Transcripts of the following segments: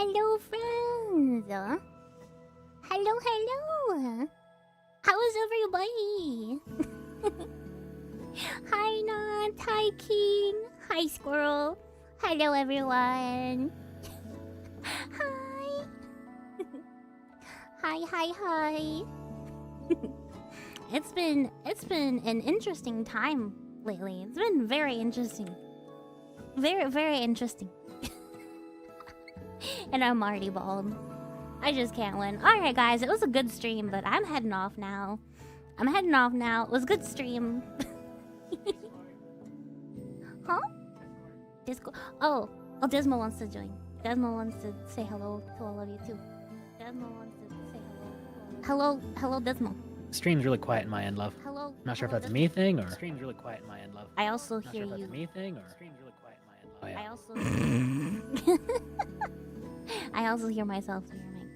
hello, friends. Hello, hello. How is everybody? Hi, Nat. Hi, King. Hi, Squirrel. Hello, everyone. Hi. Hi. It's been an interesting time lately. It's been very interesting. Very interesting. And I'm already bald. I just can't win. Alright, guys, it was a good stream, but I'm heading off now. It was a good stream. Huh? Disco. Oh, Desmo wants to join. Desmo wants to say hello to all of you, too. Desmo wants to say hello. Hello, Desmo. Stream's really quiet in my end, love. Hello. Not sure if that's a Desmo. me thing or. Stream's really quiet in my end, love. I also Not hear sure if you. that's a me thing or. Stream's really quiet in my end, love. Oh, yeah. I also hear myself through your mic.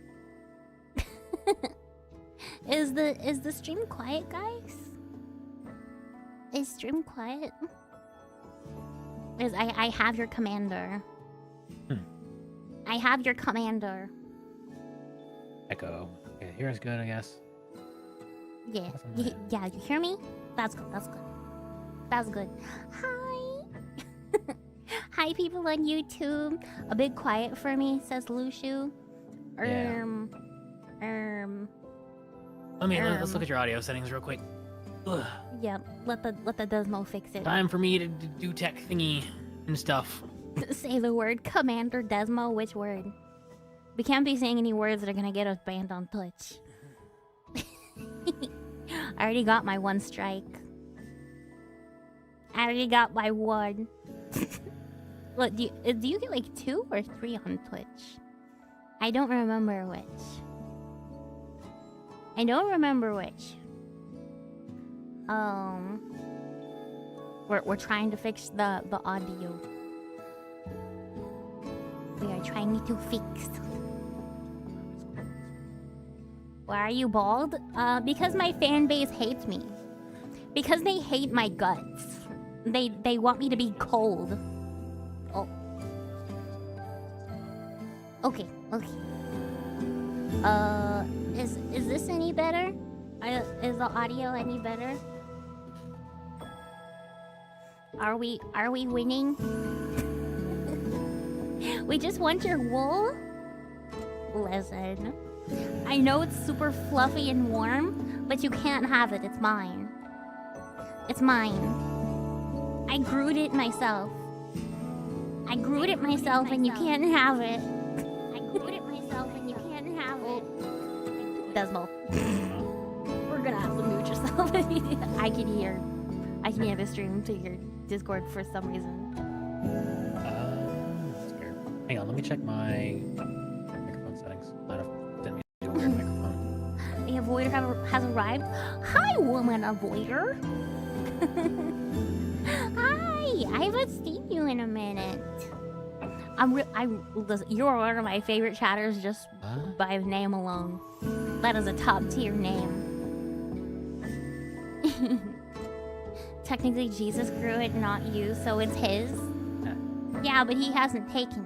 Is the stream quiet, guys? Is stream quiet? I have your commander. I have your commander. Echo. Okay, here is good, I guess. Yeah. Yeah, you hear me? That's good. That's good. Hi. Hi, people on YouTube. A bit quiet for me, says Lushu. Let's look at your audio settings real quick. Ugh. Yeah, let the Desmo fix it. Time for me to do tech thingy and stuff. Say the word Commander Desmo. Which word? We can't be saying any words that are gonna get us banned on Twitch. I already got my one strike. I already got my one. What do you get like 2 or 3 on Twitch? I don't remember which. We're trying to fix the audio. We are trying to fix. Why are you bald? Because my fan base hates me. Because they hate my guts. They want me to be cold. Oh. Okay. Is this any better? Is the audio any better? Are we winning? We just want your wool? Listen. I know it's super fluffy and warm, but you can't have it. It's mine. It's mine. I grew it myself. And you can't have it. Desmo. We're gonna have to mute yourself. I can hear the stream to your Discord for some reason. That's weird. Hang on, let me check my microphone settings. Might have sent me to a weird microphone. The avoider has arrived. Hi, woman avoider. Hi, I haven't seen you in a minute. You're one of my favorite chatters just by name alone. That is a top tier name. Technically, Jesus grew it, not you, so it's his. Yeah, but he hasn't taken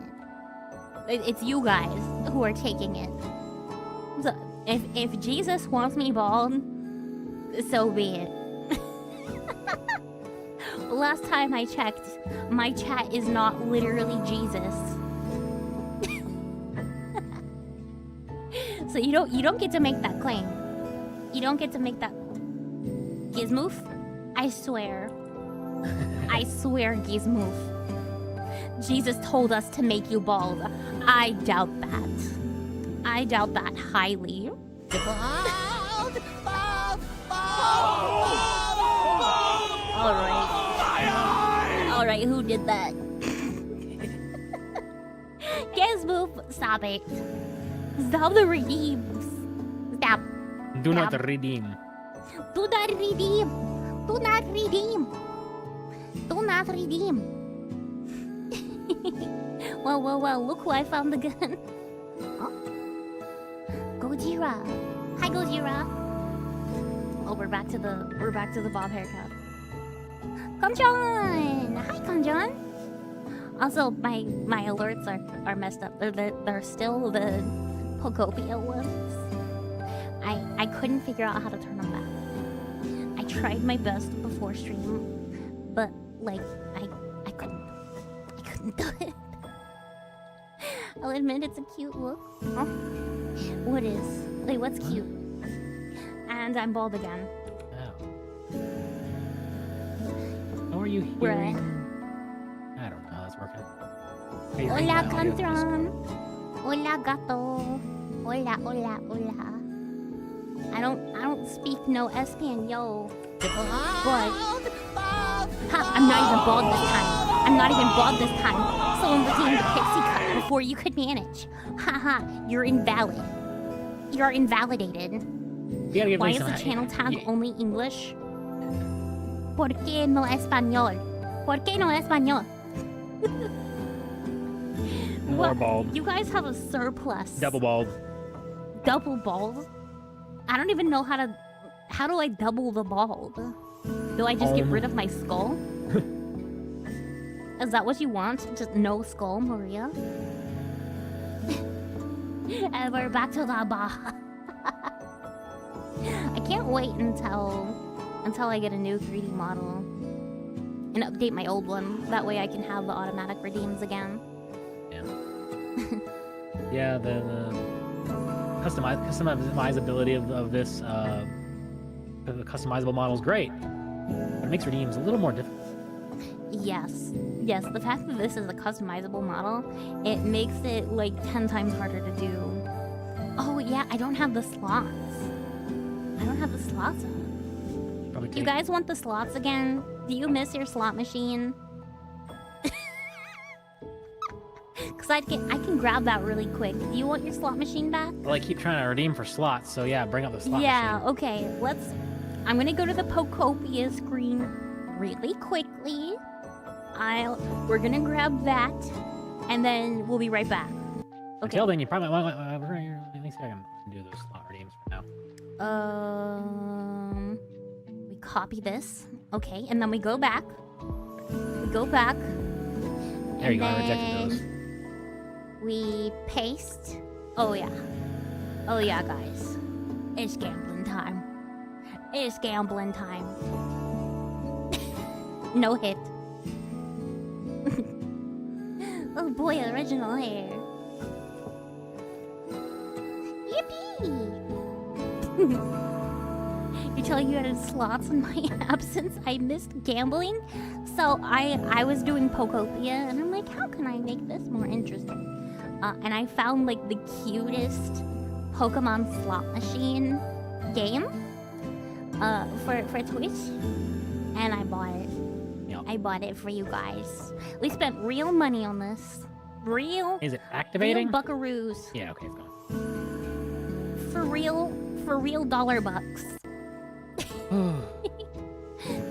it. It's you guys who are taking it. So, if Jesus wants me bald, so be it. Last time I checked, my chat is not literally Jesus. So you don't get to make that claim. You don't get to make that. Gizmoof? I swear. I swear, Gizmoof. Jesus told us to make you bald. I doubt that. I doubt that highly. Alright, who did that? Gizmoof, stop it. Stop the redeems. Stop. Do not redeem. Do not redeem. Do not redeem. Do not redeem. Well, look who I found the gun. Oh. Gojira. Hi, Gojira. Oh, we're back to the bob haircut. Kamjon. Hi, Kamjon. Also, my alerts are messed up. They're still the Poptopia ones. I couldn't figure out how to turn them back. I tried my best before stream, but like I couldn't do it. I'll admit it's a cute look. Oh. What is? Wait, what's cute? And I'm bald again. Oh. How are you hearing? I don't know how that's working. Hola, Cantron. Hola, gato. Hola, hola, hola. I don't speak no Espanol. But I'm not even bald this time. I'm not even bald this time. Someone redeemed the pixie cut before you could manage. Haha, you're invalid. You're invalidated. Why is the channel tag only English? ¿Por qué no español? ¿Por qué no español? More bald. You guys have a surplus. Double bald. Double bald? I don't even know how to... How do I double the bald? Do I just get rid of my skull? Is that what you want? Just no skull, Maria? And we're back to the bar. I can't wait until I get a new 3D model and update my old one. That way I can have the automatic redeems again. Yeah. Yeah, the customizability of this the customizable model is great, but it makes redeems a little more difficult. Yes, the fact that this is a customizable model, it makes it like 10 times harder to do. Oh yeah, I don't have the slots. You guys want the slots again? Do you miss your slot machine? Cause I can grab that really quick. Do you want your slot machine back? Well, I keep trying to redeem for slots, so yeah, bring up the slot machine. Yeah, machine. Okay, I'm gonna go to the Poptopia screen really quickly. We're gonna grab that, and then we'll be right back. Okay. Until then, you probably let me see if I can do those slot redeems for now. We copy this, okay, and then we go back. There you go. I rejected those. We paste. Oh yeah, guys, it's gambling time. No hit. Oh boy, original hair. Yippee! You're telling you added slots in my absence? I missed gambling? So I was doing Poptopia, and I'm like, how can I make this more interesting? And I found like the cutest Pokemon slot machine game for Twitch, and I bought it. Yep. I bought it for you guys. We spent real money on this. Real. Is it activating? Real buckaroos. Yeah. Okay, it's gone. For real $bucks.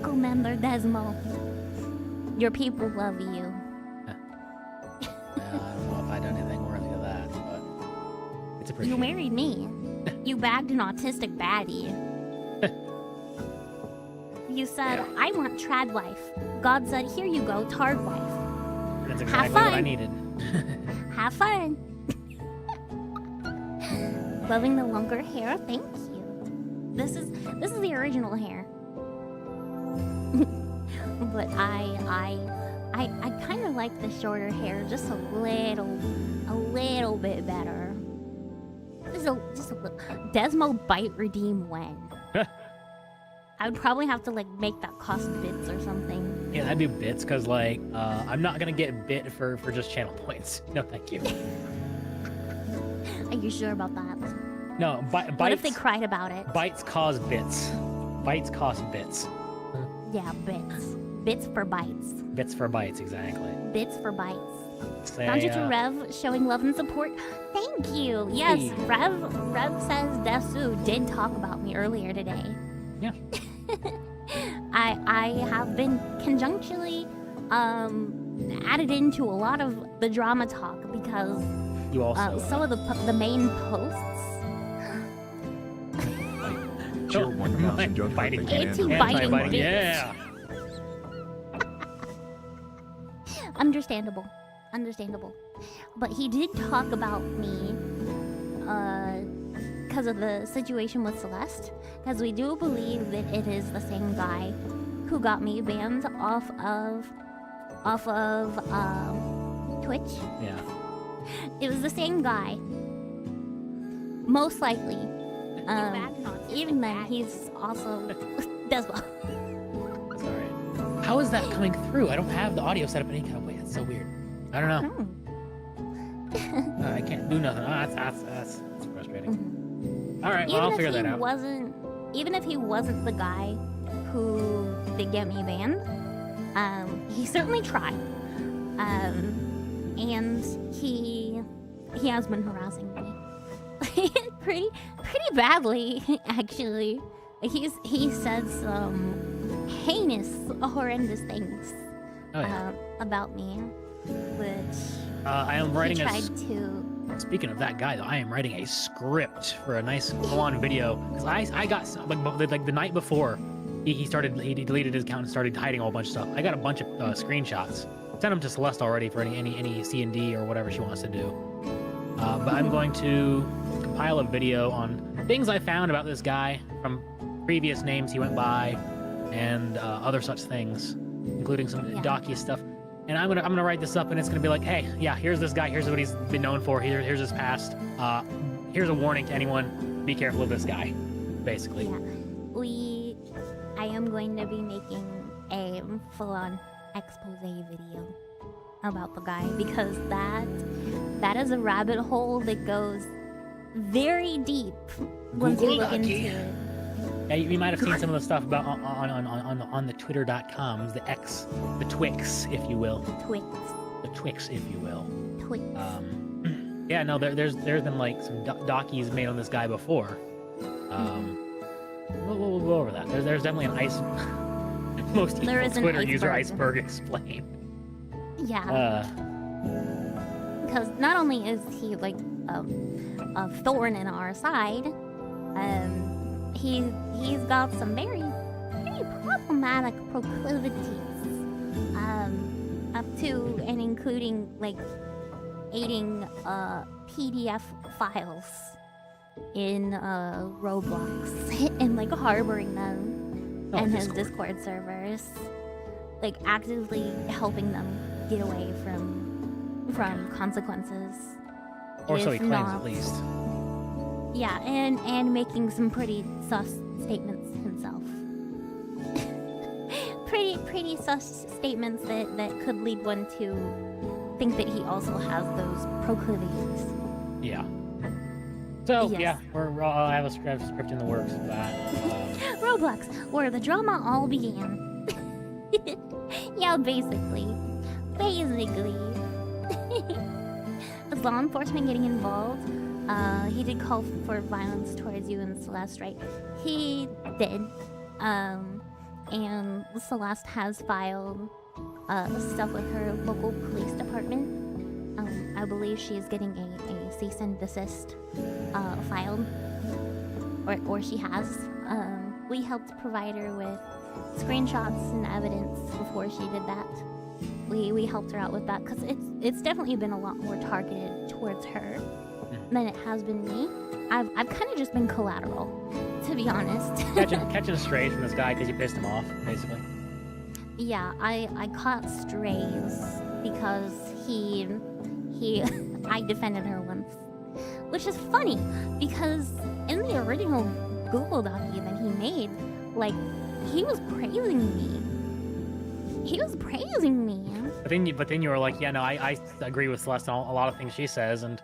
Commander Desmo. Your people love you. I don't know if I done anything worthy of that, but it's appreciated. You married me. You bagged an autistic baddie. You said, yeah. I want trad wife. God said, here you go, tard wife. That's exactly what I needed. Have fun. Loving the longer hair, thank you. This is the original hair. But I kind of like the shorter hair just a little bit better. Just a little. Desmo bite redeem when? I would probably have to like make that cost bits or something. Yeah, that'd be bits, cause like I'm not gonna get bit for just channel points. No, thank you. Are you sure about that? No, bites. What if they cried about it? Bites cause bits. Bites cost bits. Yeah, bits. Bits for bites. Bits for bites, exactly. Bits for bites. Say, Found you to Rev, showing love and support. Thank you. Yes, hey. Rev says Desu did talk about me earlier today. Yeah. I have been conjuncturally added into a lot of the drama talk because you also some of the main posts. Sure, 1,000 joke Anti-biting bitch. Yeah. understandable. But he did talk about me because of the situation with Celeste, because we do believe that it is the same guy who got me banned off of Twitch. Yeah. It was the same guy, most likely. Even then, he's also Desmo. That's alright. How is that coming through? I don't have the audio set up in any kind of way. That's so weird. I don't know. I can't do nothing. That's frustrating. Alright, well, I'll figure that out. Even if he wasn't the guy who did get me banned, he certainly tried. And he has been harassing me. pretty badly, actually. He said some heinous, horrendous things about me, which I am writing he tried to. Speaking of that guy, though, I am writing a script for a nice full-on video because I got like the night before he deleted his account and started hiding a whole bunch of stuff. I got a bunch of screenshots. Sent them to Celeste already for any C&D or whatever she wants to do. But I'm going to compile a video on things I found about this guy from previous names he went by and other such things, including some docu stuff. And I'm gonna write this up, and it's gonna be like, hey, yeah, here's this guy. Here's what he's been known for. Here's his past. Here's a warning to anyone: be careful of this guy. Basically. Yeah, I am going to be making a full-on expose video about the guy because that is a rabbit hole that goes very deep once you look into it. Yeah, you might have seen some of the stuff about on the Twitter.coms, the Twix, if you will. The Twix, if you will. Twix. Yeah, no, there's been like some docus made on this guy before. We'll go over that. There's definitely an ice. Most Twitter user iceberg explained. Yeah. Because not only is he like a thorn in our side, he's got some very problematic proclivities, up to and including like aiding PDF files in Roblox and like harboring them in his Discord servers, like actively helping them get away from consequences. Or so he claims, at least. Yeah, and making some pretty sus statements himself. pretty sus statements that could lead one to think that he also has those proclivities. Yeah. So, yes. Yeah, I have a script in the works for that. Roblox, where the drama all began. Yeah, basically. With law enforcement getting involved, he did call for violence towards you and Celeste, right? He did. And Celeste has filed stuff with her local police department. I believe she's getting a cease and desist filed, or she has. We helped provide her with screenshots and evidence before she did that. We helped her out with that because it's definitely been a lot more targeted towards her than it has been me. I've kind of just been collateral, to be honest. catching strays from this guy because you pissed him off, basically. Yeah, I caught strays because I defended her once, which is funny because in the original Google docu that he made, like, he was praising me. But then you were like, yeah, no, I agree with Celeste on a lot of things she says, and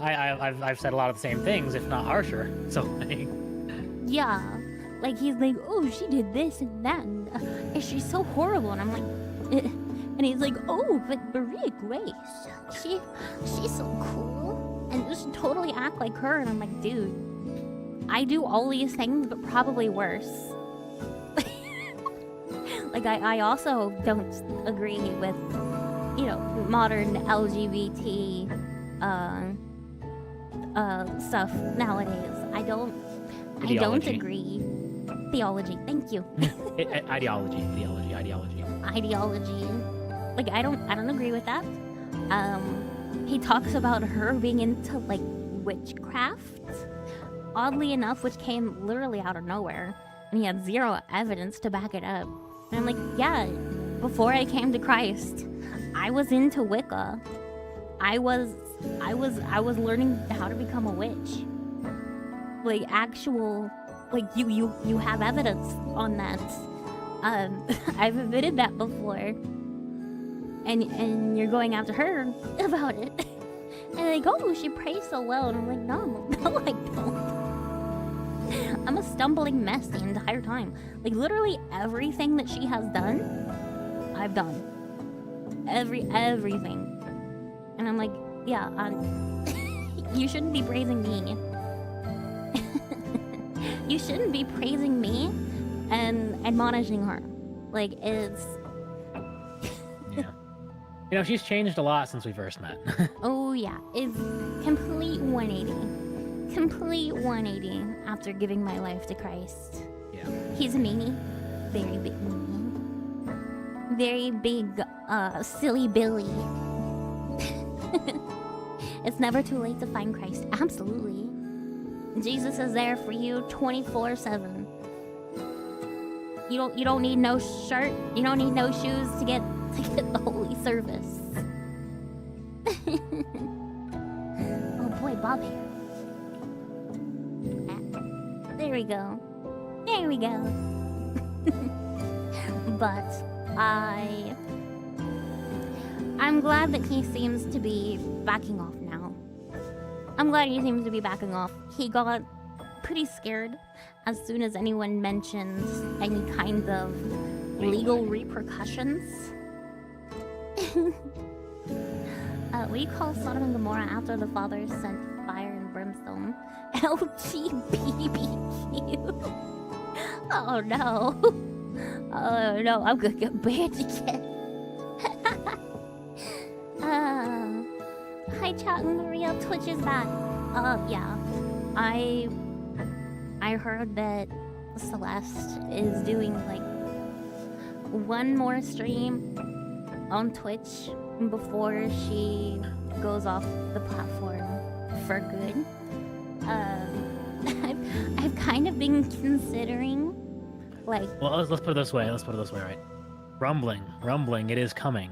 I've said a lot of the same things, if not harsher. So yeah, like he's like, oh, she did this and that, and she's so horrible, and I'm like, and he's like, oh, but Maria Grace, she's so cool, and just totally act like her, and I'm like, dude, I do all these things, but probably worse. Like, I also don't agree with, modern LGBT stuff nowadays. I don't agree. Theology, thank you. Ideology. Like, I don't agree with that. He talks about her being into, like, witchcraft, oddly enough, which came literally out of nowhere, and he had zero evidence to back it up. And I'm like, yeah, before I came to Christ, I was into Wicca. I was learning how to become a witch. Like, actual, like, you have evidence on that. I've admitted that before. And you're going after her about it. And like, oh, she prays so well. And I'm like, no, I don't. I'm a stumbling mess the entire time. Like, literally everything that she has done, I've done. Everything. And I'm like, yeah, you shouldn't be praising me. You shouldn't be praising me and admonishing her. Like, it's... Yeah. You know, she's changed a lot since we first met. Oh, yeah. It's complete 180. Complete 180 after giving my life to Christ. Yeah. He's a meanie. Very big meanie. Very big, silly Billy. It's never too late to find Christ. Absolutely. Jesus is there for you 24/7. You don't need no shirt. You don't need no shoes to get the holy service. Oh boy, Bob hair. There we go. There we go. But I'm glad that he seems to be backing off now. I'm glad he seems to be backing off. He got pretty scared as soon as anyone mentioned any kind of legal repercussions. What do you call Sodom and Gomorrah after the father sent fire and brimstone? LGBTQ. Oh no. Oh no, I'm gonna get banned again. Hi chat and Maria, Twitch is back. Yeah. I heard that Celeste is doing like one more stream on Twitch before she goes off the platform for good. I've kind of been considering, like... Well, let's put it this way. Right? Rumbling. It is coming.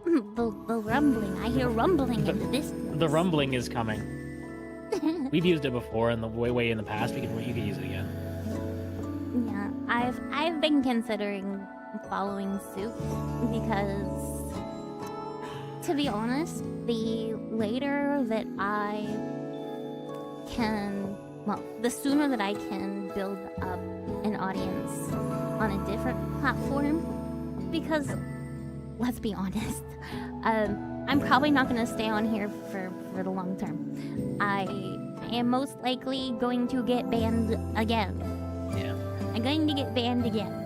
The rumbling. I hear rumbling in the distance. The rumbling is coming. We've used it before in the way in the past. You can use it again. Yeah, I've been considering following suit because, to be honest, the later that I can, well, the sooner that I can build up an audience on a different platform, because let's be honest, I'm probably not going to stay on here for the long term. I am most likely going to get banned again. Yeah. I'm going to get banned again.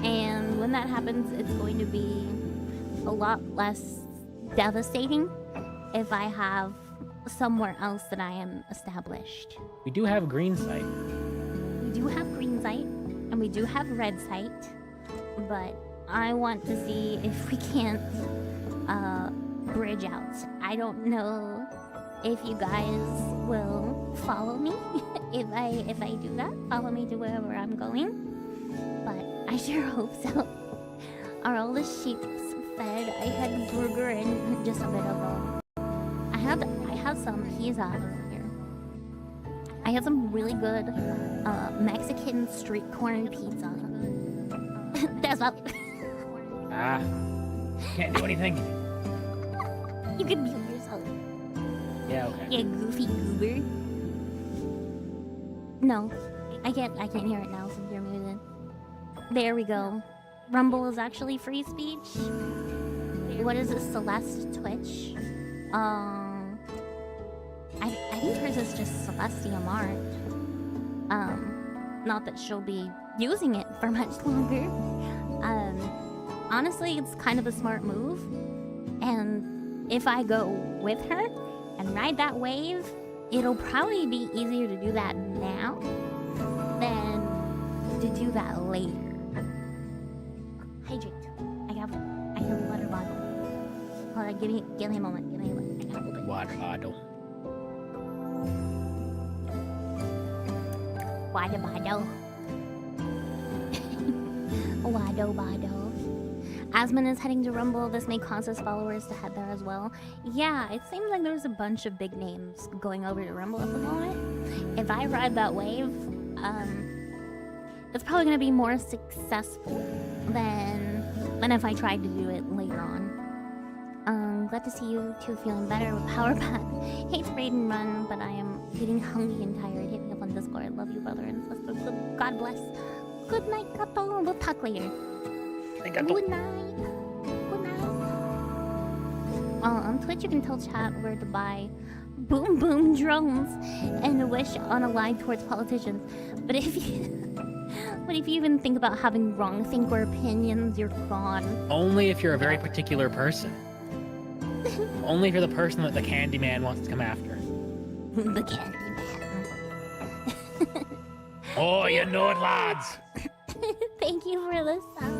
And when that happens, it's going to be a lot less devastating if I have somewhere else that I am established. We do have green site. We do have green site, and we do have red site, but I want to see if we can't bridge out. I don't know if you guys will follow me if I do that. Follow me to wherever I'm going. But I sure hope so. Are all the sheep fed? I had burger and just a bit of I had some pizza earlier. I had some really good Mexican street corn pizza. That's up. Ah. Can't do anything. You can mute yourself. Yeah, okay. Yeah, goofy goober. No, I can't hear it now since you're muted. There we go. Rumble is actually free speech. What is it, Celeste Twitch? I think hers is just Celestia Mart. Not that she'll be using it for much longer. Honestly, it's kind of a smart move. And if I go with her and ride that wave, it'll probably be easier to do that now than to do that later. Hydrate. I have Give me a moment. Give me a moment. I gotta open it. Wado. Wado. Wado. Asmon is heading to Rumble. This may cause his followers to head there as well. Yeah, it seems like there's a bunch of big names going over to Rumble at the moment. If I ride that wave, it's probably gonna be more successful than if I tried to do it later on. Glad to see you two feeling better with Power Pad. Hates raid and run, but I am getting hungry and tired. Hit me up on Discord. Love you, brother and sister. God bless. Good night, Kato. We'll talk later. Good night. Good night. On Twitch, you can tell chat where to buy boom boom drones and a wish on a line towards politicians. But if you even think about having wrong think or opinions, you're gone. Only if you're a very particular person. Only if you're the person that the Candyman wants to come after. The Candyman. Oh, you know it, lads. Thank you for the sub.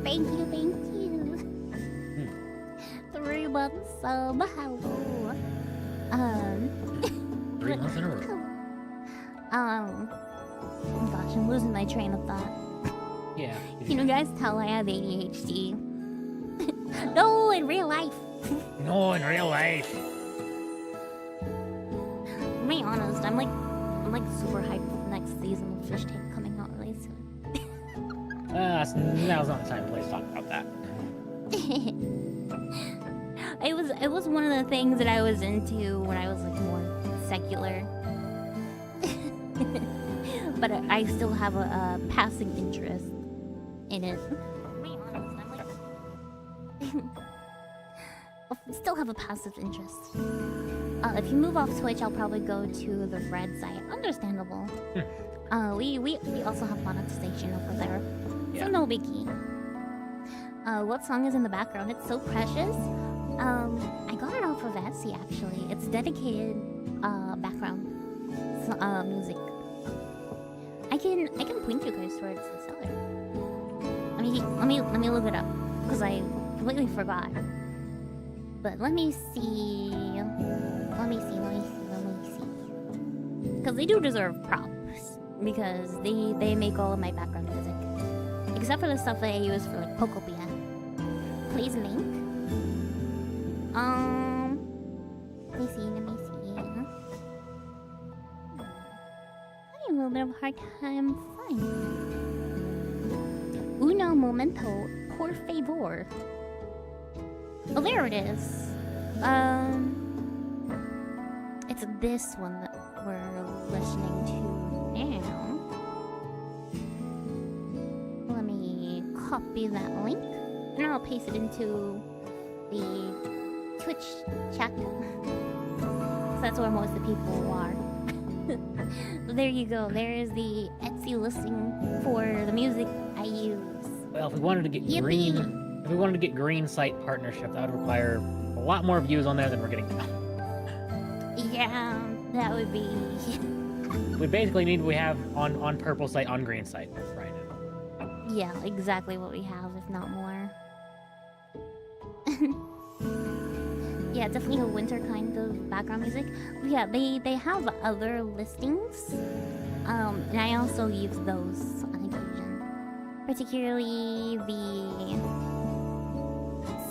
Thank you. 3 months sub. Hello. 3 months in a row. Oh gosh, I'm losing my train of thought. Yeah. Can you guys tell I have ADHD? No, in real life. No, in real life. To be honest, I'm like super hyped for the next season of Fish Tank coming out really soon. Now's not the time and place to talk about that. It was one of the things that I was into when I was like more secular. But I still have a passing interest in it. To be honest, I'm like I still have a passive interest. If you move off Twitch, I'll probably go to the red site. Understandable. We also have monetization over there, so no biggie. What song is in the background? It's so precious. I got it off of Etsy actually. It's dedicated background music. I can point you guys towards the seller. Let me look it up because I completely forgot. But let me see. Because they do deserve props because they make all of my background music, except for the stuff that I use for like Poptopia. Please link. Let me see. Having a little bit of a hard time finding. Uno momento, por favor. Oh, there it is. It's this one that we're listening to now. Let me copy that link, and I'll paste it into the Twitch chat. So that's where most of the people are. There you go. There is the Etsy listing for the music I use. Well, if we wanted to get green site partnership, that would require a lot more views on there than we're getting now. Yeah, that would be. We basically need what we have on purple site on green site right now. Yeah, exactly what we have, if not more. Yeah, definitely a winter kind of background music. But yeah, they have other listings, and I also use those on occasion. Particularly the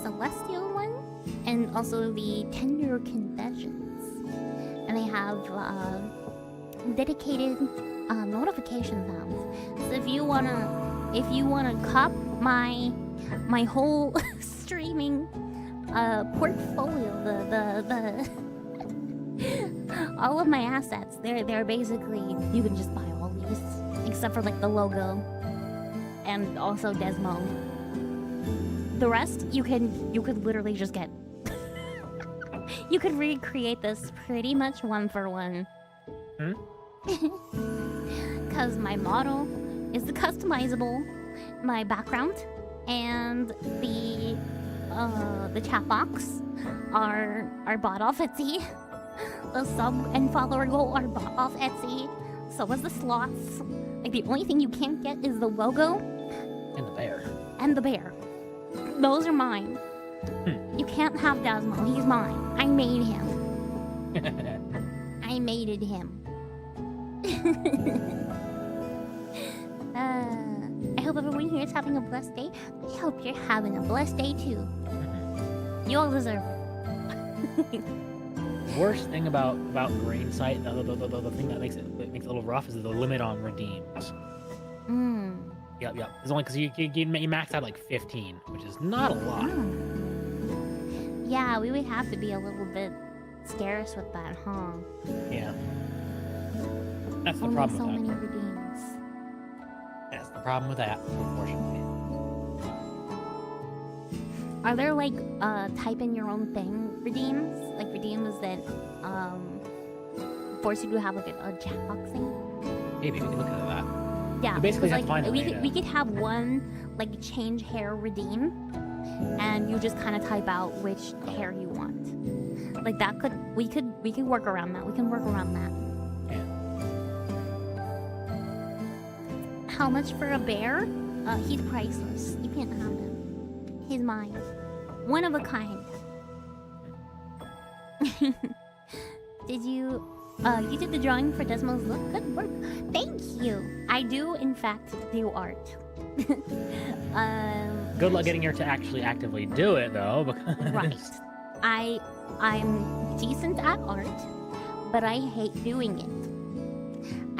Celestial one, and also the Tender Confessions. And they have dedicated notification sounds. So if you wanna cop my whole streaming portfolio, the all of my assets, they're basically, you can just buy all these except for like the logo and also Desmo. The rest you could literally just get. You could recreate this pretty much one for one. Cause my model is the customizable, my background, and the chat box are bought off Etsy. The sub and follower goal are bought off Etsy. So was the slots. Like the only thing you can't get is the logo And the bear. and the bear. Those are mine. You can't have Desmo. He's mine. I made him. I mated him. I hope everyone here is having a blessed day. I hope you're having a blessed day too. You all deserve it. Worst thing about Grain Site, the thing that makes it a little rough is the limit on redeems. Yep. It's only because you max out like 15, which is not a lot. Yeah, we would have to be a little bit scarce with that, huh? Yeah. That's the Only problem so with many that. redeems. That's the problem with that, unfortunately. Are there like type in your own thing redeems? Like redeems that force you to have like a jackbox thing? Maybe we can look into that. Yeah, You basically because, have to find a way we to- could have one like change hair redeem, and you just kind of type out which hair you want. Like that we could work around that. We can work around that. Yeah. How much for a bear? He's priceless. You can't have him. He's mine. One of a kind. Did you you did the drawing for Desmo's look? Good work. Thank you. I do in fact do art. Good luck getting her to actually actively do it, though. Because... Right. I'm decent at art, but I hate doing it.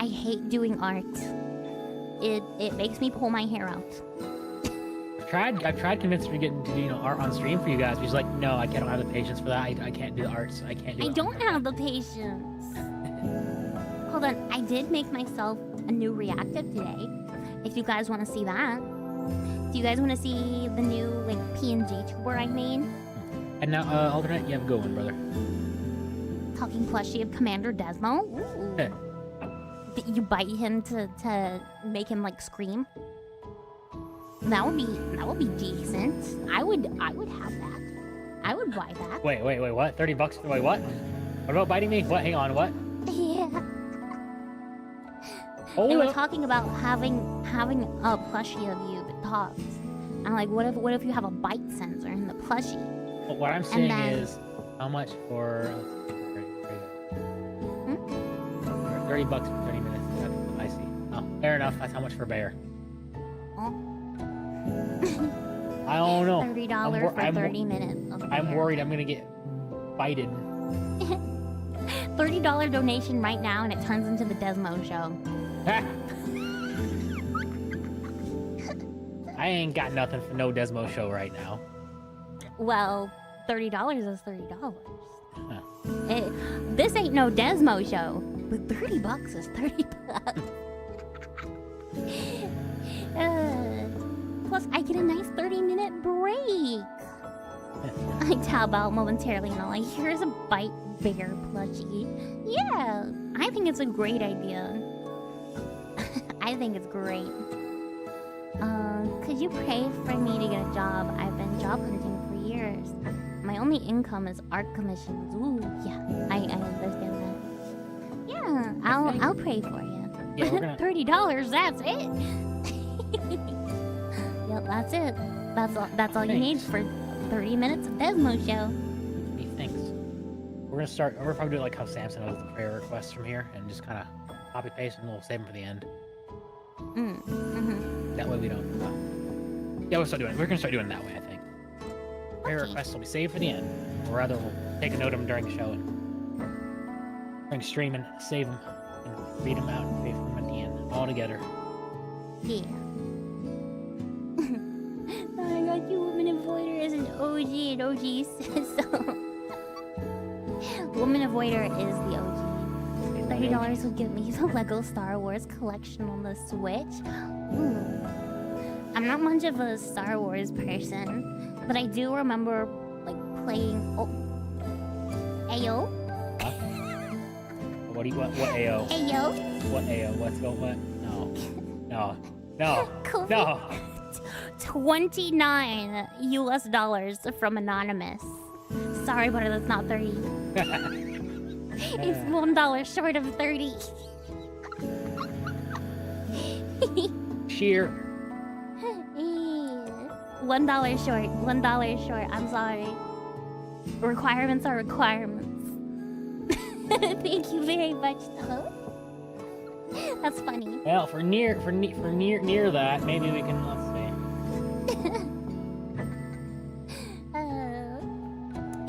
I hate doing art. It makes me pull my hair out. I've tried convincing her to get into art on stream for you guys. She's like, no, I don't have the patience for that. I can't do the arts. I can't do it. I don't have the patience. Hold on, I did make myself a new reactive today. If you guys want to see that. Do you guys want to see the new like PNG tour I made? And now, alternate, you have a good one, brother. Talking plushie of Commander Desmo. Ooh. Hey. You bite him to make him like scream. That would be decent. I would have that. I would buy that. Wait, what? $30? Wait, what? What about biting me? What? Hang on, what? Yeah. Hold They were up. talking about having a plushie of you that talks. I'm like, what if you have a bite sensor in the plushie? Well, what I'm saying then- is, how much for... $30 for 30 minutes. I see. Oh, fair enough. That's how much for a bear. Oh. I don't know. $30 for 30 minutes. I'm worried I'm gonna get bited. $30 donation right now, and it turns into the Desmo show. I ain't got nothing for no Desmo show right now. Well, $30 is $30. Huh. This ain't no Desmo show, but $30 is $30. Plus, I get a nice 30-minute break. I tab out momentarily and I'm like, here's a bite bear plushie. Yeah, I think it's a great idea. I think it's great. Could you pray for me to get a job? I've been job hunting for years. My only income is art commissions. Ooh, yeah, I understand that. Yeah, I'll pray for you. Yeah, we're gonna... $30, that's it. Yep, that's it. That's all you need for 30 minutes of Desmo show. He thinks. We're probably doing like how Samson does the prayer requests from here and just kind of copy paste and we'll save them for the end. That way we don't. Yeah, we're gonna start doing it that way, I think. Prayer Okay. requests will be saved for the end, or rather, we'll take a note of them during the show and during streaming, save them, and read them out and pay for them at the end, all together. Yeah. I got you, Woman Avoider as an OG, and OG says so. Woman Avoider is the OG. $30 would give me the Lego Star Wars collection on the Switch. Ooh. I'm not much of a Star Wars person, but I do remember like playing. Oh, Ayo, What AO? Ayo. What AO? What's going? What? No. Kofi. $29 US from Anonymous. Sorry, but that's not 30. It's $1 short of 30. Sheer. $1 short. $1 short. I'm sorry. Requirements are requirements. Thank you very much, though. That's funny. Well, for near that, maybe we can. Let's see.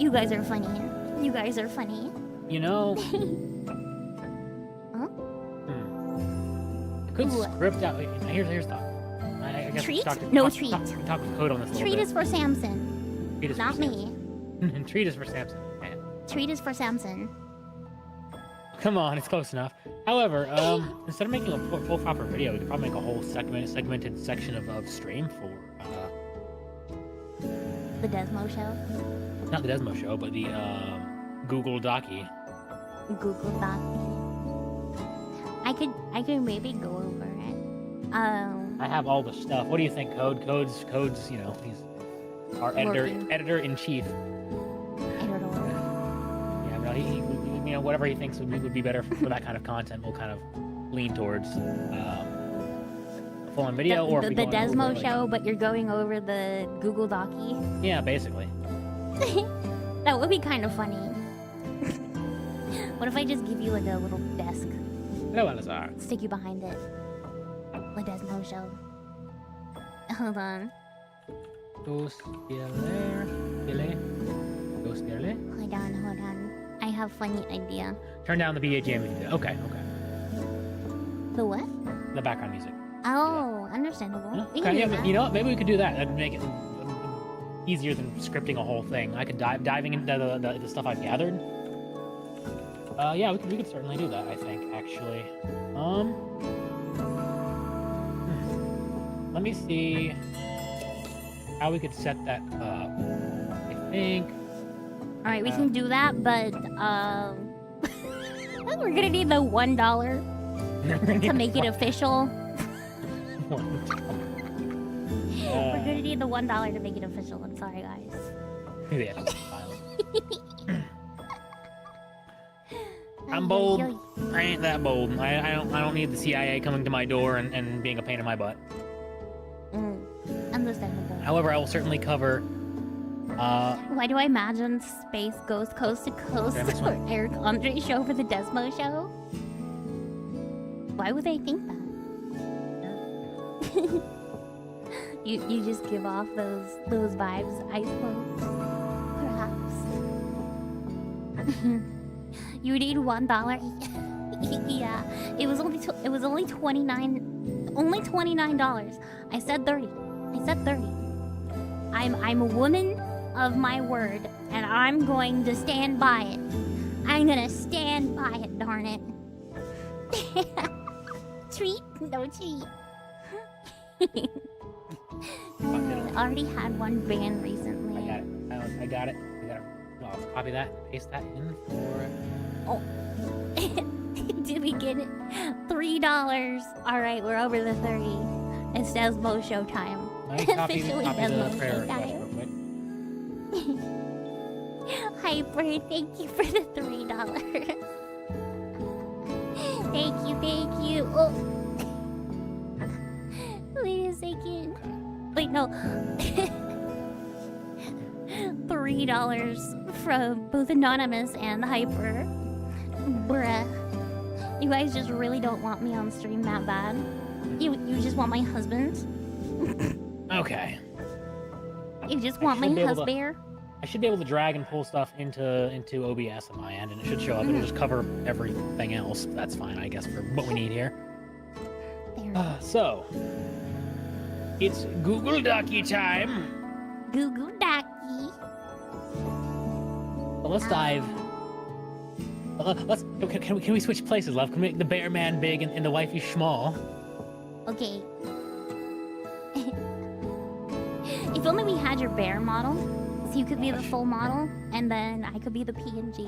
You guys are funny. You guys are funny. You know. Huh? I could What? script out. Wait, here's thought. I guess Treat? Talk No talk, treat. Talk with code on this a little Treat bit. is for Samson, Treat is for not Samson. me. Treat is for Samson. Man. Treat is for Samson. Come on, it's close enough. However, instead of making a full proper video, we could probably make a whole segmented section of stream for The Desmo show. not the Desmo show, but the Google Docky. Google Doc. I could maybe go over it. I have all the stuff. What do you think, Code? Code's, you know, he's our Working. editor-in-chief. Editor. Yeah, no, he you know, whatever he thinks would be better for that kind of content, we'll kind of lean towards a full-on video, or if The we go on Desmo over, like- show, but you're going over the Google Docky. Yeah, basically. That would be kind of funny. What if I just give you like a little desk, No, Alizar. stick you behind it? The Desmo show. Hold on. Go there. Go there. Hold on. I have funny idea. Turn down the BGM if you do. Okay. The what? The background music. Oh, understandable. Yeah, We okay, can do yeah, that. but you know what? Maybe we could do that. That'd make it easier than scripting a whole thing. I could diving into the stuff I've gathered. Yeah, we could certainly do that. I think actually. Let me see how we could set that up. I think. All right, we can do that, but we're gonna need the $1 to make it official. We're gonna need the $1 to make it official. I'm sorry, guys. Yeah, I'm bold. I ain't that bold. I don't need the CIA coming to my door and being a pain in my butt. Understandable. However, I will certainly cover. Why do I imagine space goes coast to coast Okay, this for Eric Andre show for the Desmo show? Why would they think that? You just give off those vibes, I suppose. Perhaps. You need $1. Yeah, it was only $29. Only $29. I said 30. I'm a woman of my word, and I'm going to stand by it. I'm gonna stand by it, darn it. Treat? No treat. Already had one ban recently. I got it. I'll copy that, paste that in for. Oh. Did we get it? $3. Alright, we're over the 30. It's Desmo show time. Let me copy Officially the Desmo prayer show request time. real quick. Hyper, thank you for the $3. Thank you. Oh. Wait a second. Wait, no. $3 from both Anonymous and Hyper. Bruh. You guys just really don't want me on stream that bad. You just want my husband. Okay. You just want my should be able to- husband. I should be able to drag and pull stuff into OBS on my end, and it should show up. It'll just cover everything else. That's fine, I guess, for what we need here. There. So, it's Google Docky time. Google Docky. Well, let's dive. Can we switch places, love? Can we make the bear man big and the wifey small? Okay. If only we had your bear model, so you could be the full model, and then I could be the PNG.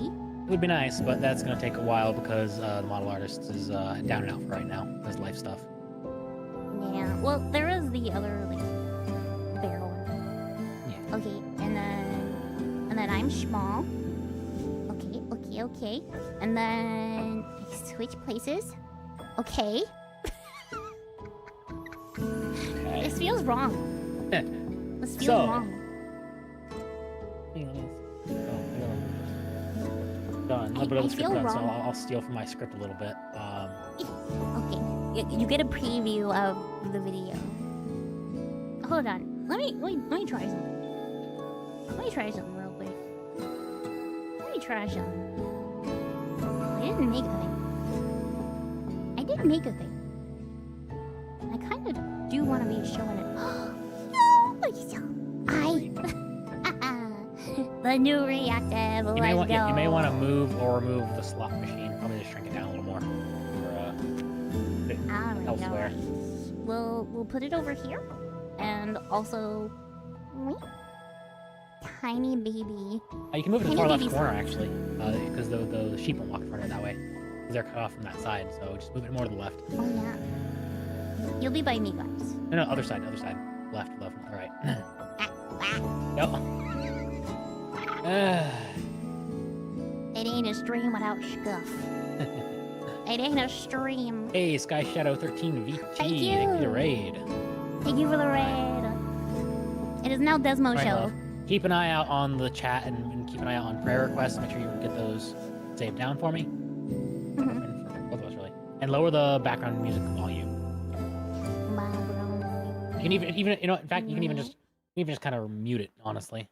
It would be nice, but that's gonna take a while because the model artist is down and out for right now. His life stuff. Yeah. Well, there is the other like bear one. Yeah. Okay, and then I'm small. Okay. And then I switch places. Okay. Okay. This feels wrong. This feels So- wrong. Done. I But the feel script done, so wrong. I'll steal from my script a little bit. Okay, you get a preview of the video. Hold on. Let me try something. Let me try something real quick. Let me try something. I didn't make a thing. I didn't make a thing. I kind of do want to be showing it. The new reactive. You may, Let's go. you may want to move or remove the slot machine. Probably just shrink it down a little more. Or, put it Alright, elsewhere. alright. We'll put it over here, and also, tiny baby. You can move it to the Tiny far left babies. corner, actually, because the sheep won't walk in front of it that way. Because they're cut off from that side, so just move it more to the left. Oh yeah. You'll be by me, guys. No, other side, other side. Left, all right. Yep. It ain't a stream without Scuff. It ain't a stream. Hey, Sky Shadow 13 VT. Thank you. Thank you for the raid. Thank you for the raid. It is now Desmo Alright, show. love. Keep an eye out on the chat and keep an eye out on prayer requests. Make sure you get those saved down for me. Mhm. And for both of us, really. And lower the background music volume. You can even you know, in fact, you can even just kind of mute it, honestly.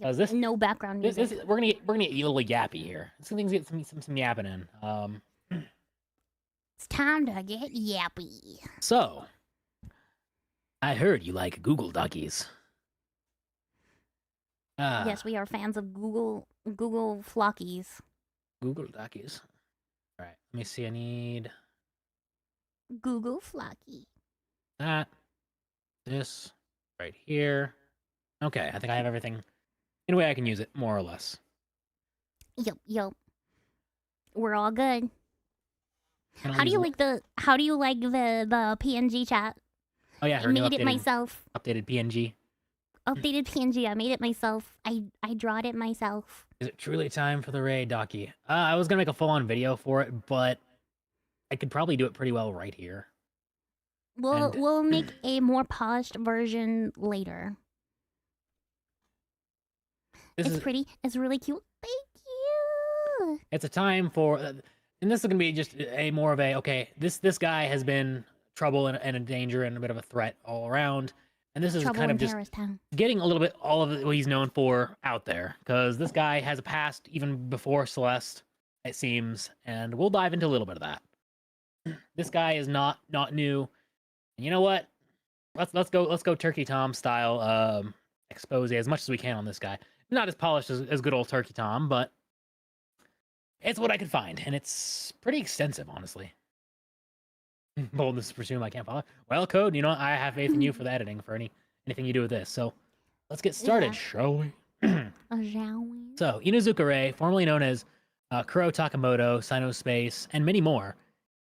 This No background this, music. we're gonna get a little yappy here. Some things get some yapping in. It's time to get yappy. So I heard you like Google Duckies. Yes, we are fans of Google Flockies. Google Duckies. All right, let me see. I need Google Flocky. that. This right here. Okay, I think I have everything in a way I can use it, more or less. Yup. We're all good. Kinda How do you leaves like the PNG chat? Oh yeah, I her new made it updated, myself. updated PNG. Updated PNG. I made it myself. I drawed it myself. Is it truly time for the raid, Docky? I was gonna make a full-on video for it, but I could probably do it pretty well right here. And- We'll make a more polished version later. It's really cute. Thank you. It's a time for, and this is gonna be just a more of a okay. This guy has been trouble and a danger and a bit of a threat all around, and this is Trouble kind in of just Paris Town. getting a little bit all of what he's known for out there, because this guy has a past even before Celeste, it seems, and we'll dive into a little bit of that. This guy is not new, and you know what? Let's go Turkey Tom style expose as much as we can on this guy. Not as polished as good old Turkey Tom, but it's what I could find, and it's pretty extensive, honestly. Boldness to presume I can't follow. Well, Code, you know, I have faith in you for the editing, for anything you do with this. So let's get started, Yeah. shall we? Shall we? So, Inuzuka Rei, formerly known as Kuro Takamoto, Sinospace, and many more,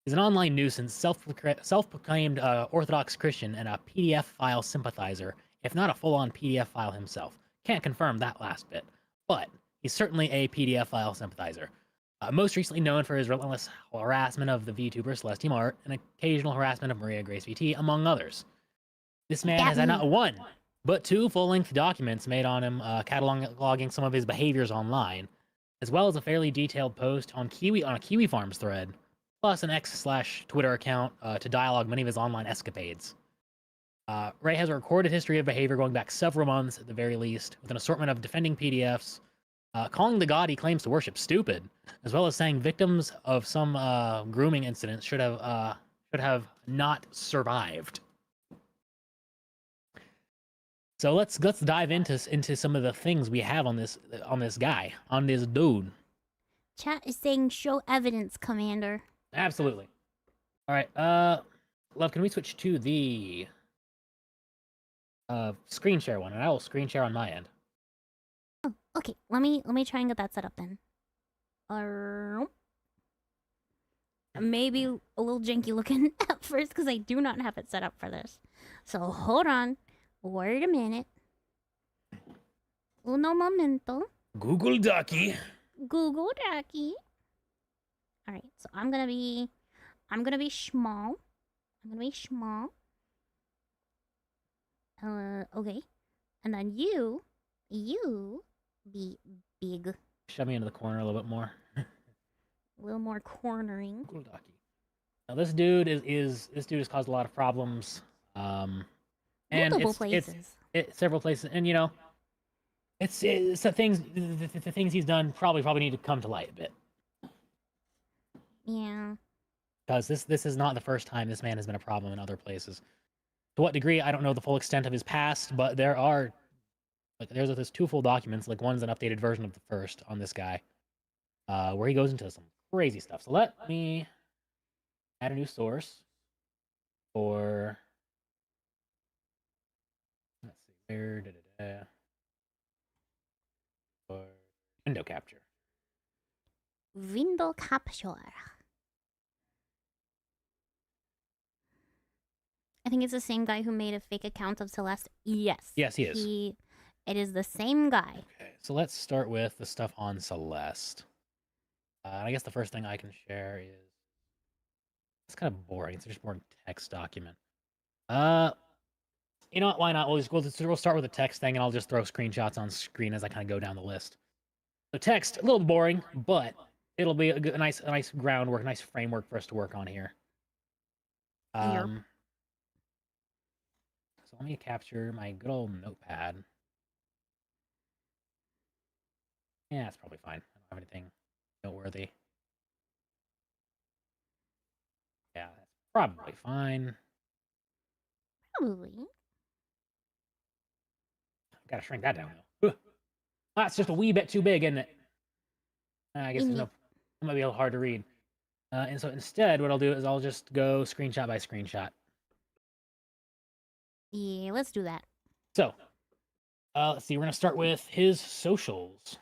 is an online nuisance, self-proclaimed Orthodox Christian, and a PDF file sympathizer, if not a full-on PDF file himself. Can't confirm that last bit, but he's certainly a PDF file sympathizer. Most recently known for his relentless harassment of the VTuber Celeste Mart and occasional harassment of Maria Grace VT, among others. This man has had not one, but two full-length documents made on him, cataloging some of his behaviors online, as well as a fairly detailed post on a Kiwi Farms thread, plus an X/Twitter account to dialogue many of his online escapades. Ray has a recorded history of behavior going back several months at the very least, with an assortment of defending PDFs, calling the god he claims to worship stupid, as well as saying victims of some grooming incidents should have not survived. So let's dive into some of the things we have on this guy, on this dude. Chat is saying show evidence, Commander. Absolutely. All right, love, can we switch to the screen share one, and I will screen share on my end. Oh, okay. Let me try and get that set up then. Maybe a little janky looking at first because I do not have it set up for this. So hold on. Wait a minute. Uno momento. Google Ducky. Google Ducky. All right. So I'm gonna be small. Okay. And then you be big. Shove me into the corner a little bit more. A little more cornering. Cool docky. Now this dude has caused a lot of problems. And Multiple it's places. several places, and you know, it's the things he's done probably need to come to light a bit. Yeah. Because this is not the first time this man has been a problem in other places. To what degree, I don't know the full extent of his past, but there's two full documents, like one's an updated version of the first on this guy, where he goes into some crazy stuff. So let me add a new source for, let's see, where, for window capture. Window capture. I think it's the same guy who made a fake account of Celeste. Yes. Yes, he is. It is the same guy. Okay, so let's start with the stuff on Celeste. I guess the first thing I can share is, it's kind of boring. It's just a boring text document. You know what? Why not? We'll start with the text thing, and I'll just throw screenshots on screen as I kind of go down the list. So text, a little boring, but it'll be a nice groundwork, nice framework for us to work on here. So let me capture my good old notepad. Yeah, that's probably fine. I don't have anything noteworthy. Yeah, that's probably fine. Probably. Gotta shrink that down though. That's just a wee bit too big, isn't it? I guess it might be a little hard to read. And so instead, what I'll do is I'll just go screenshot by screenshot. Yeah, let's do that. So, let's see. We're gonna start with his socials.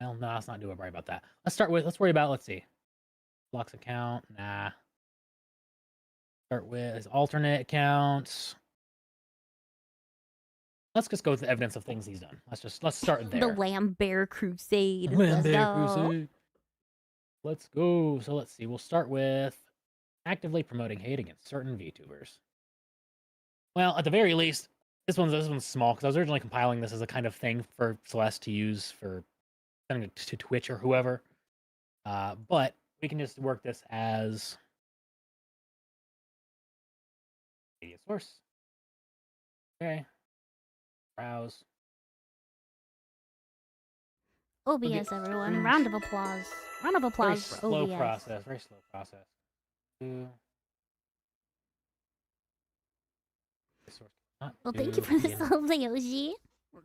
Well, no, let's not do it right about that. Let's worry about, let's see. Blocks account, nah. Start with his alternate accounts. Let's just go with the evidence of things he's done. Let's start there. The Lamb Bear Crusade. Lamb Bear Crusade. Let's go. So let's see. We'll start with actively promoting hate against certain VTubers. Well, at the very least, this one's small because I was originally compiling this as a kind of thing for Celeste to use for sending it to Twitch or whoever. But we can just work this as media source. Okay. Browse. OBS, everyone. Round of applause. Round of applause for slow OBS. process. Very slow process. Well, thank you for the sub, Yoshi.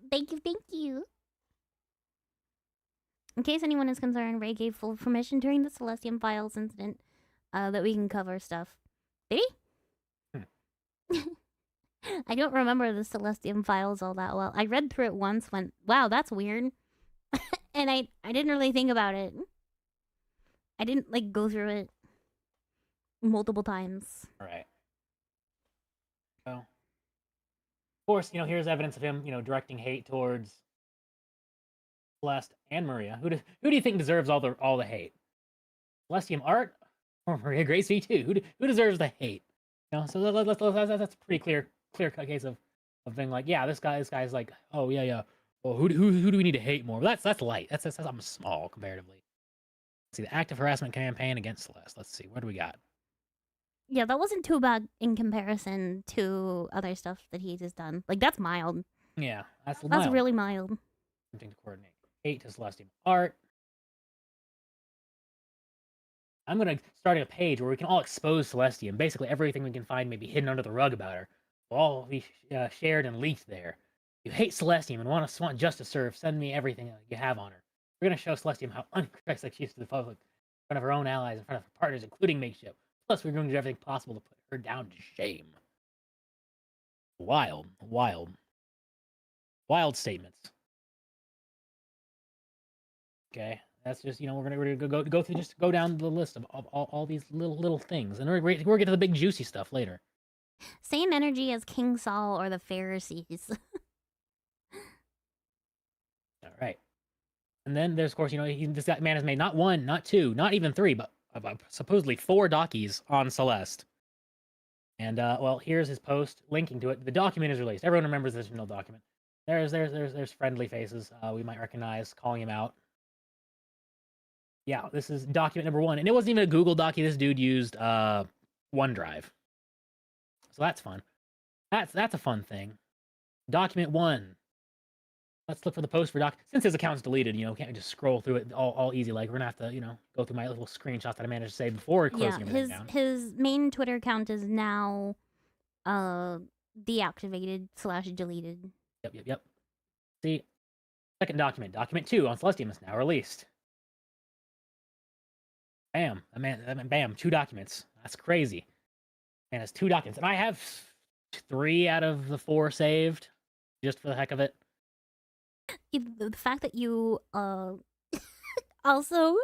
Thank you. In case anyone is concerned, Ray gave full permission during the Celestium Files incident that we can cover stuff. Did he? I don't remember the Celestium Files all that well. I read through it once, went, wow, that's weird. And I didn't really think about it. I didn't, like, go through it multiple times. All right. So, of course, here's evidence of him, directing hate towards Celeste and Maria. Who do you think deserves all the hate? Celestium Art or Maria Grace V2? Who deserves the hate? So that's a pretty clear cut case of being like, yeah, this guy's like, oh yeah. Well, who do we need to hate more? Well, that's light. That's something small comparatively. Let's see, the active harassment campaign against Celeste. Let's see, what do we got? Yeah, that wasn't too bad in comparison to other stuff that he has done. Like, that's mild. Yeah, that's really mild. Something to coordinate. Hate to Celestium Art. I'm going to start a page where we can all expose Celestium. Basically, everything we can find may be hidden under the rug about her will all be shared and leaked there. If you hate Celestium and want justice served, send me everything you have on her. We're going to show Celestium how un-Christ-like she is to the public, in front of her own allies, in front of her partners, including Makeshift. Plus, we're going to do everything possible to put her down to shame. Wild statements. Okay, that's just, we're gonna go through, just go down the list of all these little things, and we're gonna get to the big juicy stuff later. Same energy as King Saul or the Pharisees. All right, and then there's, of course, this man has made not one, not two, not even three, but supposedly 4 dockies on Celeste. And well, here's his post linking to it. The document is released. Everyone remembers this original document. There's friendly faces we might recognize calling him out. Yeah, this is document number 1, and it wasn't even a Google doc. This dude used OneDrive, so that's fun. That's a fun thing. Document 1. Let's look for the post for doc. Since his account's deleted, you know, can't just scroll through it all easy. Like we're gonna have to, you know, go through my little screenshots that I managed to save before closing everything down. His main Twitter account is now deactivated / deleted. Yep. See, second document, document 2 on Celestium is now released. Bam, bam, 2 documents. That's crazy. And it's 2 documents, and I have 3 out of the 4 saved, just for the heck of it. The fact that you also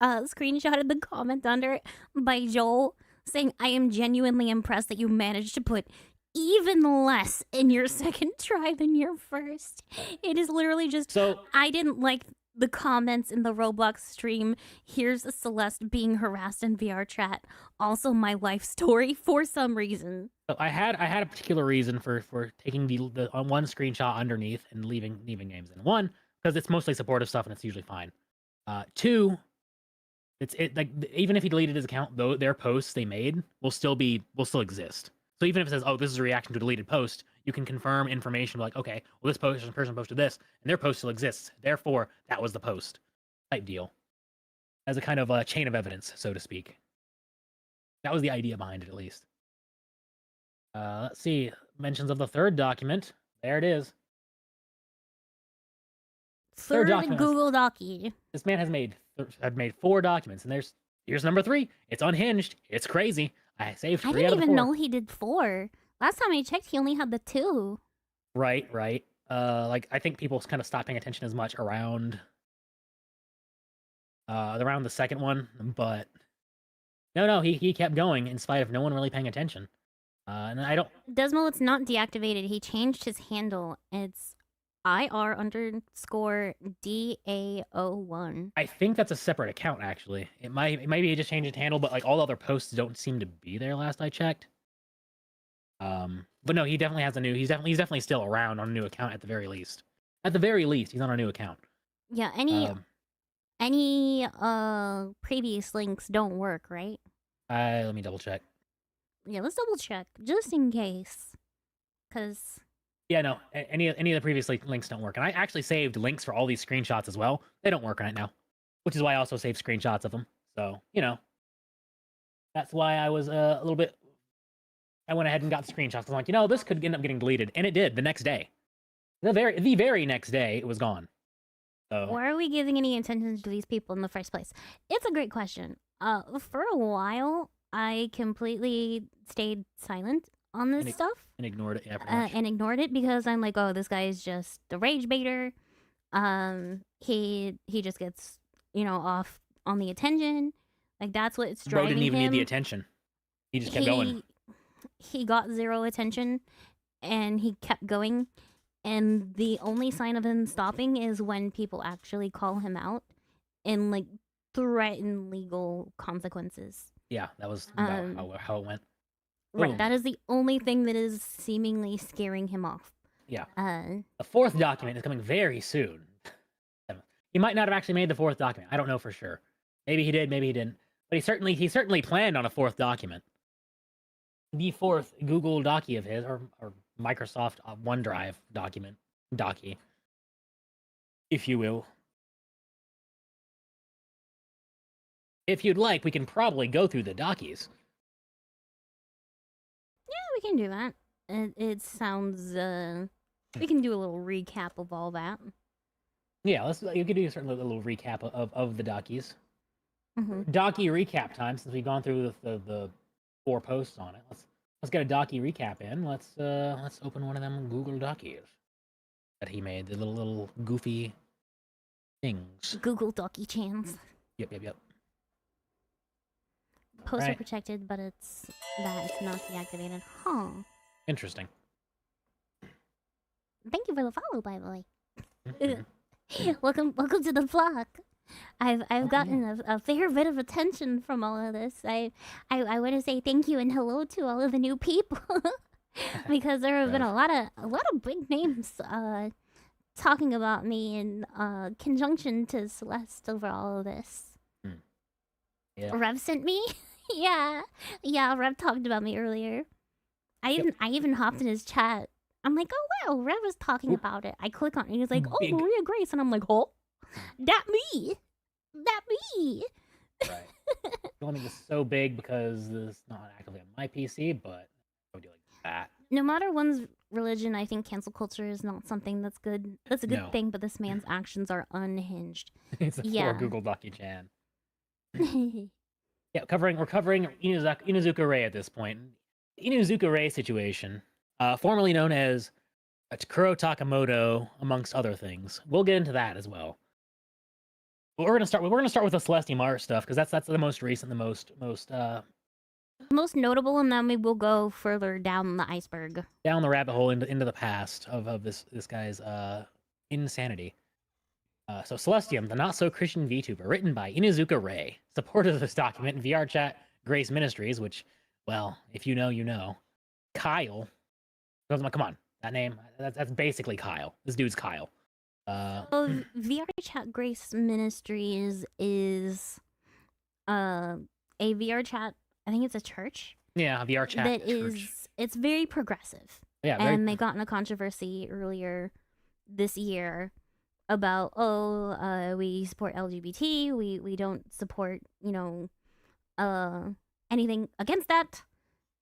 screenshotted the comment under it by Joel saying, "I am genuinely impressed that you managed to put even less in your second try than your first." It is literally just, so I didn't like the comments in the Roblox stream. Here's a Celeste being harassed in VR chat. Also my life story for some reason. So I had a particular reason for taking the one screenshot underneath and leaving names in. 1, because it's mostly supportive stuff and it's usually fine. 2, it like even if he deleted his account, though their posts they made will still exist. So even if it says, "Oh, this is a reaction to a deleted post," you can confirm information like, "Okay, well this person posted this, and their post still exists. Therefore, that was the post." Type deal. As a kind of a chain of evidence, so to speak. That was the idea behind it, at least. Let's see. Mentions of the third document. There it is. Third document. Google Docky. This man has made 4 documents, and here's number 3. It's unhinged. It's crazy. I saved 3 I didn't out of the 4. even know he did 4. Last time I checked, he only had the 2. Right. Like I think people kind of stopped paying attention as much around the second one, but no, he kept going in spite of no one really paying attention. And I don't. Desmo, it's not deactivated. He changed his handle. It's IR_DAO1. I think that's a separate account actually. It might be he just changed his handle, but like all other posts don't seem to be there last I checked. But no, he definitely has a new. He's definitely still around on a new account at the very least. At the very least, he's on a new account. Yeah. Any previous links don't work, right? Let me double check. Yeah, let's double check just in case. Cause yeah, no, any of the previous links don't work, and I actually saved links for all these screenshots as well. They don't work right now, which is why I also saved screenshots of them. So you know, that's why I was a little bit. I went ahead and got the screenshots. I'm like, you know, this could end up getting deleted, and it did the next day. The very next day, it was gone. So why are we giving any attention to these people in the first place? It's a great question. For a while, I completely stayed silent on this stuff. And ignored it, yeah, pretty much. And ignored it because I'm like, oh, this guy's just a rage baiter. He just gets, you know, off on the attention. Like, that's what's driving him. Bro didn't even need the attention. He just kept going. He got 0 attention, and he kept going. And the only sign of him stopping is when people actually call him out and, like, threaten legal consequences. Yeah, that was about how it went. Right, that is the only thing that is seemingly scaring him off. Yeah. The 4th document is coming very soon. He might not have actually made the 4th document. I don't know for sure. Maybe he did, maybe he didn't. But he certainly planned on a 4th document. The 4th Google Docky of his, or Microsoft OneDrive Docky, if you will. If you'd like, we can probably go through the Dockies. Yeah, we can do that. It sounds, we can do a little recap of all that. Yeah, you could do a certain little recap of the Dockies. Mm-hmm. Docky recap time, since we've gone through the 4 posts on it. Let's get a Docky recap in. Let's open one of them Google Dockies that he made, the little goofy things. Google Docky chans. Yep. Posts are protected, but it's not deactivated. Huh. Interesting. Thank you for the follow, by the way. Mm-hmm. welcome to the flock. I've gotten a fair bit of attention from all of this. I want to say thank you and hello to all of the new people because there have been a lot of big names talking about me in conjunction to Celeste over all of this. Yeah. Rev sent me. yeah, Rev talked about me earlier. I even hopped in his chat. I'm like, oh wow, Rev was talking about it. I click on it. He was like, oh, Big. Maria Grace, and I'm like, oh, that me. Right. I don't think it's so big because it's not actively on my PC, but I would do like that. No matter one's religion, I think cancel culture is not something that's good. That's a good No. thing, but this man's actions are unhinged. It's a Yeah. poor Google Docu-chan. Yeah, we're covering Inuzuka Rei at this point. Inuzuka Rei situation, formerly known as Takuro Takamoto, amongst other things. We'll get into that as well. But we're gonna start with the Celeste Mart stuff because that's the most recent, the most Most notable, and then we will go further down the iceberg. down the rabbit hole into the past of this guy's insanity. So Celestium, the not-so-Christian VTuber, written by Inuzuka Rei, supported this document in VR chat Grace Ministries, which, well, if you know, you know. Kyle, come on, that name, that's basically Kyle. This dude's Kyle. VR chat Grace Ministries is a VR chat. I think it's a church. Yeah, VR chat that church. It's very progressive. Yeah, and they got in a controversy earlier this year about we support LGBT, we don't support anything against that,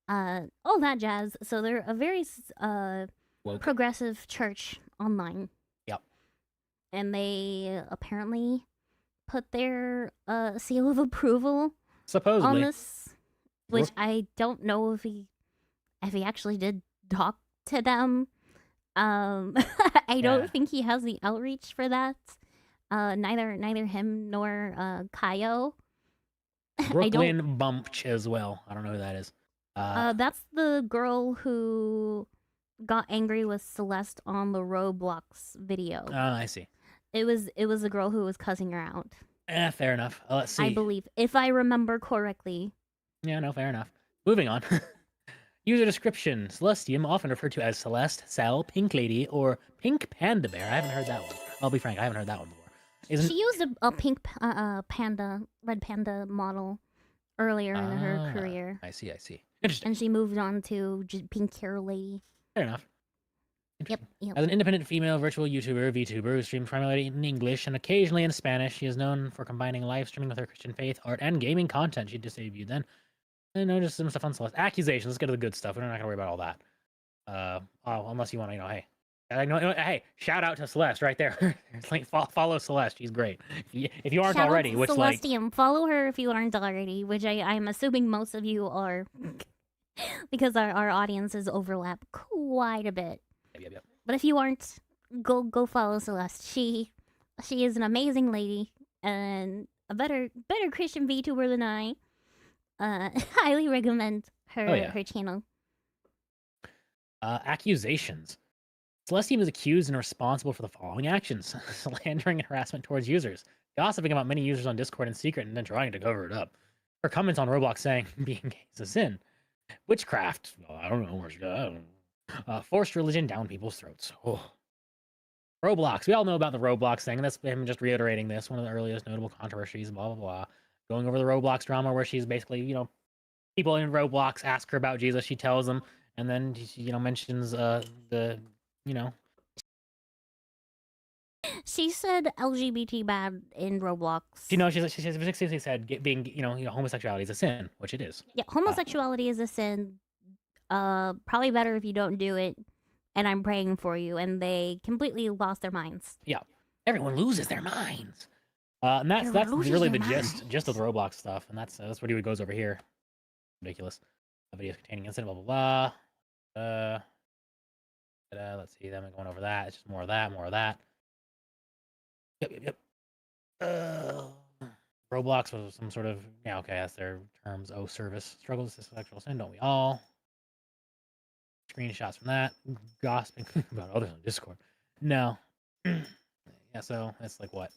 all that jazz. So they're a very progressive church online. Yep. And they apparently put their seal of approval supposedly on this, which I don't know if he actually did talk to them. I don't think he has the outreach for that. Neither him nor Kaio. Brooklyn Bumpch as well. I don't know who that is. That's the girl who got angry with Celeste on the Roblox video. I see. It was the girl who was cussing her out. Fair enough. Let's see. I believe, if I remember correctly. Yeah, no, fair enough. Moving on. User description: Celestium, often referred to as Celeste, Cell, Pink Lady, or Pink Panda Bear. I haven't heard that one. I'll be frank, I haven't heard that one before. She used a pink red panda model earlier in her career. I see. Interesting. And she moved on to just Pink Hair Lady. Fair enough. Yep. As an independent female virtual YouTuber, VTuber, who streams primarily in English and occasionally in Spanish, she is known for combining live streaming with her Christian faith, art, and gaming content. She just debuted then. And just some stuff on Celeste. Accusations. Let's get to the good stuff. We're not gonna worry about all that. Unless you want to, hey. Hey, shout out to Celeste right there. It's like follow Celeste. She's great. If you aren't already, which Celestium, follow her if you aren't already, which I'm assuming most of you are, because our audiences overlap quite a bit. Yep. But if you aren't, go follow Celeste. She is an amazing lady and a better Christian VTuber than I. Highly recommend her channel. Accusations. Celestium is accused and responsible for the following actions: slandering and harassment towards users, gossiping about many users on Discord in secret and then trying to cover it up. Her comments on Roblox saying being gay is a sin. Witchcraft. Well, I don't know. Forced religion down people's throats. Oh. Roblox. We all know about the Roblox thing, and that's him just reiterating this. One of the earliest notable controversies, blah, blah, blah. Going over the Roblox drama where she's basically, people in Roblox ask her about Jesus. She tells them, and then she, mentions She said LGBT bad in Roblox. She basically said being, homosexuality is a sin, which it is. Yeah, homosexuality is a sin. Probably better if you don't do it. And I'm praying for you. And they completely lost their minds. Yeah, everyone loses their minds. And that's really the gist of the Roblox stuff, and that's what he goes over here. Ridiculous. Videos containing incident, blah blah blah. Let's see them going over that. It's just more of that. Yep. Roblox was some sort of that's their terms. Oh, service struggles with sexual sin, don't we all? Screenshots from that. Gossiping about others on Discord. No. Yeah, so that's like what?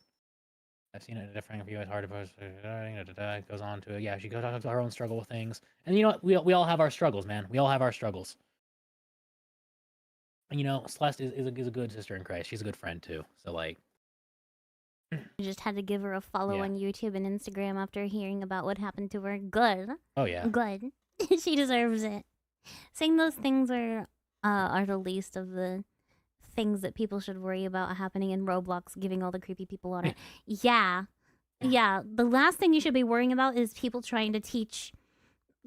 I've seen it in a different view. It's hard to post. It goes on to yeah. She goes on to her own struggle with things, and you know what? We all have our struggles, man. We all have our struggles. And you know, Celeste is a good sister in Christ. She's a good friend too. So like, I just had to give her a follow Yeah. on YouTube and Instagram after hearing about what happened to her. Good. oh yeah, Good. She deserves it. Saying those things are the least of the things that people should worry about happening in Roblox, giving all the creepy people on it. Yeah. Yeah. The last thing you should be worrying about is people trying to teach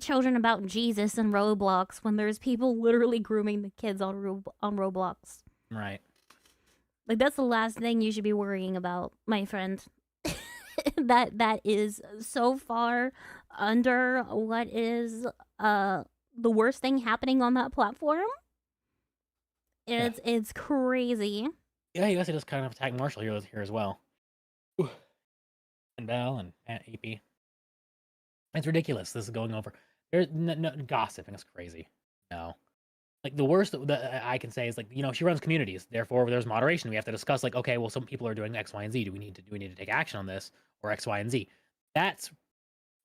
children about Jesus in Roblox when there's people literally grooming the kids on Roblox. right. Like that's the last thing you should be worrying about, my friend. that is so far under what is the worst thing happening on that platform. It's crazy. Yeah, he also does kind of attack Marshall here as well. Ooh. And Bell and EP. It's ridiculous. This is going over. There's no gossiping. It's crazy. No. Like the worst that I can say is like, you know, she runs communities. Therefore, there's moderation. We have to discuss like, okay, well, some people are doing X, Y, and Z. Do we need to take action on this or X, Y, and Z? That's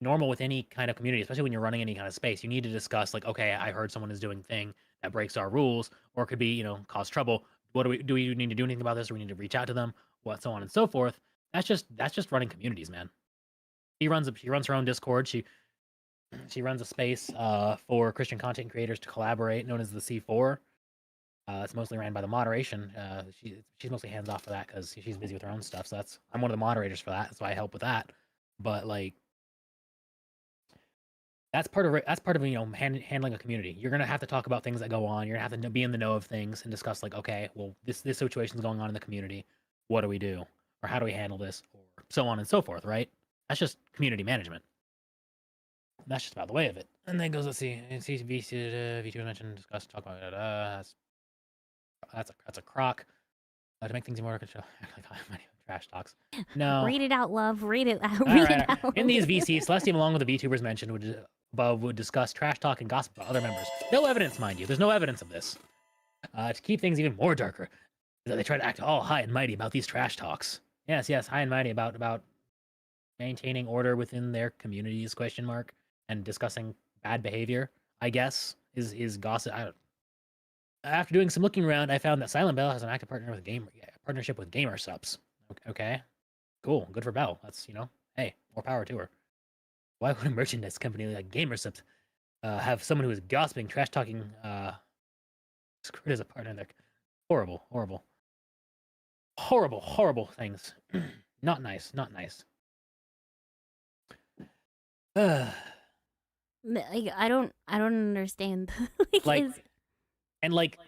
normal with any kind of community, especially when you're running any kind of space. You need to discuss like, okay, I heard someone is doing thing that breaks our rules, or it could be, you know, cause trouble. What do we need to do anything about this? Or we need to reach out to them? What, so on and so forth. That's just running communities, man. She runs her own Discord. She runs a space for Christian content creators to collaborate, known as the C4. It's mostly ran by the moderation. She's mostly hands off for that because she's busy with her own stuff. So I'm one of the moderators for that, so I help with that. But like, that's part of you know handling a community. You're gonna have to talk about things that go on. You're gonna have to be in the know of things and discuss like, okay, well this situation's going on in the community. What do we do, or how do we handle this, or so on and so forth. Right? That's just community management. That's just about the way of it. And then goes, let's see, V2 mentioned, discuss, talk about it. That's a crock. To make things more trash talks. No. Read it out, love. Read it out. All Read right. it out. In these VCs, Celestium, along with the VTubers mentioned, would discuss trash talk and gossip about other members. No evidence, mind you. There's no evidence of this. To keep things even more darker, that they try to act all high and mighty about these trash talks. Yes, high and mighty about maintaining order within their communities, ? And discussing bad behavior, I guess, is gossip. After doing some looking around, I found that Silent Bell has an active partnership with Gamer Subs. Okay, cool, good for Bell. That's, you know, hey, more power to her. Why would a merchandise company like Gamer Subs have someone who is gossiping, trash talking, Squid as a partner? There, horrible things. Not nice. Like, I don't understand. Like, is- and like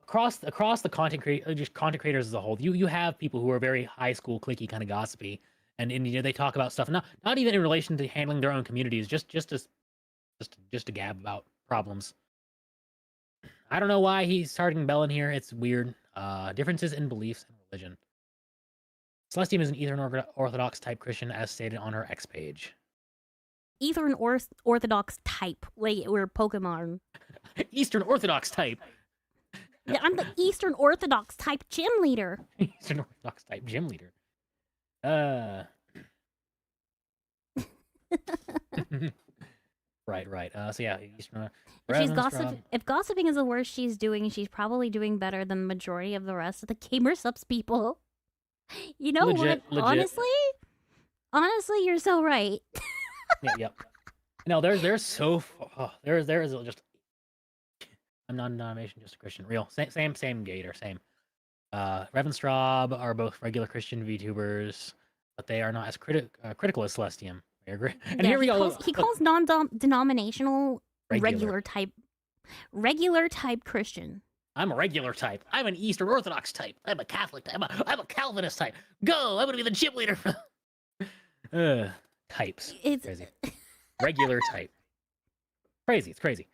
across the content creators as a whole, you have people who are very high school cliquey kind of gossipy, and you know, they talk about stuff not even in relation to handling their own communities, just to gab about problems. I don't know why he's starting Bell in here. It's weird. Differences in beliefs and religion. Celestium is an Eastern Orthodox type Christian, as stated on her X page. Eastern Orthodox type. Like, we're Pokemon. Eastern Orthodox type. Yeah, I'm the Eastern Orthodox type gym leader. Eastern Orthodox type gym leader. Right. So yeah, Eastern. If gossiping is the worst she's doing, she's probably doing better than the majority of the rest of the Gamer Subs people. You know Legit. Honestly, you're so right. Yep. No, there's just. I'm non-denomination, just a Christian. Real. Same gator. Same. Rev and Straub are both regular Christian VTubers, but they are not as critical as Celestium. I agree. And here we go. He calls non-denominational regular type Christian. I'm a regular type. I'm an Eastern Orthodox type. I'm a Catholic type. I'm a Calvinist type. Go! I'm gonna be the gym leader. Types. It's crazy. Regular type. Crazy. It's crazy.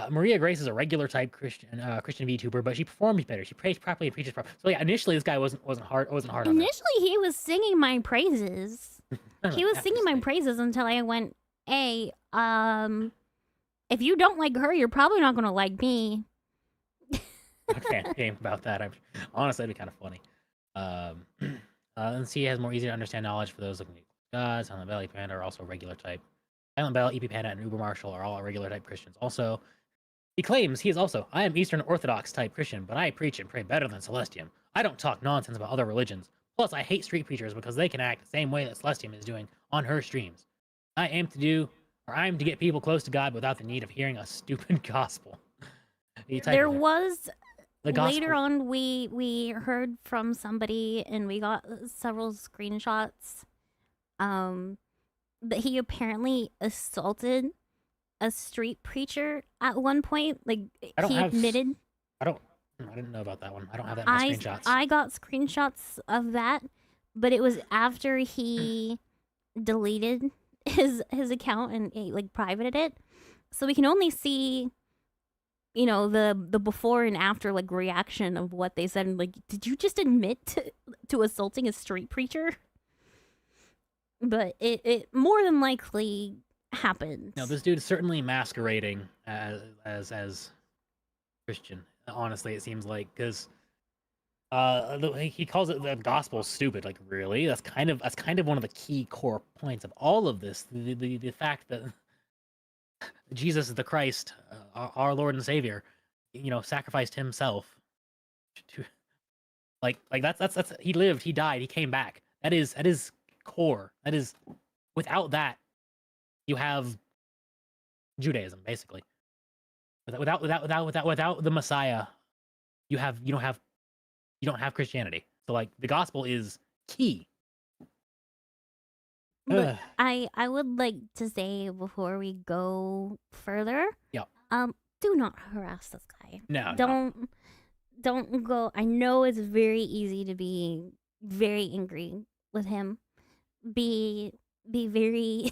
Maria Grace is a regular type Christian VTuber, but she performs better. She prays properly and preaches properly. So yeah, initially this guy wasn't hard on her. Initially, he was singing my praises. He was singing my praises until I went, "Hey, if you don't like her, you're probably not gonna like me." Okay, game about that. Honestly, that'd be kind of funny. And C has more easy to understand knowledge for those looking at gods. Silent Bell, EP Panda are also regular type. Silent Bell, EP Panda, and Uber Marshall are all regular type Christians. Also, he claims he is also, I am Eastern Orthodox type Christian, but I preach and pray better than Celestium. I don't talk nonsense about other religions. Plus, I hate street preachers because they can act the same way that Celestium is doing on her streams. I aim to get people close to God without the need of hearing a stupid gospel. There was the gospel. later on we heard from somebody and we got several screenshots that he apparently assaulted a street preacher at one point. Like he admitted. I didn't know about that one. I don't have that many screenshots. I got screenshots of that, but it was after he deleted his account and like privated it. So we can only see, you know, the before and after like reaction of what they said. And like, did you just admit to assaulting a street preacher? But it more than likely happened. No, this dude's certainly masquerading as Christian. Honestly, it seems like, because he calls it the gospel stupid. Like, really? That's kind of one of the key core points of all of this. The fact that Jesus is the Christ, our Lord and Savior, you know, sacrificed himself to, like that's he lived, he died, he came back. That is core. That is, without that, you have Judaism, basically. Without the Messiah, you don't have Christianity. So like the gospel is key. But I would like to say before we go further, do not harass this guy. No, don't go. I know it's very easy to be very angry with him. Be very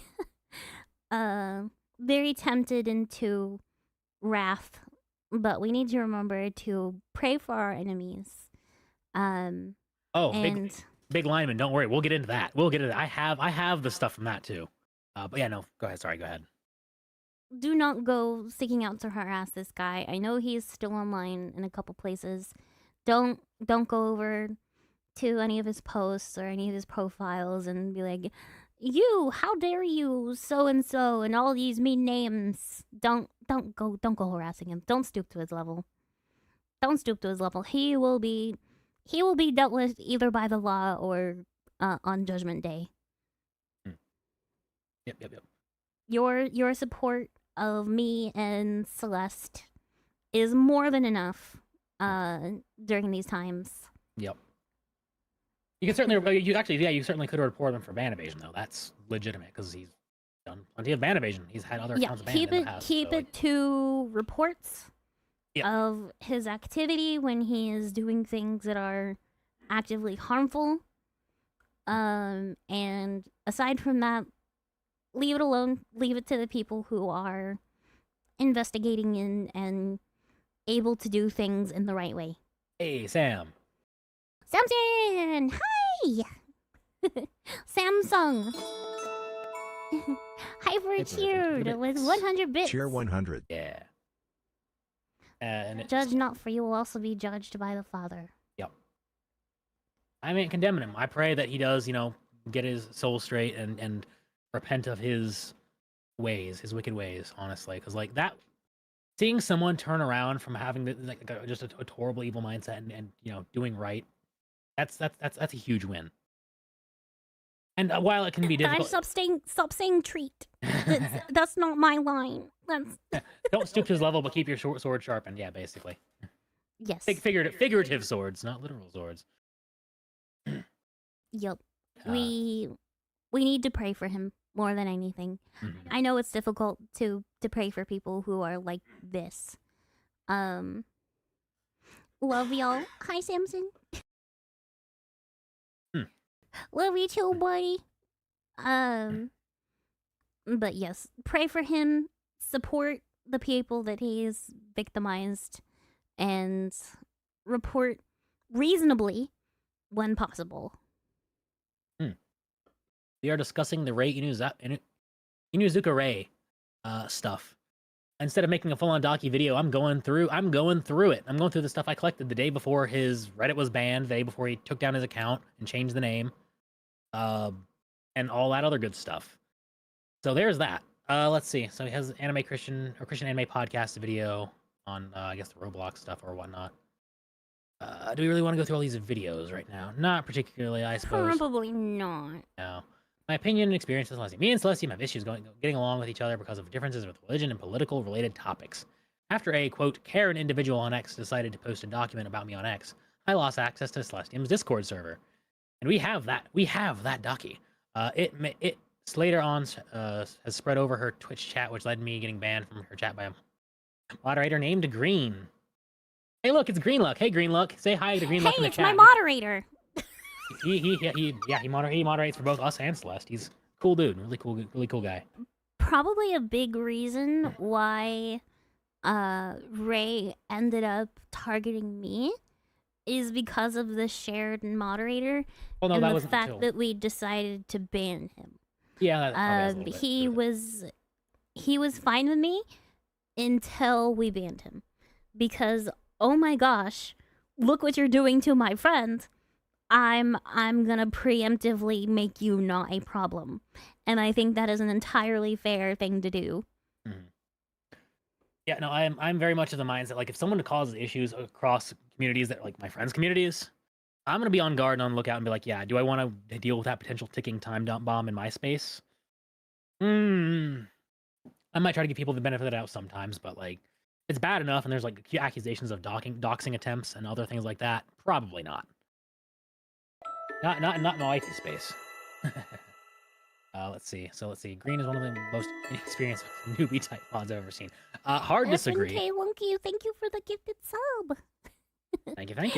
very tempted into wrath, but we need to remember to pray for our enemies. Big lineman, don't worry, we'll get into that. I have the stuff from that too. But yeah, no, go ahead. Sorry, go ahead. Do not go seeking out to harass this guy. I know he's still online in a couple places. Don't go over to any of his posts or any of his profiles and be like, "You, how dare you, so and so, and all these mean names." Don't go harassing him. Don't stoop to his level. He will be dealt with either by the law or on Judgment Day. Yep. Your support of me and Celeste is more than enough during these times. Yep. You can certainly, you certainly could report him for ban evasion, though. That's legitimate because he's done plenty of ban evasion. He's had other accounts banned in the past. Keep it to reports of his activity when he is doing things that are actively harmful. And aside from that, leave it alone. Leave it to the people who are investigating and able to do things in the right way. Hey, Sam. Samson! Hi! Samsung! Hyper cheered with 100 bits. Cheer 100. Yeah. And Judge not, for you will also be judged by the Father. Yep. I mean, condemning him. I pray that he does, get his soul straight and repent of his ways, his wicked ways, honestly. Because, like, that, seeing someone turn around from having just a horrible evil mindset and doing right, that's a huge win. And while it can be difficult, stop saying treat. That's not my line. Don't stoop to his level, but keep your sword sharpened. Yeah, basically. Yes. Figurative swords, not literal swords. Yep. We need to pray for him more than anything. Mm-hmm. I know it's difficult to pray for people who are like this. Love y'all. Hi, Samson. Love you too, buddy. But yes, pray for him. Support the people that he's victimized, and report reasonably when possible. We are discussing the Rei Inuzuka Rei stuff. instead of making a full-on docu video, I'm going through it. I'm going through the stuff I collected the day before his Reddit was banned, the day before he took down his account and changed the name, and all that other good stuff. So there's that. Let's see. So he has Christian anime podcast video on, I guess, the Roblox stuff or whatnot. Do we really want to go through all these videos right now? Not particularly, I suppose. Probably not. No. My opinion and experience with Celestium. Me and Celestium have issues getting along with each other because of differences with religion and political related topics. After a, quote, Karen individual on X decided to post a document about me on X, I lost access to Celestium's Discord server. And we have that. We have that docu. It later on has spread over her Twitch chat, which led me getting banned from her chat by a moderator named Green. Hey, look, it's Greenluck. Hey, Greenluck. Say hi to Greenluck in the Hey, it's chat. my moderator. He moderates for both us and Celeste. He's a cool dude, really cool guy. Probably a big reason why Ray ended up targeting me is because of the shared moderator Well, no, and that the wasn't fact until... that we decided to ban him. Yeah, that he was fine with me until we banned him, because oh my gosh, look what you're doing to my friend. I'm gonna preemptively make you not a problem, and I think that is an entirely fair thing to do. Mm-hmm. Yeah, no, I'm very much of the mindset, like, if someone causes issues across communities that, like, my friends' communities, I'm gonna be on guard and on the lookout and be like, yeah, do I want to deal with that potential ticking time bomb in my space? I might try to give people the benefit of the doubt sometimes, but, like, it's bad enough and there's, like, accusations of doxing attempts and other things like that. Probably not. Not in my wifey space. Let's see. Green is one of the most inexperienced newbie type mods I've ever seen. Hard disagree. FNK Wonky, thank you for the gifted sub. Thank you. Thank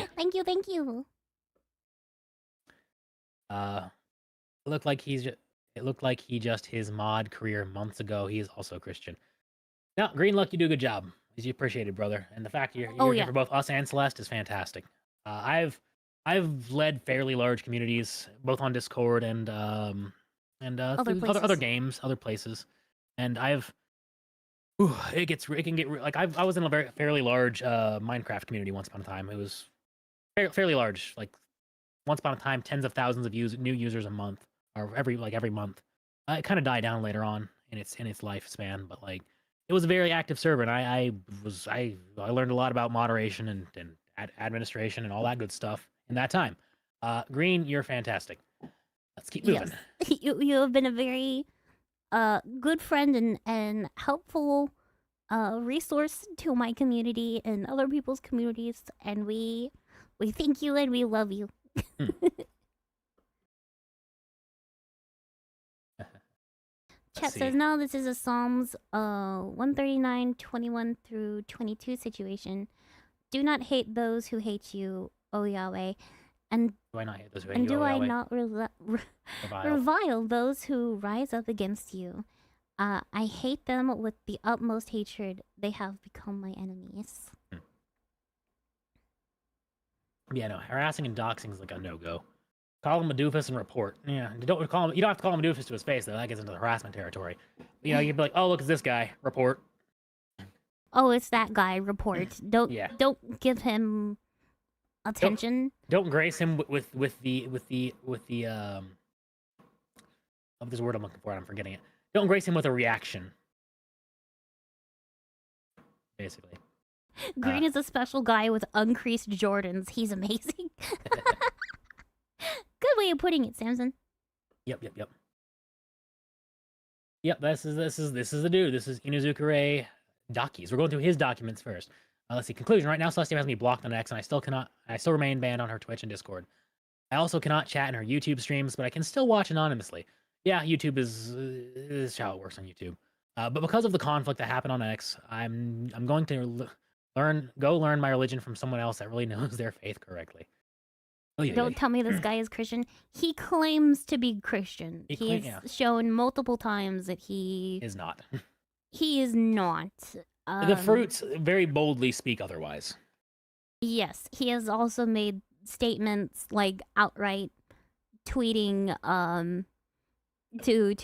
you. It looked like he just his mod career months ago. He is also Christian. Now, Greenluck, you do a good job. You appreciate it, brother. And the fact you're here for both us and Celeste is fantastic. I've led fairly large communities, both on Discord and other games, other places, and it can get like I was in a fairly large Minecraft community once upon a time. It was fairly large, like once upon a time, tens of thousands of new users a month, or every month. It kind of died down later on in its lifespan, but like it was a very active server, and I learned a lot about moderation and administration and all that good stuff in that time. Green, you're fantastic. Let's keep moving. Yes. You have been a very good friend and helpful resource to my community and other people's communities, and we thank you and we love you. Chat says, no, this is a Psalms 139, 21 through 22 situation. Do not hate those who hate you, O Yahweh. And do I not hate those who hate and you, do O I Yahweh? not revile those who rise up against you? I hate them with the utmost hatred. They have become my enemies. Yeah, no, harassing and doxing is like a no-go. Call him a doofus and report. Yeah, you don't have to call him a doofus to his face, though. That gets into the harassment territory. You know, you'd be like, oh, look, it's this guy. Report. Oh, it's that guy. Report. Don't give him attention. Don't grace him with the of this word I'm looking for. I'm forgetting it. Don't grace him with a reaction. Basically. Green is a special guy with uncreased Jordans. He's amazing. Good way of putting it, Samson. Yep. Yep, this is the dude. This is Inuzukure Dockies. We're going through his documents first. Let's see. Conclusion. Right now, Celestia has me blocked on X, and I still remain banned on her Twitch and Discord. I also cannot chat in her YouTube streams, but I can still watch anonymously. Yeah, YouTube is how it works on YouTube. But because of the conflict that happened on X, I'm going to learn my religion from someone else that really knows their faith correctly. Don't tell me this guy is Christian. He claims to be Christian. He's shown multiple times that he is not. He is not. The fruits very boldly speak otherwise. Yes, he has also made statements like outright tweeting to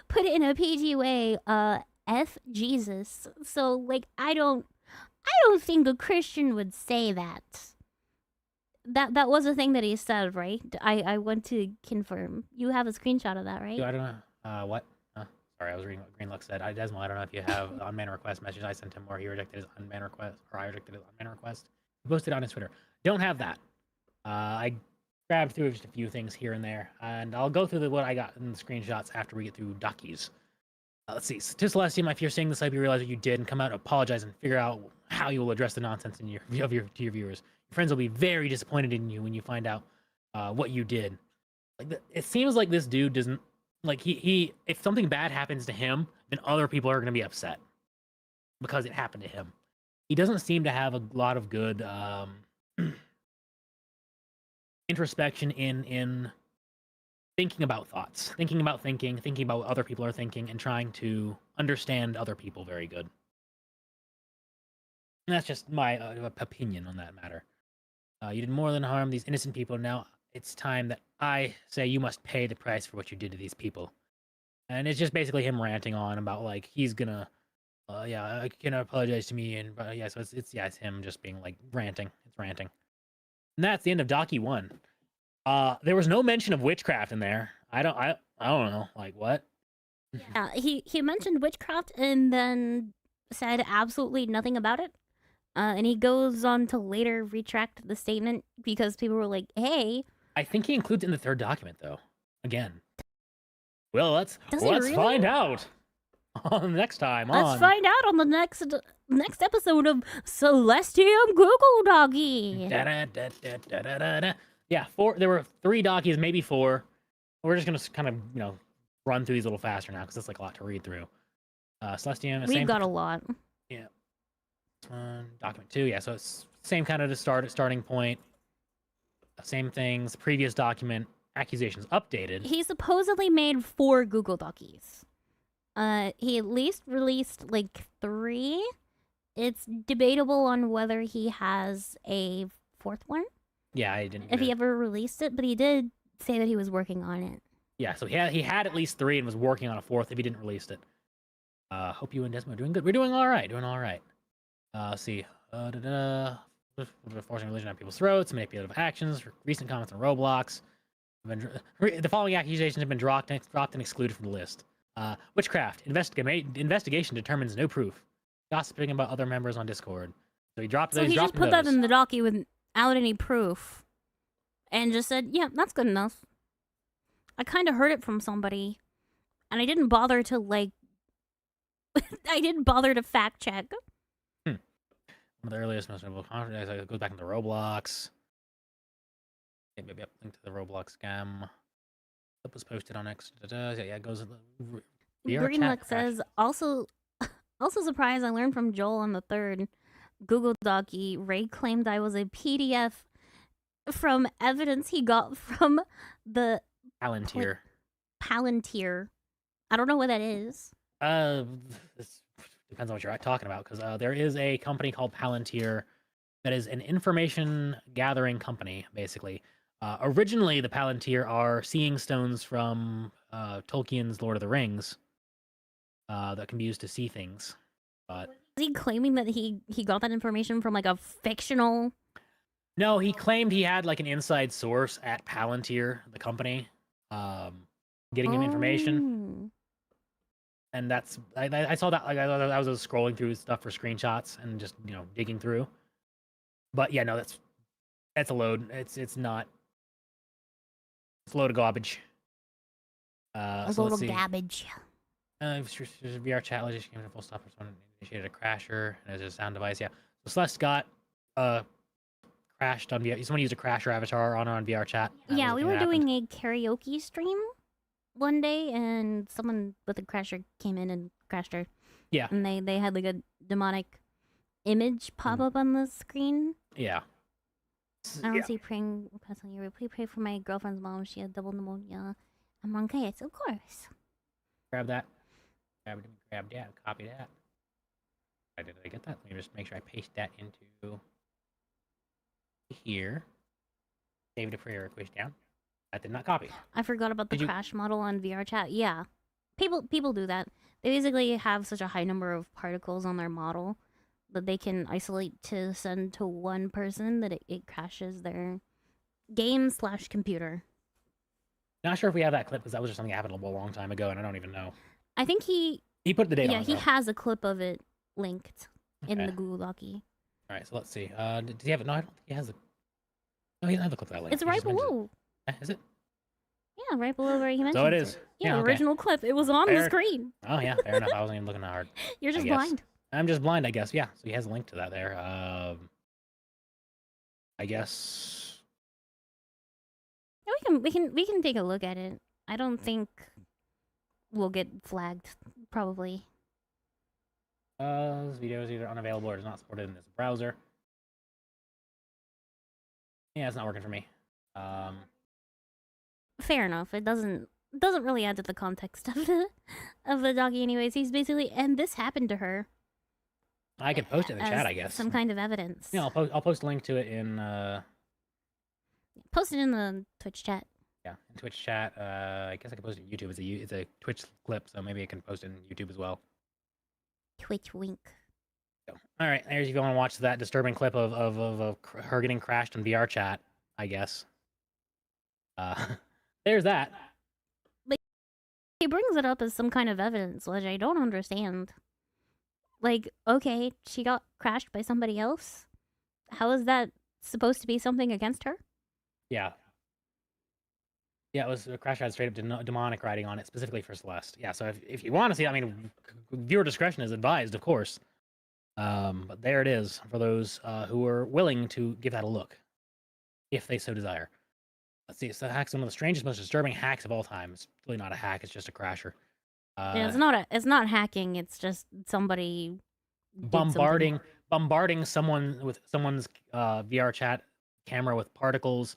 put it in a PG way, F Jesus. So like I don't think a Christian would say that. That was a thing that he said, right? I want to confirm. You have a screenshot of that, right? I don't know. What? Sorry, I was reading what Greenlock said. Desmo, I don't know if you have the unman request message I sent him where he rejected his unman request, or I rejected his unman request. He posted it on his Twitter. Don't have that. I grabbed through just a few things here and there, and I'll go through what I got in the screenshots after we get through Duckies. Let's see. To Celestium, if you're seeing this, I hope you realize what you did and come out and apologize and figure out how you will address the nonsense to your viewers. Your friends will be very disappointed in you when you find out what you did. Like it seems like this dude doesn't like he if something bad happens to him, then other people are going to be upset because it happened to him. He doesn't seem to have a lot of good introspection in thinking about thoughts, thinking about what other people are thinking, and trying to understand other people very good. And that's just my opinion on that matter. You did more than harm these innocent people. Now it's time that I say you must pay the price for what you did to these people. And it's just basically him ranting on about like he's gonna, I cannot apologize to me, and yeah, so it's him just being like ranting. It's ranting. And that's the end of Docky 1. There was no mention of witchcraft in there. I don't know. Like what? Yeah, he mentioned witchcraft and then said absolutely nothing about it. And he goes on to later retract the statement because people were like, "Hey." I think he includes it in the third document though. Again. Well, let's really? find out on next time. Let's find out on the next episode of Celestium Google Doggy. Yeah, there were 3 Dockies, maybe 4. We're just gonna kind of run through these a little faster now because it's like a lot to read through. Celestium. We've got a lot. Yeah. Document 2. Yeah, so it's same kind of starting point. Same things. Previous document. Accusations updated. He supposedly made 4 Google Docs. He at least released like 3. It's debatable on whether he has a 4th one. Yeah, I didn't. If he ever released it, but he did say that he was working on it. Yeah, so he had at least 3 and was working on a 4th if he didn't release it. Hope you and Desmo are doing good. We're doing all right. Let's see. Forcing religion down people's throats, manipulative actions, recent comments on Roblox. The following accusations have been dropped and excluded from the list. Witchcraft. Investigation determines no proof. Gossiping about other members on Discord. So he dropped those. So he just put that in the docky without any proof. And just said, yeah, that's good enough. I kind of heard it from somebody. And I didn't bother to, like... I didn't bother to fact check. One of the earliest most notable controversies goes back into Roblox. Yep, link to the Roblox scam. That was posted on X. Yeah, it goes. Greenlook says, also surprised I learned from Joel on the 3rd Google Docky. Ray claimed I was a PDF from evidence he got from the Palantir. Palantir. I don't know what that is. This depends on what you're talking about, because there is a company called Palantir that is an information gathering company, basically. Originally, the Palantir are seeing stones from Tolkien's Lord of the Rings that can be used to see things. But is he claiming that he got that information from like a fictional? No, he claimed he had like an inside source at Palantir, the company, getting him information. And that's I saw that, like I was scrolling through stuff for screenshots and just digging through. But yeah, no, that's a load. It's not. It's a load of garbage. A load of garbage. VR chat legit came to full stop. Someone initiated a crasher and as a sound device. Yeah, so Celeste got crashed on VR. Someone used a crasher avatar on VR chat. Yeah, we were doing a karaoke stream one day, and someone with a crasher came in and crashed her. Yeah, and they had like a demonic image pop up on the screen. Yeah. I don't see praying requests on your. Please pray for my girlfriend's mom. She had double pneumonia. I'm bronchitis, of course. Grab that. Grab that. Copy that. Did I get that? Let me just make sure I paste that into here. Save the prayer request down. That did not copy. I forgot about the crash model on VR chat. Yeah, people do that. They basically have such a high number of particles on their model that they can isolate to send to one person that it crashes their game/computer. Not sure if we have that clip because that was just something that happened a long time ago, and I don't even know. I think he put the date on yeah, it, he though. has a clip of it linked in Okay. the Google Docky. All right, so let's see. Does he have it? No, I don't think he has it. No, he doesn't have the clip that link. It's He right just mentions it. below. Is it? Yeah, right below where he mentions So it is. Yeah, Yeah, the okay. original clip. It was on the Fair. screen. Oh yeah, fair enough. I wasn't even looking that hard. You're just guess. blind. I'm just blind, I guess. Yeah. So he has a link to that there. I guess. Yeah, we can take a look at it. I don't think we'll get flagged. Probably. This video is either unavailable or is not supported in this browser. Yeah, it's not working for me. Fair enough. It doesn't really add to the context of the doggy. Anyways, he's basically and this happened to her. I could post it in the as chat, I guess. Some kind of evidence. Yeah, I'll post a link to it in Post it in the Twitch chat. in Twitch chat. I guess I can post it on YouTube. It's a Twitch clip, so maybe I can post it in YouTube as well. Twitch wink. So, all right, there's if you want to watch that disturbing clip of her getting crashed in VR chat, I guess. There's that. He brings it up as some kind of evidence, which I don't understand. Like, okay, she got crashed by somebody else. How is that supposed to be something against her? Yeah. Yeah, it was a crash had straight up demonic writing on it, specifically for Celeste. Yeah, so if you want to see, I mean, viewer discretion is advised, of course. But there it is for those who are willing to give that a look, if they so desire. Let's see, so hack's one of the strangest, most disturbing hacks of all time. It's really not a hack; it's just a crasher. Yeah, it's not hacking. It's just somebody did bombarding something. someone with someone's VR chat camera with particles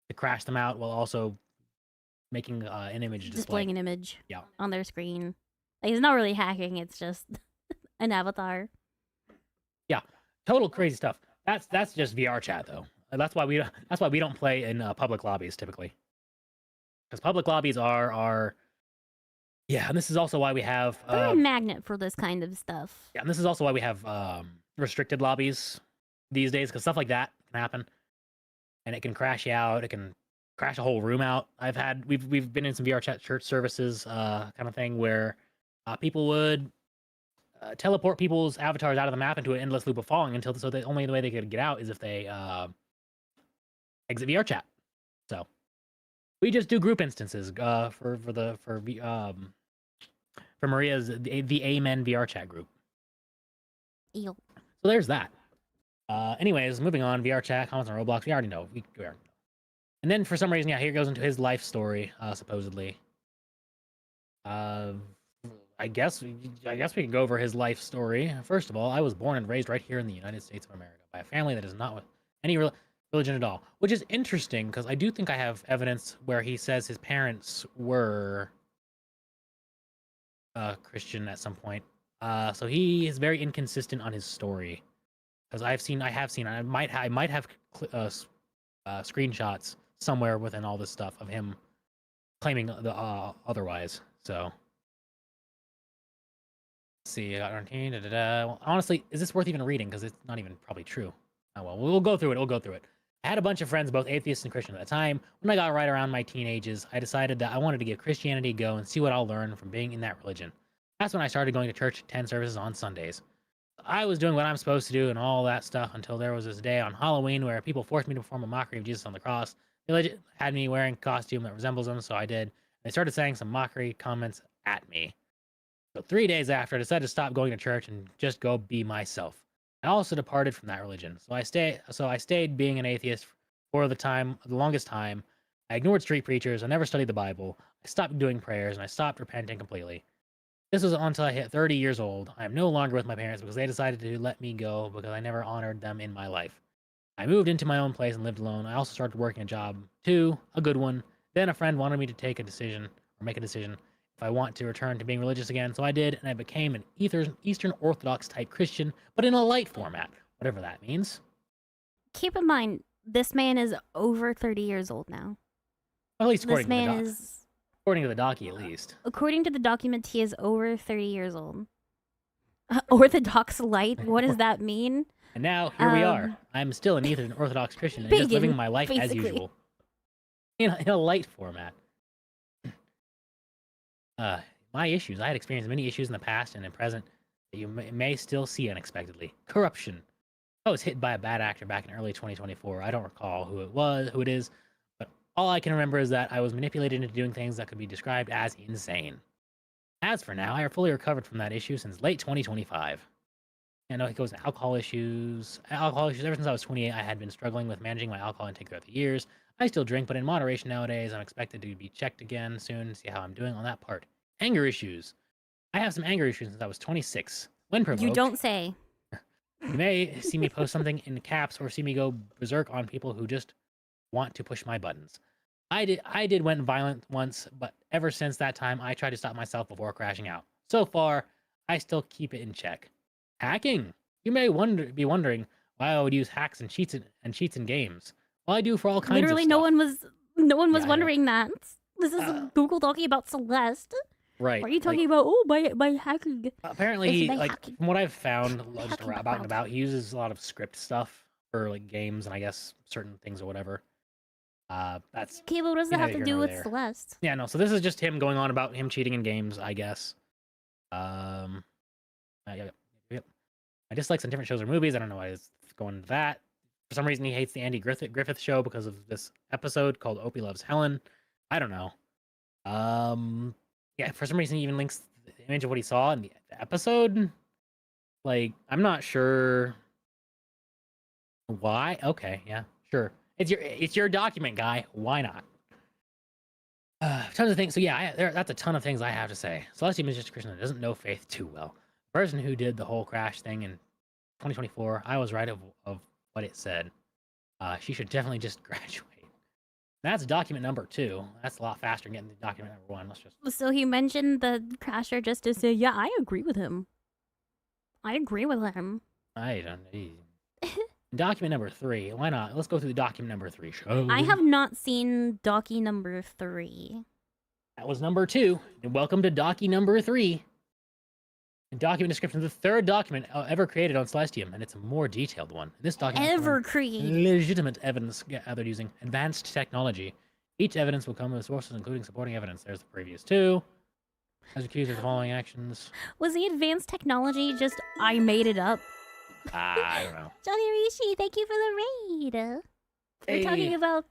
to crash them out, while also making an image display. Displaying an image. Yeah. On their screen. Like, it's not really hacking. It's just an avatar. Yeah, total crazy stuff. That's just VR chat though. That's why we don't play in public lobbies typically, because public lobbies are yeah, and this is also why we have They're a magnet for this kind of stuff. yeah, and this is also why we have restricted lobbies these days, because stuff like that can happen, and it can crash you out. It can crash a whole room out. We've been in some VR chat church services kind of thing where people would teleport people's avatars out of the map into an endless loop of falling so the only way they could get out is if they exit VR chat. So we just do group instances for Maria's the Amen VR chat group. Ew. So there's that. Anyways, moving on. VR chat comments on Roblox. We already know. We already know. And then for some reason, yeah, here goes into his life story, supposedly. I guess we can go over his life story. First of all, I was born and raised right here in the United States of America by a family that is not with any religion at all, which is interesting because I do think I have evidence where he says his parents were Christian at some point. So he is very inconsistent on his story because I might have screenshots somewhere within all this stuff of him claiming the otherwise. So. Let's see, well, honestly, is this worth even reading? Because it's not even probably true. Oh well, we'll go through it. I had a bunch of friends, both atheists and Christian at the time. When I got right around my teenagers, I decided that I wanted to give Christianity a go and see what I'll learn from being in that religion. That's when I started going to church 10 services on Sundays. I was doing what I'm supposed to do and all that stuff until there was this day on Halloween where people forced me to perform a mockery of Jesus on the cross. They legit had me wearing a costume that resembles him, so I did. They started saying some mockery comments at me. So 3 days after, I decided to stop going to church and just go be myself. I also departed from that religion. So I stayed being an atheist for the longest time. I ignored street preachers. I never studied the Bible. I stopped doing prayers and I stopped repenting completely. This was until I hit 30 years old. I am no longer with my parents because they decided to let me go because I never honored them in my life. I moved into my own place and lived alone. I also started working a job too, a good one. Then a friend wanted me to make a decision if I want to return to being religious again, so I did, and I became an Eastern Orthodox type Christian, but in a light format, whatever that means. Keep in mind, this man is over 30 years old now. Well, at least This man is According to the docky, at least. According to the document, he is over 30 years old. Orthodox light? What does that mean? And now, here we are. I'm still an Orthodox Christian and just Pagan, living my life as basically. usual. In a light format. My issues. I had experienced many issues in the past and in present that you may still see unexpectedly. Corruption. I was hit by a bad actor back in early 2024. I don't recall who it is, but all I can remember is that I was manipulated into doing things that could be described as insane. As for now, I have fully recovered from that issue since late 2025. I know it goes to alcohol issues. Alcohol issues. Ever since I was 28, I had been struggling with managing my alcohol intake throughout the years. I still drink, but in moderation nowadays. I'm expected to be checked again soon to see how I'm doing on that part. Anger issues. I have some anger issues since I was 26. When provoked, You don't say. you may see me post something in caps or see me go berserk on people who just want to push my buttons. I did went violent once, but ever since that time, I try to stop myself before crashing out. So far, I still keep it in check. Hacking. You may be wondering why I would use hacks and cheats in games. Well, I do for all kinds Literally, of stuff. no one was Yeah, I know. wondering that. This is Google talking about Celeste. Right. Why are you talking about by hacking? Apparently, It's he, by like hacking. from what I've found, just Hacking about and background. about, he uses a lot of script stuff for like games and I guess certain things or whatever. That's Okay, but what does that neither have to here do nor with there. Celeste? Yeah, no. So this is just him going on about him cheating in games, I guess. Yep. I dislike some different shows or movies. I don't know why he's going to that. For some reason, he hates the Andy Griffith show because of this episode called Opie Loves Helen. I don't know. Yeah, for some reason, he even links the image of what he saw in the episode. Like, I'm not sure why. Okay, yeah, sure. It's your document, guy. Why not? Tons of things. So yeah, that's a ton of things I have to say. Celeste is just a Christian that doesn't know faith too well. The person who did the whole crash thing in 2024, I was right of what it said. She should definitely just graduate. That's document number 2. That's a lot faster than getting to document number 1. Let's just. So he mentioned the crasher just to say, yeah, I agree with him. I agree with him. I don't know. Document number 3. Why not? Let's go through the document number 3 show. I have not seen docky number 3. That was number 2. And welcome to docky number 3. The document description of the third document ever created on Celestium, and it's a more detailed one. This document Ever created. legitimate evidence gathered using advanced technology. Each evidence will come with sources including supporting evidence. There's the previous 2. As accused of the following actions. Was the advanced technology just I made it up? I don't know. Johnny Rishi, thank you for the raid. We're talking about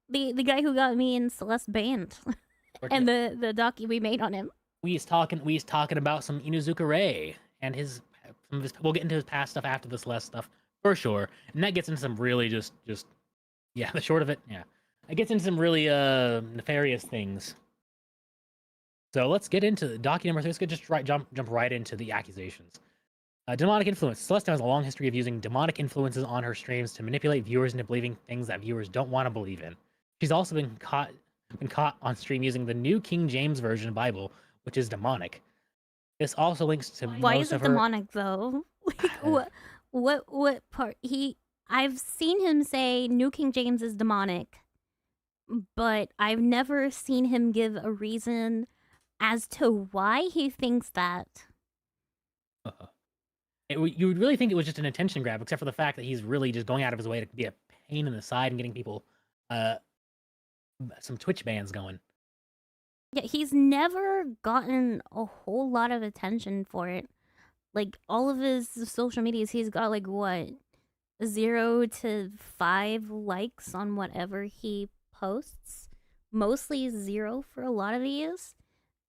the guy who got me in Celeste band and the docu we made on him. We's talking about some Inuzuka Ray and we'll get into his past stuff after the Celeste stuff for sure. And that gets into some really just yeah, the short of it, yeah. It gets into some really nefarious things. So let's get into document number 3. Let's just jump right into the accusations. Demonic influence. Celeste has a long history of using demonic influences on her streams to manipulate viewers into believing things that viewers don't want to believe in. She's also been caught on stream using the New King James Version Bible, which is demonic. This also links to Why most is it of her... demonic though? Like what part? I've seen him say New King James is demonic, but I've never seen him give a reason as to why he thinks that. You would really think it was just an attention grab, except for the fact that he's really just going out of his way to be a pain in the side and getting people some Twitch bans going. Yeah, he's never gotten a whole lot of attention for it. Like, all of his social medias, he's got, like, what? 0 to 5 likes on whatever he posts. Mostly 0 for a lot of these.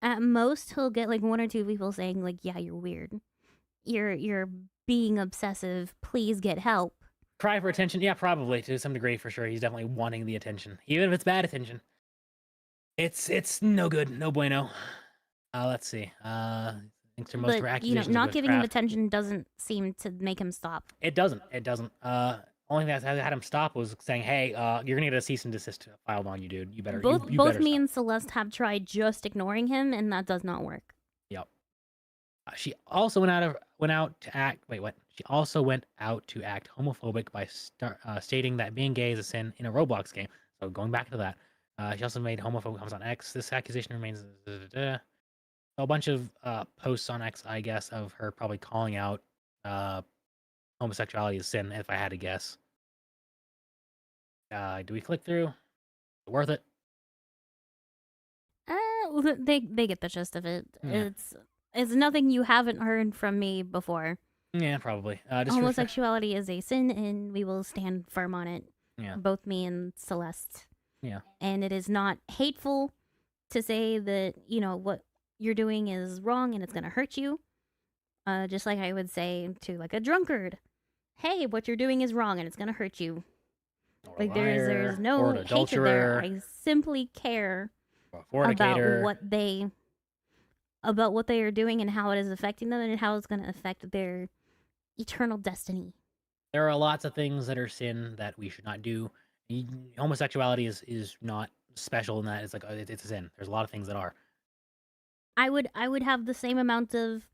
At most, he'll get, like, 1 or 2 people saying, like, yeah, you're weird. You're being obsessive. Please get help. Cry for attention? Yeah, probably, to some degree, for sure. He's definitely wanting the attention. Even if it's bad attention. It's no good. No bueno. Let's see. Thanks for most of her But, you know, accusations of not giving him witchcraft. attention doesn't seem to make him stop. It doesn't. Only thing that had him stop was saying, "Hey, you're gonna get a cease and desist filed on you, dude. You better." Both you better me stop." and Celeste have tried just ignoring him, and that does not work. Yep. She also went out to act. Wait, what? She also went out to act homophobic by stating that being gay is a sin in a Roblox game. So going back to that, She also made homophobic comments on X. This accusation remains a bunch of posts on X, I guess, of her probably calling out homosexuality as sin, if I had to guess. Do we click through? Worth it? They get the gist of it. Yeah. It's nothing you haven't heard from me before. Yeah, probably. Homosexuality is a sin, and we will stand firm on it. Yeah. Both me and Celeste. Yeah. And it is not hateful to say that, what you're doing is wrong and it's going to hurt you. Just like I would say to like a drunkard, hey, what you're doing is wrong and it's going to hurt you. Or Like liar, there's or no an hatred there. adulterer, I simply care or a fornicator. about what they are doing and how it is affecting them and how it's going to affect their eternal destiny. There are lots of things that are sin that we should not do. Homosexuality is not special in that it's like it's a sin. There's a lot of things that are. I would have the same amount of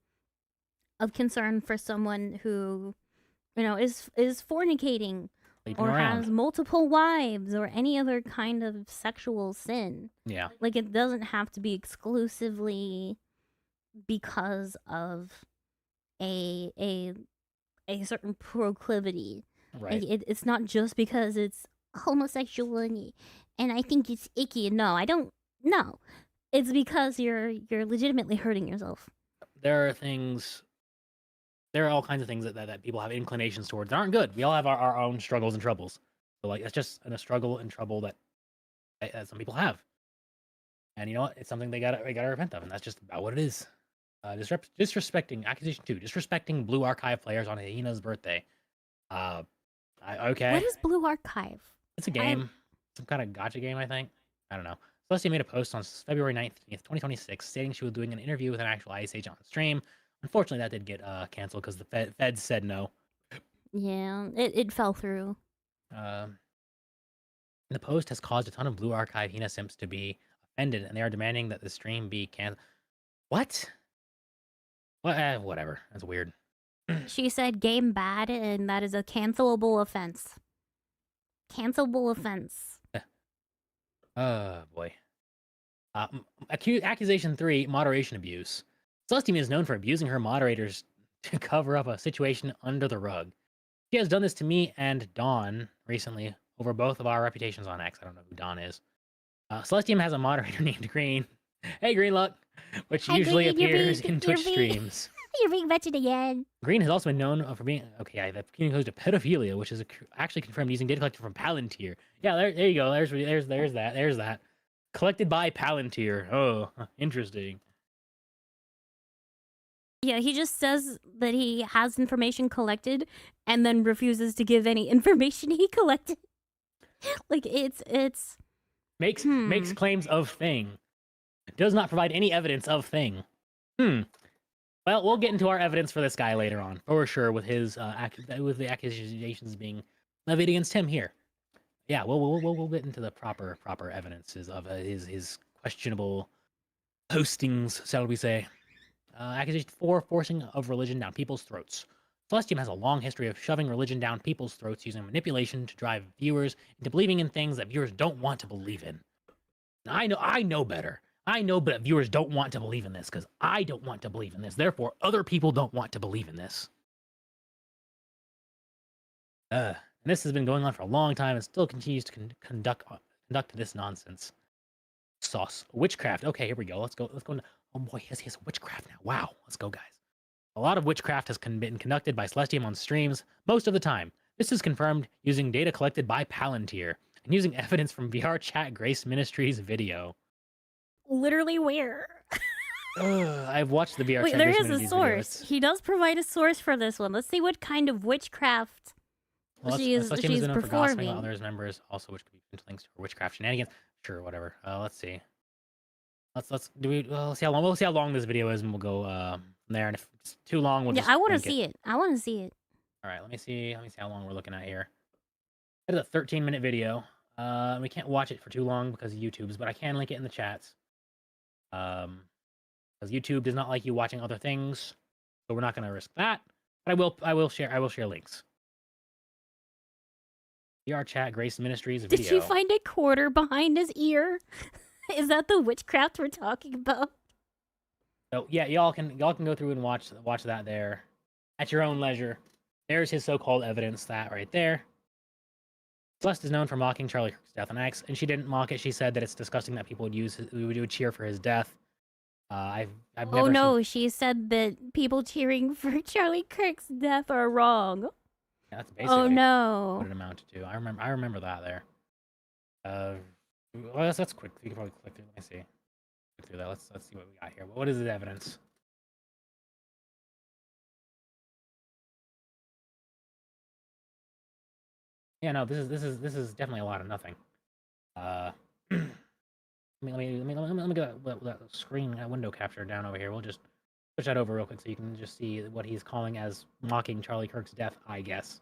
concern for someone who, is fornicating Sleeping or around. has multiple wives or any other kind of sexual sin. Yeah. Like it doesn't have to be exclusively because of a certain proclivity. Right. Like it's not just because it's homosexual and I think it's icky. No, I don't. No, it's because you're legitimately hurting yourself. There are all kinds of things that people have inclinations towards that aren't good. We all have our own struggles and troubles. So like it's just a struggle and trouble that some people have. And you know what? It's something they gotta repent of, and that's just about what it is. Disrespecting accusation 2, disrespecting Blue Archive players on Hyena's birthday. Okay. What is Blue Archive? It's a game. Some kind of gacha game, I think. I don't know. Celestia made a post on February 19th, 2026, stating she was doing an interview with an actual Ice Age on stream. Unfortunately, that did get canceled because the feds said no. Yeah, it fell through. The post has caused a ton of Blue Archive Hina simps to be offended, and they are demanding that the stream be canceled. What? Whatever. That's weird. She said game bad, and that is a cancelable offense. Cancelable offense. Oh, boy. Accusation 3, moderation abuse. Celestine is known for abusing her moderators to cover up a situation under the rug. She has done this to me and Dawn recently over both of our reputations on X. I don't know who Dawn is. Celestium has a moderator named Green. Hey, Greenluck, which Hi, usually Green, appears in Twitch streams. You're being mentioned again. Green has also been known for being that goes to pedophilia, which is actually confirmed using data collected from Palantir. Yeah, there you go. There's that. Collected by Palantir. Oh, interesting. Yeah, he just says that he has information collected and then refuses to give any information he collected. Like it's makes claims of thing. Does not provide any evidence of thing. Well, we'll get into our evidence for this guy later on, for sure, with his with the accusations being levied against him here. Yeah, we'll get into the proper evidences of his questionable postings, shall we say. Accusation 4, forcing of religion down people's throats. Celestium has a long history of shoving religion down people's throats using manipulation to drive viewers into believing in things that viewers don't want to believe in. I know better. I know, but viewers don't want to believe in this because I don't want to believe in this. Therefore, other people don't want to believe in this. And this has been going on for a long time and still continues to conduct this nonsense. Sauce. Witchcraft. Okay, here we go. Let's go. Oh boy, he has witchcraft now. Wow. Let's go, guys. A lot of witchcraft has been conducted by Celestium on streams most of the time. This is confirmed using data collected by Palantir and using evidence from VR Chat Grace Ministries video. literally where? I've watched the VR Wait, Chat there Grace is a Ministries source. videos. He does provide a source for this one. Let's see what kind of witchcraft she's Celestium is known for gossiping performing. about others members, also which could be links to witchcraft shenanigans. Sure, whatever. Let's see. Let's see how long this video is, and we'll go from there. And if it's too long, we'll just I want to link see it. I want to see it. All right, let me see how long we're looking at here. It is a 13-minute video. We can't watch it for too long because of YouTube's, but I can link it in the chats. Because YouTube does not like you watching other things, so we're not going to risk that. But I will share links. VR chat, Grace Ministries Did video. you find a quarter behind his ear? Is that the witchcraft we're talking about? So yeah, y'all can go through and watch that there at your own leisure. There's his so-called evidence, that right there. Celeste is known for mocking Charlie Kirk's death on X, and she didn't mock it. She said that it's disgusting that people would cheer for his death. I've Oh never no, seen... she said that people cheering for Charlie Kirk's death are wrong. Yeah, that's basically Oh what no. it amounted to. I remember that there. Well, let's quick. You can probably click through. Let me see. Click through that. Let's see what we got here. What is the evidence? Yeah, no, this is definitely a lot of nothing. Let me get that screen, that window capture down over here. We'll just push that over real quick so you can just see what he's calling as mocking Charlie Kirk's death, I guess.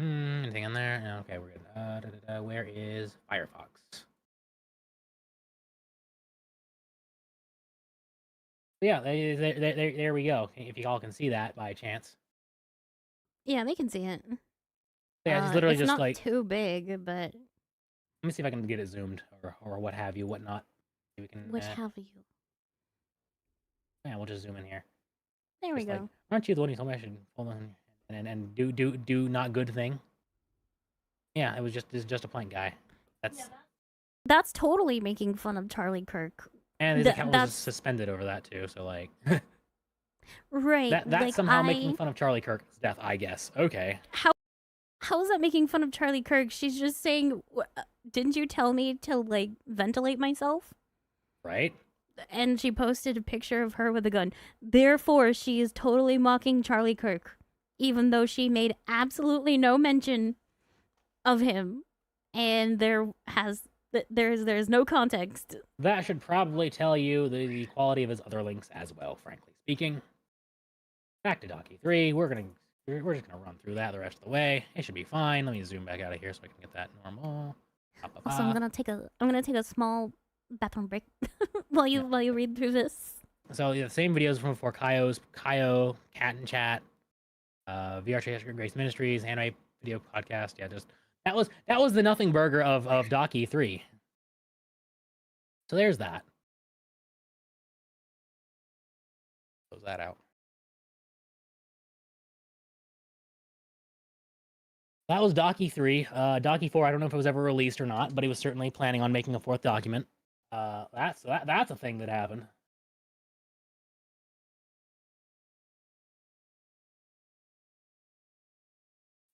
Anything in there? No, okay, we're good. Where is Firefox? Yeah, there we go. If you all can see that by chance. Yeah, they can see it. Yeah, it's literally it's just not like... too big, but... Let me see if I can get it zoomed or what have you, whatnot. We can. Which have you? Yeah, we'll just zoom in here. There we Just like, go. aren't you the one who told me I should hold on and do not good thing? Yeah, it's just a plain guy. That's totally making fun of Charlie Kirk. And his account was suspended over that too. So like, right? That's like somehow making fun of Charlie Kirk's death, I guess. Okay. How is that making fun of Charlie Kirk? She's just saying, didn't you tell me to like ventilate myself? Right. And she posted a picture of her with a gun. Therefore, she is totally mocking Charlie Kirk, even though she made absolutely no mention of him, and there's no context. That should probably tell you the quality of his other links as well, frankly speaking. Back to Docky 3. We're just gonna run through that the rest of the way. It should be fine. Let me zoom back out of here so I can get that normal. Also, I'm gonna take a small bathroom break while you read through this. So yeah, the same videos from before: Kaio, Cat and Chat, VR Chat, Grace Ministries, anime video podcast. Yeah, just that was the nothing burger of Docky 3. So there's that. Close that out. That was Docky 3. Docky 4, I don't know if it was ever released or not, but he was certainly planning on making a 4th document. That's a thing that happened.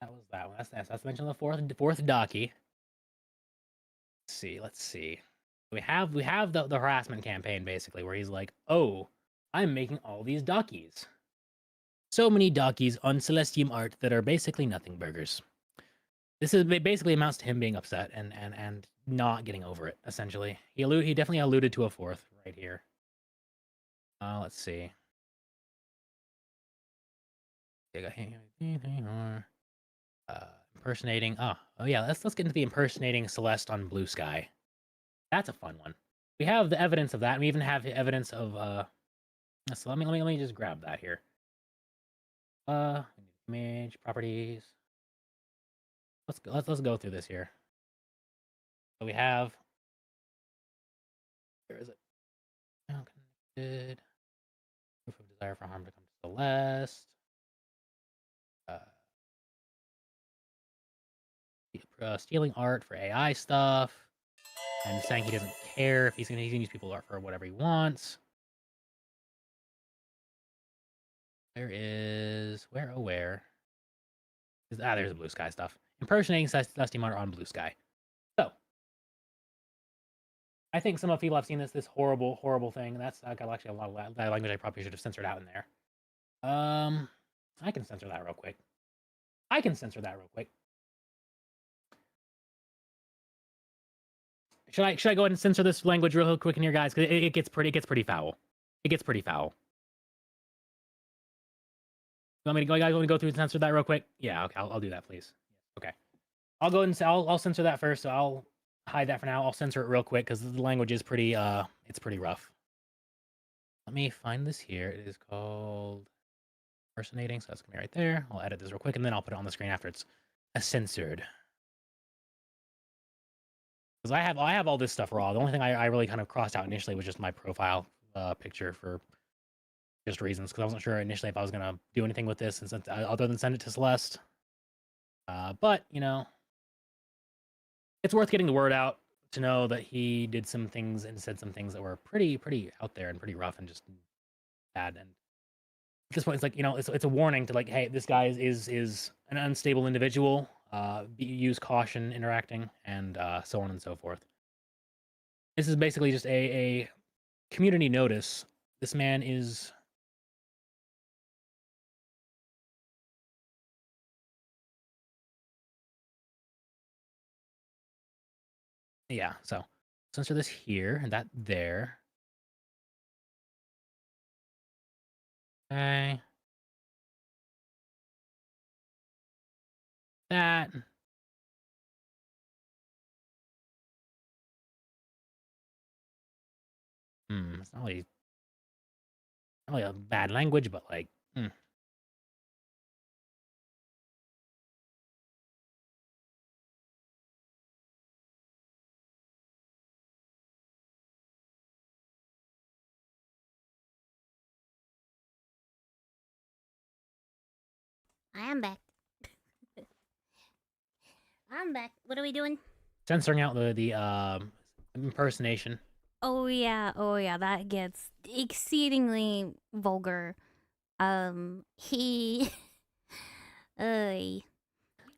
That was that one. That's mentioned the fourth Docky. Let's see. We have the harassment campaign basically, where he's like, "Oh, I'm making all these Dockies. So many Dockies on Celestium art that are basically nothing burgers." This is basically amounts to him being upset and not getting over it. Essentially, he definitely alluded to a 4th right here. Let's see. Impersonating. Oh yeah. Let's get into the impersonating Celeste on Blue Sky. That's a fun one. We have the evidence of that. And we even have the evidence of. So let me just grab that here. Image properties. Let's go through this here. So we have. Where is it? Oh, connected. Proof of desire for harm to come to Celeste. Stealing art for AI stuff, and saying he doesn't care if he's gonna use people's art for whatever he wants. Where? There's the Blue Sky stuff. Impersonating Celestium art on Blue Sky. So, I think some of people have seen this horrible thing. That's got actually a lot of that language I probably should have censored out in there. I can censor that real quick. Should I go ahead and censor this language real quick in here, guys? Because it gets pretty foul. It gets pretty foul. You want me to go through and censor that real quick? Yeah, okay, I'll do that, please. Okay, I'll go and I'll censor that first. So I'll hide that for now. I'll censor it real quick because the language is pretty it's pretty rough. Let me find this here. It is called impersonating, so that's gonna be right there. I'll edit this real quick, and then I'll put it on the screen after it's censored. Because I have all this stuff raw. The only thing I really kind of crossed out initially was just my profile picture for just reasons, because I wasn't sure initially if I was gonna do anything with this and other than send it to Celeste. But you know, it's worth getting the word out to know that he did some things and said some things that were pretty out there and pretty rough and just bad. And at this point, it's like, you know, it's a warning to like, hey, this guy is an unstable individual. Use caution interacting, and so on and so forth. This is basically just a community notice. This man is yeah. So censor this here and that there. Okay. That. It's not really a bad language, but like, I am back. I'm back. What are we doing? censoring out the impersonation. Oh yeah, that gets exceedingly vulgar. He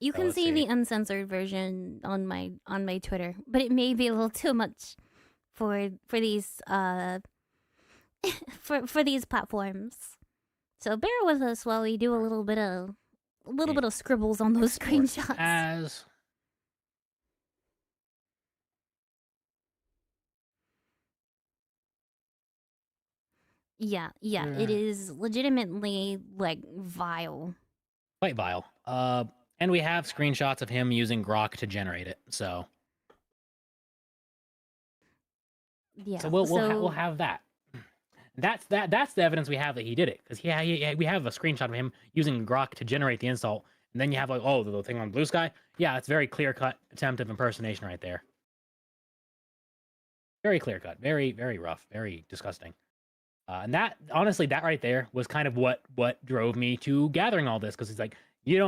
you can let's see see. the uncensored version on my Twitter, but it may be a little too much for these for these platforms. So bear with us while we do a little bit of scribbles on those screenshots. As Yeah, it is legitimately like vile. quite vile. And we have screenshots of him using Grok to generate it. So Yeah. so we'll have that. That's the evidence we have that he did it, because we have a screenshot of him using Grok to generate the insult, and then you have like, oh, the thing on Blue Sky. Yeah, it's very clear cut attempt of impersonation right there. Very clear cut, very rough, very disgusting. And that, honestly, that right there was kind of what drove me to gathering all this, because it's like, you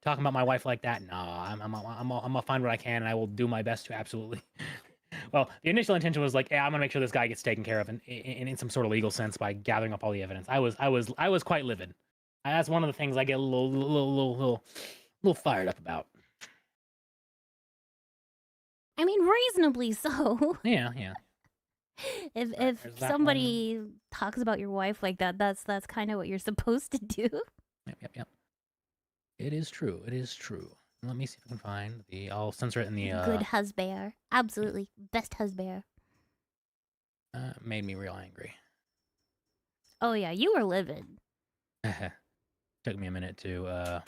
talking about my wife like that? No, I'm gonna find what I can, and I will do my best to absolutely. Well, the initial intention was like, yeah, I'm gonna make sure this guy gets taken care of in some sort of legal sense by gathering up all the evidence. I was quite livid. That's one of the things I get a little fired up about. I mean, reasonably so. Yeah. If somebody talks about your wife like that, that's kind of what you're supposed to do. Yep. It is true. Let me see if I can find the. I'll censor it in the. Good husband, absolutely best husband. Made me real angry. Oh yeah, you were livid. Took me a minute to.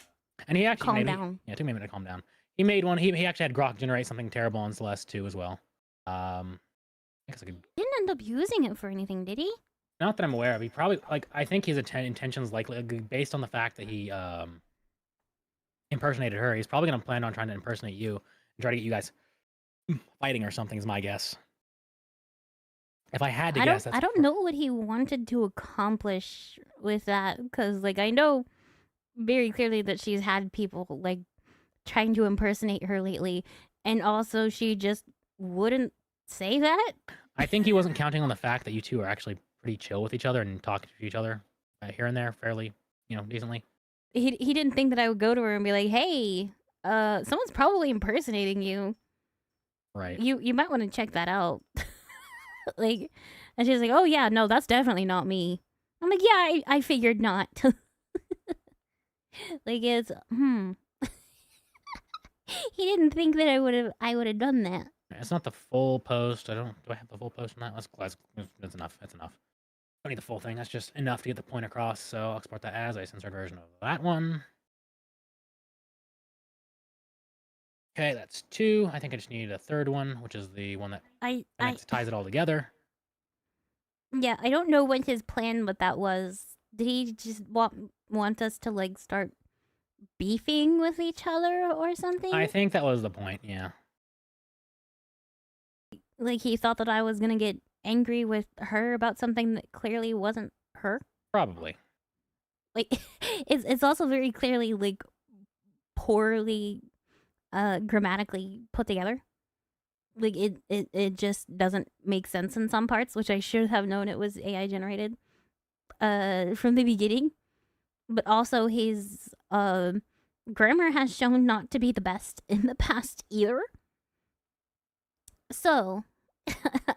And he actually calm down. Yeah, it took me a minute to calm down. He made one. He actually had Grok generate something terrible on Celeste too as well. I guess I could. Didn't end up using it for anything, did he? Not that I'm aware of. He probably I think his intentions likely based on the fact that he impersonated her. He's probably gonna plan on trying to impersonate you and try to get you guys fighting or something. Is my guess. If I had to guess, I don't know what he wanted to accomplish with that, because like I know very clearly that she's had people like trying to impersonate her lately, and also she just wouldn't say that. I think he wasn't counting on the fact that you two are actually pretty chill with each other and talk to each other here and there fairly, decently. He didn't think that I would go to her and be like, "Hey, someone's probably impersonating you. Right. You might want to check that out." Like, and she's like, "Oh yeah, no, that's definitely not me." I'm like, "Yeah, I figured not." Like it's He didn't think that I would have done that. It's not the full post. Do I have the full post on that? That's enough. That's enough. Don't need the full thing. That's just enough to get the point across. So I'll export that as a censored version of that one. Okay, that's 2. I think I just need a third one, which is the one that ties it all together. Yeah, I don't know what his plan with that was. Did he just want us to like start beefing with each other or something? I think that was the point. Yeah. Like he thought that I was gonna get angry with her about something that clearly wasn't her. Probably. Like it's also very clearly like poorly grammatically put together. Like it just doesn't make sense in some parts, which I should have known it was AI generated from the beginning. But also his grammar has shown not to be the best in the past either. So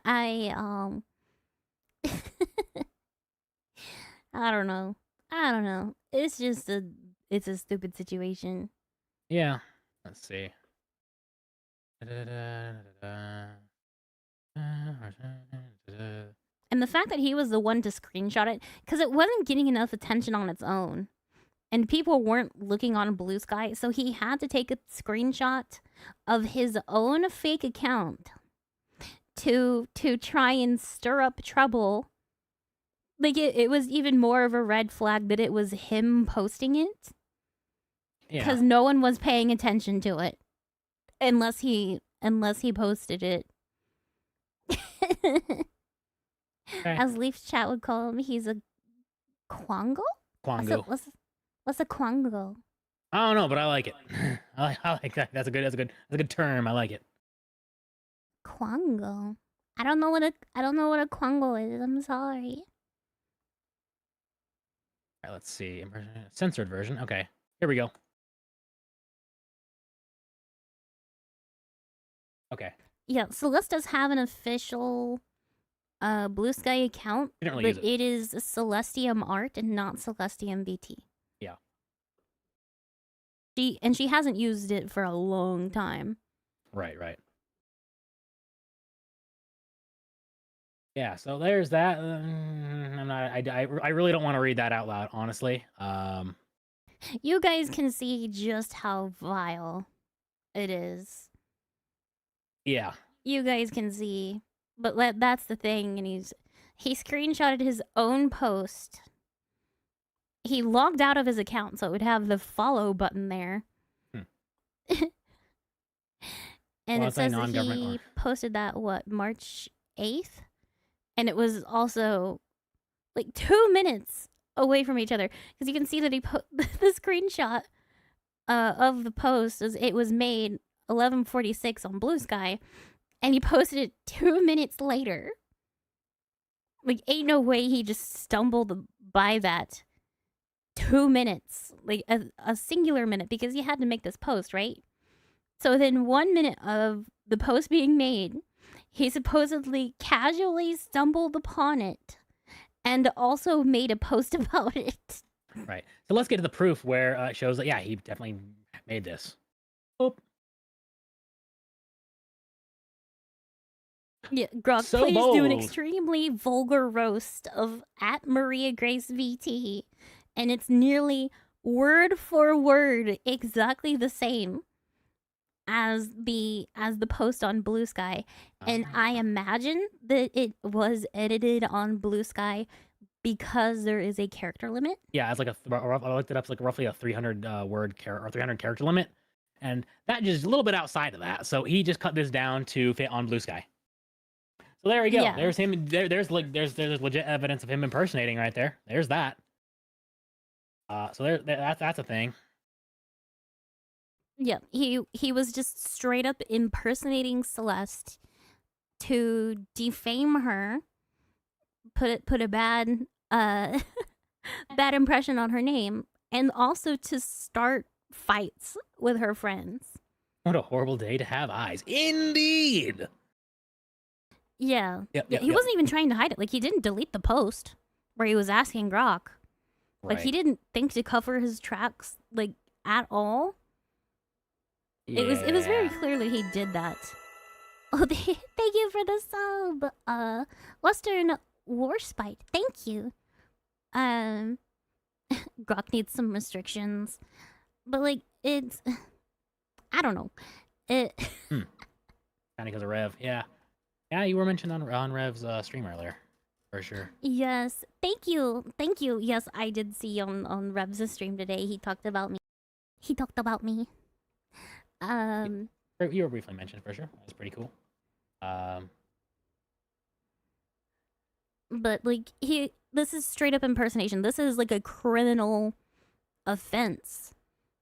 I I don't know. I don't know. It's just it's a stupid situation. Yeah. Let's see. And the fact that he was the one to screenshot it, because it wasn't getting enough attention on its own. And people weren't looking on Blue Sky, so he had to take a screenshot of his own fake account to try and stir up trouble. Like, it was even more of a red flag that it was him posting it. Because no one was paying attention to it. Unless he posted it. Okay. As Leaf's chat would call him, he's a Quango? Quango. What's a Quango? I don't know, but I like it. I like that. That's a good term. I like it. Quango. I don't know what a Quango is. I'm sorry. All right, let's see. Censored version. Okay, here we go. Okay. Yeah, Celeste does have an official Blue Sky account, We don't really but use it is Celestium Art and not Celestium VT. Yeah. She hasn't used it for a long time. Right. Yeah, so there's that. I'm not. I really don't want to read that out loud, honestly. You guys can see just how vile it is. Yeah. You guys can see, but that's the thing. And he screenshotted his own post. He logged out of his account, so it would have the follow button there. And Well, it says that he posted that March 8th. And it was also like 2 minutes away from each other, because you can see that he the screenshot of the post it was made 11:46 on Blue Sky, and he posted it 2 minutes later. Like, ain't no way he just stumbled by that 2 minutes, like a singular minute, because he had to make this post, right? So within 1 minute of the post being made, he supposedly casually stumbled upon it and also made a post about it. Right. So let's get to the proof where it shows that, yeah, he definitely made this. Oop. Yeah, Grog, So please do an bold. extremely vulgar roast of @MariaGraceVT, and it's nearly word for word exactly the same as the post on Blue Sky. And I imagine that it was edited on Blue Sky because there is a character limit. Yeah, it's like I looked it up. It's like roughly a 300 word or 300 character limit, and that just a little bit outside of that. So he just cut this down to fit on Blue Sky. So there we go. Yeah. There's him. There's legit evidence of him impersonating right there. There's that. So that's a thing. Yeah, he was just straight up impersonating Celeste to defame her, put a bad bad impression on her name, and also to start fights with her friends. What a horrible day to have eyes. Indeed. Yeah. Yep, He wasn't even trying to hide it. Like, he didn't delete the post where he was asking Grok. Like, he didn't think to cover his tracks, like, at all. Yeah. It was very clear that he did that. Oh, thank you for the sub, Western Warspite. Thank you. Grok needs some restrictions, but like it's, I don't know. It. Kind of because of Rev, yeah. You were mentioned on Rev's stream earlier. for sure. Yes, thank you, thank you. Yes, I did see on Rev's stream today. He talked about me. He talked about me. You were briefly mentioned for sure. That's pretty cool. But like this is straight up impersonation. This is like a criminal offense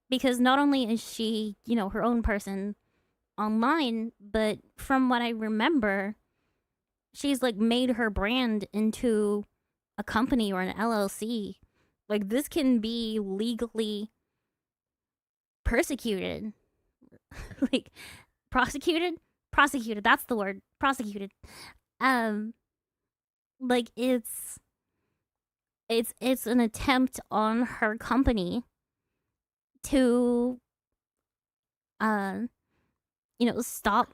because not only is she, you know, her own person online, but from what I remember, she's like made her brand into a company or an LLC. Like this can be legally persecuted. Like prosecuted? Prosecuted, that's the word. Prosecuted. Like it's an attempt on her company to stop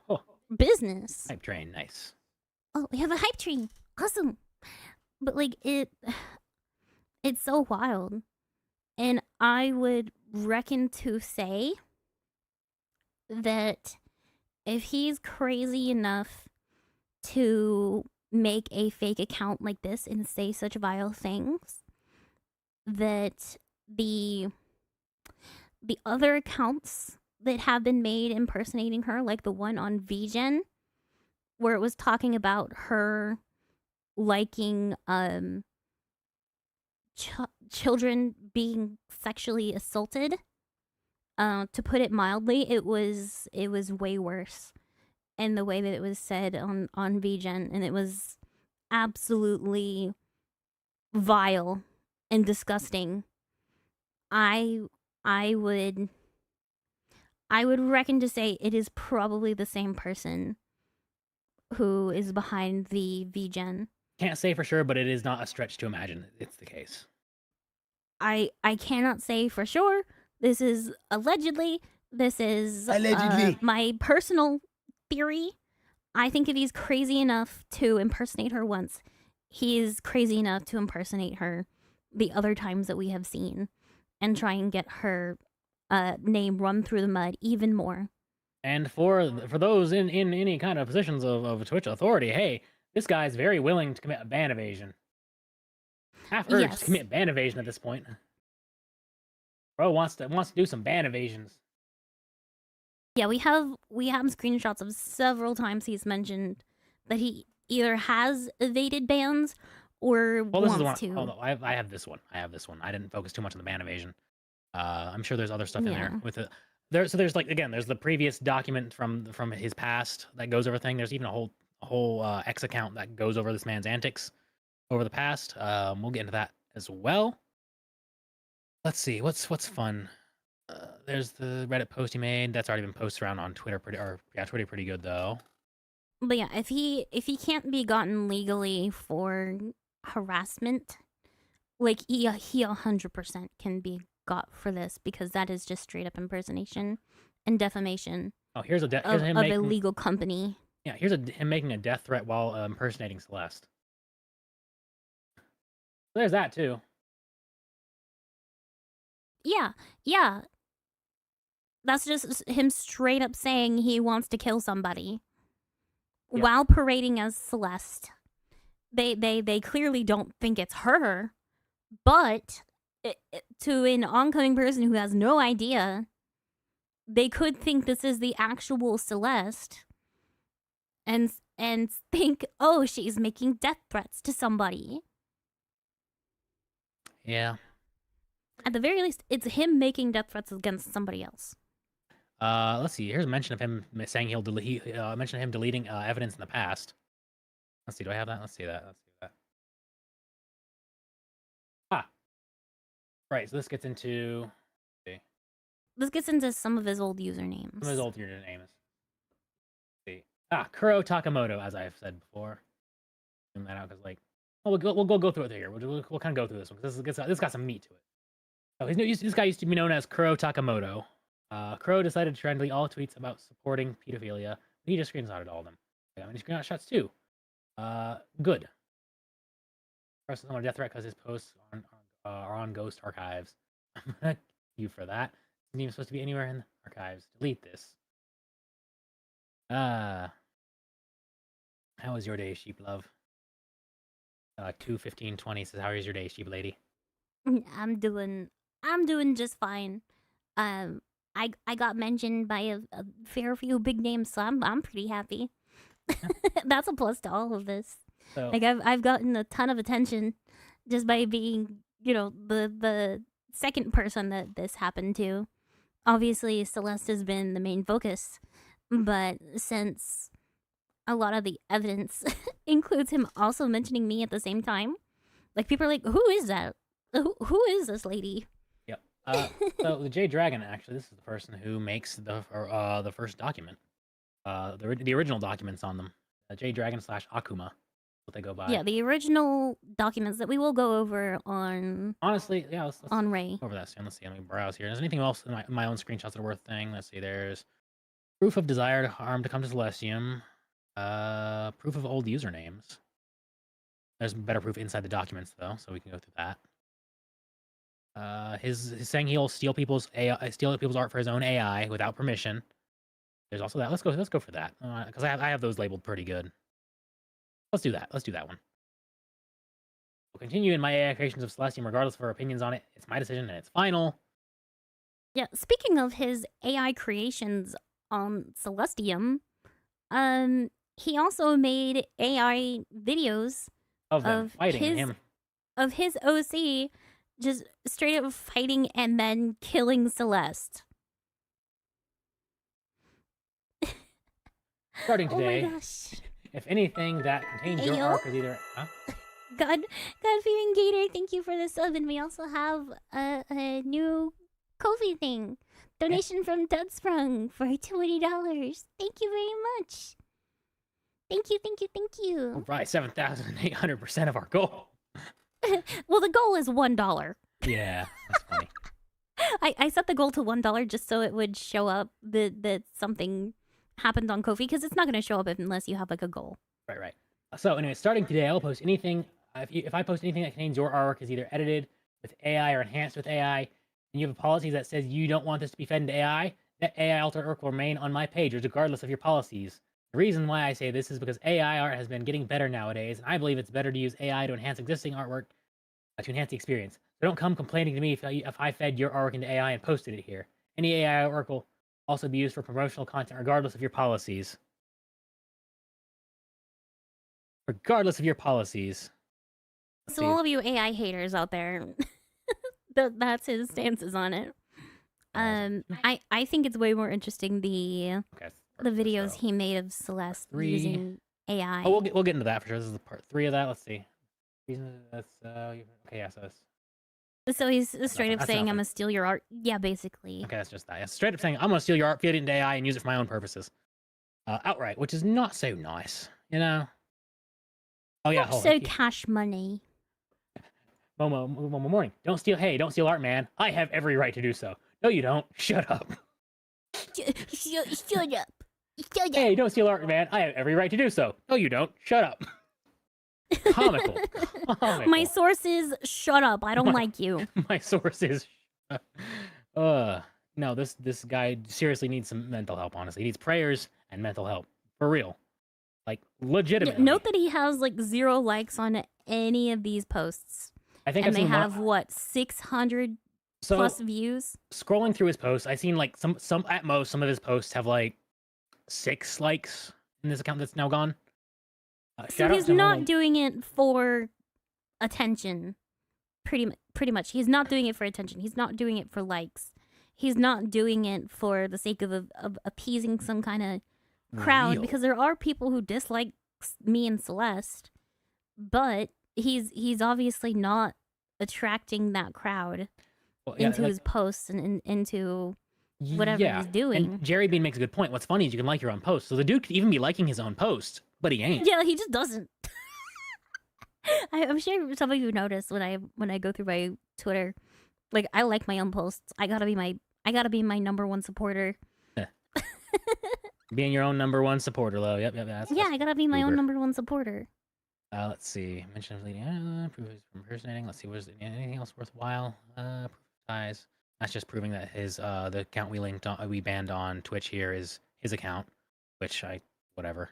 business. Hype train, nice. Oh, we have a hype train. Awesome. But like it's so wild. And I would reckon to say that if he's crazy enough to make a fake account like this and say such vile things, that the other accounts that have been made impersonating her, like the one on VGen, where it was talking about her liking children being sexually assaulted. To put it mildly, it was way worse in the way that it was said on VGen, and it was absolutely vile and disgusting. I would reckon to say it is probably the same person who is behind the VGen. Can't say for sure, but it is not a stretch to imagine it's the case. I cannot say for sure. This is allegedly. This is my personal theory. I think if he's crazy enough to impersonate her once, he is crazy enough to impersonate her the other times that we have seen and try and get her name run through the mud even more. And for those in any kind of positions of Twitch authority, hey, this guy's very willing to commit a ban evasion. Half urged to commit ban evasion at this point. Bro wants to do some ban evasions. Yeah, we have screenshots of several times he's mentioned that he either has evaded bans or wants to. Hold on, I have this one. I didn't focus too much on the ban evasion. I'm sure there's other stuff in there with it. There's like, again, there's the previous document from his past that goes over thing. There's even a whole X account that goes over this man's antics over the past. We'll get into that as well. Let's see what's fun. There's the Reddit post he made that's already been posted around on Twitter. Twitter pretty good though. But yeah, if he can't be gotten legally for harassment, like he 100% can be got for this, because that is just straight up impersonation and defamation. Oh, here's him of making a legal company. Yeah, here's him making a death threat while impersonating Celeste. There's that too. Yeah. That's just him straight up saying he wants to kill somebody while parading as Celeste. They clearly don't think it's her, but to an oncoming person who has no idea, they could think this is the actual Celeste and think, oh, she's making death threats to somebody. Yeah. At the very least, it's him making death threats against somebody else. Let's see. Here's a mention of him saying he'll delete. Mention of him deleting evidence in the past. Let's see. Do I have that? Let's see that. Ah. Right. So this gets into. This gets into some of his old usernames. Some of his old usernames. Let's see. Kuro Takamoto, as I've said before. Zoom that out because, like, we'll go through it here. We'll kind of go through this one because this got some meat to it. Oh, this guy used to be known as Kuro Takamoto. Kuro decided to try and delete all tweets about supporting pedophilia. He just screenshotted all of them. I got many screenshots too. Good. Press on a death threat because his posts are on ghost archives. Thank you for that. Isn't even supposed to be anywhere in the archives. Delete this. How was your day, sheep love? 2:15:20 says, "How is your day, sheep lady?" I'm doing just fine. Um, I got mentioned by a fair few big names, so I'm pretty happy. That's a plus to all of this. So Like I've gotten a ton of attention just by being, the second person that this happened to. Obviously, Celeste has been the main focus, but since a lot of the evidence includes him also mentioning me at the same time, like people are like, "Who is that? Who is this lady?" yep. So the J Dragon actually, this is the person who makes the first document. The original documents on them. J Dragon / Akuma, what they go by. Yeah, the original documents that we will go over on Honestly, yeah. Let's on Ray. go over that soon. Let's see. Let me browse here. Is there anything else in my own screenshots that are worth thing? Let's see. There's proof of desired harm to come to Celestium. Proof of old usernames. There's better proof inside the documents though, so we can go through that. His saying he'll steal people's art for his own AI without permission. There's also that. Let's go for that because I have those labeled pretty good. Let's do that. Let's do that one. We'll continue in my AI creations of Celestium, regardless of her opinions on it. It's my decision and it's final. Yeah, speaking of his AI creations on Celestium, he also made AI videos Of them of fighting him. of his OC just straight up fighting and then killing Celeste. Starting Oh my today, gosh. if anything that contains your Ayo. arc is either... Huh? God-fearing Gator, thank you for the sub, and we also have a new Ko-fi thing. Donation from Dudsprung for $20. Thank you very much. Thank you, thank you, thank We're you. probably 7,800% of our goal. Well, the goal is $1. Yeah, that's funny. I set the goal to $1 just so it would show up that something happened on Ko-fi, because it's not going to show up unless you have like a goal. Right. So anyway, starting today, I'll post anything. If I post anything that contains your artwork is either edited with AI or enhanced with AI, and you have a policy that says you don't want this to be fed into AI, that AI altered artwork will remain on my page regardless of your policies. The reason why I say this is because AI art has been getting better nowadays, and I believe it's better to use AI to enhance existing artwork to enhance the experience. So don't come complaining to me if I fed your artwork into AI and posted it here. Any AI artwork will also be used for promotional content regardless of your policies. Regardless of your policies. Let's So see. all of you AI haters out there, that's his stances on it. I think it's way more interesting the Okay, videos so he made of Celeste 3. using AI. Oh, we'll get into that for sure. This is the part 3 of that. Let's see. That's okay. Yeah, so So he's straight nothing. up saying, "I'm nothing. gonna steal your art." Yeah, basically. Okay, that's just that. Yeah, straight up saying I'm gonna steal your art, feed it into AI, and use it for my own purposes. Outright, which is not so nice, you know. Oh yeah, hold So on. cash money. Momo morning. Don't steal. Hey, don't steal art, man. I have every right to do so. No, you don't. Shut up. Shut up. Shut up. Hey, don't steal art, man. I have every right to do so. No, you don't. Shut up. Comical. My sources, shut up. I don't like you. My source is. No, this guy seriously needs some mental help. Honestly, he needs prayers and mental help for real, like legitimately. Note that he has like 0 likes on any of these posts, I think and I've they seen have what 600 plus views. Scrolling through his posts, I've seen like some at most some of his posts have like 6 likes in this account that's now gone. So he's not doing it for attention. Pretty much, he's not doing it for attention. He's not doing it for likes. He's not doing it for the sake of appeasing some kind of crowd, because there are people who dislike me and Celeste, but he's obviously not attracting that crowd into his posts and into whatever he's doing. And Jerry Bean makes a good point. What's funny is you can like your own post. So the dude could even be liking his own post, but he ain't. Yeah, he just doesn't. I'm sure some of you notice when I go through my Twitter, like I like my own posts. I gotta be my number one supporter. Being your own number one supporter, though. Yep. I gotta be my own number one supporter. Let's see. Mention of leading. Proof is impersonating. Let's see. Was anything else worthwhile? Proof of ties. That's just proving that his the account we banned on Twitch here is his account, which whatever.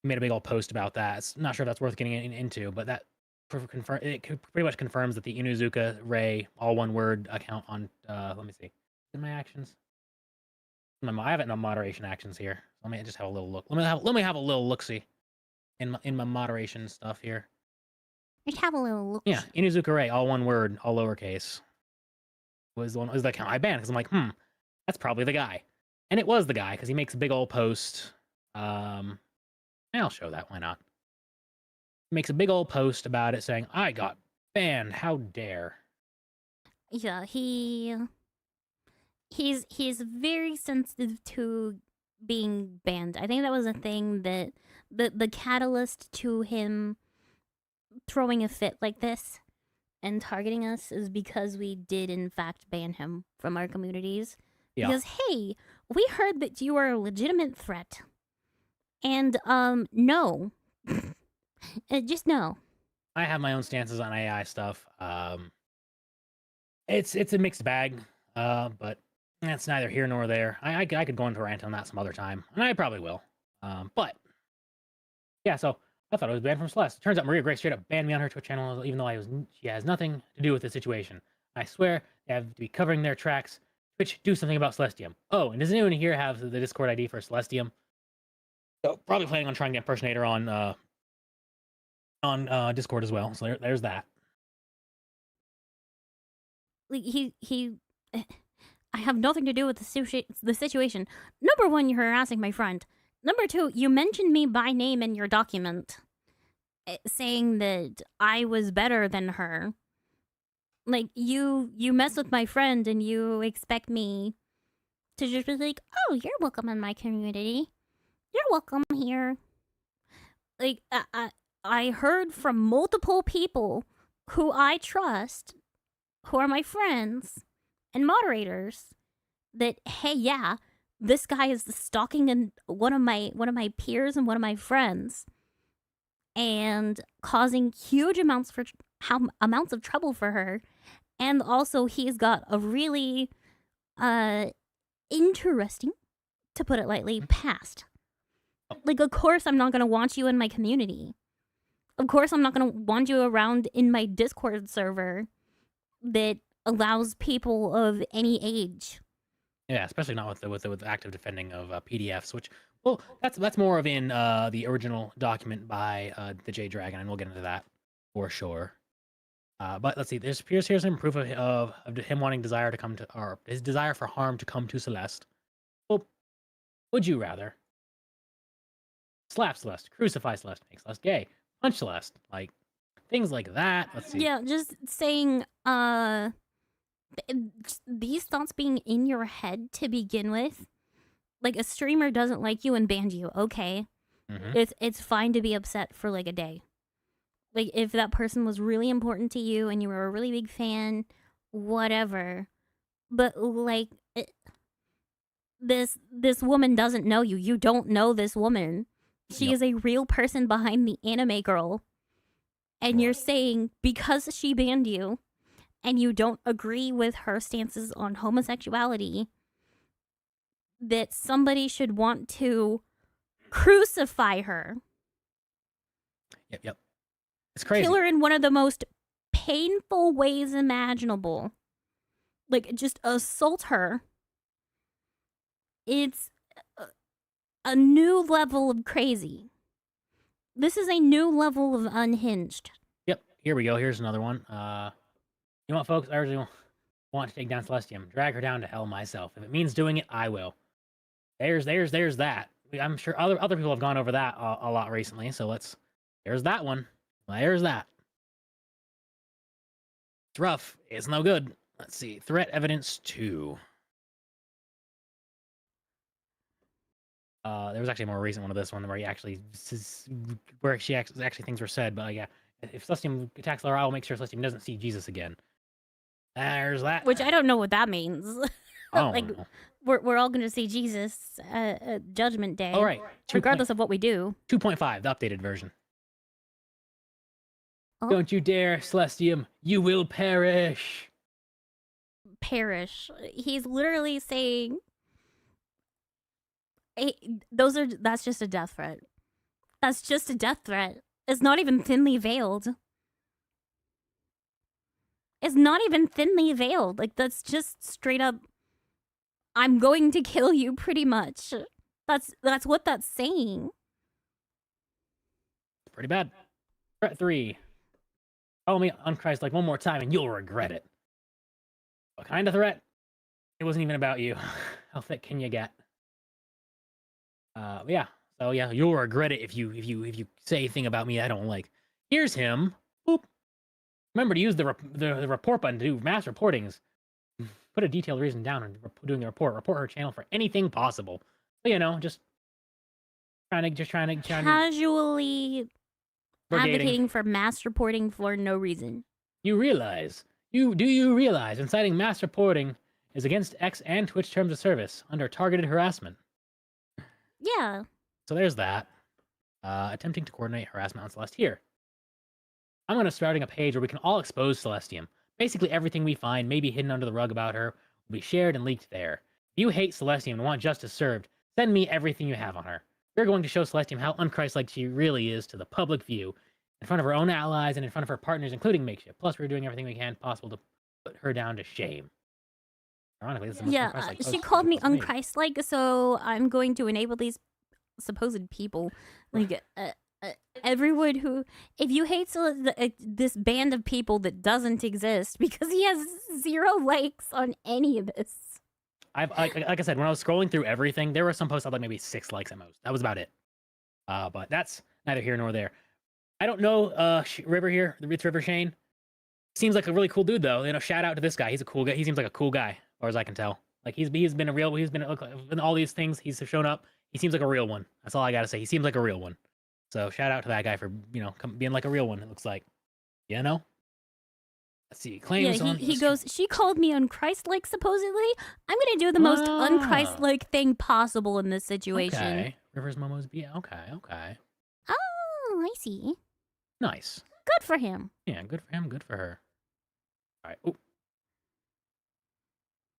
He made a big old post about that. Not sure if that's worth getting into, but that pretty much confirms that the Inuzuka Ray, all one word account on, let me see, in my actions. I have it in my moderation actions here. Let me just have a little look. Let me have a little look-see in my moderation stuff here. Just have a little look. Yeah, Inuzuka Ray, all one word, all lowercase. Was the account I banned because I'm like, that's probably the guy, and it was the guy because he makes a big old post. I'll show that. Why not? He makes a big old post about it saying, "I got banned. How dare!" Yeah, he's very sensitive to being banned. I think that was a thing that the catalyst to him throwing a fit like this and targeting us is because we did in fact ban him from our communities. Yeah. Because hey, we heard that you are a legitimate threat. And no. Just no. I have my own stances on AI stuff. It's a mixed bag. But that's neither here nor there. I could go into a rant on that some other time, and I probably will. But yeah, so I thought it was banned from Celeste. Turns out Maria Grace straight up banned me on her Twitch channel, even though she has nothing to do with the situation. I swear they have to be covering their tracks. Twitch, do something about Celestium. Oh, and does anyone here have the Discord ID for Celestium? So probably planning on trying to impersonate her on Discord as well. So there's that. Like I have nothing to do with the situation. Number one, you're harassing my friend. Number two, you mentioned me by name in your document, saying that I was better than her. Like, you mess with my friend and you expect me to just be like, oh, you're welcome in my community. You're welcome here. Like, I heard from multiple people who I trust, who are my friends and moderators, that, hey, yeah, this guy is stalking one of my peers and one of my friends, and causing huge amounts of trouble for her, and also he's got a really interesting, to put it lightly, past. Like, of course I'm not gonna want you in my community. Of course I'm not gonna want you around in my Discord server that allows people of any age. Yeah, especially not with the active defending of PDFs, which, well, that's more of in the original document by the J Dragon, and we'll get into that for sure. But let's see. Here's some proof of him wanting desire to come to, or his desire for harm to come to Celeste. Well, would you rather slap Celeste, crucify Celeste, make Celeste gay, punch Celeste, like things like that? Let's see. Yeah, just saying, these thoughts being in your head to begin with. Like, a streamer doesn't like you and banned you, okay. It's fine to be upset for like a day. Like, if that person was really important to you and you were a really big fan, whatever. But like, this woman doesn't know you. You don't know this woman. She is a real person behind the anime girl. And you're saying because she banned you and you don't agree with her stances on homosexuality, that somebody should want to crucify her. Yep. It's crazy. Kill her in one of the most painful ways imaginable. Like, just assault her. It's a new level of crazy. This is a new level of unhinged. Yep. Here we go. Here's another one. You know what, folks? I really want to take down Celestium. Drag her down to hell myself. If it means doing it, I will. There's that. I'm sure other people have gone over that a lot recently. So there's that one. There's that. It's rough. It's no good. Let's see. Threat evidence 2. There was actually a more recent one of this one where things were said. But yeah, if Celestium attacks Lara, I will make sure Celestium doesn't see Jesus again. There's that. Which I don't know what that means. Oh, like, we're all going to see Jesus at Judgment Day. All right. Regardless of what we do. 2.5, the updated version. Oh. Don't you dare, Celestium. You will perish. Perish. He's literally saying, that's just a death threat. That's just a death threat. It's not even thinly veiled. is not even thinly veiled. Like, that's just straight up, I'm going to kill you, pretty much. That's what that's saying. Pretty bad. Threat 3. Call me Unchrist-like one more time and you'll regret it. What kind of threat? It wasn't even about you. How thick can you get? Yeah. So yeah, you'll regret it if you say anything about me I don't like. Here's him. Boop. Remember to use the report button to do mass reportings. Put a detailed reason down and doing the report. Report her channel for anything possible. So, you know, just trying to casually advocating for mass reporting for no reason. Do you realize inciting mass reporting is against X and Twitch terms of service under targeted harassment? Yeah. So there's that. Attempting to coordinate harassment on Celeste here. I'm going to starting a page where we can all expose Celestium. Basically everything we find may be hidden under the rug about her will be shared and leaked there. If you hate Celestium and want justice served, send me everything you have on her. We're going to show Celestium how unchrist-like she really is to the public view, in front of her own allies and in front of her partners, including Makeshift. Plus, we're doing everything we can possible to put her down to shame. Ironically, this is the most unchrist-like she post called me she's made. unchrist-like, so I'm going to enable these supposed people, like everyone who, if you hate this band of people that doesn't exist, because he has 0 likes on any of this. Like I said, when I was scrolling through everything, there were some posts that had like maybe 6 likes at most. That was about it. But that's neither here nor there. I don't know River here, it's River Shane. Seems like a really cool dude though. You know, shout out to this guy. He's a cool guy. He seems like a cool guy, as far as I can tell. Like he's been in all these things. He's shown up. He seems like a real one. That's all I gotta say. He seems like a real one. So shout out to that guy for, you know, being like a real one. It looks like, you know. Let's see. Claims on. He goes, she called me unchrist-like, supposedly. I'm gonna do the most unchrist-like thing possible in this situation. Okay. Rivers Momo's okay. Oh, I see. Nice. Good for him. Yeah, good for him. Good for her. All right. Ooh.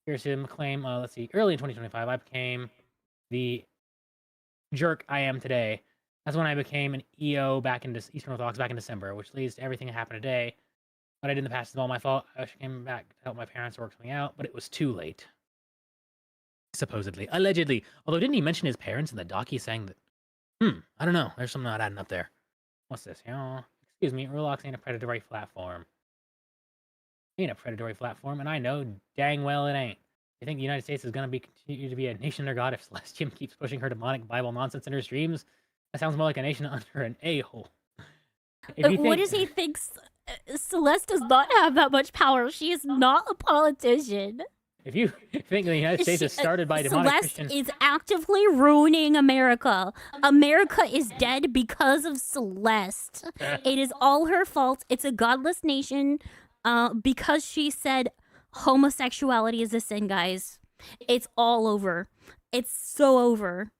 Here's him claim. Let's see. Early in 2025, I became the jerk I am today. That's when I became an EO back in Eastern Orthodox back in December, which leads to everything that happened today. What I did in the past is all my fault. I came back to help my parents work something out, but it was too late. Supposedly. Allegedly. Although, didn't he mention his parents in the doc? He's saying that, I don't know. There's something not adding up there. What's this? Excuse me. Roblox ain't a predatory platform. Ain't a predatory platform, and I know dang well it ain't. You think the United States is going to continue to be a nation under God if Celestium keeps pushing her demonic Bible nonsense in her streams? That sounds more like a nation under an a-hole. What does he think? Celeste does not have that much power. She is not a politician. If you think the United States is started by demonic Celeste Christians... is actively ruining America. America is dead because of Celeste. It is all her fault. It's a godless nation because she said homosexuality is a sin, guys. It's all over. It's so over.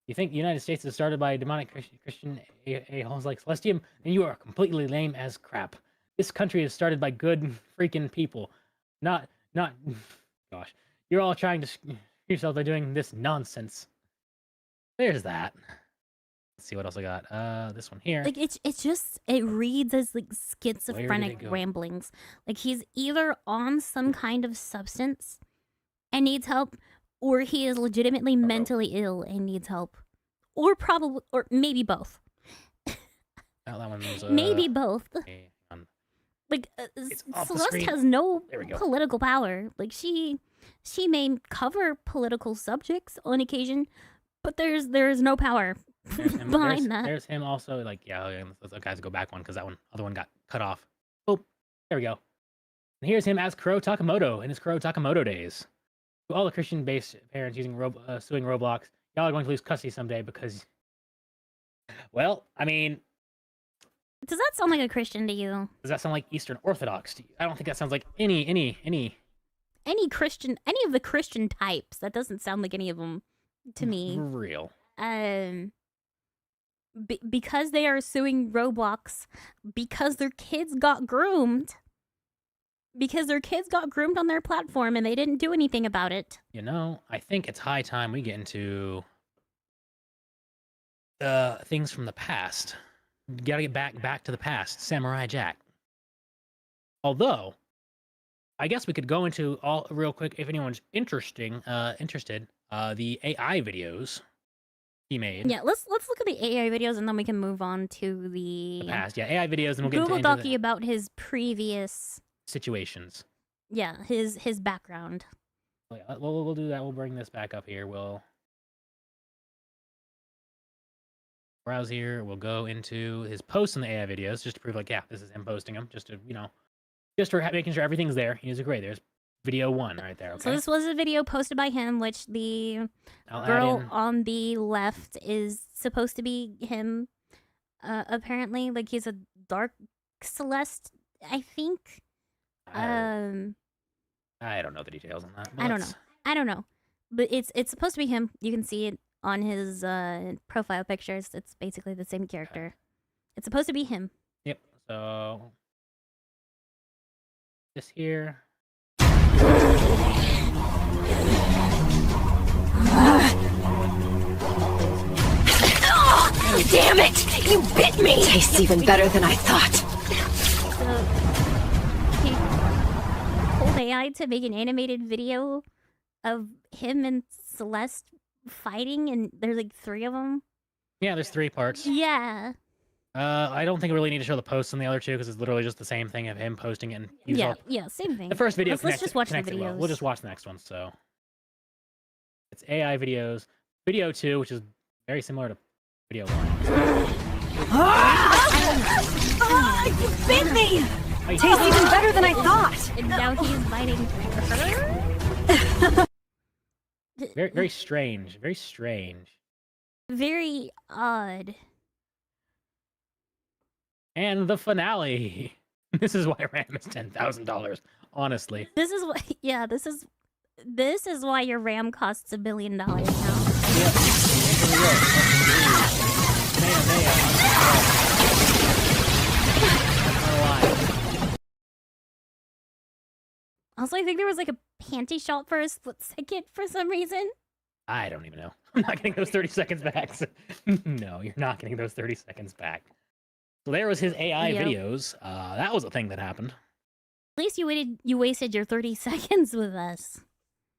You think the United States is started by demonic Christian a-holes like Celestium? Then you are completely lame as crap. This country is started by good freaking people. Not... Gosh. You're all trying to screw yourself by doing this nonsense. There's that. Let's see what else I got. This one here. Like it reads as like schizophrenic ramblings. Like he's either on some kind of substance and needs help, or he is legitimately mentally ill and needs help, or probably, or maybe both. That one was, maybe both. Like Celeste has no political power. Like she may cover political subjects on occasion, but there's no power behind that. There's him also. Like let's guys go back one because that other one got cut off. Oh, there we go. And here's him as Kuro Takamoto in his Kuro Takamoto days. To all the Christian-based parents suing Roblox, y'all are going to lose custody someday because, well, I mean. Does that sound like a Christian to you? Does that sound like Eastern Orthodox to you? I don't think that sounds like any Christian, any of the Christian types. That doesn't sound like any of them to me. Real. Because they are suing Roblox because their kids got groomed. Because their kids got groomed on their platform and they didn't do anything about it. You know, I think it's high time we get into things from the past. Gotta get back to the past. Samurai Jack. Although, I guess we could go into all real quick if anyone's interested. The AI videos he made. Yeah, let's look at the AI videos and then we can move on to The the past, yeah, AI videos, and we'll get Google into Docu the about his previous, situations. yeah, his background. Oh, yeah, we'll do that. We'll bring this back up here. We'll browse here. We'll go into his posts in the AI videos just to prove, like, yeah, this is him posting them. Just to, just for making sure everything's there. He's great. There's video 1 right there. Okay. So this was a video posted by him, which the girl on the left is supposed to be him. Apparently, like he's a dark celeste, I think. I don't know the details on that. I don't know, but it's supposed to be him. You can see it on his profile pictures. It's basically the same character. Okay. It's supposed to be him. Yep. So this here. Oh, damn it! You bit me! Tastes even better than I thought. So he told AI to make an animated video of him and Celeste fighting, and there's like 3 of them. Yeah, there's 3 parts. Yeah. I don't think we really need to show the posts on the other 2 because it's literally just the same thing of him posting it. And Yeah, same thing. The first video. Let's just watch the videos. videos. We'll just watch the next one. So it's AI videos. Video 2, which is very similar to video 1. You bit me! Tastes even better than I thought. And now he's biting her. Very, very strange. Very strange. Very odd. And the finale. This is why RAM is $10,000. Honestly. This is what. Yeah, this is why your RAM costs $1 billion now. Yeah. Also, I think there was like a panty shot for a split second for some reason. I don't even know. I'm not getting those 30 seconds back. No, you're not getting those 30 seconds back. So there was his AI videos. That was a thing that happened. At least you wasted your 30 seconds with us.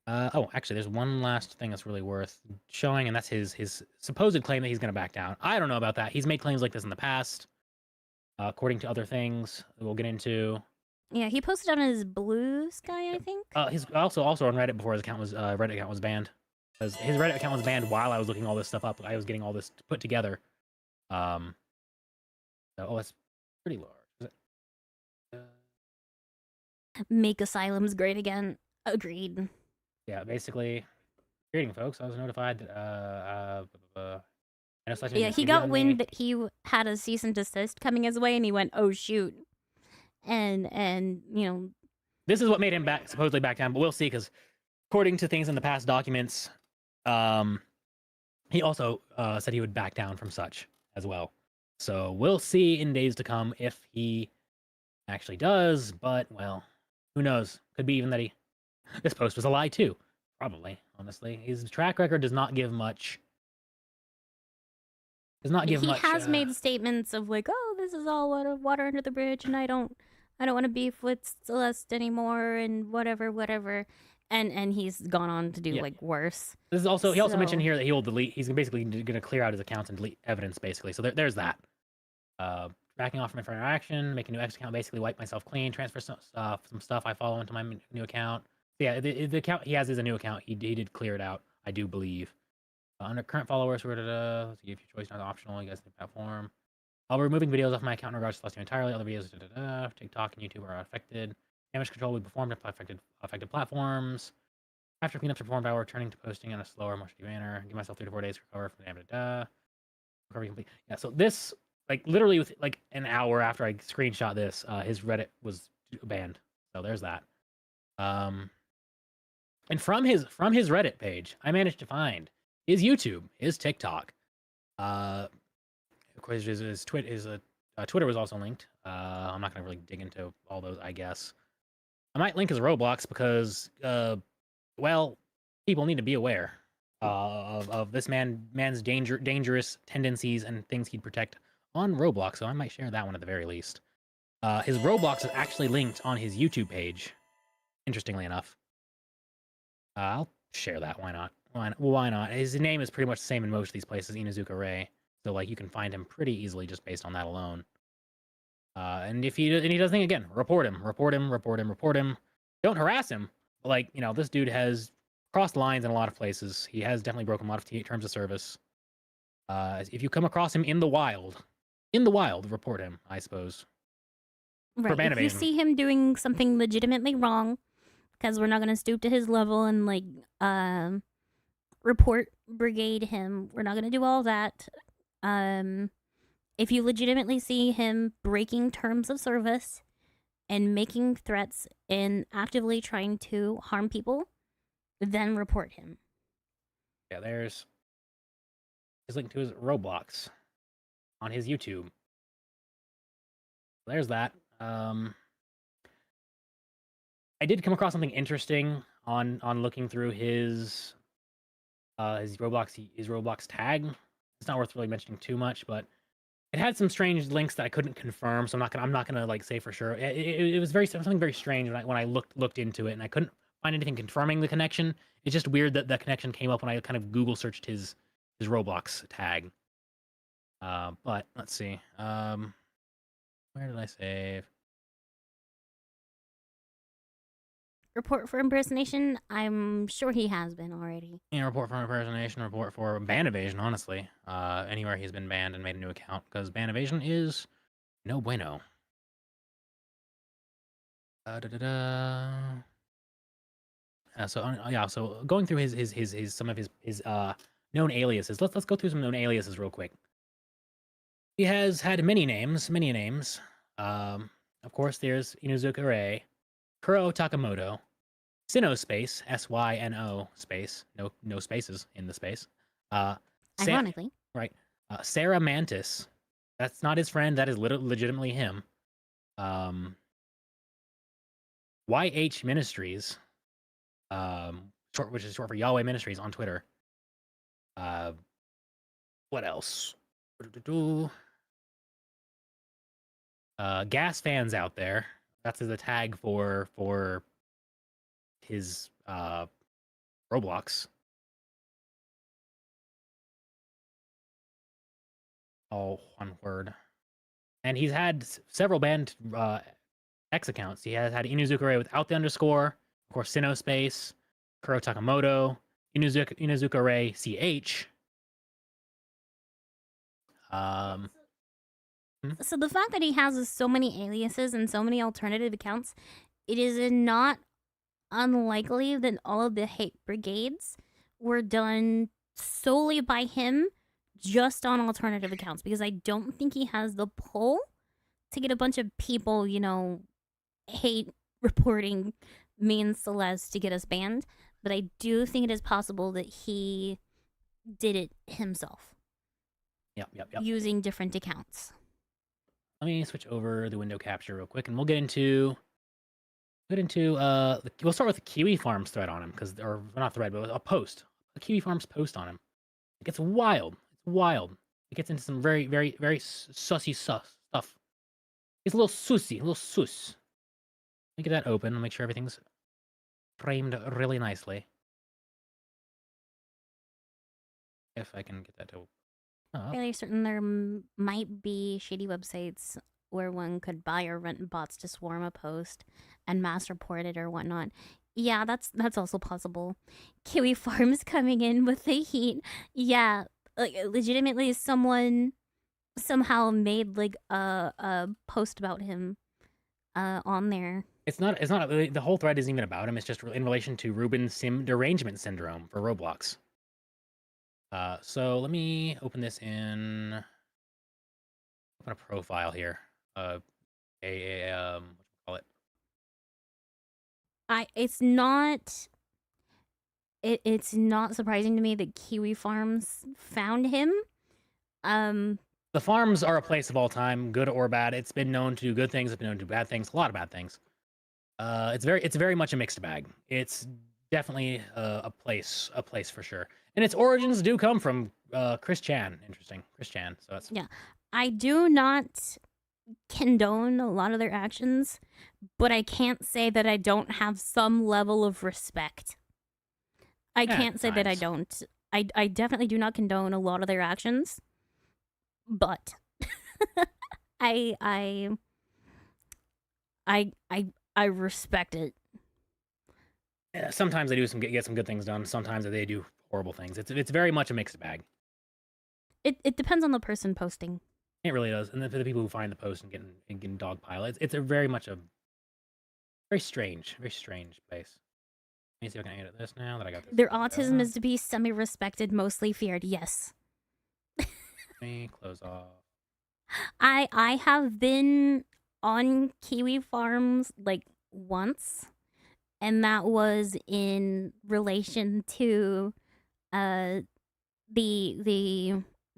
Oh, actually, there's one last thing that's really worth showing, and that's his supposed claim that he's going to back down. I don't know about that. He's made claims like this in the past, according to other things that we'll get into. Yeah, he posted on his Blue Sky, I think. He's also on Reddit before his Reddit account was banned. Because his Reddit account was banned while I was looking all this stuff up. I was getting all this put together. Oh, that's pretty large. Is it? Make asylums great again. Agreed. Yeah, basically, greeting folks. I was notified that yeah, he got wind that he had a cease and desist coming his way, and he went, "Oh shoot!" And this is what made him supposedly back down. But we'll see, because according to things in the past documents, he also said he would back down from such as well. So we'll see in days to come if he actually does. But well, who knows? Could be even that this post was a lie too. Probably, honestly. His track record does not give much. He has made statements of like, "Oh, this is all water under the bridge, and I don't want to beef with Celeste anymore, and whatever." And he's gone on to do like worse. This is also he also mentioned here that he will delete. He's basically going to clear out his accounts and delete evidence, basically. So there's that. Backing off from interaction, make a new X account, basically wipe myself clean, transfer some stuff I follow into my new account. Yeah, the account he has is a new account. He did clear it out, I do believe. Under current followers, let's see if your choice not optional. You guys can platform. I'll be removing videos off my account in regards to Celestia entirely. Other videos, TikTok and YouTube are affected. Damage control will be performed if affected platforms. After cleanups are performed, I will returning to posting in a slower, more steady manner. Give myself 3 to 4 days to recover from the damage. Recovery complete. Yeah, so this, like, literally with like an hour after I screenshot this, his Reddit was banned. So there's that. And from his Reddit page, I managed to find his YouTube, his TikTok. Of course, his Twitter was also linked. I'm not gonna really dig into all those, I guess. I might link his Roblox because, well, people need to be aware of this man's dangerous tendencies and things he'd protect on Roblox. So I might share that one at the very least. His Roblox is actually linked on his YouTube page. interestingly enough. I'll share that. Why not? Why not? His name is pretty much the same in most of these places, Inuzuka Ray. So like you can find him pretty easily just based on that alone. And if he does thing again, report him. Don't harass him. But like, you know, this dude has crossed lines in a lot of places. He has definitely broken a lot of terms of service. If you come across him in the wild, report him, I suppose. Right. ban If you evasion. see him doing something legitimately wrong, because we're not gonna stoop to his level and like report brigade him. We're not gonna do all that. If you legitimately see him breaking terms of service and making threats and actively trying to harm people, then report him. Yeah, there's his link to his Roblox on his YouTube. There's that. I did come across something interesting on looking through his Roblox tag. It's not worth really mentioning too much, but it had some strange links that I couldn't confirm, so I'm not gonna like say for sure. It was something very strange when I looked into it, and I couldn't find anything confirming the connection. It's just weird that the connection came up when I kind of Google searched his Roblox tag. But let's see. Where did I save? Report for impersonation? I'm sure he has been already. Yeah, report for impersonation, report for ban evasion, honestly. Anywhere he's been banned and made a new account, because ban evasion is no bueno. So going through his some of his known aliases. Let's go through some known aliases real quick. He has had many names. Of course, there's Inuzuka Ray, Kuro Takamoto, Synospace, SYNO space, no spaces in the space. Ironically. Right. Sarah Mantis. That's not his friend. That is legitimately him. YH Ministries. Which is short for Yahweh Ministries on Twitter. What else? Gas fans out there. That's the tag for his Roblox. Oh, one word. And he's had several banned X accounts. He has had Inuzuka Ray without the underscore, of course, Synospace, Kuro Takamoto, Inuzuka Ray CH. So the fact that he has so many aliases and so many alternative accounts, it is not unlikely that all of the hate brigades were done solely by him just on alternative accounts, because I don't think he has the pull to get a bunch of people, you know, hate reporting me and Celeste to get us banned, but I do think it is possible that he did it himself. Yep. Using different accounts. Let me switch over the window capture real quick, and we'll get into we'll start with the Kiwi Farms thread on him, or not thread, but a Kiwi Farms post on him. It gets wild. It's wild. It gets into some very, very, very sussy stuff. It's a little sussy, a little sus. Let me get that open. I'll make sure everything's framed really nicely. If I can get that to. Fairly certain there might be shady websites where one could buy or rent bots to swarm a post and mass report it or whatnot. Yeah, that's also possible. Kiwi Farms coming in with the heat. Yeah, like legitimately someone somehow made like a post about him on there. It's not the whole thread isn't even about him. It's just in relation to Ruben's sim derangement syndrome for Roblox. So let me open this in. Open a profile here. What do you call it? It's not surprising to me that Kiwi Farms found him. The farms are a place of all time, good or bad. It's been known to do good things. It's been known to do bad things. A lot of bad things. It's very much a mixed bag. It's definitely a place for sure. And its origins do come from Chris Chan. Interesting, Chris Chan. So that's yeah. I do not condone a lot of their actions, but I can't say that I don't have some level of respect. I can't say that I don't. I definitely do not condone a lot of their actions, but I respect it. Yeah, sometimes they do get some good things done. Sometimes they do horrible things. It's very much a mixed bag. It depends on the person posting. It really does. And then for the people who find the post and getting dogpile, it's a very much a very strange place. Let me see if I can edit this now that I got this. Their autism is to be semi-respected, mostly feared. Yes. Let me close off. I have been on kiwi farms like once, and that was in relation to the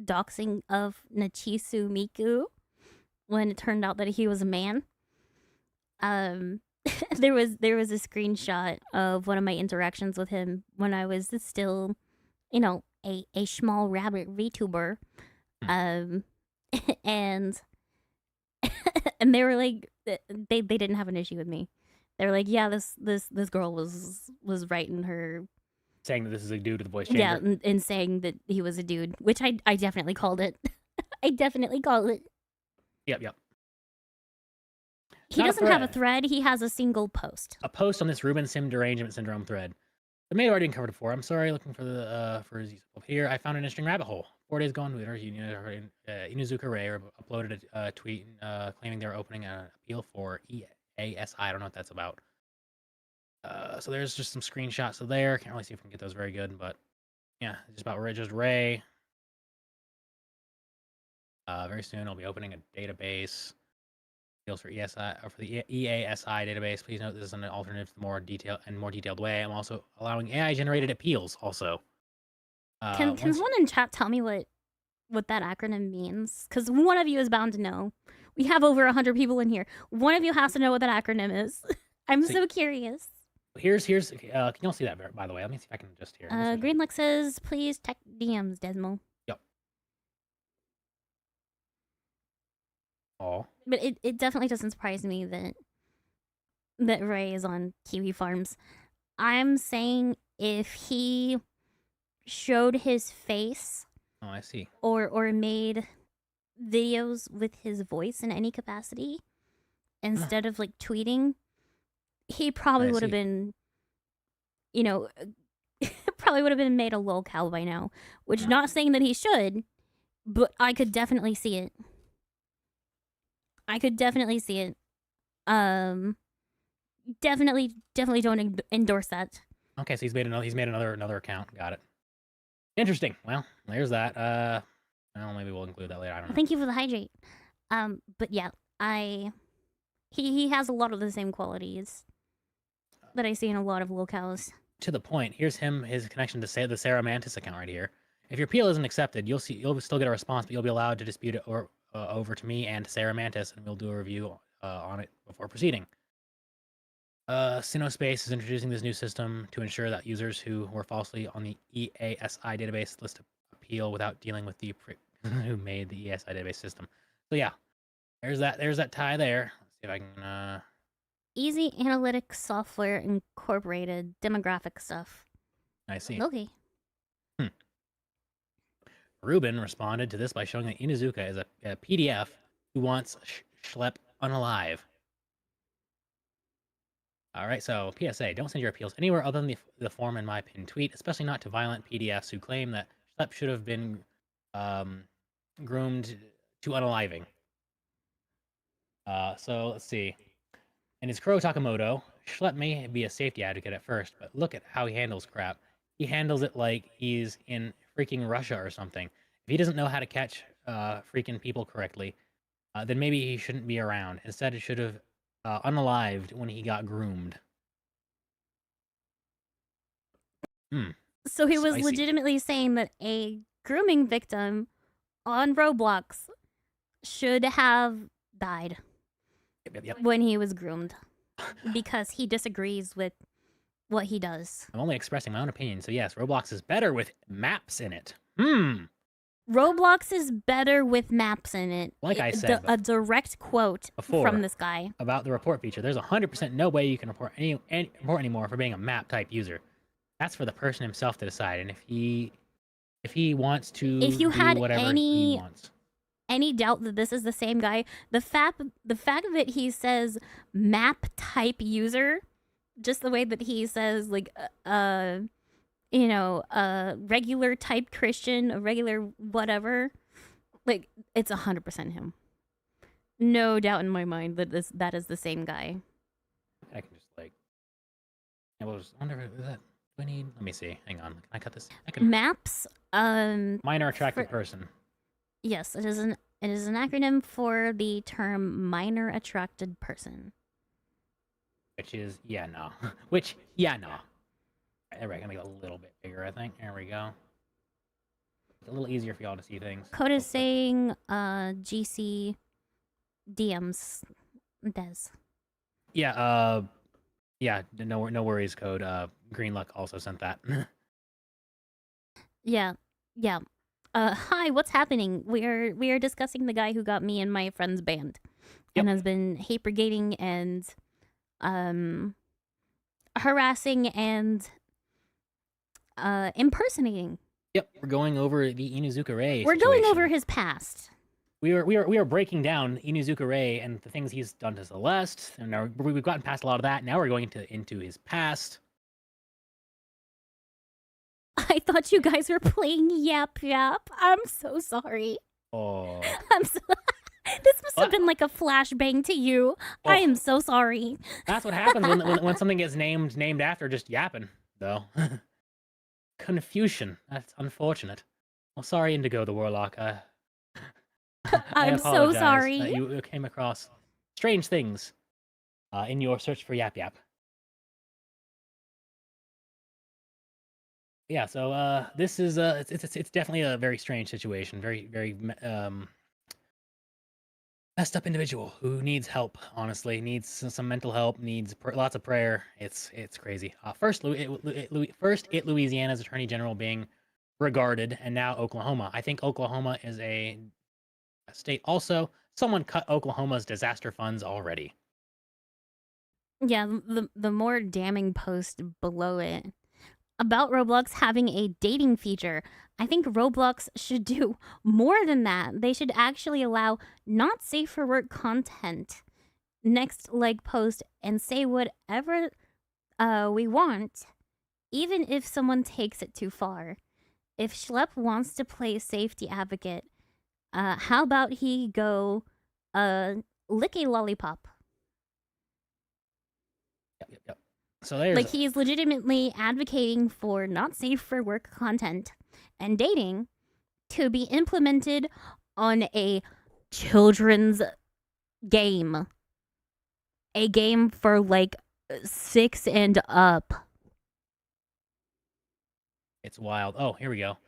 doxing of Nachisu Miku when it turned out that he was a man. there was a screenshot of one of my interactions with him when I was still, a small rabbit VTuber. And and they were like, they didn't have an issue with me. They were like, yeah, this girl was right in her saying that this is a dude with a voice changer. Yeah, and saying that he was a dude, which I definitely called it. I definitely called it. Yep. He doesn't have a thread. He has a single post. A post on this Ruben Sim derangement syndrome thread. I may have already covered it before. I'm sorry, looking for the here. I found an interesting rabbit hole. 4 days ago on Twitter, Inuzuka Ray uploaded a tweet claiming they were opening an appeal for EASI. I don't know what that's about. So there's just some screenshots of there. Can't really see if we can get those very good, but yeah, just about Ray. Very soon I'll be opening a database. Appeals for ESI or for the EASI database. Please note this is an alternative to more detailed way. I'm also allowing AI generated appeals also. Can someone in chat tell me what that acronym means? Because one of you is bound to know. We have over 100 people in here. One of you has to know what that acronym is. I'm so curious. Here's can y'all see that, by the way? Let me see if I can just hear. Greenlick says, please check DMs, Desmo. Yep. Oh. But it definitely doesn't surprise me that Ray is on Kiwi Farms. I'm saying if he showed his face. Oh, I see. Or made videos with his voice in any capacity instead of like tweeting, he probably would have been, probably would have been made a lolcow by now. Which not saying that he should, but I could definitely see it. Definitely don't endorse that. Okay, so he's made another account. Got it. Interesting. Well, there's that. Well, maybe we'll include that later. I don't know. Thank you for the hydrate. But yeah, he has a lot of the same qualities that I see in a lot of locales. To the point. Here's his connection to the Sarah Mantis account right here. If your appeal isn't accepted, you'll still get a response, but you'll be allowed to dispute it over to me and Sarah Mantis, and we'll do a review on it before proceeding. Sinospace is introducing this new system to ensure that users who were falsely on the EASI database list appeal without dealing with the who made the EASI database system. So yeah, there's that tie there. Let's see if I can. Easy Analytics Software Incorporated demographic stuff. I see. Okay. Ruben responded to this by showing that Inuzuka is a PDF who wants Schlep unalive. All right, so PSA, don't send your appeals anywhere other than the form in my pinned tweet, especially not to violent PDFs who claim that Schlep should have been groomed to unaliving. So let's see. In his Kuro Takamoto, Schlep may be a safety advocate at first, but look at how he handles crap. He handles it like he's in freaking Russia or something. If he doesn't know how to catch freaking people correctly, then maybe he shouldn't be around. Instead, he should have unalived when he got groomed. So he was legitimately saying that a grooming victim on Roblox should have died when he was groomed because he disagrees with what he does. I'm only expressing my own opinion, so yes, Roblox is better with maps in it. Roblox is better with maps in it. Like I said a direct quote before, from this guy about the report feature. There's 100% no way you can report report anymore for being a map type user. That's for the person himself to decide. And if he wants to If you do had whatever he wants. any doubt that this is the same guy, the fact that he says map type user, just the way that he says like a regular type Christian, a regular whatever, like it's 100% him. No doubt in my mind that that is the same guy. I can just like, I wonder if that. Do I need? Let me see. Hang on. Can I cut this? I can. Maps. Minor attracted person. Yes, it is an acronym for the term minor attracted person. Which is no. Which no. All right, gonna make it a little bit bigger. I think. There we go. It's a little easier for y'all to see things. Code is saying GC DMs Des. Yeah. Yeah. No worries. Code. Green Luck also sent that. Yeah. Hi, what's happening? We are discussing the guy who got me and my friends banned, and has been hate brigading and harassing and impersonating. Yep, we're going over the Inuzuka Rei We're situation. going over his past. We are breaking down Inuzuka Rei and the things he's done to Celeste, and now we've gotten past a lot of that. Now we're going into his past. I thought you guys were playing Yap Yap. I'm so sorry. Oh. I'm so... This must have been like a flashbang to you. Oh. I am so sorry. That's what happens when something gets named after just yapping, though. Confusion. That's unfortunate. Well, sorry, Indigo the Warlock. I I'm so apologize sorry. that you came across strange things in your search for Yap Yap. Yeah, so this is it's definitely a very strange situation. Very messed up individual who needs help. Honestly, needs some mental help. Needs lots of prayer. It's crazy. First, Louisiana's Attorney General being regarded, and now Oklahoma. I think Oklahoma is a state also. Someone cut Oklahoma's disaster funds already. Yeah, the more damning post below it about Roblox having a dating feature. I think Roblox should do more than that. They should actually allow not safe for work content next like post and say whatever we want, even if someone takes it too far. If Schlepp wants to play safety advocate, how about he go lick a lollipop? Yep. So there's like he is legitimately advocating for not safe for work content and dating to be implemented on a children's game. A game for like 6 and up. It's wild. Oh, here we go.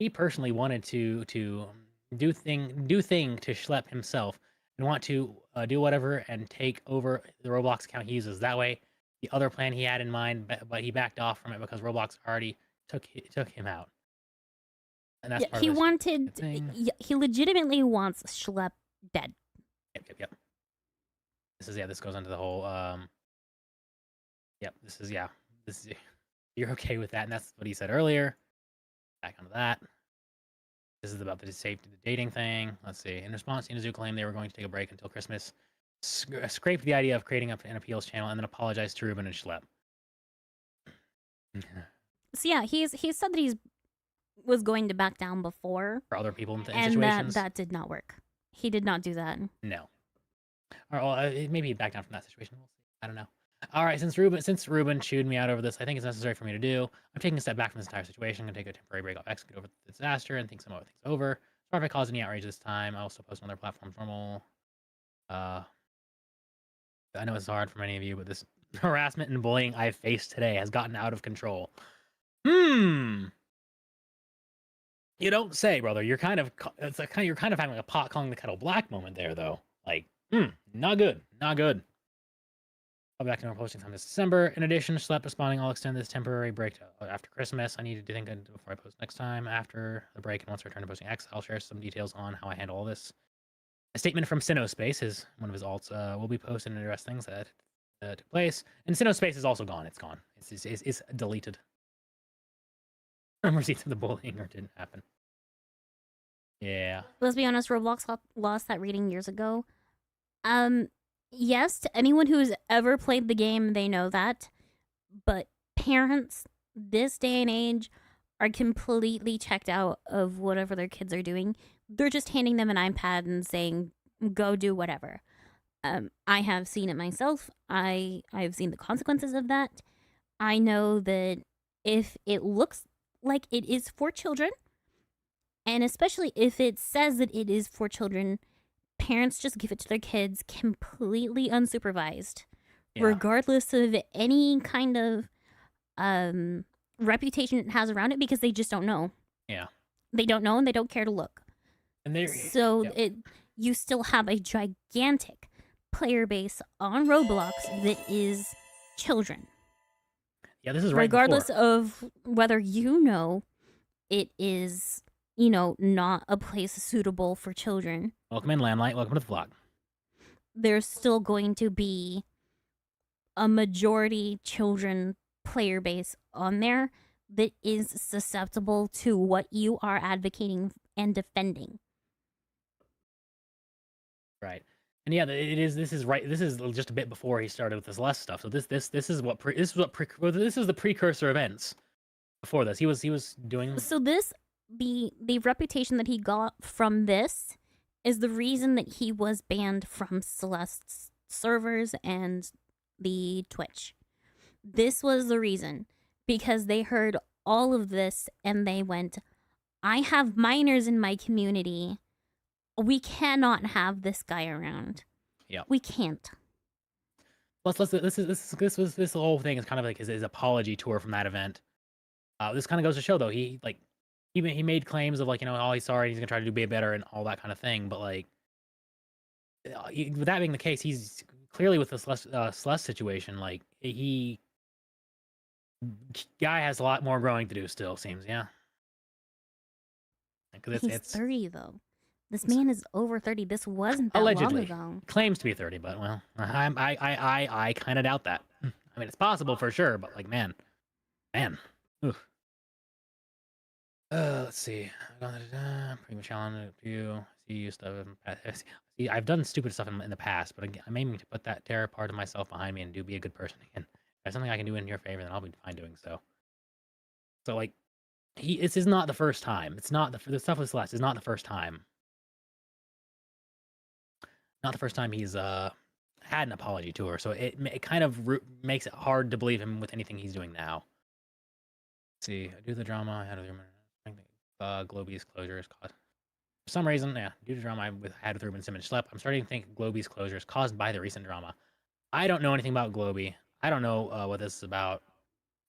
He personally wanted to do thing to Schlepp himself and want to do whatever and take over the Roblox account he uses. That way, the other plan he had in mind, but he backed off from it because Roblox already took him out. And that's part he of this wanted. thing. He legitimately wants Schlepp dead. Yep. This goes into the whole. This is you're okay with that, and that's what he said earlier. Back onto that. This is about the safety, the dating thing. Let's see. In response, Inazu claimed they were going to take a break until Christmas. Scraped the idea of creating an appeals channel and then apologized to Ruben and Schlepp. So yeah, he said that he was going to back down before For other people in and situations. that did not work. He did not do that. No. Or well, maybe back down from that situation. We'll see. I don't know. All right, since Ruben chewed me out over this, I think it's necessary for me to do. I'm taking a step back from this entire situation. I'm gonna take a temporary break off X, get over the disaster, and think some other things over. Sorry if I caused any outrage this time. I also post on other platforms normal. I know it's hard for many of you, but this harassment and bullying I've faced today has gotten out of control. You don't say, brother. You're kind of having a pot calling the kettle black moment there, though. Like, not good, not good. I'll be back to normal posting time this December. In addition, Schlep responding, I'll extend this temporary break to after Christmas. I needed to think before I post next time. After the break, and once I return to posting X, I'll share some details on how I handle all this. A statement from Sinospace, one of his alts, will be posted and address things that took place. And Sinospace is also gone. It's gone. It's deleted. Receipts of the bullying or didn't happen. Yeah. Let's be honest, Roblox lost that rating years ago. Yes, to anyone who's ever played the game, they know that. But parents, this day and age, are completely checked out of whatever their kids are doing. They're just handing them an iPad and saying, go do whatever. I have seen it myself. I've seen the consequences of that. I know that if it looks like it is for children, and especially if it says that it is for children, parents just give it to their kids completely unsupervised, regardless of any kind of reputation it has around it, because they just don't know. Yeah. They don't know and they don't care to look. And so you still have a gigantic player base on Roblox that is children. Yeah, this is right regardless before. of whether you know it is, you know, not a place suitable for children. Welcome in, Lamplight. Welcome to the vlog. There's still going to be a majority children player base on there that is susceptible to what you are advocating and defending. Right. And yeah, this is right. This is just a bit before he started with this less stuff. So this is the precursor events before this. He was doing. So the reputation that he got from this is the reason that he was banned from Celeste's servers and the Twitch. This was the reason, because they heard all of this and they went, I have minors in my community. We cannot have this guy around. Yeah, we can't. This whole thing is kind of like his apology tour from that event. This kind of goes to show, though, he made claims of, like, you know, oh, he's sorry, he's gonna try to be better and all that kind of thing. But like, with that being the case, he's clearly with this Celeste situation. Like, guy has a lot more growing to do still. Seems, yeah. Because it's 30 though. This man is over 30. This wasn't that allegedly long ago. Claims to be 30, but well, I kind of doubt that. I mean, it's possible for sure, but like, man. Oof. Let's see. Pretty much challenge you. See stuff. See, I've done stupid stuff in the past, but again, I'm aiming to put that terror part of myself behind me and be a good person again. If there's something I can do in your favor, then I'll be fine doing so. So like, this is not the first time. It's not the stuff with Celeste is not the first time. Not the first time he's had an apology tour, so it kind of makes it hard to believe him with anything he's doing now. Let's see, due to the drama, I had Globy's closure is caused. For some reason, due to drama I had with Ruben Sim and Schlep, I'm starting to think Globy's closure is caused by the recent drama. I don't know anything about Globy. I don't know what this is about.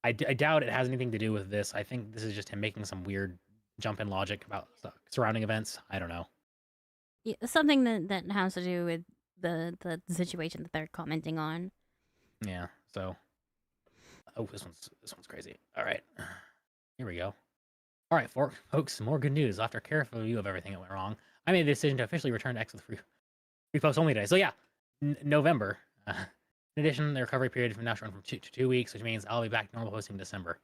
I doubt it has anything to do with this. I think this is just him making some weird jump in logic about surrounding events. I don't know. Yeah, something that has to do with the situation that they're commenting on. Yeah. So, this one's crazy. All right, here we go. All right, folks, more good news. After a careful review of everything that went wrong, I made the decision to officially return to X with free posts only today. So yeah, November. In addition, the recovery period from now should run from 2 weeks, which means I'll be back to normal posting in December.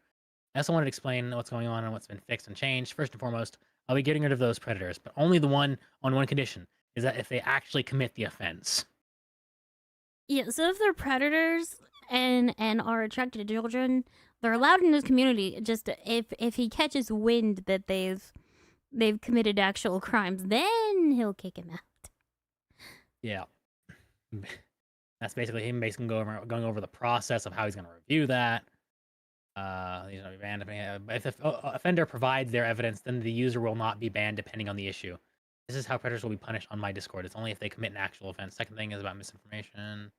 I also wanted to explain what's going on and what's been fixed and changed. First and foremost, I'll be getting rid of those predators, but only on one condition, is that if they actually commit the offense. Yeah, so if they're predators and are attracted to children, they're allowed in this community. Just if he catches wind that they've committed actual crimes, then he'll kick him out. Yeah. That's basically him going over the process of how he's going to review that. He's going to be banned. If the offender provides their evidence, then the user will not be banned depending on the issue. This is how predators will be punished on my Discord. It's only if they commit an actual offense. Second thing is about misinformation.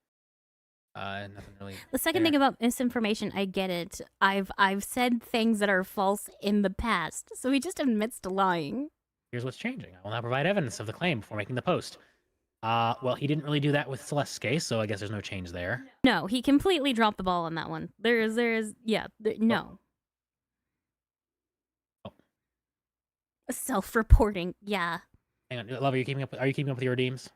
Nothing really. The second thing about misinformation, I get it. I've said things that are false in the past, so he just admits to lying. Here's what's changing. I will now provide evidence of the claim before making the post. Well, he didn't really do that with Celeste's case, so I guess there's no change there. No, he completely dropped the ball on that one. No. Oh. Self-reporting, yeah. Hang on, love, are you keeping up with your redeems?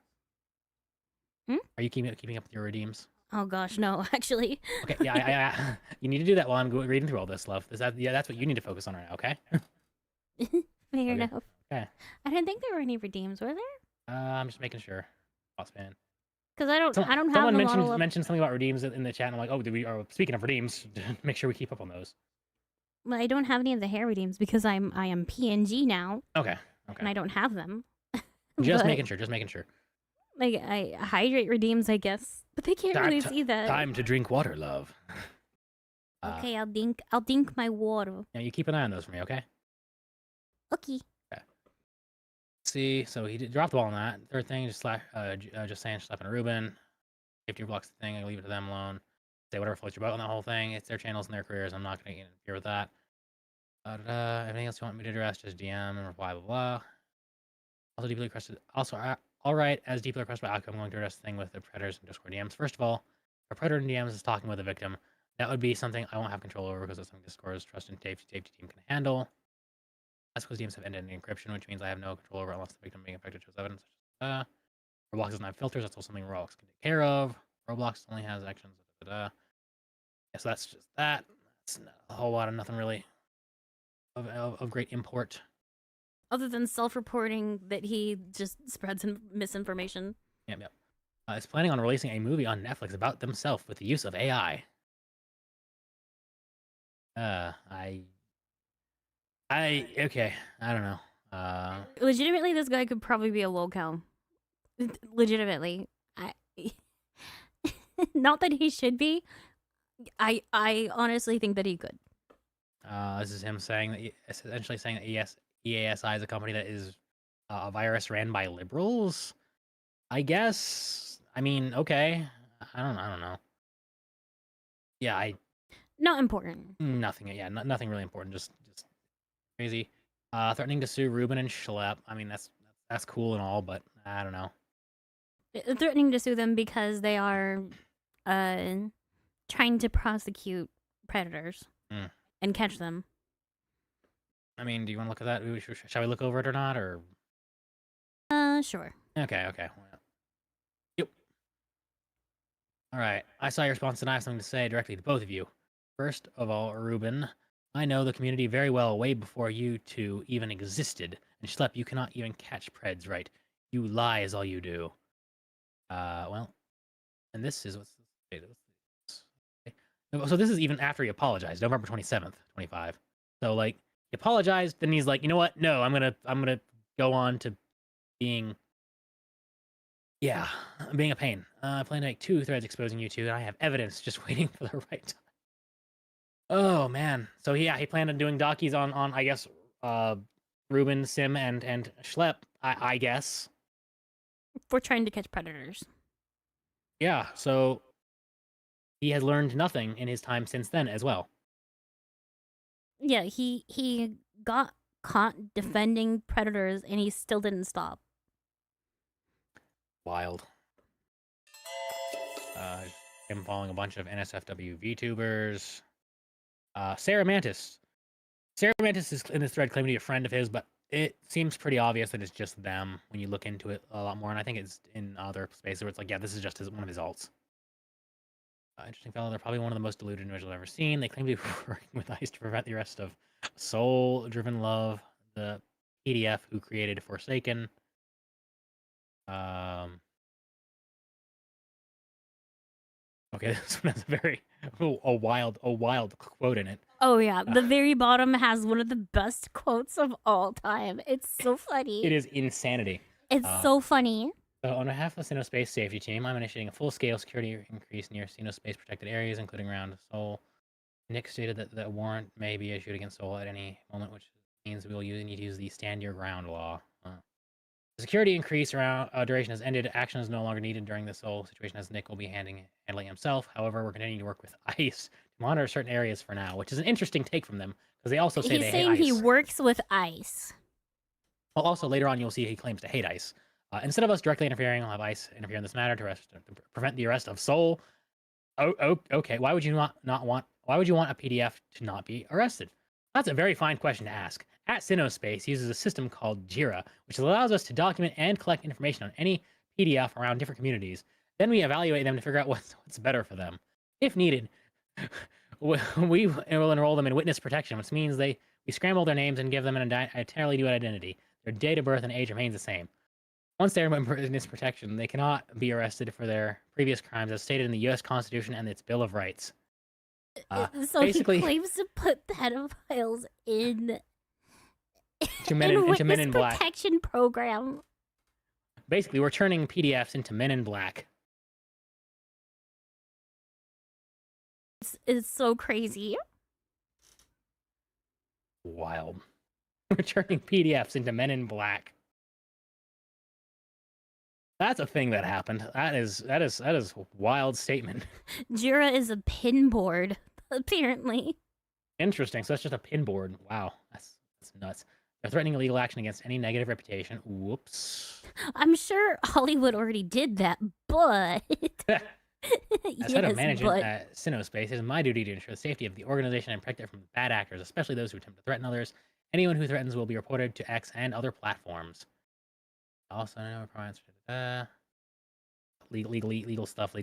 Hmm? Are you keeping up with your redeems? Oh gosh, no, actually. Okay, yeah, you need to do that while I'm reading through all this, love. That's what you need to focus on right now, okay? Fair enough. Okay. I didn't think there were any redeems, were there? I'm just making sure. Boss man. Because I don't have someone a model of... mentioned something about redeems in the chat, and I'm like, oh, speaking of redeems, make sure we keep up on those. Well, I don't have any of the hair redeems because I am PNG now. Okay. And I don't have them. Just making sure. Like, I hydrate redeems, I guess. But they can't really see that. Time to drink water, love. Okay, I'll dink my water. Yeah, you keep an eye on those for me, okay? Okay. See, so he dropped the ball on that. Third thing, just saying, slapping a Ruben. Safety blocks the thing. I leave it to them alone. Say whatever floats your boat on that whole thing. It's their channels and their careers. I'm not going to interfere with that. Anything else you want me to address? Just DM and reply, blah, blah. Also, deeply requested. Also, all right, as deeply requested by Alco, I'm going to address the thing with the Predators and Discord DMs. First of all, if a Predator in DMs is talking with a victim, that would be something I won't have control over because it's something Discord's trust and safety team can handle. That's because DMs have ended in encryption, which means I have no control over it unless the victim being affected shows evidence. Roblox doesn't have filters. That's also something Roblox can take care of. Roblox only has actions. Yeah, so that's just that. It's not a whole lot of nothing really of great import. Other than self-reporting that he just spreads misinformation. Yep. It's planning on releasing a movie on Netflix about themselves with the use of AI. Okay, I don't know. Legitimately, this guy could probably be a lolcow. Legitimately. Not that he should be. I honestly think that he could. This is him saying that, essentially saying that EASI is a company that is a virus ran by liberals. I guess. I mean, okay. I don't know. Yeah, not important. Nothing. Yeah, nothing really important. Just crazy. Threatening to sue Ruben and Schlepp. I mean, that's cool and all, but I don't know. Threatening to sue them because they are trying to prosecute predators and catch them. I mean, do you want to look at that? Shall we look over it or not? Or sure. Okay. Yep. All right. I saw your response and I have something to say directly to both of you. First of all, Ruben, I know the community very well way before you two even existed. And Schlepp, you cannot even catch Preds right. You lie is all you do. Well, and this is what's so this is even after he apologized, November 27th, 25. So like he apologized, then he's like, you know what? No, I'm gonna go on to being a pain. I plan to make 2 threads exposing you two, and I have evidence just waiting for the right time. Oh man. So he planned on doing dockies on I guess Ruben, Sim, and Schlepp, I guess. For trying to catch predators. Yeah, so he has learned nothing in his time since then as well. Yeah, he got caught defending predators and he still didn't stop. Wild. Him following a bunch of NSFW VTubers. Sarah Mantis. Sarah Mantis is in this thread claiming to be a friend of his, but it seems pretty obvious that it's just them when you look into it a lot more, and I think it's in other spaces where it's like, yeah, this is just one of his alts. Interesting fellow. They're probably one of the most deluded individuals I've ever seen. They claim to be working with ICE to prevent the arrest of Soul-Driven Love, the PDF who created Forsaken. Okay, this one has a wild quote in it. Oh yeah, the very bottom has one of the best quotes of all time. It's so funny. It is insanity. It's so funny. So on behalf of the Sinospace safety team, I'm initiating a full-scale security increase near Sinospace protected areas, including around Seoul. Nick stated that the warrant may be issued against Seoul at any moment, which means we will need to use the stand your ground law. The security increase around duration has ended. Action is no longer needed during this Seoul situation, as Nick will be handling himself. However, we're continuing to work with ICE to monitor certain areas for now, which is an interesting take from them, because they also say He's they hate saying ICE. he works with ICE. Well, also later on, you'll see he claims to hate ICE. Instead of us directly interfering, I'll have ICE interfere in this matter to prevent the arrest of Soul. Oh, okay. Why would you not want? Why would you want a PDF to not be arrested? That's a very fine question to ask. At Sinospace uses a system called Jira, which allows us to document and collect information on any PDF around different communities. Then we evaluate them to figure out what's better for them. If needed, we will enroll them in witness protection, which means we scramble their names and give them an entirely new identity. Their date of birth and age remains the same. Once they're in witness protection, they cannot be arrested for their previous crimes as stated in the U.S. Constitution and its Bill of Rights. So basically, he claims to put pedophiles into Men in Black. protection program. Basically, we're turning PDFs into Men in Black. It's so crazy. Wild. We're turning PDFs into Men in Black. That's a thing that happened. That is a wild statement. Jira is a pin board, apparently. Interesting. So that's just a pin board. Wow, that's nuts. They're threatening illegal action against any negative reputation. Whoops. I'm sure Hollywood already did that, but As head of management at Sinospace, it is my duty to ensure the safety of the organization and protect it from bad actors, especially those who attempt to threaten others. Anyone who threatens will be reported to X and other platforms. Also, no requirements. Legal stuff.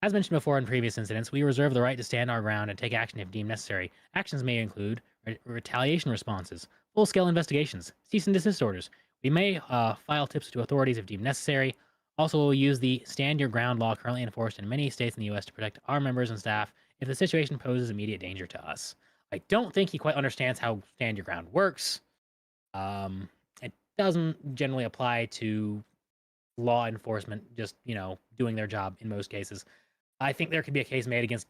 As mentioned before in previous incidents, we reserve the right to stand our ground and take action if deemed necessary. Actions may include retaliation responses, full-scale investigations, cease and desist orders. We may file tips to authorities if deemed necessary. Also, we'll use the stand your ground law currently enforced in many states in the U.S. to protect our members and staff if the situation poses immediate danger to us. I don't think he quite understands how stand your ground works. It doesn't generally apply to law enforcement just, doing their job in most cases. I think there could be a case made against,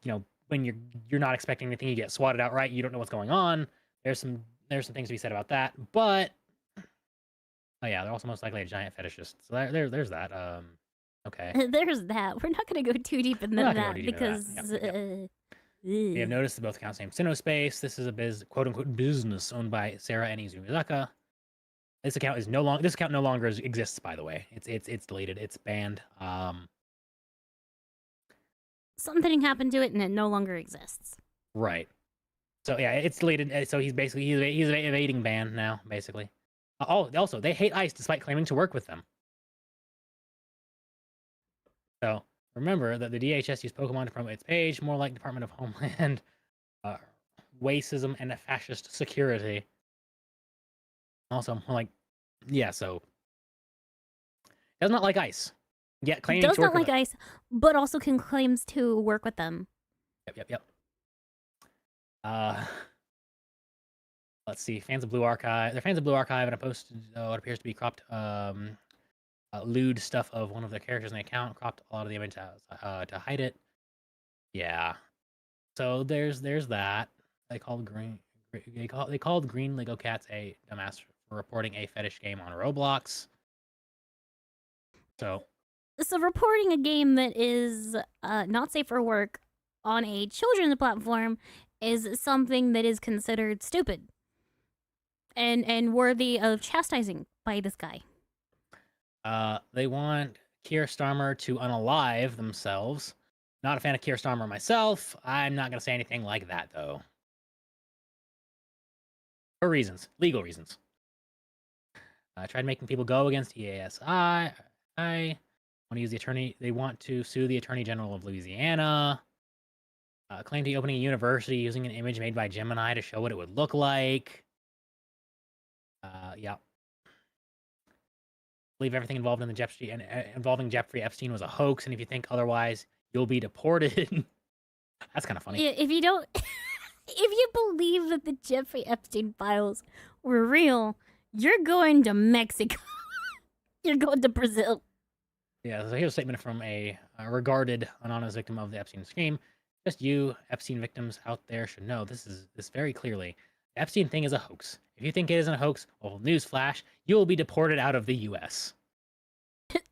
when you're not expecting anything, you get swatted outright, you don't know what's going on. There's some things to be said about that, but oh yeah, they're also most likely a giant fetishist. So there's that. Okay. There's that. We're not going to go too deep into that because we have noticed that both accounts name Sinospace. This is a quote unquote business owned by Sarah and Izumizaka. This account no longer exists, by the way. It's deleted. It's banned. Something happened to it and it no longer exists. Right. So yeah, it's deleted. So he's evading ban now, basically. Also, they hate ICE despite claiming to work with them. So remember that the DHS used Pokemon to promote its page, more like Department of Homeland, racism and fascist security. Also, more like, so does not like ICE. Yet claiming does to work not with like ICE, but also claims to work with them. Yep. Let's see. Fans of Blue Archive. They're fans of Blue Archive, and I posted what appears to be cropped, lewd stuff of one of their characters in the account. Cropped a lot of the image to hide it. Yeah. So there's that. They called green Lego cats a dumbass for reporting a fetish game on Roblox. So reporting a game that is not safe for work on a children's platform is something that is considered stupid and worthy of chastising by this guy. They want Keir Starmer to unalive themselves. Not a fan of Keir Starmer myself. I'm not going to say anything like that, though. For reasons. Legal reasons. Tried making people go against EASI. I want to use the attorney. They want to sue the Attorney General of Louisiana. Claim to be opening a university using an image made by Gemini to show what it would look like. Yeah. Believe everything involved in the involving Jeffrey Epstein was a hoax, and if you think otherwise, you'll be deported. That's kind of funny. Yeah, if you believe that the Jeffrey Epstein files were real, you're going to Mexico. You're going to Brazil. Yeah, so here's a statement from a regarded anonymous victim of the Epstein scheme. Just you, Epstein victims out there should know this very clearly. The Epstein thing is a hoax. If you think it isn't a hoax, well, newsflash, you will be deported out of the U.S.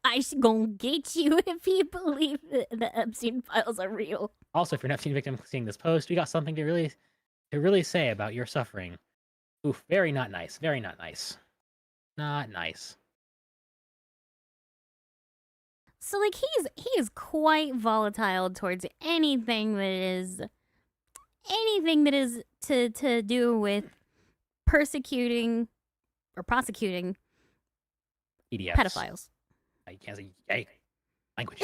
ICE gonna get you if you believe that the Epstein files are real. Also, if you're an Epstein victim seeing this post, we got something to really say about your suffering. Oof, very not nice. Very not nice. Not nice. So like he is quite volatile towards anything that is to do with persecuting or prosecuting PDFs. pedophiles. You can't say yay. Language.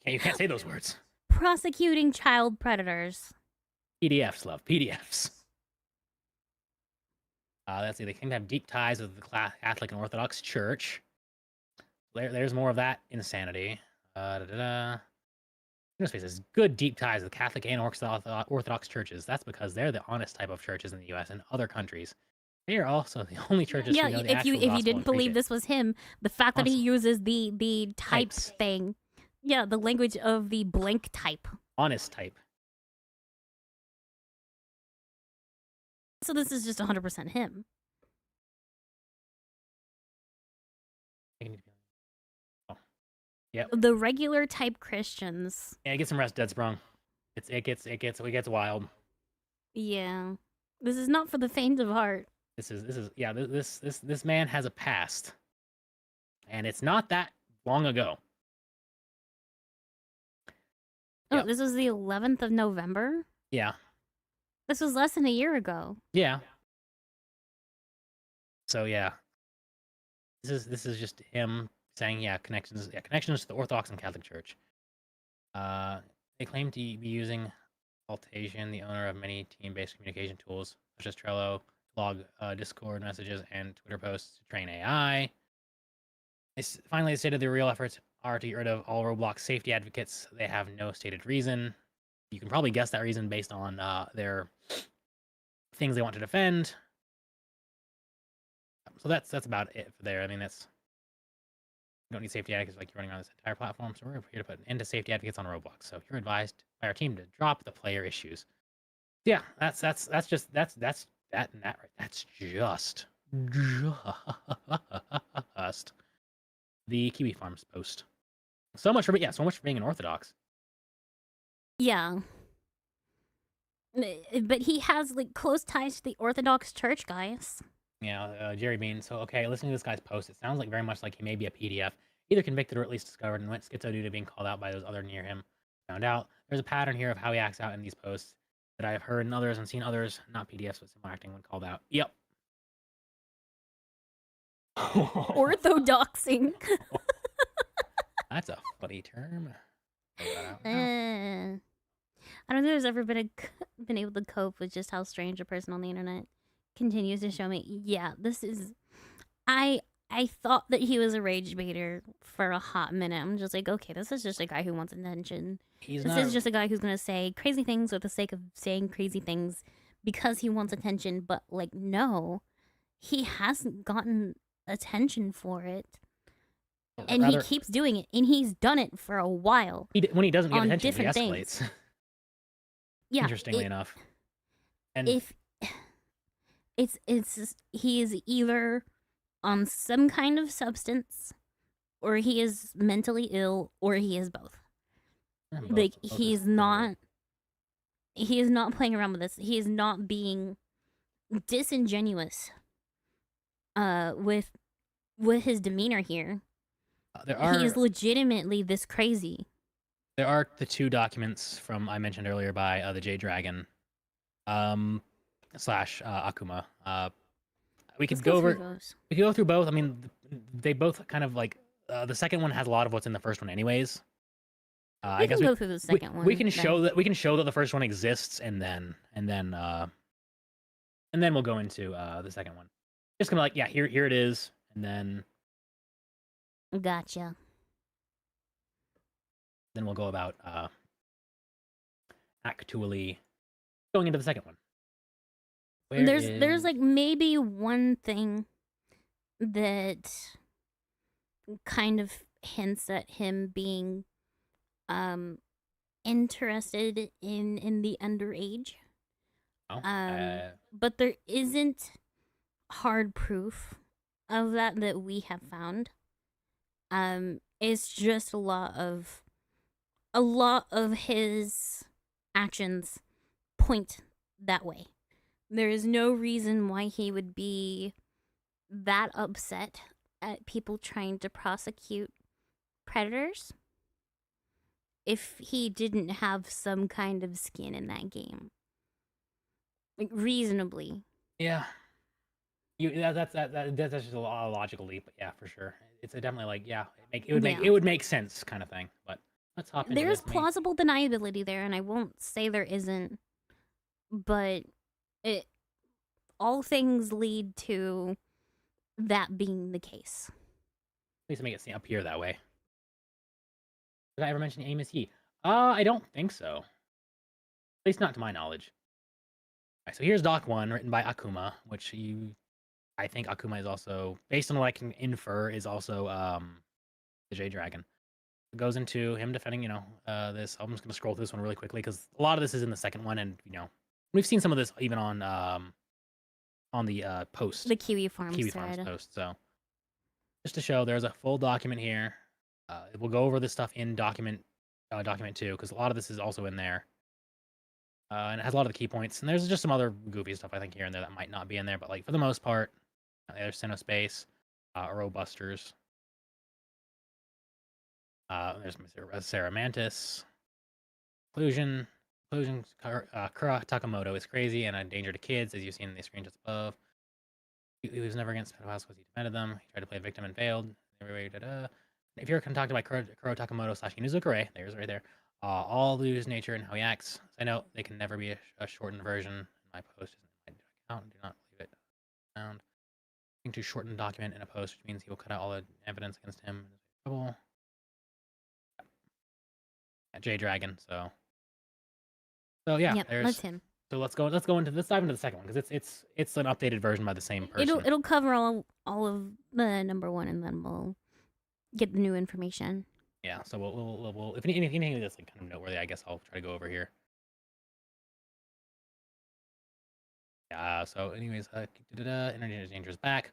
You can't say those words. Prosecuting child predators. PDFs, love. PDFs. Let's see. They claim to have deep ties with the Catholic and Orthodox Church. There's more of that insanity. Faces good deep ties with Catholic and Orthodox churches. That's because they're the honest type of churches in the U.S. and other countries. They are also the only churches. Yeah, who know the if you actual gospel didn't and preach believe it. this was him, the fact that he Honestly. uses the type Types. thing, yeah, the language of the blank type. Honest type. So this is just 100% him. Yep. The regular type Christians. Yeah, get some rest, Dead Sprung. It gets wild. Yeah, this is not for the faint of heart. This man has a past, and it's not that long ago. Oh, Yep. this was the 11th of November. Yeah, This was less than a year ago. yeah. So yeah, this is just him saying connections to the Orthodox and Catholic Church. They claim to be using Altation, the owner of many team-based communication tools such as Trello, log Discord messages, and Twitter posts to train AI. Finally, they stated their real efforts are to get rid of all Roblox safety advocates. They have no stated reason. You can probably guess that reason based on their things they want to defend. So that's about it for there. I mean, you don't need safety advocates like you're running on this entire platform. So we're here to put an end to safety advocates on Roblox. So you're advised by our team to drop the player issues. Yeah, that's just the Kiwi Farms post. So much for being an Orthodox. Yeah. But he has like close ties to the Orthodox Church, guys. Yeah, Jerry Bean. So, okay, listening to this guy's post, it sounds like very much like he may be a PDF, either convicted or at least discovered, and went schizo due to being called out by those other near him. Found out there's a pattern here of how he acts out in these posts that I have heard in others and seen others, not PDFs, but similar acting when called out. Yep. Orthodoxing. That's a funny term. I don't think there's ever been able to cope with just how strange a person on the internet continues to show me. Yeah, this is. I thought that he was a rage baiter for a hot minute. I'm just like, okay, this is just a guy who wants attention. This is just a guy who's gonna say crazy things for the sake of saying crazy things because he wants attention. But like, no, he hasn't gotten attention for it. And he keeps doing it, and he's done it for a while. When he doesn't get on attention, he different escalates. things. Yeah, Interestingly enough. And if he is either on some kind of substance, or he is mentally ill, or he is both. Like he is not playing around with this. He is not being disingenuous with his demeanor here. He is legitimately this crazy. There are the two documents from I mentioned earlier by the J Dragon / Akuma. We could go through both. I mean, they both kind of like the second one has a lot of what's in the first one, anyways. I guess we can go through the second one. We can show that the first one exists, and then we'll go into the second one. Just gonna like here it is, and then. Gotcha. Then we'll go about actually going into the second one. There's like maybe one thing that kind of hints at him being interested in the underage. But there isn't hard proof of that we have found. It's just a lot of his actions point that way. There is no reason why he would be that upset at people trying to prosecute predators if he didn't have some kind of skin in that game. Like, reasonably. Yeah. That's just a logical leap, but yeah, for sure. It's definitely like, yeah, it would make sense kind of thing. But let's hop into There's this. plausible deniability there, and I won't say there isn't, but all things lead to that being the case. At least make it seem appear that way. Did I ever mention aim is he? I don't think so. At least not to my knowledge. All right, so here's Doc 1, written by Akuma, which I think Akuma is also, based on what I can infer, is also the J Dragon. It goes into him defending, this. I'm just gonna scroll through this one really quickly because a lot of this is in the second one, and we've seen some of this even on the post, The Kiwi Farms Farms post. So just to show, there's a full document here. We'll go over this stuff in document 2 because a lot of this is also in there. And it has a lot of the key points. And there's just some other goofy stuff, I think, here and there that might not be in there. But, like, for the most part, there's Sinnospace, Arrowbusters. There's Sarah Mantis. Kura Takamoto is crazy and a danger to kids, as you've seen in the screenshots above. He was never against pedophiles because he defended them. He tried to play a victim and failed. If you're contacted by Kuro Takamoto / Inuzukure, there's right there. All lose nature and how he acts. I know they can never be a shortened version. My post isn't in my account. Do not leave it found. To shorten the document in a post, which means he will cut out all the evidence against him. Trouble. J Dragon. So yeah, yep, that's him. So let's dive into the second one because it's an updated version by the same person. It'll cover all of the number 1, and then we'll get the new information. Yeah, so we'll if anything that's like kind of noteworthy, I guess I'll try to go over here. Yeah. So, anyways, Energy is Dangerous back.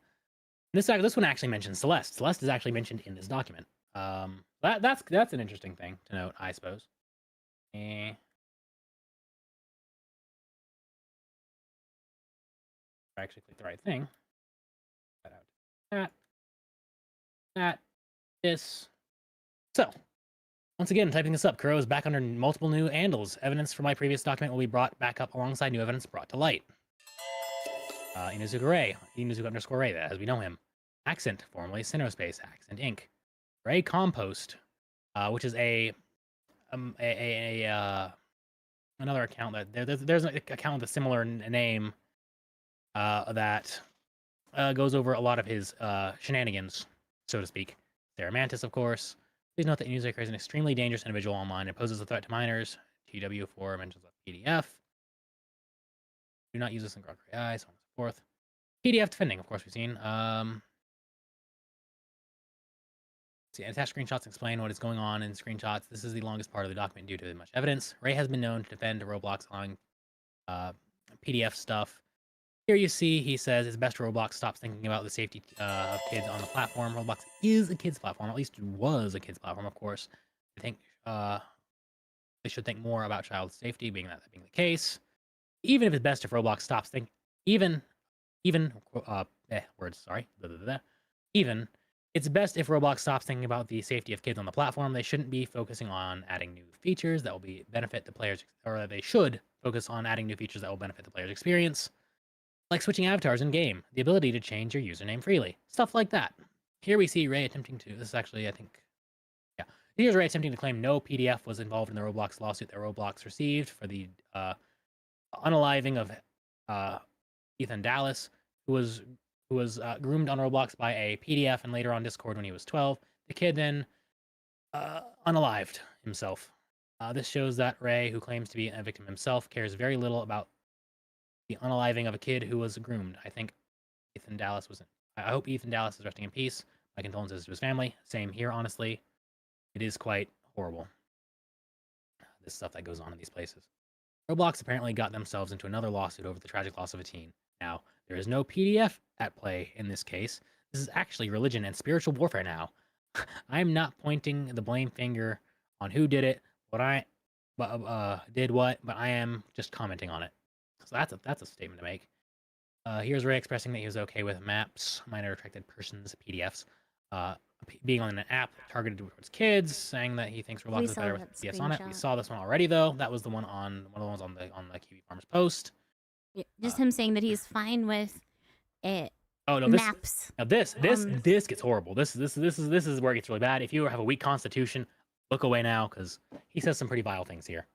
This one actually mentions Celeste. Celeste is actually mentioned in this document. That's an interesting thing to note, I suppose. I actually clicked the right thing. This. So, once again, typing this up, Kuro is back under multiple new handles. Evidence from my previous document will be brought back up alongside new evidence brought to light. Inuzuka_Ray, as we know him. Accent, formerly Sinnospace, Accent Inc. Ray Compost, which is another account that there's an account with a similar name that goes over a lot of his shenanigans, so to speak. Sarah Mantis, of course. Please note that Inuzuka is an extremely dangerous individual online and poses a threat to minors. TW4 mentions a PDF. Do not use this in Grok AI, so on and so forth. PDF defending, of course, we've seen. See, attached screenshots explain what is going on in screenshots. This is the longest part of the document due to much evidence. Ray has been known to defend Roblox allowing PDF stuff. Here you see he says it's best Roblox stops thinking about the safety of kids on the platform. Roblox is a kids platform, at least it was a kids platform, of course. I think they should think more about child safety, being the case. Even if it's best if Roblox stops thinking, even it's best if Roblox stops thinking about the safety of kids on the platform. They shouldn't be focusing on adding new features that will benefit the players, or they should focus on adding new features that will benefit the player's experience. Like switching avatars in game, the ability to change your username freely, stuff like that. Here we see Ray attempting to. This is actually, I think, yeah. Here's Ray attempting to claim no PDF was involved in the Roblox lawsuit that Roblox received for the unaliving of Ethan Dallas, who was groomed on Roblox by a PDF and later on Discord when he was 12. The kid then unalived himself. This shows that Ray, who claims to be a victim himself, cares very little about the unaliving of a kid who was groomed. I think Ethan Dallas was. I hope Ethan Dallas is resting in peace. My condolences to his family. Same here, honestly. It is quite horrible, this stuff that goes on in these places. Roblox apparently got themselves into another lawsuit over the tragic loss of a teen. Now, there is no PDF at play in this case. This is actually religion and spiritual warfare now. I am not pointing the blame finger on who did it, but I am just commenting on it. So that's a statement to make. Here's Ray expressing that he was okay with maps, minor attracted persons, PDFs. being on an app targeted towards kids, saying that he thinks Roblox We is saw better with that PS on it. We screenshot. saw this one already, though. That was the one on one of the ones on the Kiwi Farms post. Yeah, just him saying that he's fine with it. Oh no, Maps. This gets horrible. This is where it gets really bad. If you have a weak constitution, look away now, because he says some pretty vile things here.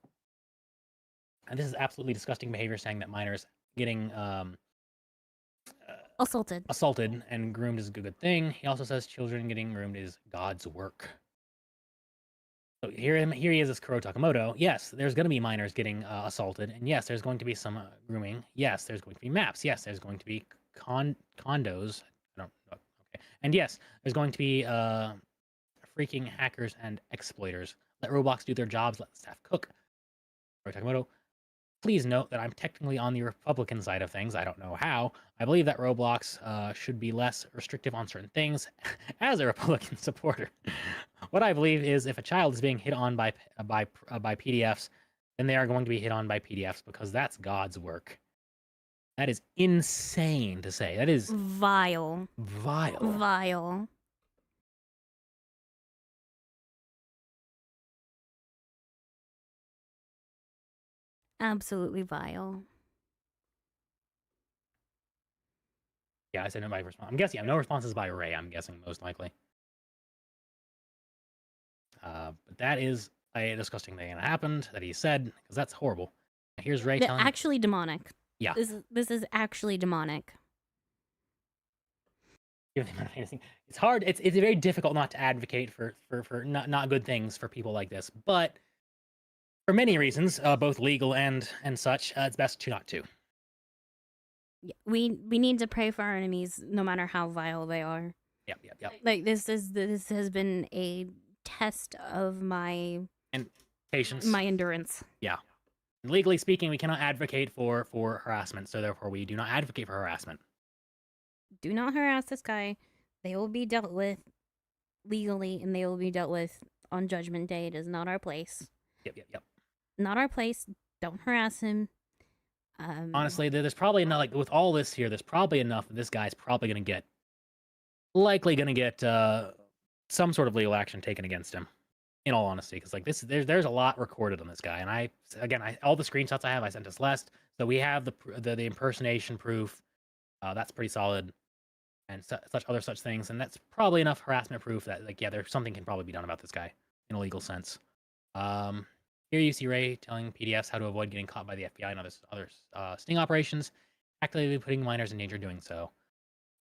And this is absolutely disgusting behavior, saying that minors getting assaulted and groomed is a good thing. He also says children getting groomed is God's work. So here he is as Kuro Takamoto. Yes, there's going to be minors getting assaulted, and yes, there's going to be some grooming. Yes, there's going to be maps. Yes, there's going to be condos. I don't know. Okay. And yes, there's going to be freaking hackers and exploiters. Let Roblox do their jobs. Let the staff cook. Kuro Takamoto. Please note that I'm technically on the Republican side of things. I don't know how. I believe that Roblox should be less restrictive on certain things as a Republican supporter. What I believe is if a child is being hit on by PDFs, then they are going to be hit on by PDFs because that's God's work. That is insane to say. That is vile. Absolutely vile. Yeah, I said no by response. I'm guessing no responses by Ray. I'm guessing most likely. But that is a disgusting thing that happened that he said, because that's horrible. Here's Ray telling. Actually demonic. Yeah. This is actually demonic. It's hard. It's very difficult not to advocate for not good things for people like this, but for many reasons, both legal and such, it's best to not to. Yeah, we need to pray for our enemies, no matter how vile they are. Yep. Like this has been a test of my patience, my endurance. Yeah. Legally speaking, we cannot advocate for harassment, so therefore we do not advocate for harassment. Do not harass this guy. They will be dealt with legally, and they will be dealt with on Judgment Day. It is not our place. Yep. Not our place. Don't harass him. Honestly, there's probably enough, like with all this here, there's probably enough that this guy's probably likely gonna get some sort of legal action taken against him. In all honesty, because like there's a lot recorded on this guy, and I all the screenshots I have, I sent to Celeste, so we have the impersonation proof. That's pretty solid, and such things, and that's probably enough harassment proof that there's something can probably be done about this guy in a legal sense. Here you see Ray telling PDFs how to avoid getting caught by the FBI and other sting operations, actively putting minors in danger doing so.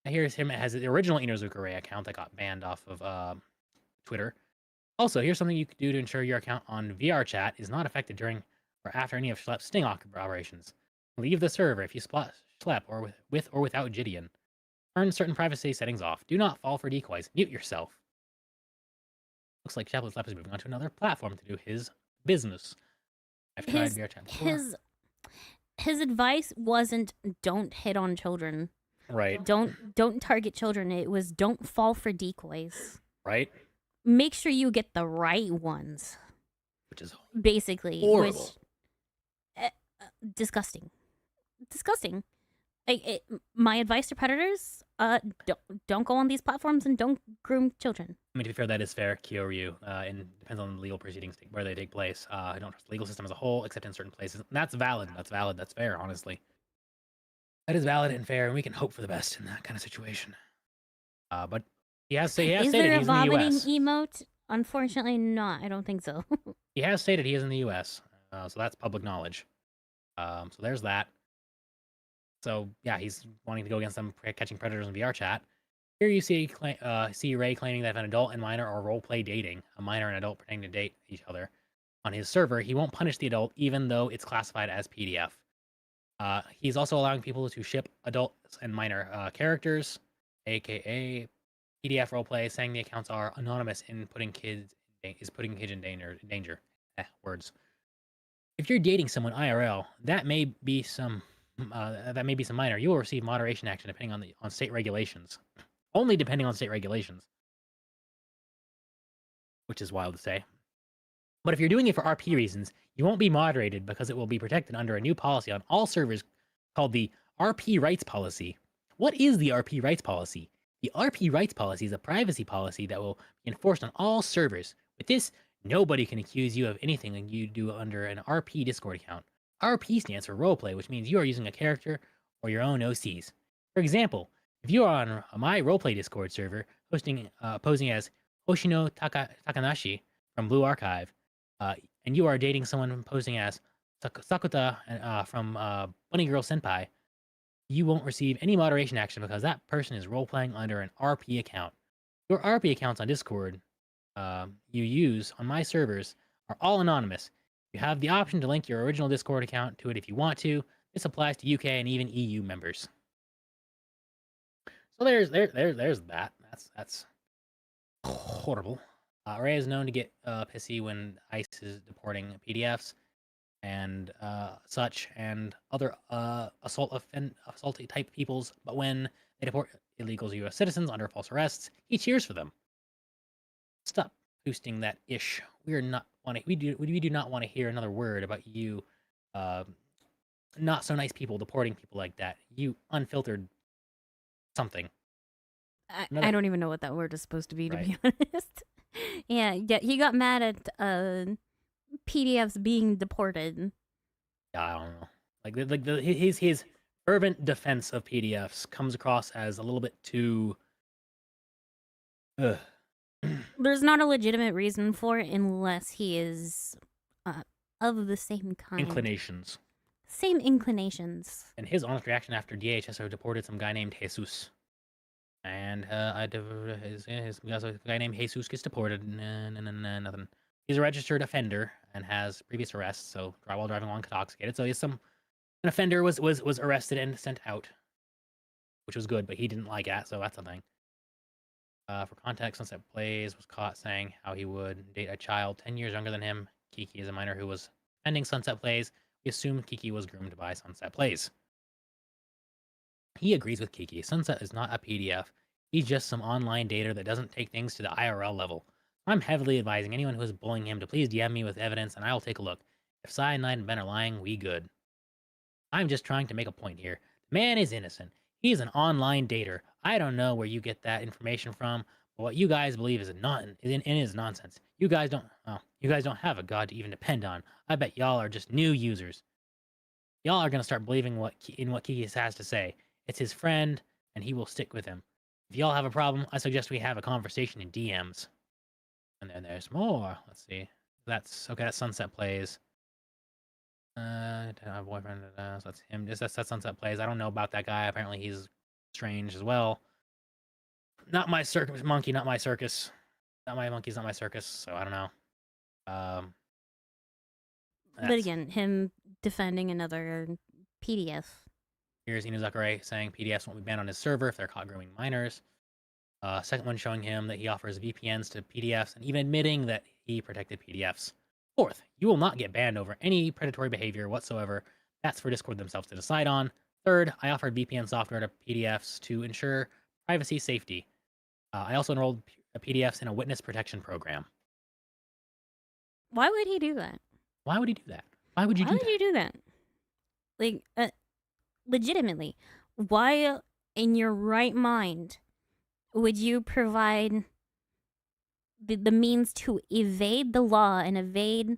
And here's him. It has the original Inazuka Ray account that got banned off of Twitter. Also, here's something you could do to ensure your account on VRChat is not affected during or after any of Schlepp's sting operations. Leave the server if you Schlepp or with or without Gideon. Turn certain privacy settings off. Do not fall for decoys. Mute yourself. Looks like Schlepp is moving on to another platform to do his business. I've tried VRChat before. His advice wasn't don't hit on children. Right. Don't target children. It was don't fall for decoys. Right. Make sure you get the right ones. Which is basically horrible. Disgusting. My advice to predators: don't go on these platforms and don't groom children. I mean, to be fair, that is fair, Kyoryu. And depends on the legal proceedings where they take place. I don't trust the legal system as a whole, except in certain places. And that's valid. That's fair. Honestly, that is valid and fair, and we can hope for the best in that kind of situation. But he has stated he's in the US. Is there a vomiting emote? Unfortunately, not. I don't think so. He has stated he is in the US, so that's public knowledge. So there's that. So yeah, he's wanting to go against them catching predators in VRChat. Here you see Ray claiming that if an adult and minor are roleplay dating, a minor and adult pretending to date each other on his server, he won't punish the adult even though it's classified as PDF. He's also allowing people to ship adults and minor characters, aka PDF roleplay, saying the accounts are anonymous in putting kids in danger. Words. If you're dating someone IRL, that may be some minor. You will receive moderation action depending on state regulations. Only depending on state regulations, which is wild to say. But if you're doing it for RP reasons, you won't be moderated because it will be protected under a new policy on all servers called the RP Rights Policy. What is the RP Rights Policy? The The RP rights policy is a privacy policy that will be enforced on all servers. With this, nobody can accuse you of anything you do under an RP Discord account. RP stands for roleplay, which means you are using a character or your own OCs. For example, if you are on my roleplay Discord server, posing as Hoshino Takanashi from Blue Archive, and you are dating someone posing as Sakuta from Bunny Girl Senpai, you won't receive any moderation action because that person is role-playing under an RP account. Your RP accounts on Discord you use on my servers are all anonymous. You have the option to link your original Discord account to it if you want to. This applies to UK and even EU members. So there's that. That's horrible. Ray is known to get pissy when ICE is deporting PDFs and such, and other assaulty type peoples. But when they deport illegal US citizens under false arrests, he cheers for them. Stop boosting that ish. We do not want to hear another word about you, not so nice people deporting people like that. You unfiltered something. I don't even know what that word is supposed to be, to be honest. Yeah, he got mad at PDFs being deported. Yeah, I don't know. His fervent defense of PDFs comes across as a little bit too. There's not a legitimate reason for it unless he is of the same kind. Inclinations. Same inclinations. And his honest reaction after DHS deported some guy named Jesus. And his guy named Jesus gets deported. Nothing. He's a registered offender and has previous arrests, so while driving while intoxicated. So an offender was arrested and sent out, which was good, but he didn't like that, so that's a thing. For context, Sunset Plays was caught saying how he would date a child 10 years younger than him. Kiki is a minor who was defending Sunset Plays. We assumed Kiki was groomed by Sunset Plays. He agrees with Kiki. Sunset is not a PDF. He's just some online dater that doesn't take things to the IRL level. I'm heavily advising anyone who is bullying him to please DM me with evidence and I will take a look. If Cyanide and Ben are lying, we good. I'm just trying to make a point here. The man is innocent. He's an online dater. I don't know where you get that information from, but what you guys believe is nonsense. You guys don't have a god to even depend on. I bet y'all are just new users. Y'all are gonna start believing what Kiki has to say. It's his friend, and he will stick with him. If y'all have a problem, I suggest we have a conversation in DMs. And then there's more. Let's see. That's okay. That's Sunset Plays. My boyfriend. So that's him. That's Sunset Plays. I don't know about that guy. Apparently he's strange as well. Not my circus monkey. Not my circus. Not my monkeys. Not my circus. So I don't know. But again, him defending another PDF. Here's Inuzakure saying PDFs won't be banned on his server if they're caught grooming minors. Second one showing him that he offers VPNs to PDFs and even admitting that he protected PDFs. Fourth, you will not get banned over any predatory behavior whatsoever. That's for Discord themselves to decide on. Third, I offered VPN software to PDFs to ensure privacy safety. I also enrolled PDFs in a witness protection program. Why would he do that? Why would he do that? Why would you do that? Like, legitimately, why in your right mind would you provide the means to evade the law and evade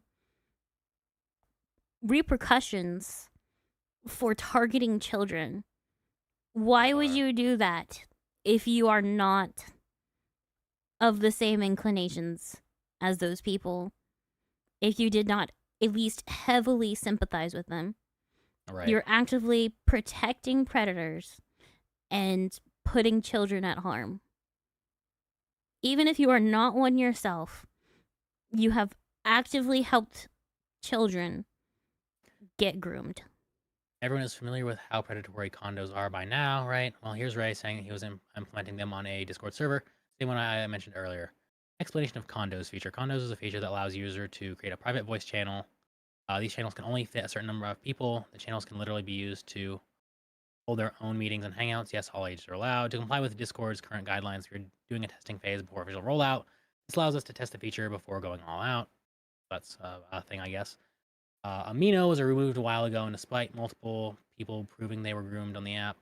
repercussions for targeting children? Why would you do that if you are not of the same inclinations as those people? If you did not at least heavily sympathize with them? Right. You're actively protecting predators and putting children at harm. Even if you are not one yourself, you have actively helped children get groomed. Everyone is familiar with how predatory condos are by now, right? Well, here's Ray saying he was implementing them on a Discord server, same one I mentioned earlier. Explanation of condos feature. Condos is a feature that allows user to create a private voice channel. These channels can only fit a certain number of people. The channels can literally be used to hold their own meetings and hangouts. Yes, all ages are allowed. To comply with Discord's current guidelines, we're doing a testing phase before official rollout. This allows us to test the feature before going all out. That's a thing, I guess. Amino was removed a while ago, and despite multiple people proving they were groomed on the app,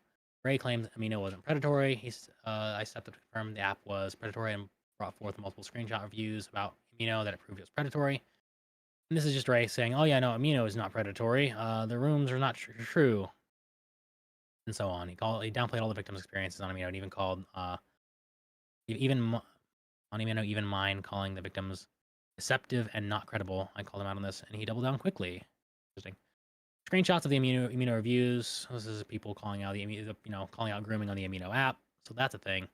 Ray claims Amino wasn't predatory. I stepped up to confirm the app was predatory and brought forth multiple screenshot reviews about Amino that it proved it was predatory. And this is just Ray saying, "Oh yeah, no, Amino is not predatory. The rooms are not true," and so on. He downplayed all the victims' experiences on Amino, and even called on Amino, even mine, calling the victims deceptive and not credible. I called him out on this, and he doubled down quickly. Interesting. Screenshots of the Amino reviews. This is people calling out calling out grooming on the Amino app. So that's a thing.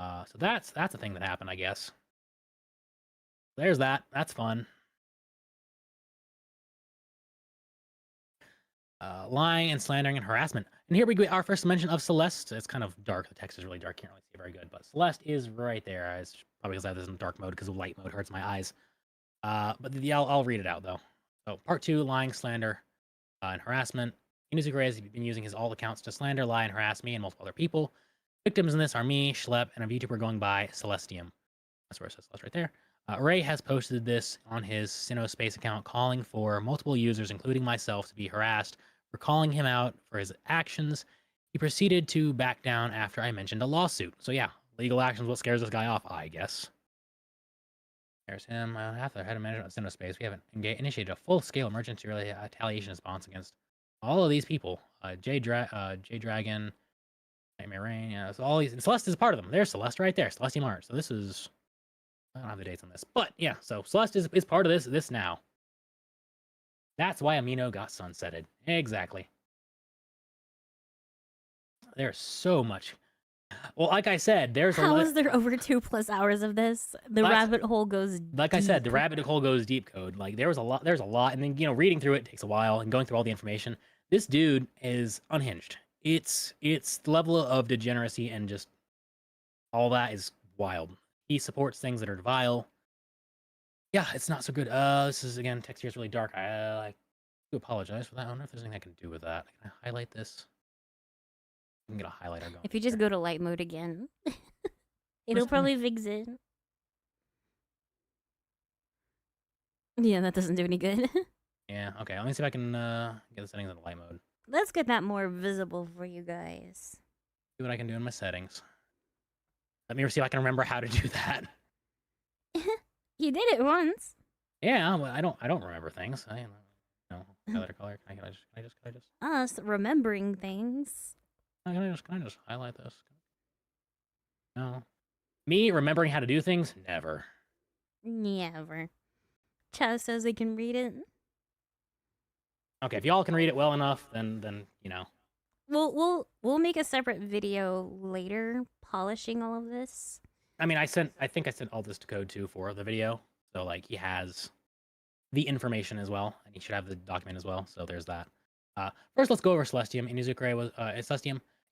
So that's a thing that happened, I guess. There's that. That's fun. Lying and slandering and harassment. And here we get our first mention of Celeste. It's kind of dark. The text is really dark. Can't really see it very good. But Celeste is right there. It's probably because I have this in dark mode because of light mode hurts my eyes. But I'll read it out though. So part 2, lying, slander, and harassment. Inuzuka has been using his alt accounts to slander, lie, and harass me and multiple other people. Victims in this are me, Schlep, and a VTuber going by Celestium. That's where it says Celeste right there. Ray has posted this on his Sinospace account, calling for multiple users, including myself, to be harassed for calling him out for his actions. He proceeded to back down after I mentioned a lawsuit. So yeah, legal action is what scares this guy off, I guess. There's him. After head of management of Sinospace, we have initiated a full-scale emergency retaliation response against all of these people. J Dragon, Nightmare Rain, yeah, so all these, and Celeste is a part of them. There's Celeste right there, Celestium Art. So this is, I don't have the dates on this, but yeah, so Celeste is part of this now. That's why Amino got sunsetted. Exactly. There's so much. Well, like I said, there's How is there over 2+ hours of this? The rabbit hole goes like deep. I said, the rabbit hole goes deep code. Like there's a lot, and then reading through it takes a while, and going through all the information. This dude is unhinged. It's the level of degeneracy and just all that is wild. He supports things that are vile. Yeah, it's not so good. This is again, text here is really dark. I do apologize for that. I don't know if there's anything I can do with that. Can I highlight this? I can get a highlighter going. If you just go to light mode again, it'll probably fix it. Yeah, that doesn't do any good. Yeah, okay. Let me see if I can get the settings in light mode. Let's get that more visible for you guys. See what I can do in my settings. Let me see if I can remember how to do that. You did it once. Yeah, well, I don't remember things. Highlighter color. Can I just? Us remembering things. Can I just highlight this? No. Me remembering how to do things? Never. Never. Chaz says they can read it. Okay, if y'all can read it well enough, then We'll make a separate video later polishing all of this. I mean, I think I sent all this to code too for the video, so like he has the information as well, and he should have the document as well. So there's that. First, let's go over Celestium.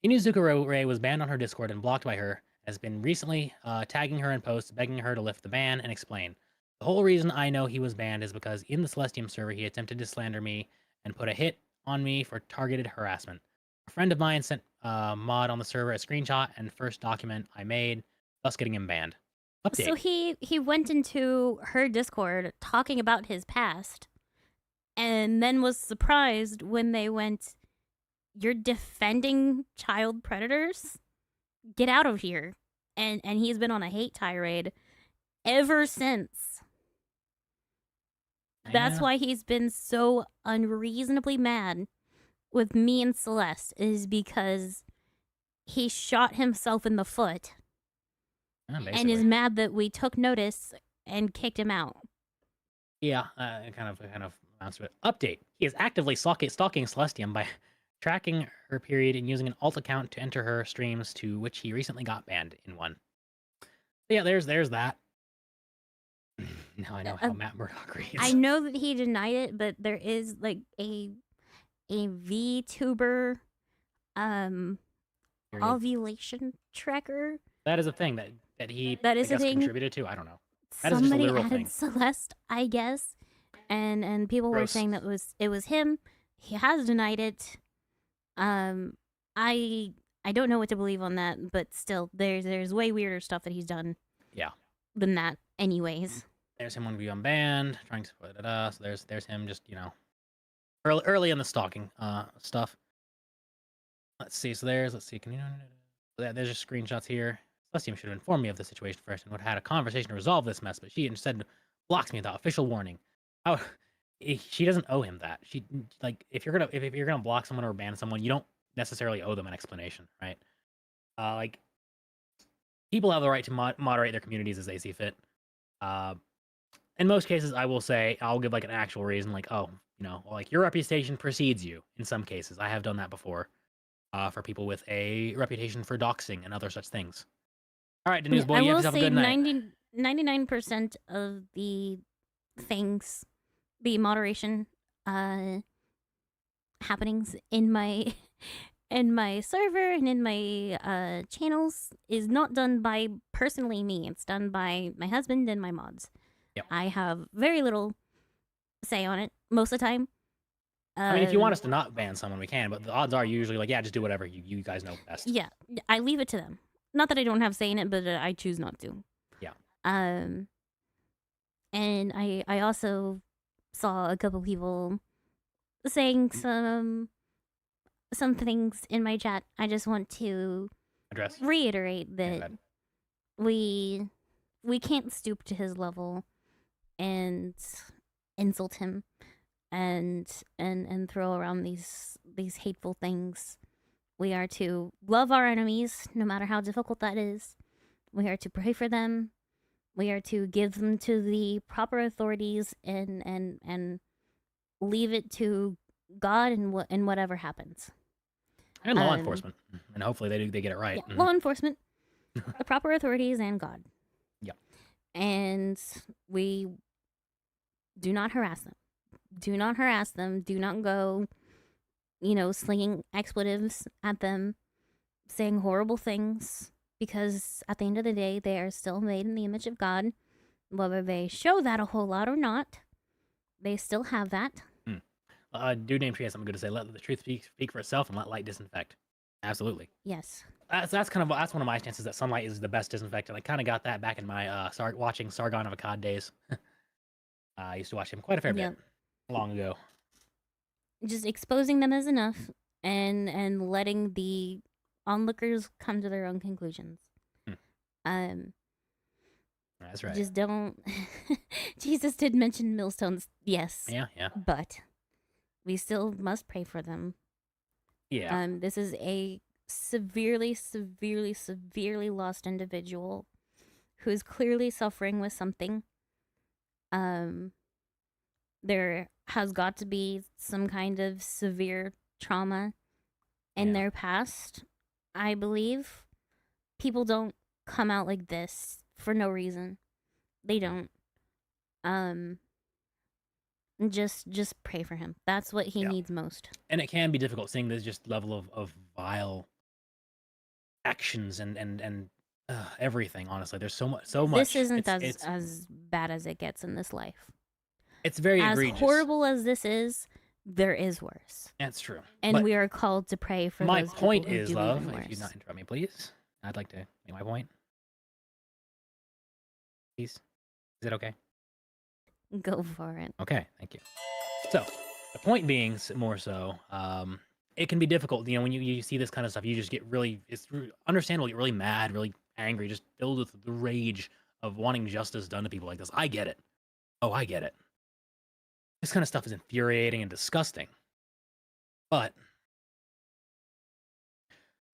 Inuzuka Ray was banned on her Discord and blocked by her. Has been recently tagging her in posts, begging her to lift the ban and explain. The whole reason I know he was banned is because in the Celestium server he attempted to slander me and put a hit on me for targeted harassment. A friend of mine sent mod on the server a screenshot and first document I made, thus getting him banned. Update. So he went into her Discord talking about his past, and then was surprised when they went, "You're defending child predators? Get out of here!" And he's been on a hate tirade ever since. That's why he's been so unreasonably mad with me and Celeste, is because he shot himself in the foot. And is mad that we took notice and kicked him out. Yeah, it kind of amounts to it. Update. He is actively stalking Celestium by tracking her period and using an alt account to enter her streams, to which he recently got banned in one. So yeah, there's that. Now I know how Matt Murdock reads. I know that he denied it, but there is like a VTuber ovulation tracker. That is a thing that he contributed to. I don't know. That Somebody is just a literal added thing. Celeste, I guess, and people were saying that it was him. He has denied it. I don't know what to believe on that, but still, there's way weirder stuff that he's done. Yeah. Than that, anyways. There's him when we unbanned, trying to split it up. So there's him just early in the stalking stuff. Let's see. So let's see. Can you? There's just screenshots here. Celestium should have informed me of the situation first and would have had a conversation to resolve this mess, but she instead blocks me without official warning. How? She doesn't owe him that. She like if you're gonna block someone or ban someone, you don't necessarily owe them an explanation, right? Like people have the right to moderate their communities as they see fit. In most cases, I will say I'll give like an actual reason, like like your reputation precedes you. In some cases, I have done that before. For people with a reputation for doxing and other such things. All right, Denise boy, I you have will yourself a say good night. 99% of the things, the moderation happenings in my in my server and in my channels is not done by personally me. It's done by my husband and my mods. Yep. I have very little say on it most of the time. I mean, if you want us to not ban someone, we can, but the odds are usually like, yeah, just do whatever you guys know best. Yeah, I leave it to them. Not that I don't have say in it, but I choose not to. Yeah. And I also saw a couple people saying some things in my chat. I just want to Address. reiterate that we can't stoop to his level and insult him and throw around these hateful things. We are to love our enemies, no matter how difficult that is. We are to pray for them. We are to give them to the proper authorities and leave it to God and whatever happens. And law enforcement, and hopefully they get it right. Yeah, law enforcement, the proper authorities, and God. Yeah. And we do not harass them. Do not harass them. Do not go, slinging expletives at them, saying horrible things, because at the end of the day, they are still made in the image of God. Whether they show that a whole lot or not, they still have that. Dude named Tree has something good to say. Let the truth speak for itself and let light disinfect. Absolutely. Yes. That's one of my stances, that sunlight is the best disinfectant. I kind of got that back in my watching Sargon of Akkad days. I used to watch him quite a fair bit long ago. Just exposing them is enough, and letting the onlookers come to their own conclusions. That's right. Just don't. Jesus did mention millstones, yes. Yeah. But we still must pray for them. Yeah. This is a severely lost individual who is clearly suffering with something. There has got to be some kind of severe trauma in their past, I believe. People don't come out like this for no reason. They don't. Just pray for him. That's what he needs most. And it can be difficult seeing this just level of vile actions and everything. Honestly, there's so much. This isn't as bad as it gets in this life. It's very egregious. As horrible as this is, there is worse. That's true. And we are called to pray for my those point people who is, do love, even if you worse. not interrupt me, please. I'd like to make my point. Please. Is it okay? Go for it. Okay, thank you. So, the point being more so, it can be difficult, when you see this kind of stuff, you just get it's understandable, you get really mad, really angry, just filled with the rage of wanting justice done to people like this. I get it. Oh, I get it. This kind of stuff is infuriating and disgusting. But,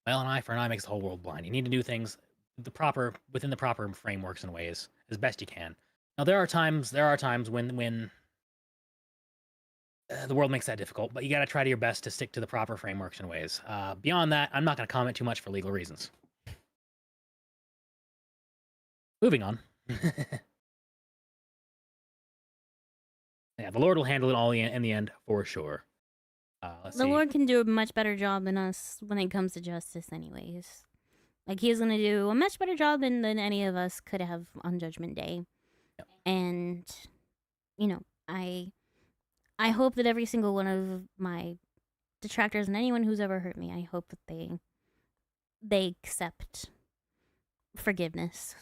an eye for an eye makes the whole world blind. You need to do things within the proper frameworks and ways as best you can. Now, there are times when the world makes that difficult, but you got to try to your best to stick to the proper frameworks and ways. Beyond that, I'm not going to comment too much for legal reasons. Moving on. Yeah, the Lord will handle it all in the end for sure. The Lord can do a much better job than us when it comes to justice anyways. Like, he's going to do a much better job than any of us could have on Judgment Day. Yep. And, I hope that every single one of my detractors and anyone who's ever hurt me, I hope that they accept forgiveness.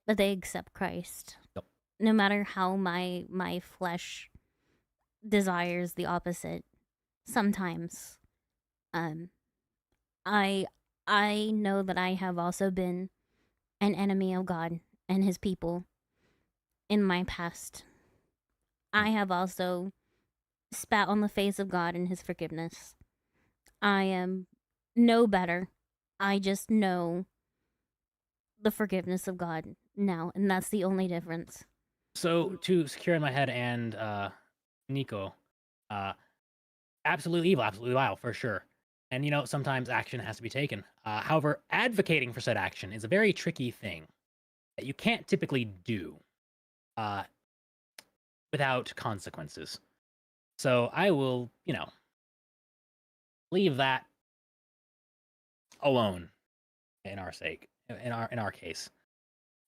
That they accept Christ. Yep. No matter how my flesh desires the opposite. Sometimes I I know that I have also been an enemy of God and his people in my past. I have also spat on the face of God and his forgiveness. I am no better. I just know the forgiveness of God now, and that's the only difference. So to secure in my head and Nico, uh, absolutely evil, absolutely vile for sure. And sometimes action has to be taken. However, advocating for said action is a very tricky thing that you can't typically do uh, without consequences. So I will, leave that alone in our sake, in our case.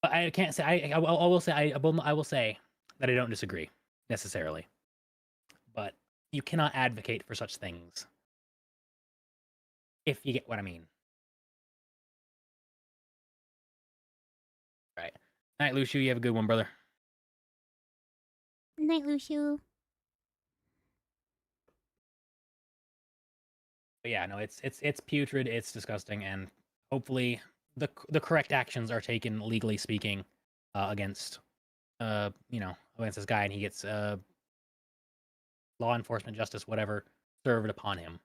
But I can't say I will say that I don't disagree necessarily. But you cannot advocate for such things if you get what I mean. Right. All right, Lucio, you have a good one, brother. Night, Lucio. But yeah, no, it's putrid, it's disgusting, and hopefully the correct actions are taken legally speaking against against this guy, and he gets law enforcement, justice, whatever served upon him.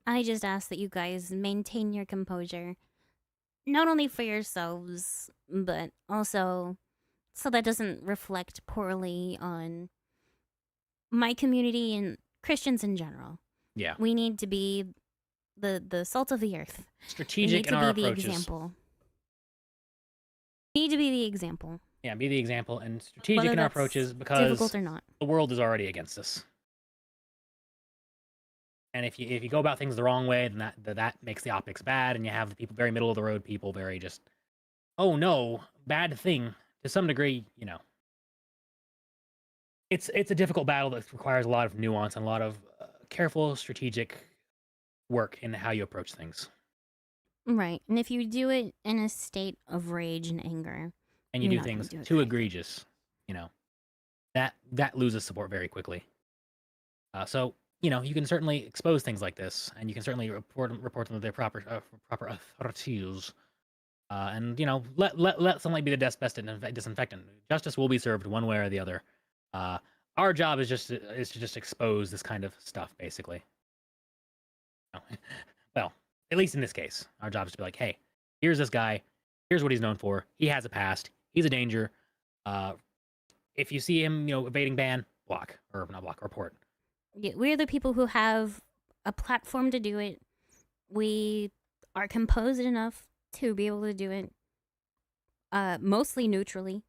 I just ask that you guys maintain your composure, not only for yourselves, but also so that doesn't reflect poorly on my community and Christians in general. Yeah, We need to be the salt of the earth. We strategic need in to our be the approaches. example. We need to be the example, Yeah, be the example and strategic whether in our that's approaches because difficult or not. the world is already against us. And if you go about things the wrong way, then that makes the optics bad, and you have the people very middle of the road people very just, oh no, bad thing to some degree. It's a difficult battle that requires a lot of nuance and a lot of careful strategic work in how you approach things, Right. And if you do it in a state of rage and anger, and you you're do not going things to do it too correctly. egregious, that loses support very quickly. So you can certainly expose things like this, and you can certainly report them to their proper authorities. And let sunlight be the best disinfectant. Justice will be served one way or the other. Uh, our job is to just expose this kind of stuff, basically. Well, at least in this case, our job is to be like, hey, here's this guy. Here's what he's known for. He has a past. He's a danger. If you see him, evading ban, block or not block, report. Yeah, we're the people who have a platform to do it. We are composed enough to be able to do it mostly neutrally.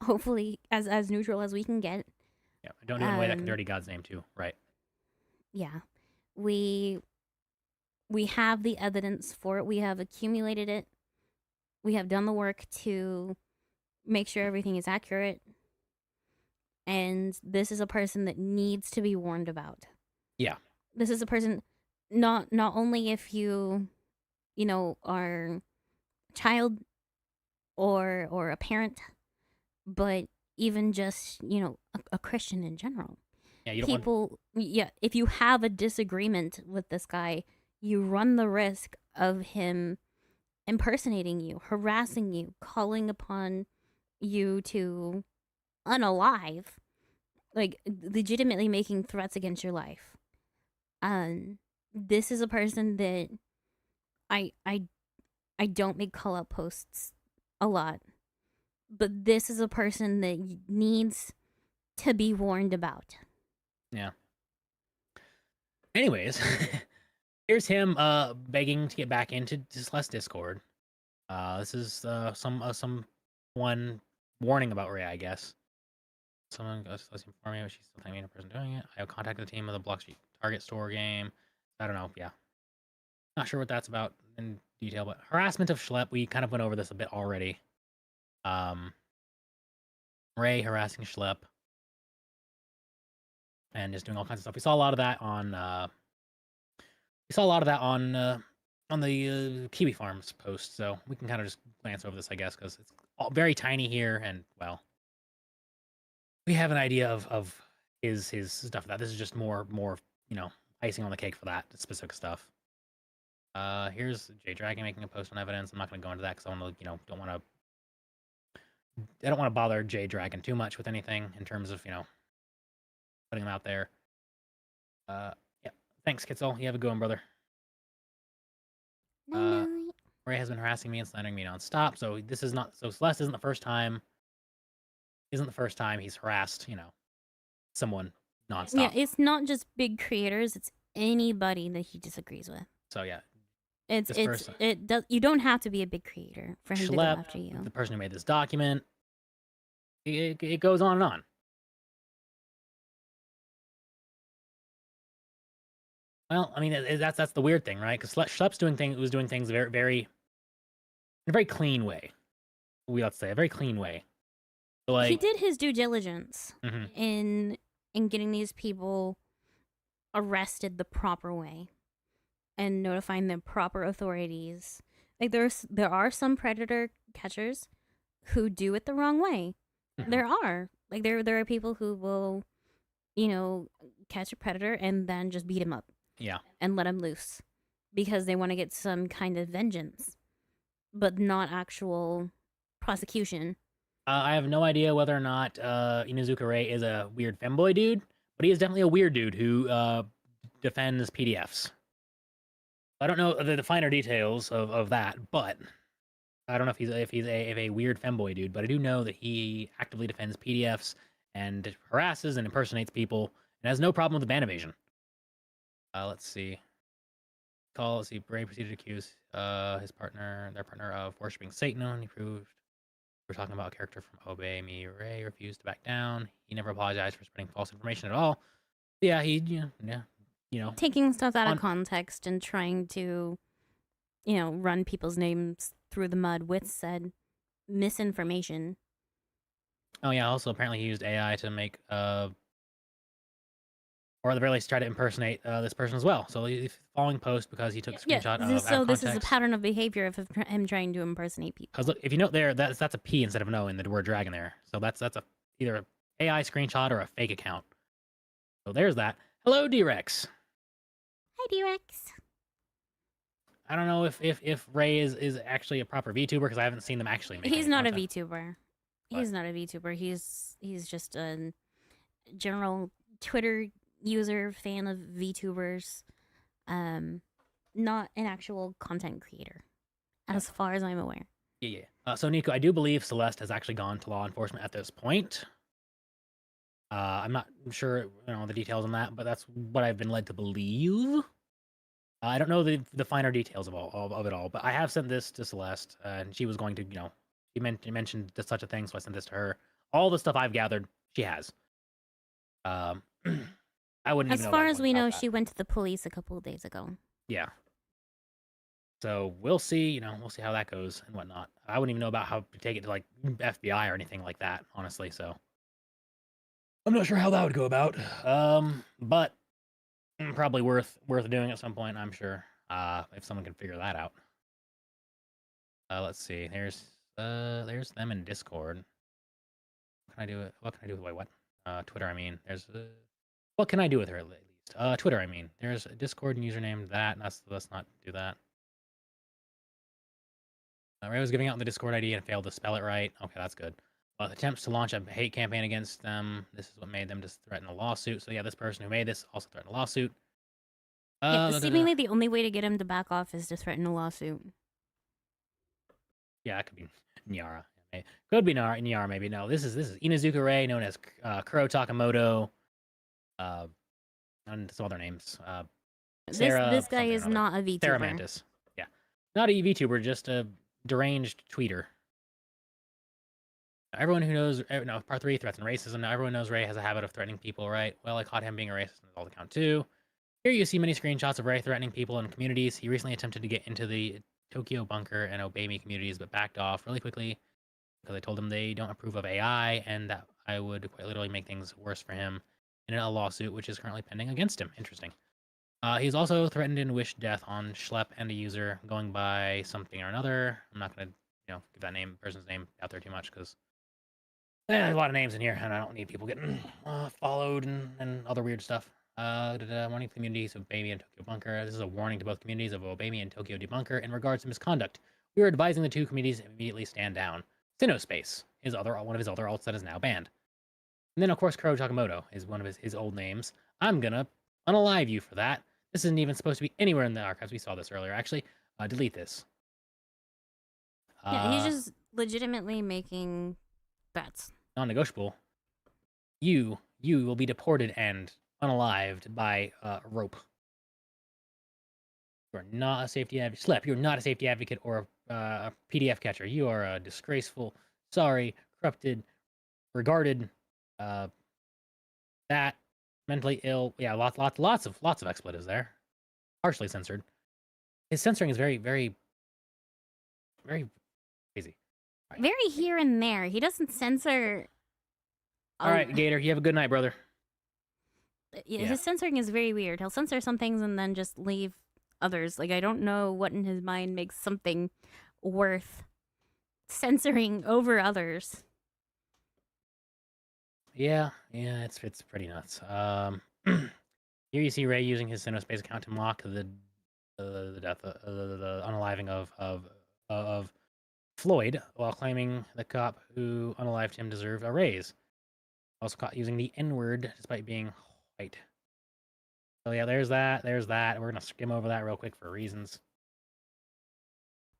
Hopefully as neutral as we can get. Yeah, don't do it in a way that can dirty God's name too. Right. Yeah. We have the evidence for it. We have accumulated it. We have done the work to make sure everything is accurate. And this is a person that needs to be warned about. Yeah. This is a person not only if you are a child or a parent, but even just, a Christian in general. Yeah, you don't want... Yeah, if you have a disagreement with this guy, you run the risk of him impersonating you, harassing you, calling upon you to unalive, like legitimately making threats against your life. This is a person that I don't make call out posts a lot, but this is a person that needs to be warned about. Yeah. Anyways, here's him begging to get back into Celeste Discord. This is someone warning about Ray, I guess. Someone goes to inform me, but she's still claiming a person doing it. I have contacted the team of the Block Street Target store game. I don't know. Yeah. Not sure what that's about in detail, but harassment of Schlepp. We kind of went over this a bit already. Ray harassing Schlepp and just doing all kinds of stuff. We saw a lot of that on the Kiwi Farms post, so we can kind of just glance over this, I guess, because it's all very tiny here, and well, we have an idea of his stuff. That this is just more icing on the cake for that specific stuff. Here's J Dragon making a post on evidence. I'm not going to go into that because I want to, I don't want to bother J Dragon too much with anything in terms of, putting them out there. Yeah. Thanks, Kitzel. You have a good one, brother. Night. Ray has been harassing me and slandering me nonstop. So this is not. So Celeste isn't the first time. Isn't the first time he's harassed, someone nonstop. Yeah, it's not just big creators; it's anybody that he disagrees with. So yeah, It does. You don't have to be a big creator for him to go after you. The person who made this document. It goes on and on. Well, I mean, that's the weird thing, right? Because Schlepp's was doing things in a very clean way. Let's say a very clean way. So, like, he did his due diligence in getting these people arrested the proper way and notifying the proper authorities. Like there are some predator catchers who do it the wrong way. There are there are people who will, catch a predator and then just beat him up. Yeah. And let him loose because they want to get some kind of vengeance, but not actual prosecution. I have no idea whether or not Inuzuka Rei is a weird femboy dude, but he is definitely a weird dude who defends PDFs. I don't know the finer details of that, but I don't know if he's a weird femboy dude, but I do know that he actively defends PDFs and harasses and impersonates people and has no problem with the ban evasion. Let's see. Bray proceeded to accuse their partner of worshiping Satan, and he proved we're talking about a character from Obey Me. Ray refused to back down. He never apologized for spreading false information at all. Yeah, taking stuff out of context and trying to, run people's names through the mud with said misinformation. Oh yeah, also apparently he used AI to make or at the very least try to impersonate this person as well. So he's following post because he took a screenshot of so this is a pattern of behavior of him trying to impersonate people. Because look, if you note there, that's a P instead of an O in the word dragon there. So that's either an AI screenshot or a fake account. So there's that. Hello, D-Rex. Hi, D-Rex. I don't know if Ray is actually a proper VTuber because I haven't seen them actually make He's not content. a VTuber. He's not a VTuber. He's just a general Twitter user, fan of VTubers, not an actual content creator, as far as I'm aware. Yeah. So Nico, I do believe Celeste has actually gone to law enforcement at this point. I'm not sure, the details on that, but that's what I've been led to believe. I don't know the finer details of it all, but I have sent this to Celeste, and she was going to, she mentioned such a thing, so I sent this to her. All the stuff I've gathered, she has. I wouldn't. As far as we know, she went to the police a couple of days ago. Yeah. So we'll see. We'll see how that goes and whatnot. I wouldn't even know about how to take it to like FBI or anything like that, honestly. So I'm not sure how that would go about. But probably worth doing at some point. I'm sure. If someone can figure that out. Let's see. There's them in Discord. What can I do? What? Twitter. I mean, what can I do with her at least? Twitter, I mean. There's a Discord username that. Let's not do that. Ray was giving out the Discord ID and failed to spell it right. Okay, that's good. Attempts to launch a hate campaign against them. This is what made them just threaten a lawsuit. So yeah, this person who made this also threatened a lawsuit. Seemingly the only way to get him to back off is to threaten a lawsuit. Yeah, it could be Nyara. Could be Nyara, maybe. No, this is Inuzuka Rei, known as Kuro Takamoto. And some other names. Sarah, this guy is not a VTuber. Sarah Mantis. Yeah. Not a VTuber, just a deranged tweeter. Everyone who knows, part 3, threats and racism. Now everyone knows Ray has a habit of threatening people, right? Well, I caught him being a racist on his account too. Here you see many screenshots of Ray threatening people in communities. He recently attempted to get into the Tokyo bunker and Obey Me communities, but backed off really quickly because I told him they don't approve of AI and that I would quite literally make things worse for him in a lawsuit, which is currently pending against him. Interesting. He's also threatened and wished death on Schlepp and a user going by something or another. I'm not going to, give that person's name out there too much because there's a lot of names in here and I don't need people getting followed and other weird stuff. Warning to communities of Obami and Tokyo Bunker. This is a warning to both communities of Obami and Tokyo Debunker in regards to misconduct. We are advising the two communities to immediately stand down. Sinnospace, one of his other alts that is now banned. And then, of course, Kuro Takamoto is one of his old names. I'm gonna unalive you for that. This isn't even supposed to be anywhere in the archives. We saw this earlier, actually. Delete this. Yeah, he's just legitimately making bets. Non-negotiable. You will be deported and unalived by rope. You are not a safety advocate. Slep, you're not a safety advocate or a PDF catcher. You are a disgraceful, sorry, corrupted, regarded, that, mentally ill. Yeah, lots of expletives there. Harshly censored. His censoring is very, very, very crazy. Right. Very here and there. He doesn't censor. All right, Gator, you have a good night, brother. Yeah. His censoring is very weird. He'll censor some things and then just leave others. Like, I don't know what in his mind makes something worth censoring over others. Yeah, it's pretty nuts. Here you see Ray using his Sinnospace account to mock the death, the unaliving of Floyd, while claiming the cop who unalived him deserved a raise. Also caught using the N-word despite being white. So yeah, there's that. We're gonna skim over that real quick for reasons.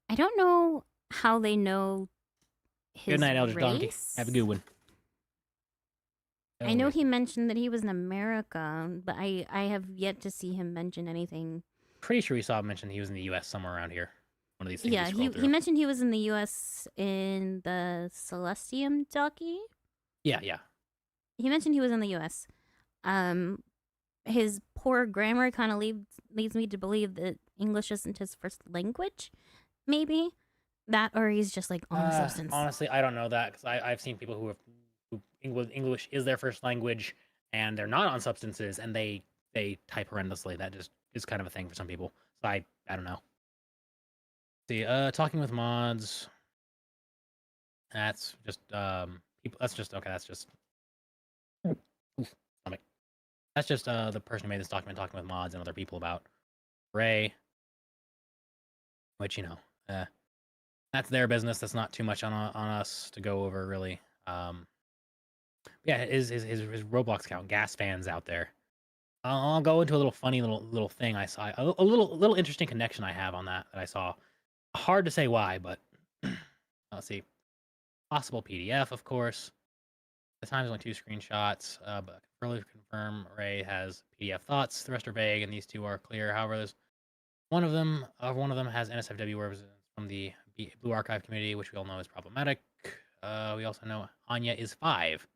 I don't know how they know his Good night, Elder race. Donkey. Have a good one. I know he mentioned that he was in America, but I have yet to see him mention anything. Pretty sure we saw him mention he was in the U.S. somewhere around here. One of these things. Yeah, he mentioned he was in the U.S. in the Celestium docu. Yeah. He mentioned he was in the U.S. His poor grammar kind of leads me to believe that English isn't his first language. Maybe that, or he's just like on substance. Honestly, I don't know that because I've seen people who English is their first language and they're not on substances and they type horrendously. That just is kind of a thing for some people. So I don't know. See, talking with mods. That's just people. That's just okay. That's just. Stomach. That's just the person who made this document talking with mods and other people about Ray. Which that's their business. That's not too much on us to go over really. Yeah, his Roblox account, Gas Fans out there. I'll go into a little funny little thing I saw. A little interesting connection I have on that I saw. Hard to say why, but let's see. Possible PDF, of course. The time's only 2 screenshots, but early confirm Ray has PDF thoughts. The rest are vague, and these 2 are clear. However, there's one of them has NSFW words from the Blue Archive community, which we all know is problematic. We also know Anya is 5.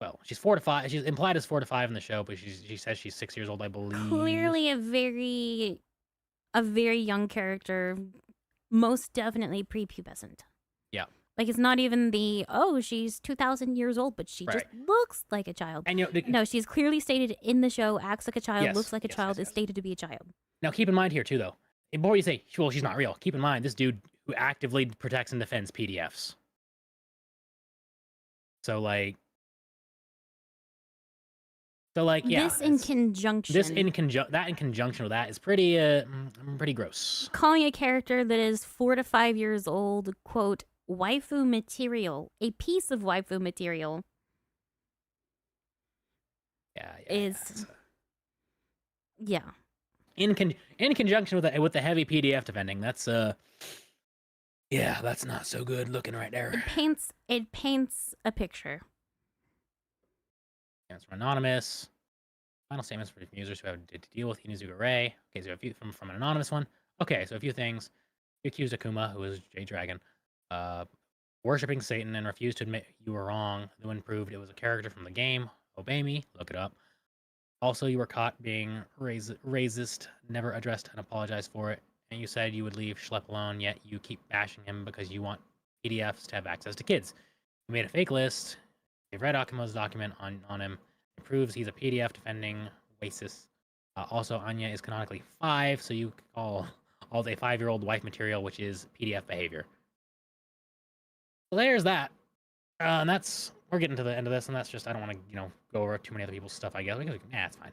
Well, she's 4 to 5. She's implied as 4 to 5 in the show, but she says she's 6 years old, I believe. Clearly a very young character, most definitely prepubescent. Yeah. Like, it's not even she's 2,000 years old, but she just looks like a child. And no, she's clearly stated in the show, acts like a child, yes, looks like a child, yes. is stated to be a child. Now, keep in mind here, too, though. Before you say, well, she's not real, keep in mind, this dude who actively protects and defends PDFs. So, yeah. This in conjunction with that is pretty gross. Calling a character that is 4 to 5 years old, quote, waifu material, a piece of waifu material. Yeah. In conjunction with the heavy PDF defending, that's that's not so good looking right there. It paints a picture. Statements from Anonymous. Final statements from users who have to deal with Inuzuka Ray. Okay, so a few from an anonymous one. Okay, so a few things. You accused Akuma, who is J Dragon, worshipping Satan and refused to admit you were wrong. The one proved it was a character from the game. Obey me. Look it up. Also, you were caught being racist, never addressed and apologized for it. And you said you would leave Schlepp alone, yet you keep bashing him because you want PDFs to have access to kids. You made a fake list. You've read Akuma's document on him. It proves he's a PDF defending racist. Also, Anya is canonically 5, so you call all a 5-year-old wife material, which is PDF behavior. So there's that. And we're getting to the end of this, and that's just, I don't want to, go over too many other people's stuff, I guess. It's fine.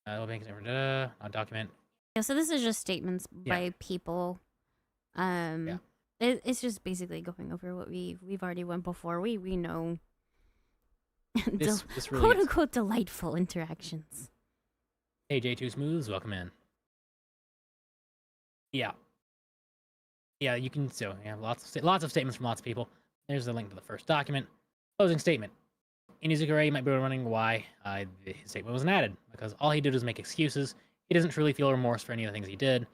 Not document. Yeah, so this is just statements Yeah. by people. It's just basically going over what we've already went before. We know This really quote is. unquote delightful interactions. Hey, J2 Smooths, welcome in. Yeah. Yeah, you can. So yeah, lots of statements from lots of people. There's the link to the first document. Closing statement. Inuzukure, you might be wondering why his statement wasn't added, because all he did was make excuses. He doesn't truly feel remorse for any of the things he did.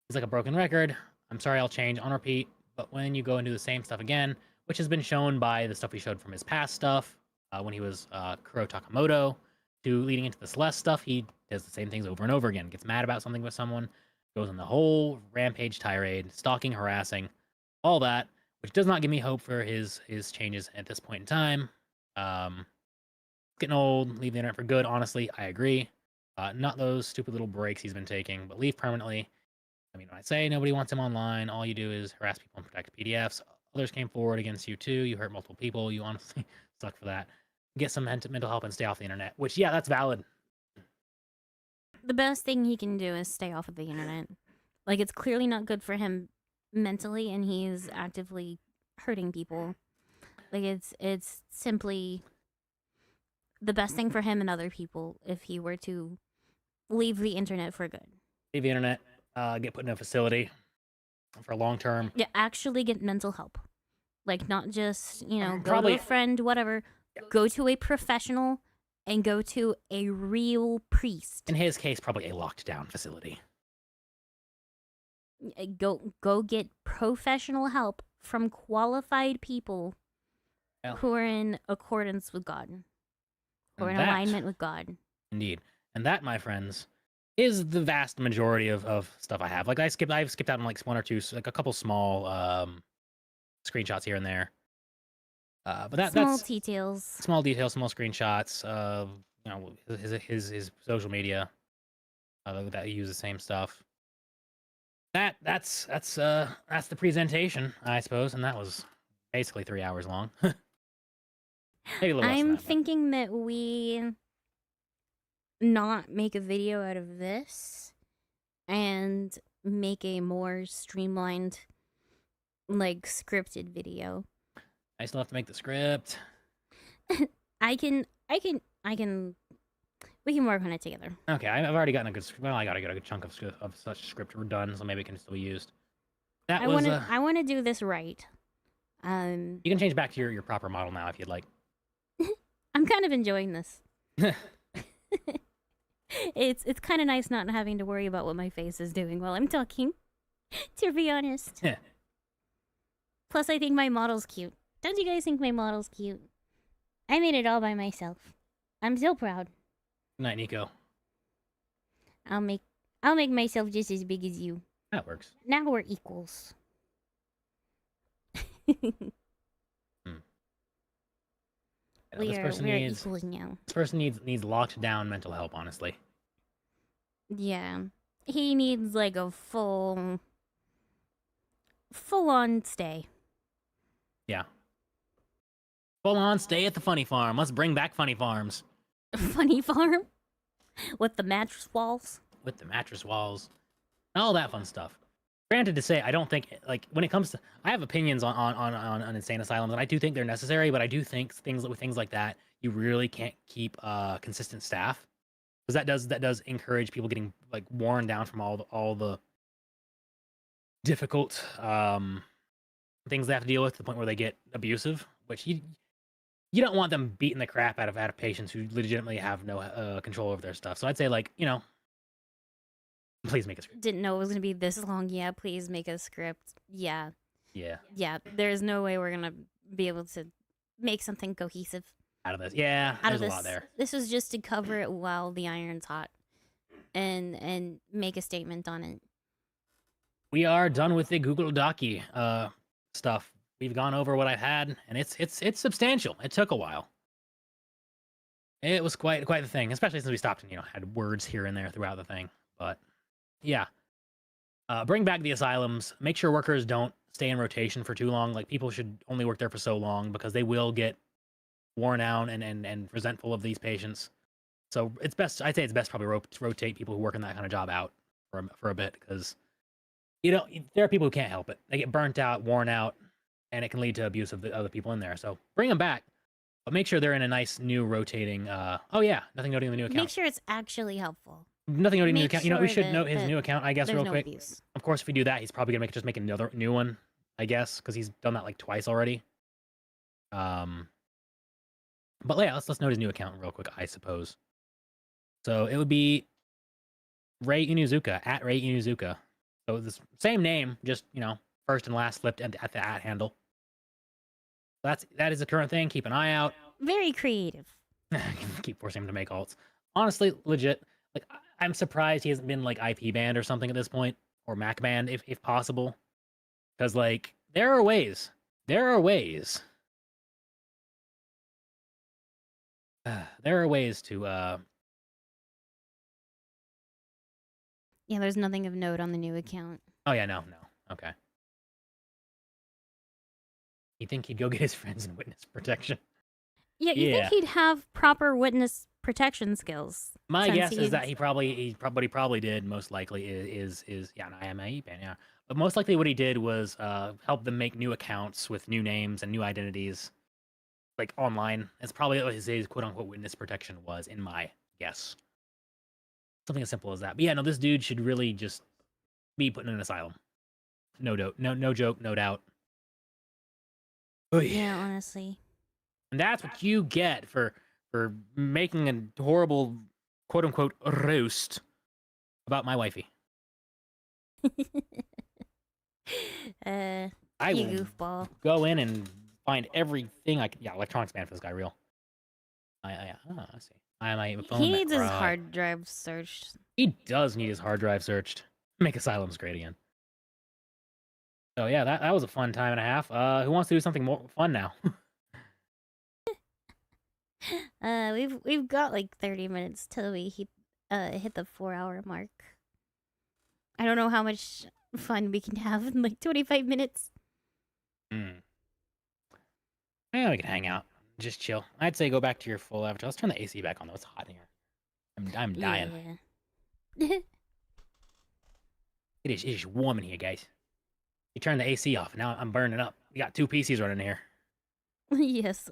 He's like a broken record. I'm sorry, I'll change on repeat. But when you go and do the same stuff again, which has been shown by the stuff he showed from his past stuff, when he was Kuro Takamoto, to leading into the Celeste stuff, he does the same things over and over again. Gets mad about something with someone, goes on the whole rampage tirade, stalking, harassing, all that, which does not give me hope for his changes at this point in time. Getting old, leave the internet for good. Honestly, I agree. Not those stupid little breaks he's been taking, but leave permanently. I mean, when I say nobody wants him online, all you do is harass people and protect PDFs. Others came forward against you too. You hurt multiple people. You honestly suck for that. Get some mental help and stay off the internet. Which, yeah, that's valid. The best thing he can do is stay off of the internet. Like, it's clearly not good for him mentally, and he's actively hurting people. Like, it's simply the best thing for him and other people if he were to leave the internet for good. Leave the internet. Get put in a facility for long term. Yeah, actually get mental help. Like, not just, go Probably- to a friend, whatever. Yeah. Go to a professional and go to a real priest. In his case, probably a locked down facility. Go get professional help from qualified people Yeah. who are in accordance with God. Or in And that- alignment with God. Indeed. And that, my friends, is the vast majority of stuff I have. Like I've skipped out on like one or two, like a couple small screenshots here and there. But that's Details. small details, small screenshots of his social media that use the same stuff. That's the presentation, I suppose, and that was basically 3 hours long. Maybe a little less than I'm that, but- thinking that we not make a video out of this and make a more streamlined, like, scripted video. I still have to make the script. We can work on it together. Okay, I've already gotten a good. Well, I gotta get a good chunk of such script done, so maybe it can still be used. That I was. want to do this right. You can change back to your proper model now if you'd like. I'm kind of enjoying this. It's kind of nice not having to worry about what my face is doing while I'm talking, to be honest. Yeah. Plus, I think my model's cute. Don't you guys think my model's cute? I made it all by myself. I'm so proud. Good night, Nico. I'll make myself just as big as you. That works. Now we're equals. Yeah, We're equals now. This person needs locked down mental help. Honestly. Yeah. He needs like a full on stay. Yeah. Full on stay at the funny farm. Let's bring back funny farms Funny farm with the mattress walls. with the mattress walls, and all that fun stuff. Granted to say, I don't think like when it comes to I have opinions on insane asylums, and I do think they're necessary, but I do think things like that you really can't keep consistent staff, because that does encourage people getting like worn down from all the difficult things they have to deal with to the point where they get abusive, which you don't want them beating the crap out of patients who legitimately have no control over their stuff. So I'd say like please make a script. Didn't know it was gonna be this long. Yeah, please make a script. Yeah. Yeah, There's no way we're gonna be able to make something cohesive out of this. Yeah, out of there's this. a lot there. This was just to cover it while the iron's hot, and make a statement on it. We are done with the Google Docu stuff. We've gone over what I've had, and it's substantial. It took a while. It was quite the thing, especially since we stopped and had words here and there throughout the thing. But yeah, bring back the asylums. Make sure workers don't stay in rotation for too long. Like people should only work there for so long because they will get worn out and resentful of these patients. So it's best. I'd say it's best probably rotate people who work in that kind of job out for a bit, because there are people who can't help it. They get burnt out, worn out, and it can lead to abuse of the other people in there. So bring them back, but make sure they're in a nice new rotating. Oh yeah, nothing noting the new account. Make sure it's actually helpful. Nothing noting the new Make account. We should sure note his that new account, I guess, There's real no quick. abuse. Of course, if we do that, he's probably gonna just make another new one, I guess, because he's done that like twice already. But yeah, let's note his new account real quick, I suppose. So it would be Ray Inuzuka, at Ray Inuzuka. So this same name, just first and last flipped at the at handle. So that is the current thing. Keep an eye out. Very creative. Keep forcing him to make alts. Honestly, legit. Like, I'm surprised he hasn't been like IP banned or something at this point, or Mac banned if possible. Because like there are ways. There are ways to Yeah, there's nothing of note on the new account. Oh yeah, no. Okay. You think he'd go get his friends in witness protection? Yeah, you think he'd have proper witness protection skills? My since guess is that he's- he probably did. Most likely is an IMAE ban. Yeah, but most likely what he did was help them make new accounts with new names and new identities, like online. That's probably what his quote unquote witness protection was, in my guess. Something as simple as that. But yeah, no, this dude should really just be put in an asylum. No doubt, no joke, no doubt. Oy. Yeah, honestly. And that's what you get for making a horrible quote unquote roast about my wifey. I I you will goofball. go in and find everything I can. Yeah, electronics ban for this guy, real. I see. I might phone He that needs his cry. hard drive searched. He does need his hard drive searched. Make asylums great again. So yeah, that was a fun time and a half. Who wants to do something more fun now? We've got like 30 minutes till we hit the 4-hour mark. I don't know how much fun we can have in like 25 minutes. Yeah, we can hang out, just chill. I'd say go back to your full avatar. Let's turn the AC back on though. It's hot in here. I'm dying. Yeah. It is warm in here, guys. You turn the AC off, and now I'm burning up. We got 2 PCs running here. Yes.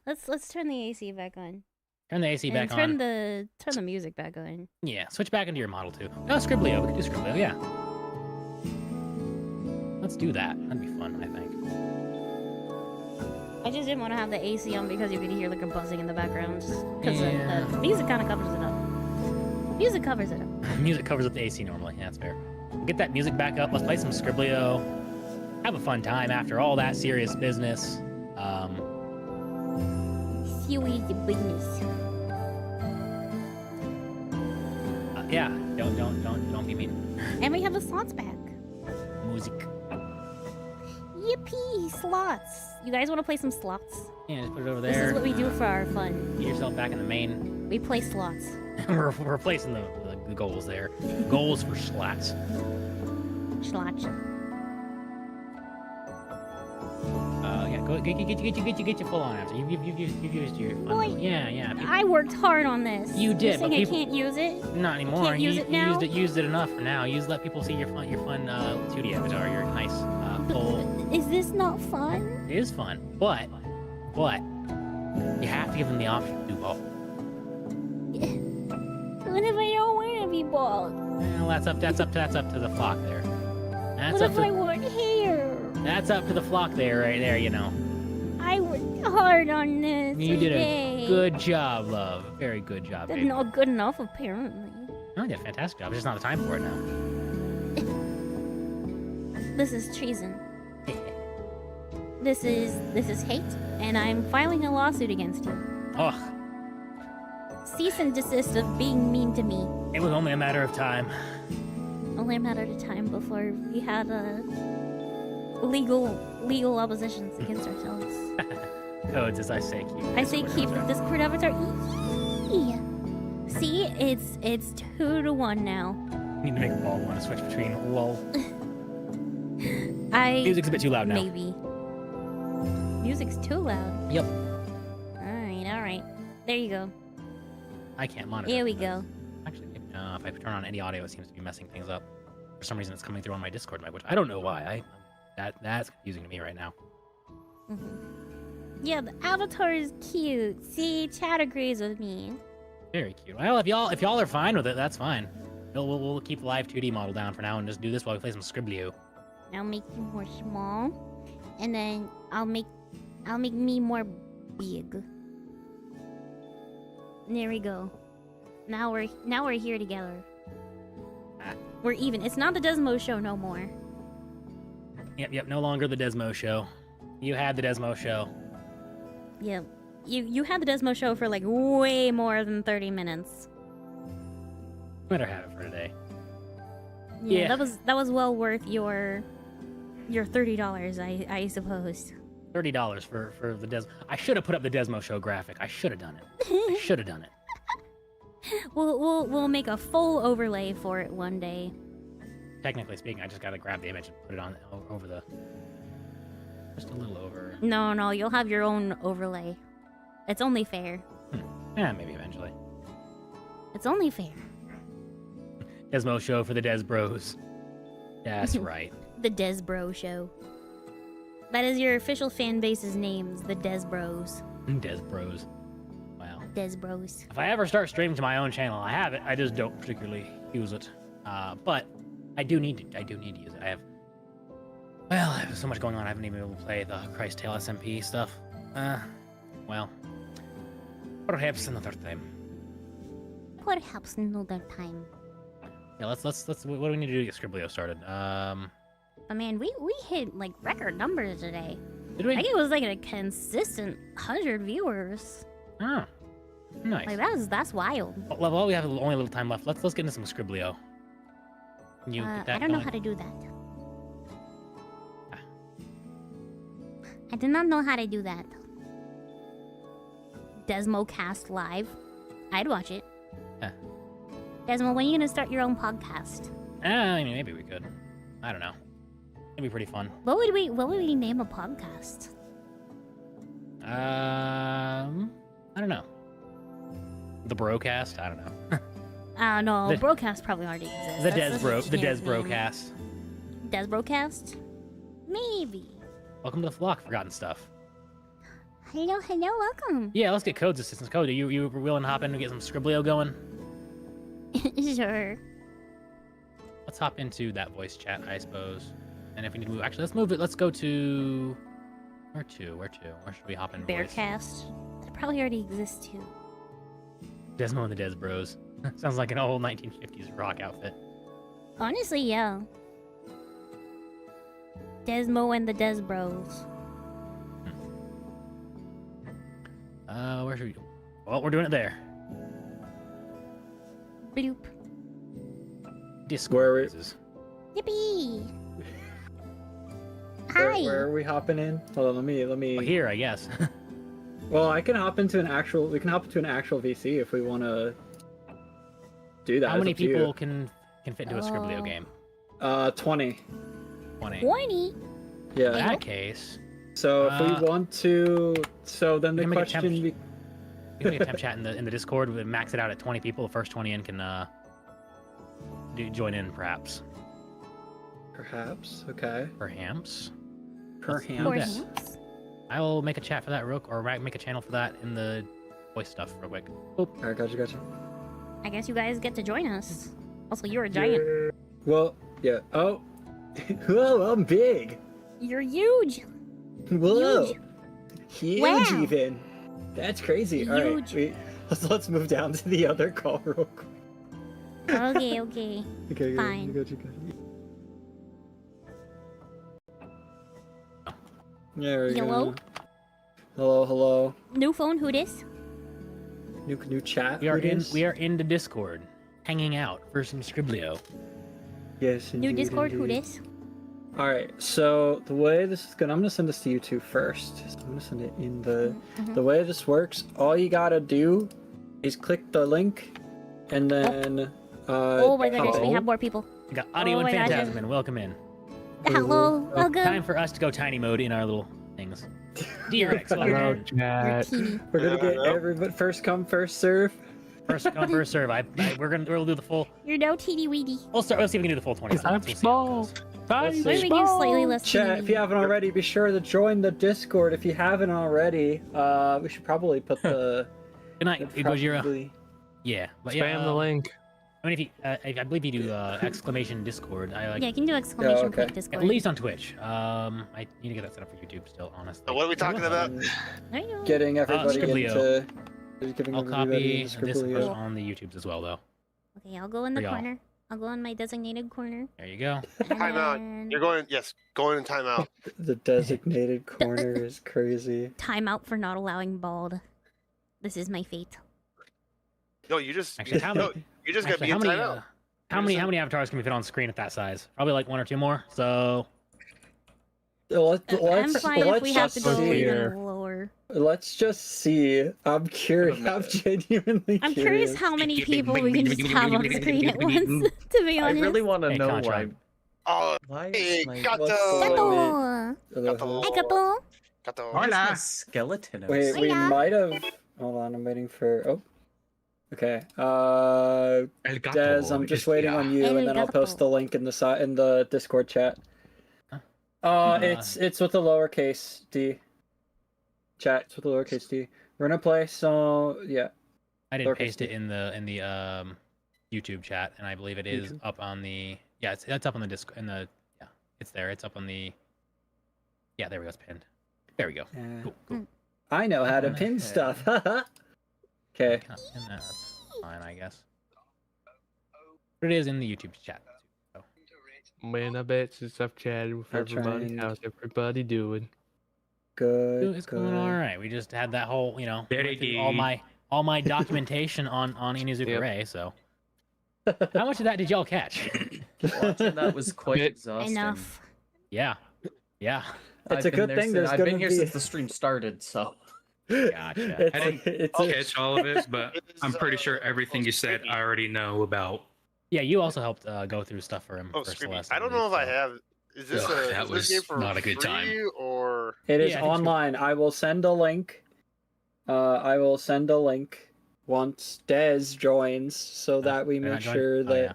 Let's turn the AC back on. Turn the AC back turn on. Turn the music back on. Yeah, switch back into your model too. No, Scribblio. We could do Scribblio, yeah. Let's do that. That'd be fun, I think. I just didn't want to have the AC on because you could hear like a buzzing in the background. Because Yeah. the music kind of covers it up. Music covers it up. Music covers up the AC normally. Yeah, that's fair. Get that music back up. Let's play some Scribblio. Have a fun time after all that serious business. Serious business. Yeah. Don't be mean. And we have the slots back. Music. Yippee! Slots. You guys want to play some slots? Yeah, just put it over This there. is what we do for our fun. Get yourself back in the main. We play slots. We're replacing the goals there. Goals for slats. Slots. Yeah, go get your full on after. You've used your fun. Boy, Yeah. I worked hard on this. You did, You're but saying people- I can't use it? Not anymore. Can't use it now? Used it enough for now. Let people see your fun 2D avatar. Your nice full. Is this not fun? It is fun, but you have to give them the option to do both. What if I don't want to be bald? Well, that's up to the flock there. That's What up if to I want hair? that's up to the flock there, right there. I worked hard on this. You did today. a good job, love. Very good job, That's baby. not good enough, apparently. No, you did a fantastic job. It's just not the time for it now. This is treason. This is hate, and I'm filing a lawsuit against you. Ugh. Cease and desist of being mean to me. It was only a matter of time. Only a matter of time before we had legal oppositions against ourselves. Codes, as I say, keep. I say keep this Discord avatar. Eee. See, it's 2-1 now. Need to make a ball one to switch between. Lol. Music's a bit too loud now. Maybe. Music's too loud. Yep. Alright. There you go. I can't monitor. Here we this. go. Actually, if I turn on any audio, it seems to be messing things up. For some reason, it's coming through on my Discord mic, which I don't know why. That's confusing to me right now. Yeah, the avatar is cute. See, chat agrees with me. Very cute. Well, if y'all are fine with it, that's fine. We'll keep the live 2D model down for now and just do this while we play some Scribblio. I'll make you more small, and then I'll make me more big. There we go. Now we're here together. We're even. It's not the Desmo show no more. Yep. No longer the Desmo show. You had the Desmo show. Yep. You had the Desmo show for like way more than 30 minutes. Better have it for today. Yeah. That was well worth your $30, I suppose. $30 for the Desmo. I should have put up the Desmo show graphic. I should have done it. I should have done it. We'll make a full overlay for it one day. Technically speaking, I just gotta grab the image and put it on over the. Just a little over. No, you'll have your own overlay. It's only fair. Yeah, maybe eventually. It's only fair. Desmo show for the Des Bros. That's right. The Desbro show. That is your official fan base's names, the Desbros. Des Bros. Wow. Desbros. If I ever start streaming to my own channel, I have it. I just don't particularly use it. But I do need to use it. I have so much going on. I haven't even been able to play the Christ Tale SMP stuff. Well, perhaps another time. Perhaps another time. Yeah, let's. What do we need to do to get Scribblio started? But man, we hit like record numbers today. Did we? I think it was like a consistent 100 viewers. Oh, nice. Like that's wild. Well, we have only a little time left. Let's get into some Scribblio. Can you get that I don't know going? how to do that. I did not know how to do that. Desmo cast live. I'd watch it. Yeah. Desmo, when are you gonna start your own podcast? I mean, maybe we could. I don't know. It'd be pretty fun. What would we name a podcast? I don't know. The Brocast? I don't know. No, The- Brocast probably already exists. The That's Des such a generic name. Brocast. Desbrocast? Maybe. Welcome to the flock, Forgotten Stuff. Hello, welcome. Yeah, let's get Code's assistance. Code, are you willing to hop in and get some Scribblio going? Sure. Let's hop into that voice chat, I suppose. And if we need to move, actually, let's move it. Let's go to where to? Where should we hop in? Voice? Bearcast. That probably already exists too. Desmo and the Des Bros. Sounds like an old 1950s rock outfit. Honestly, yeah. Desmo and the Desbros. Where should we go? Well, we're doing it there. Bloop. Discord. Where are we? uses. Yippee! Where, Hi! where are we hopping in? Hold on, let me. Well, here, I guess. Well, I can hop into an actual. We can hop into an actual VC if we want to do that. How It's many up to you. people can fit into a Scribblio Oh. game? 20. 20. 20? Yeah. In that case, So if we want to, so then the we can make a question. temp- we can make a temp chat in the Discord. We max it out at 20 people. The first 20 in can join in, perhaps. Perhaps. Okay. Perhaps. Perhaps. Or Yes. hints? I will make a chat for that or make a channel for that in the voice stuff real quick. Boop. Alright, gotcha. I guess you guys get to join us. Also, you're a giant. Well, yeah. Oh. Whoa, I'm big. You're huge! Whoa. Huge. Huge Wow. even. That's crazy. Alright, Huge. let's move down to the other call real quick. Okay. Okay, Fine. Gotcha. There we Hello? go. Hello. New phone, who this? New chat. We are release? in the Discord, hanging out for some Scribblio. Yes, New indeed, Discord, who indeed. this? Alright, so the way this is gonna, I'm gonna send this to you two first. So I'm gonna send it in the the way this works. All you gotta do is click the link, and then Oh my goodness, we hello. have more people. We got Audio Oh and my gosh. Phantasm, welcome in. Hello, welcome. Time for us to go tiny mode in our little things. DRX, welcome Hello, in. You're teeny. We're gonna get everybody first come, first serve. First come, first serve. We'll do the full. You're no teeny weedy. Let's see if we can do the full 20 seconds. We'll see how it goes. Let's Maybe see. we can slightly less Chat, teeny if you haven't already, be sure to join the Discord. If you haven't already, we should probably put the. Good night, Gojira. probably- Yeah, but Spam the link. I mean, if I believe you do exclamation Discord. I like Yeah, you can do exclamation okay. point Discord. at least on Twitch. I need to get that set up for YouTube still, honestly. So what are we talking about? There you go. Getting everybody Scribblio. into. Giving I'll everybody copy into this Scribblio. on the YouTubes as well, though. Okay, I'll go in the For y'all. corner. I'll go in my designated corner. There you go. and Time out. then You're going, yes, going in timeout. The designated corner is crazy. Time out for not allowing bald. This is my fate. No, you just, Actually, how no, many? you just got to Actually, be in how many? timeout. How many avatars can we fit on screen at that size? Probably like one or two more. So Let's I'm fine if we have to go see. even lower. Let's just see. I'm curious. I'm genuinely I'm curious. curious how many people we can just have on screen at once, to be I honest. really want to Hey, know Contra. Oh, why hey, is my gato! Gato! Gato. Hi, Gato! Gato. why is my skeleton? Wait, we Hiya. might have. Hold on, I'm waiting for. Oh. Okay. Des, I'm just waiting on you, El and then I'll post the gato. link in the Discord chat. It's with the lowercase d. Chat. It's with the lowercase d. We're gonna play. So yeah. I did Lowercase paste d. it in the YouTube chat, and I believe it is YouTube. up on the it's up on the disc in the it's there. It's up on the there we go. It's pinned. There we go. Yeah. Cool. Cool. I know how to pin Okay. stuff. Okay. Can't pin that. That's fine, I guess. But it is in the YouTube chat. So. Man, I bet since I've chatted with I'll everybody, try and- how's everybody doing? Good. It's going all right. We just had that whole, Very went through good. all my documentation on Inuzuka Yep. Ray. So, how much of that did y'all catch? Watching that was quite Bit- exhausting. Enough. Yeah. It's a I've been good there thing since- there's I've gonna been here be- since the stream started, so. Gotcha. It's, I didn't it's catch all of it, but I'm pretty sure everything you said I already know about. Yeah, you also helped go through stuff for him. Oh, for Scribblio. Celeste, I don't know if I so- have. Is this Ugh, a that is this was game for not a good time. free or? It is Yeah, I think so. online. I will send a link. I will send a link once Des joins, so that we they're make not sure joining?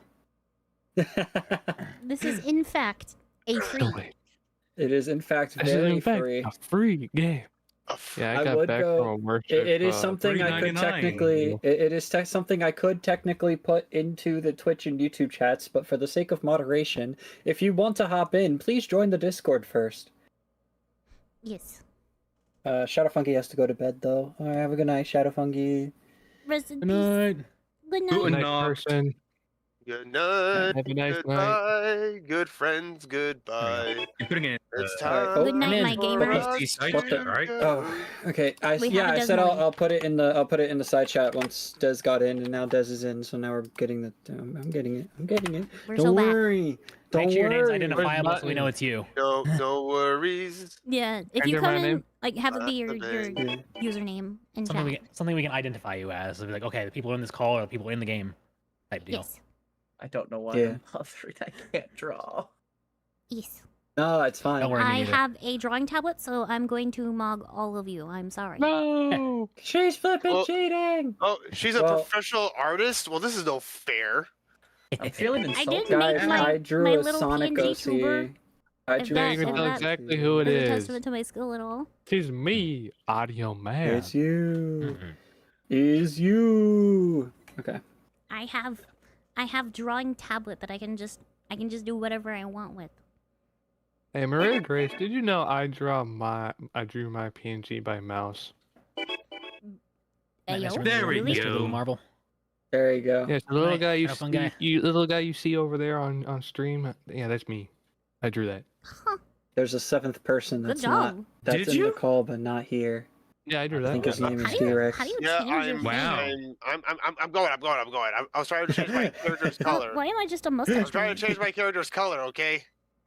Oh, that. This is, in fact, a free. Wait, It is in fact this is very in fact free. a free game. Yeah, I I got would back go- from a workshop. It is something I could $3.99. technically. It is something I could technically put into the Twitch and YouTube chats, but for the sake of moderation, if you want to hop in, please join the Discord first. Yes. Shadow Funky has to go to bed though. All right, have a good night, Shadow Funky. Rest in Good peace. night. Good night. Good night, night. person. Good night. Have a nice night. Goodbye. Good friends. Goodbye. You're putting it in It's Alright, time. oh, Good night, my for gamer. us These sites, to right? go. Oh, okay. We have a I said Desmo link. I'll put it in the side chat once Des got in, and now Des is in, so now we're getting the. I'm getting it. We're Don't so back. worry. Don't Make sure your name's worry. identifiable so we button? know it's you. No worries. Yeah, if you Enter come my in, name? like, have it be your Yeah. username in Something chat. something we can identify you as. So be like, okay, the people in this call are the people in the game, type deal. Yes. I don't know why Yeah. I'm bothering. I can't draw. Yes. No, it's fine. Don't worry, me I neither. have a drawing tablet, so I'm going to mog all of you. I'm sorry. No. She's flipping Well- cheating. Oh, she's a Well- professional artist. Well, this is no fair. I'm feeling I insulted. did make Guys, my- I drew my a little Sonic PNG OC. tuber. I If drew that- a if You can tell that- exactly who it Is a is. testament to my skill at all. It's me, Audio Man. It's you. Mhm. Is you. Okay. I have drawing tablet that I can just do whatever I want with. Hey, Maria Grace, did you know I drew my PNG by mouse? Ayo, There we really? go. Mr. Little Marble. There you go. Yes, the little Right, guy you, have fun, see, guy. you little guy you see over there on stream. Yeah, that's me. I drew that. Huh, There's a seventh person good that's not job. that's Did in the you? call but not here. Yeah, I drew I that. think his name How is do you, D-Rex. how do you Yeah, change your I'm. thing? Wow. I'm going. I was trying to change my character's color. Why am I just a I mustache? was trying to man? change my character's color. Okay.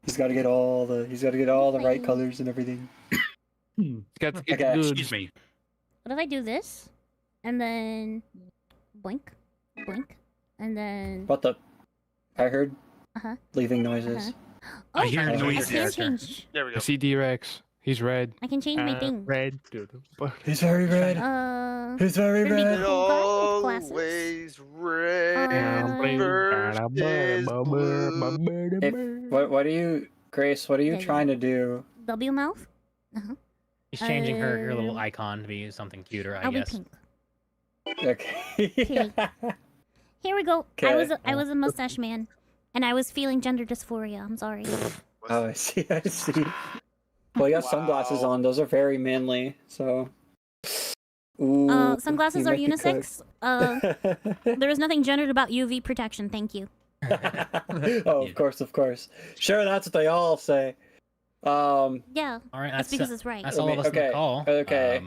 He's got to get all the right Fine. colors and everything. Got to get Okay. the Excuse goods. me. What if I do this, and then blink, blink, and then What the? I heard Uh-huh. leaving noises. Uh-huh. I hear I noises. can character. change. There we I go. see D-Rex. He's red. I can change my thing. Red. He's very red. He's very Pretty red. cool guy with glasses. Always red. What are you, Grace? What are you Okay. trying to do? W mouth. She's changing her little icon to be something cuter, I I'll guess. be pink. Okay. Here we go. Okay. I was a mustache man, and I was feeling gender dysphoria. I'm sorry. Oh, I see. I see. Well, you got sunglasses on. Those are very manly. So. Ooh, Sunglasses you are make me cook. unisex. There is nothing gendered about UV protection. Thank you. Oh, of course. Sure, that's what they all say. Yeah. All right, That's because it's right. That's all of us in the call. Okay.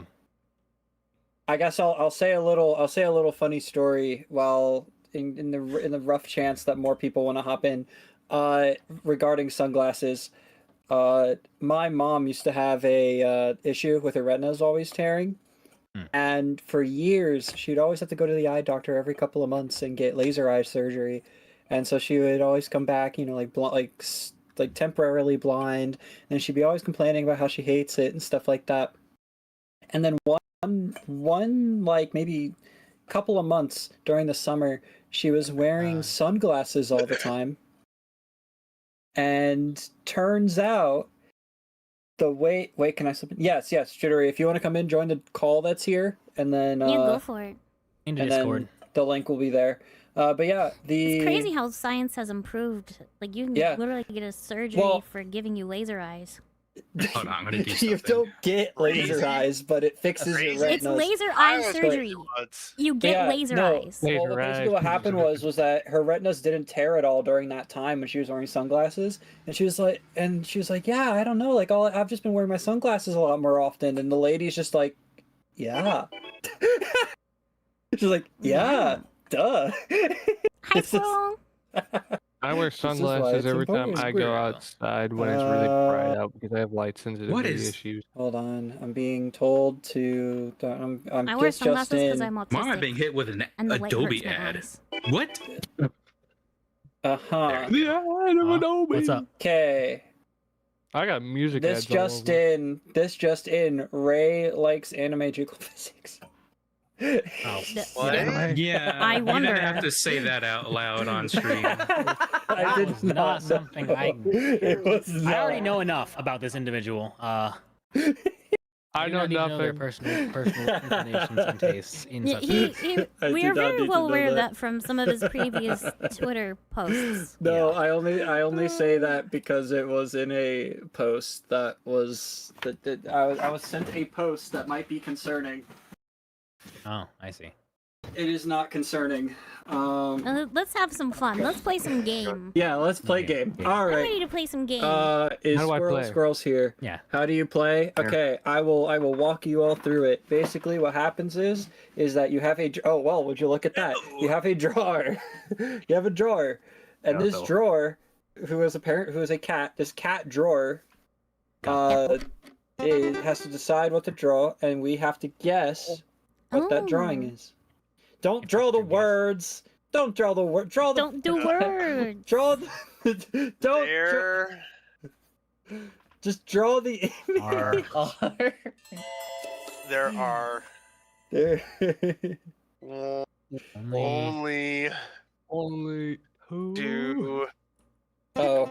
I guess I'll say a little funny story while in the rough chance that more people want to hop in. Regarding sunglasses, my mom used to have a issue with her retinas always tearing, and for years she'd always have to go to the eye doctor every couple of months and get laser eye surgery, and so she would always come back, like temporarily blind, and she'd be always complaining about how she hates it and stuff like that. And then one like maybe couple of months during the summer, she was wearing sunglasses all the time. And turns out wait, can I slip in? Yes, Jittery, if you want to come in, join the call that's here, and then Yeah, go for it. Into and Discord. then the link will be there. But yeah, It's crazy how science has improved. Like you can literally get a surgery for giving you laser eyes. Hold on, I'm gonna do You something. don't get laser eyes, but it fixes your It's retinas. laser eye surgery. You get laser eyes. Well, basically what happened was that her retinas didn't tear at all during that time when she was wearing sunglasses, and she was like, yeah, I don't know, like I've just been wearing my sunglasses a lot more often, and the lady's just like, yeah. She's like, yeah, duh. Hi, Flo. I wear sunglasses every time I go outside when it's really bright out because I have light sensitivity issues. Hold on, I'm being told to. I wear sunglasses because I'm autistic. Why am I being hit with an and the light Adobe hurts my ad? eyes. What? Uh-huh. The ad of Adobe. What's up? Okay. I got music This ads all just over. in. Ray likes anime jiggle physics. What? Yeah. I You wonder. didn't have to say that out loud on stream. I did was not something I. It was I already not. know enough about this individual. I do know not need to know their nothing. personal inclinations and tastes in such things. I We did are not very need to well know aware of that. that from some of his previous Twitter posts. No, I only say that because it was in a post that was I was sent a post that might be concerning. Oh, I see. It is not concerning. Let's have some fun. Let's play some game. Yeah, let's play game. All I'm right. ready to play some game. Is How do I play? Squirrel's here? Yeah. How do you play? Okay, I will walk you all through it. Basically, what happens is that you have a. Oh well, would you look at that? You have a drawer. You have a drawer, and this drawer, who is a cat. This cat drawer, it has to decide what to draw, and we have to guess what that drawing is. Don't draw the words. Don't draw the word. Draw the. Don't do words. Draw the. Don't. Just draw the image. There are There. only who? two. Oh.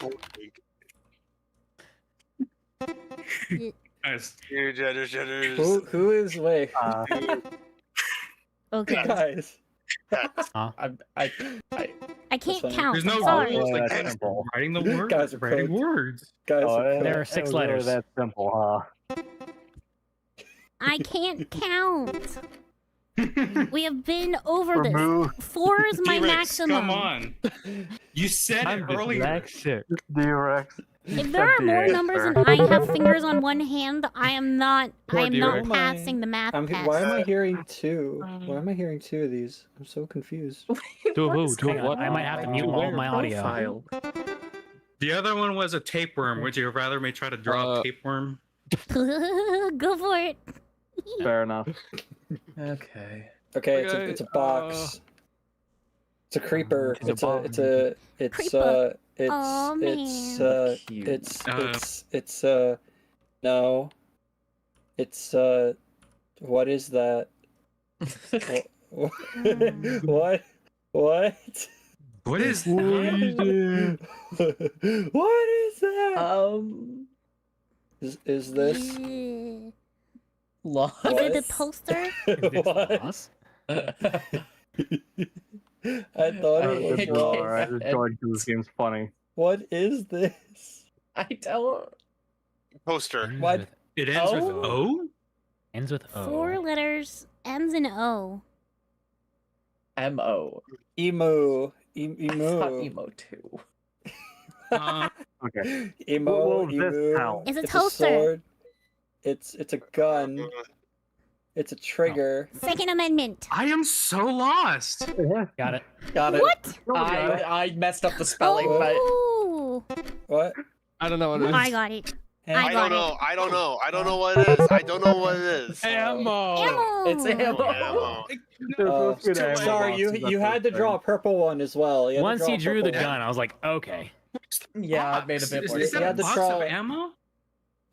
Nice. Two genders. Who is wait? Okay. Guys. I can't funny. count. There's no I'm sorry. rules. Like, That's simple. writing the words. Guys are writing cooked. words. Guys. There are 6 letters. That simple, huh? I can't count. We have been over Remove- this. 4 is my T-Rex, maximum. Come on. You said I'm it earlier. dyslexic. D-Rex. If there are more numbers and I have fingers on one hand, I am not D-Rex. passing the math test. Why am I hearing two? Why am I hearing two of these? I'm so confused. Do who? Do Hang on, what? I might have to mute all my audio. Profile. The other one was a tapeworm. Would you rather me try to draw a tapeworm? Go for it. Fair enough. Okay. Okay, Okay, it's a box. It's a creeper. It's a It's box. it's Creeper. it's Aw, it's man. it's No. It's what is that? What? What? What? What is What is that? Is this Lost. Is it a poster? What? I thought it was It's wrong. alright. This going to this game's funny. What is this? I don't. Poster. What? It ends with Oh? O? Ends with O. 4 letters, ends in O. M-O. Emu. I thought Emu. emo too. Okay. Emo. Will this Emu. count? It's a It's toaster. sword. It's a gun. It's a trigger. Second Amendment. I am so lost. Got it. Got it. What? I messed up the spelling, but Oh, What? I don't know what it is. I got it. Hey, I I got don't know. it. I don't know. I don't know what it is. I don't know what it is. Ammo. Ammo. it's ammo. Ammo. Sorry, you had to draw a purple one as well. You had to Once draw he a drew the purple one. gun, I was like, okay. Yeah, it made a bit more Is You that had a to box draw- of ammo?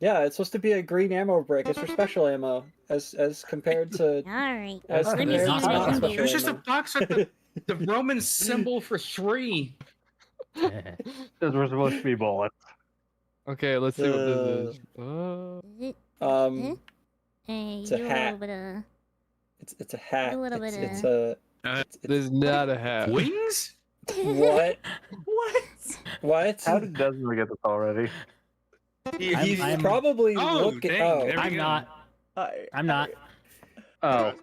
Yeah, it's supposed to be a green ammo brick. It's for special ammo, as compared to. Alright. As Let me see compared what to I can non-special do. It was just a ammo. box with the Roman symbol for 3. Those were supposed to be bullets. Okay, let's see what this is. Hey, It's a do hat. little bit of... It's a hat. A little It's, bit it's a. This is not a hat. Wings? What? What? What? How did Desmo get this already? He's I'm- probably Oh, looking. dang, Oh, there we I'm go. not. I'm not. Oh,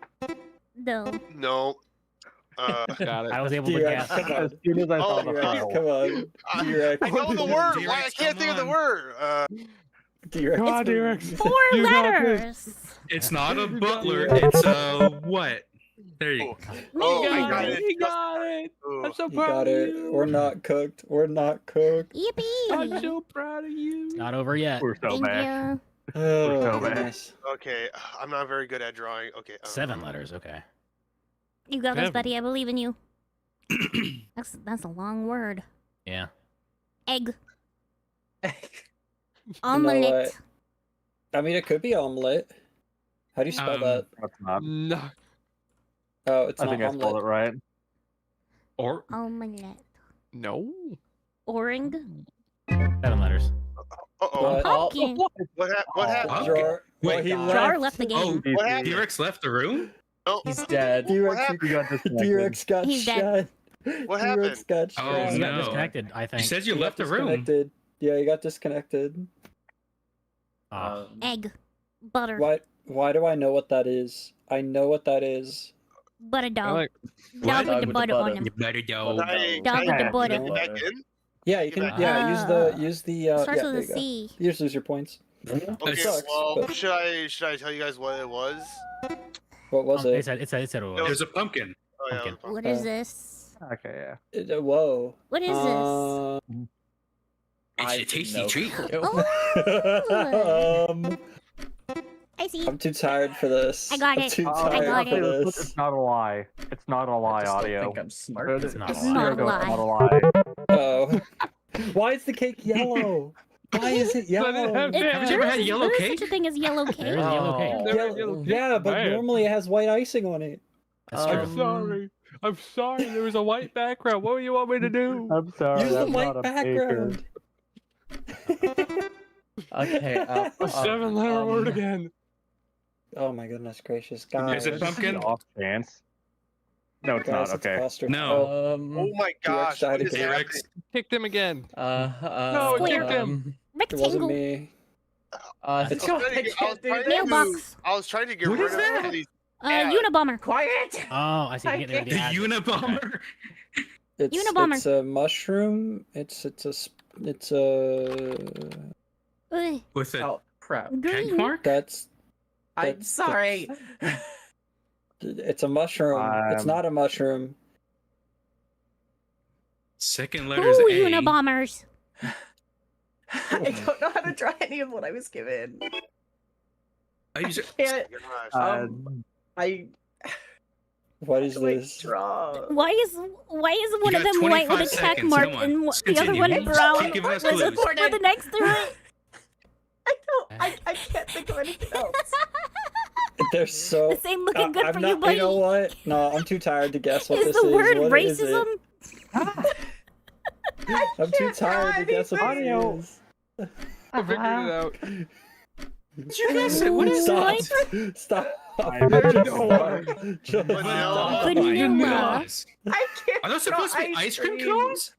No. No. I Got it. was able to D-Rex, guess. come as on. soon as I saw Oh, the D-Rex, file. come on. D-Rex. I know the word. Why I D-Rex, can't come think of the on. word? D-Rex. Come on, D-Rex. 4 You got this. letters. It's not a butler. It's a what? There you go. Oh, Me. I got it. He got it. Ooh. I'm so You proud got of it. you. We're not cooked. We're not cooked. I'm Yippee! so proud of you. Not over yet. We're so Thank bad. you. Oh, so bad. goodness. Okay, I'm not very good at drawing. Okay. 7 letters. Okay. You got this, Seven. buddy. I believe in you. That's a long word. Yeah. Egg. know Omelette. what? I mean, it could be omelet. How do you spell that? That's not. No. Oh, it's I not think I spelled it omelet. right. Or Omelette. No. Oring. 7 letters. Uh-oh. Pumpkin. What happened? Okay. Jar. Wait, well, he Jar left. left the game. Oh, What happened? T-Rex left the room? No. He's dead. D-Rex, You got disconnected. D-Rex got He's shot. dead. What D-Rex got Oh, shot. He got no. disconnected, I You think. said you He left got the room. disconnected. Yeah, he got disconnected. Ah. Egg. Butter. Why do I know what that is? I know what that is. Butter I dog. like. Dog with Dog the with the butter on butter. him. You better go. Dog with the Yeah. butter. No. Back in? Yeah, you can. Get Yeah, use the. Yeah, Starts there with a you go. C. You just lose your points. Okay, sucks, well, but- should I tell you guys what it was? What was It it? said it said it was. There's a pumpkin. Oh, yeah, Pumpkin. What is this? Okay, yeah. Whoa. What is this? It's I a tasty know. treat. Oh, I see. I'm too tired for this. I got I'm it. too I tired got for it. this. It's not a lie. It's not a lie, I just don't audio. think I'm smart. It's not a It's lie. not a lie. not a lie. Oh. Why is the cake yellow? Why is it yellow? have- Haven't you ever had yellow There's cake? such a thing as yellow cake. There is yellow cake. Oh. Yellow- yeah, but Man. normally it has white icing on it. That's Um, true. I'm sorry. I'm sorry. There was a white background. What do you want me to do? I'm sorry. Use the I'm not white a baker. background. Okay. A 7-letter word again. Oh my goodness gracious, Is guys. it pumpkin? Off chance. No, it's Guys, not. it's Okay. apostrophe. No. Oh my gosh. died what is again. T-Rex. Kicked him again. No, it kicked him. It wasn't Rectangle. me. It's- God, I I was can't do trying to- this. Mailbox. I was trying to get What rid is of that? all these. Unabomber. Quiet. Oh, I see. You get there with The the ad. Unabomber. Unabomber. It's a mushroom. It's a. Ugh, With a Oh crap. tag green. mark? That's. I'm That's- sorry. It's a mushroom. It's not a mushroom. Second letter's Ooh, A. Unabombers. I don't know how to draw any of what I was given. I use I can't. Gosh. I What is how do I this? draw. Why is one You of got them white with 25 a check seconds, mark come on. and Let's the other continue. one Keep brown giving us with clues. the next to it? I don't. I can't think of anything else. They're so. This ain't looking good I'm for not, you, buddy. You know what? No, I'm too tired to guess what Is this the is. word What is it? racism? I'm too tired to guess what Audio. this is. I figured it out. Did you guys say what is Stop. it? Stop. I have no Just Vanilla. stop. Oh my Vanilla. goodness. I can't. Are those supposed to be draw ice cream cones?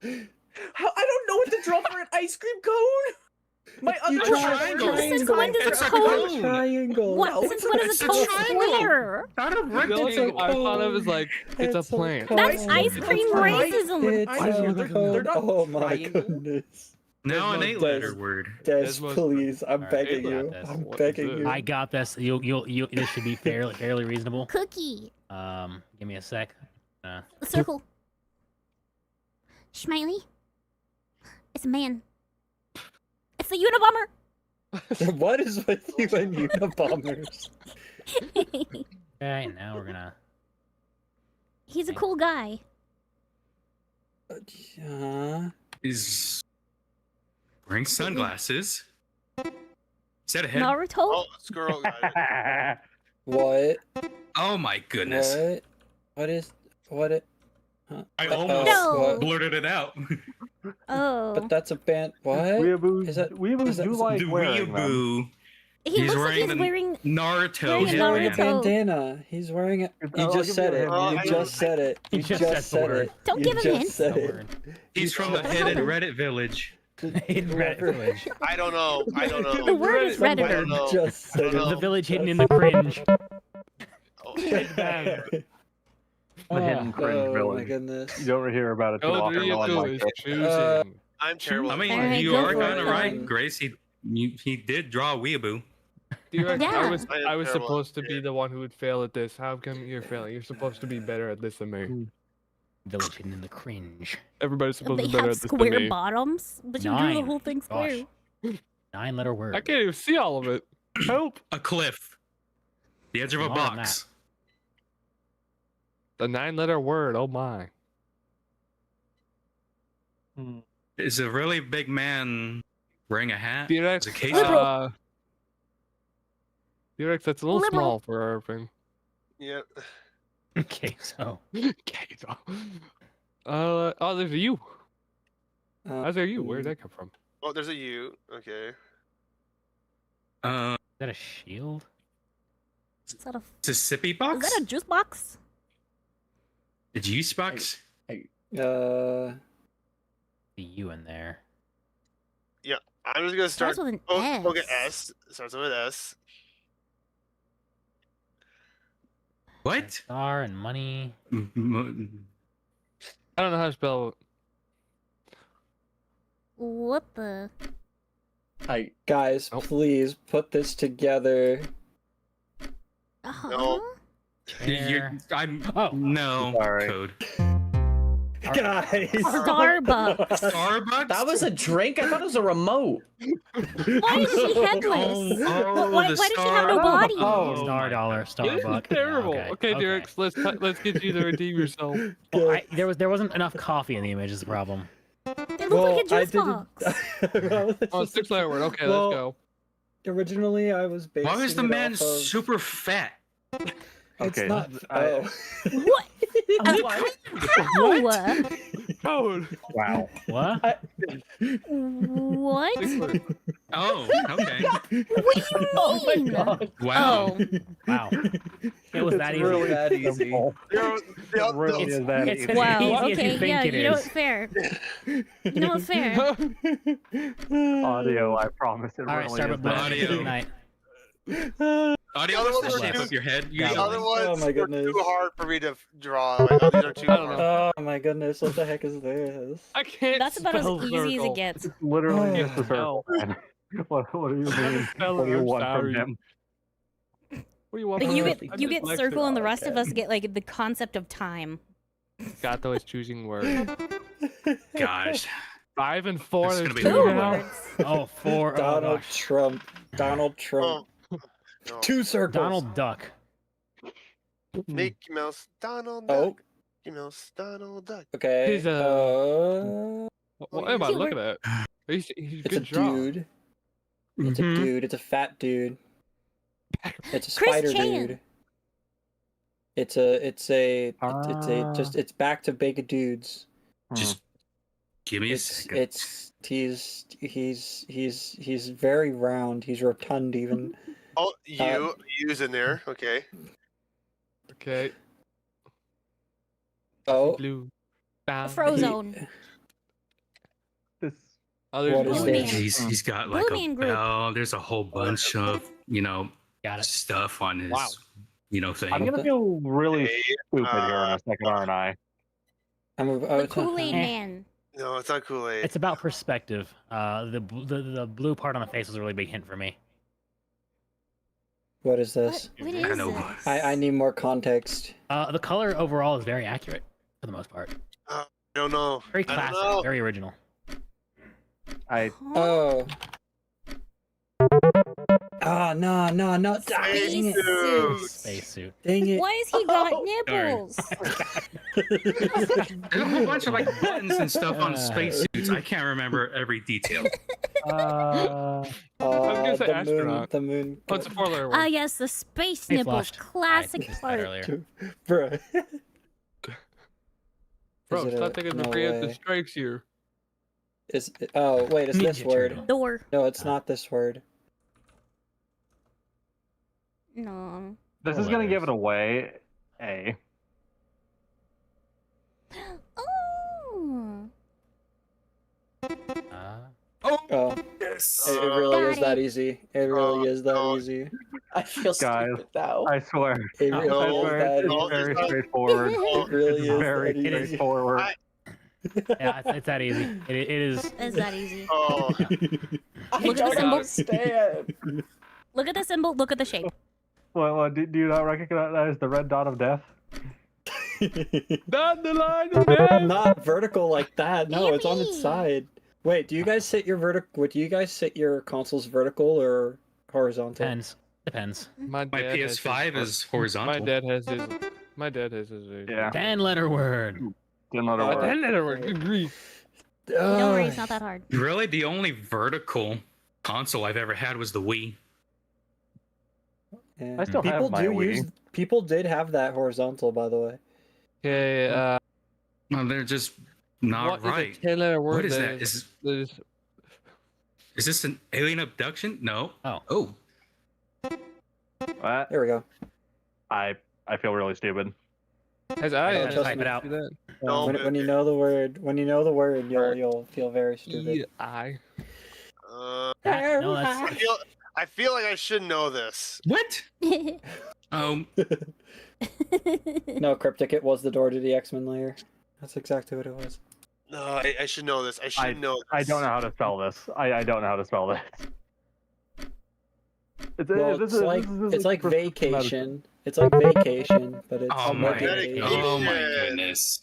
How, I don't know what to draw for an ice cream cone. My You other draw a triangle. Since when does It's a a cone? cone. Triangle. What? No, Since when is it's a a cone triangle. square? Not a The only rectangle. thing I thought of is like it's a It's a plant. cone. That's ice cream Right. racism. It's I know, a they're cone. not Oh my triangle. goodness. Now an Desmo 8-letter does. word. Des, Desmo's- please. I'm Alright, begging I got you. this. I'm What begging is it? you. I got this. You. This should be fairly reasonable. Cookie. Give me a sec. Circle. Smiley. It's a man. It's the Unabomber. What is with you and Unabombers? Okay, now we're gonna. He's a cool guy. Is wearing sunglasses. Is that a head? Naruto. Oh, squirrel got it. What? Oh my goodness. What? What is? What it? I Oh, almost No. blurted it out. Oh. But that's a band. What? Weeaboos, Is that- weeaboos is that- do like The wearing them. weeaboo. He He's looks like wearing he's the- wearing. Naruto Wearing a He's wearing a Naruto. bandana. He's wearing it. You I'll just give said you a it. hint. You just said it. He You just just said the said word. it. Don't You give him just hints. said The it. word. He's from the But hidden hold on. Reddit village. In Reddit village. I don't know. I don't know. The word is I don't Redditor. know. Just I don't said know. The village hidden in the cringe. Oh, it. The hidden cringe Oh my village. goodness. You don't hear about it too All often. you No one do likes is it. choosing. I'm terrible. I mean, Alright, you go are for kind it, of then. right, Grace. He did draw a weeaboo. D-Rex, Yeah. I was I am terrible. supposed to be the one who would fail at this. How come you're failing? You're supposed to be better at this than me. Village hidden in the cringe. Everybody's supposed to They be better have at this than square me. bottoms, but you drew the 9. whole thing square. Gosh. 9-letter word. I can't even see all of it. Help! A cliff. The edge of a More than box. The 9-letter word. Oh my. Is a really big man wearing a hat? D-Rex, Is a case D-Rex, that's a little Liberal. small for our thing. Yeah. Okay, so. Okay, so. Oh, there's a U. How's there you? Where did that come from? Oh, there's a U. Okay. Is that a shield? Is that a, Mississippi is box? that a juice box? A juice box? The U in there. Yeah. I'm just gonna start. Starts with an Oh, S. okay, S. Starts with S. What? Star and money. I don't know how to spell it. What the? Hi, guys, Oh. please put this together. Uh-huh. You're, I'm. Oh. No. Sorry. Code. Guys! Starbucks. Starbucks? That was a drink. I thought it was a remote. Why is she headless? Why does she have no body? Oh, Oh Star my dollar, God. Star This is buck. terrible. Yeah, Okay, Derek, let's get you to redeem yourself. Well, there wasn't enough coffee in the image. Is the problem. It looks like a juice box. Oh, 6-letter word. Okay, Well, let's go. Originally, I was basing Why was the it man off of... super fat? It's Okay, not... I- Oh. What? How? Code. Wow. What? What? 6-letter. Oh, okay. What do you mean? Wow. Oh, Wow. It was that easy. Really that easy. They're- Really It's- is that it's easy. as wow. easy as you Okay, think yeah. it You know is. what's fair? You know what's fair? Audio, I promise it All right, really start is with that Audio. easy. Good night. Audio, other what's ones the are shape too- of your head? Yeah. The other ones Oh my were goodness. too hard for me to draw. Like, oh, these are too I don't hard. know. Oh my goodness, what the heck is this? I can't. That's about as spell easy as circle. it gets. It's literally Oh, just a circle, man. What do you mean? Spell What do you it, I'm want from sorry. him? What do you want? But from you me? get I'm you get dyslexic. circle, and the rest of Okay. us get like the concept of time. Gato is choosing words. Gosh. 5 and 4. This is There's gonna be two Two horrible. now. words. Oh, 4. Oh, Donald gosh. Trump. Donald Trump. Oh, no. 2 circles. Donald Duck. Mickey Mouse, Donald Oh, Duck. Mickey Mouse, Donald Duck. okay. He's uh, What am I Keyword. looking at? He's it's good a draw. dude. It's a dude. It's a fat dude. It's a Chris spider Chan. dude. It's back to big dudes. Just give me a second. He's very round. He's rotund even. Oh, you's in there. Okay. Okay. Oh, Blue. Frozone. This. Oh, there's What is Blue this? Man. He's got like Blue a Man Group. bell. There's a whole bunch of Got it. stuff on his Wow. thing. I'm gonna feel really Hey, stupid here in a second, aren't I? The Kool-Aid Man. No, it's not Kool-Aid. It's about perspective. The blue part on the face was a really big hint for me. What is this? What is I know. this? I need more context. The color overall is very accurate for the most part. I don't know. Very I don't classic, know. very original. Oh. No, dang it. Spacesuit. Spacesuit. Dang it. Why has he got Oh, nipples? There's a whole bunch of like buttons and stuff on spacesuits. I can't remember every detail. was gonna say the astronaut. moon. What's the 4-letter word? Ah, yes, the space Hey, nipples. flushed. Classic I said that part. earlier. Bro. Bro, Is it stop a- taking the no preemptive way. strikes here. Wait, it's this Ninja word. Turtle. Door. No, it's not this word. No. This is gonna give it away. A. Oh. Oh, Yes. it really Got is that it. easy. It really is that no. easy. I feel Guys, stupid now. I swear. It No, really is swear that it's no, easy. very it's not. straightforward. It really is Very that easy. straightforward. Yeah, it's that easy. It is. Is that easy? Oh, I Look at the don't symbol. understand. Look at the symbol. Look at the shape. What, do you not recognize the red dot of death? Down the line of death! Not vertical like that. No, it's on its Yippee. side. Wait, do you guys sit your do you guys sit your consoles vertical or horizontal? Depends. my My dad has PS5 his- is horizontal. My dad has his. My dad has his. Yeah. 10-letter word. Didn't let it Oh, work. 10-letter word. Good grief. Don't worry, it's not that hard. Really, the only vertical console I've ever had was the Wii. Yeah. I still have my Wii. People did have that horizontal, by the way. Okay. No, they're just not What right. is a 10-letter word? What is that? Is Is this an alien abduction? No. Oh. Oh. What? There we go. I feel really stupid. has Yeah, just type it out. Do that? No, when you know the word, you'll feel very stupid. I. No, that's I feel like I should know this. What? No, Cryptic, it was the door to the X-Men layer. That's exactly what it was. No, I should know this. I should know this. I don't know how to spell this. I don't know how to spell this. Well, this it's is- like this is it's like for- vacation. It's like vacation, but it's Oh my, vacation. oh my goodness.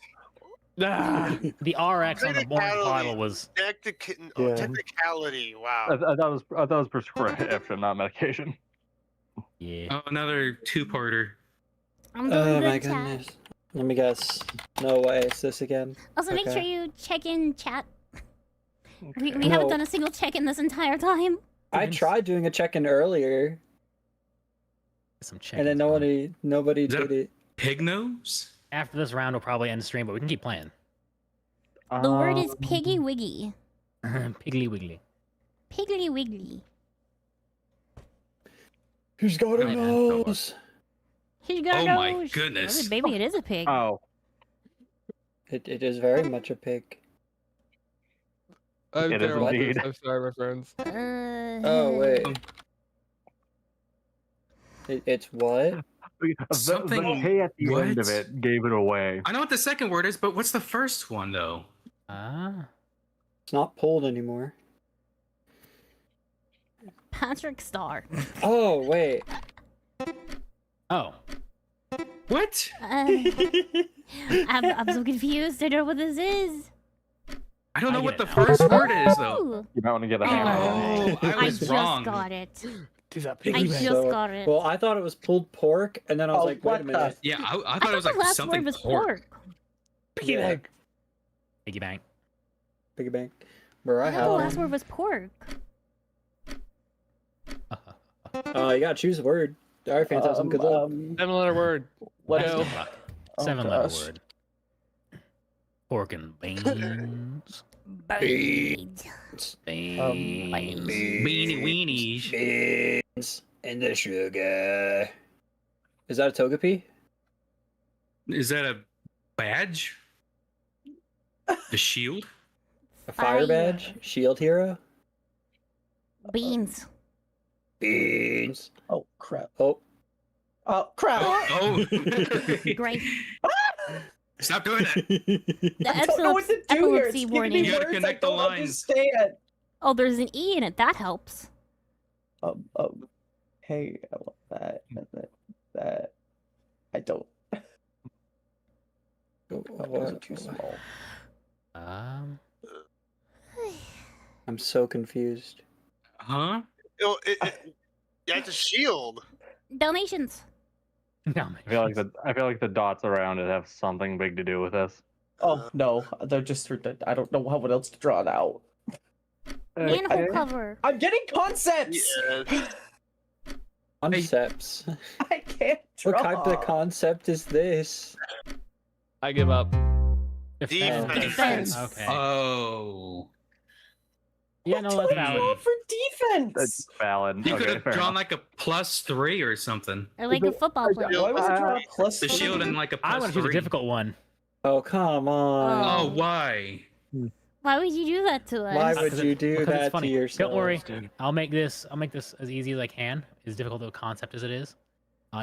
Ah, the RX on the orange bottle was. Yeah. Technicality. Wow. I thought it was prescription, not medication. Yeah. Oh, another two-parter. I'm doing Oh good, my chat. goodness. Let me guess. No way, it's this again. Also, make Okay. sure you check in chat. We No. haven't done a single check in this entire time. I tried doing a check-in earlier, Some and then nobody Is that did it. Pig nose? After this round, we'll probably end the stream, but we can keep playing. The word is piggy wiggy. Piggly wiggly. Piggly wiggly. Who's got a Oh, man. nose? He's got Oh a my nose. goodness. Baby, it is a pig. Oh, It is very much a pig. I'm It is terrible. indeed. I'm sorry, my friends. Oh wait. It's what? Something- The K at the end of what? it gave it away. I know what the second word is, but what's the first one, though? Ah. It's not pulled anymore. Patrick Star. Oh wait. Oh. What? I'm so confused. I don't know what this is. I don't know I what the get it. first word is, though. Ooh, You might want to get a hammer. Oh, I I was just wrong. got it. Is that I piggy just bank? got it. Well, I thought it was pulled pork, and then I was Oh, like, wait a what the- minute. Yeah, I I thought it was the like last something word was pork. Piggy Yeah. bank. Piggy bank. Big bang. Bro, I I thought the have last one. word was pork. You gotta choose a word. All right, Phantasm, good luck. 7-letter word. What? Best Go. of luck. Oh, 7-letter gosh. word. Pork and beans. Beans. Beans. Beanie weenies. Beans and the sugar. Is that a Togepi? Is that a badge? The shield? A fire badge? Shield hero? Beans. Beans. Oh crap. Oh. Oh crap. Oh. Great. Stop doing that. The I don't know what to do here. It's epilepsy giving warning. me You gotta words I connect the don't lines. understand. Oh, there's an E in it. That helps. Hey, I want that, and then that. I don't. Those are too small. I'm so confused. Huh? Yeah, it's a shield. Donations. No, I feel like the dots around it have something big to do with this. Oh no, they're just. I don't know what else to draw it out. Manhole cover. I'm getting concepts. Yeah. Concepts. I can't draw. What type of concept is this? I give up. Defense. Okay. Oh. Yeah, no, that's valid. Draw for defense. That's valid. You could Okay, have fair drawn enough. like a +3 or something. Or like a football player. Why was it draw plus The shield and like a I want to choose a +3. difficult one. Oh, come on. Oh, why? Why would you do that to us? Why would Because you do because it's that to funny. yourself? Don't worry. dude? I'll make this as easy as I can. As difficult of a concept as it is.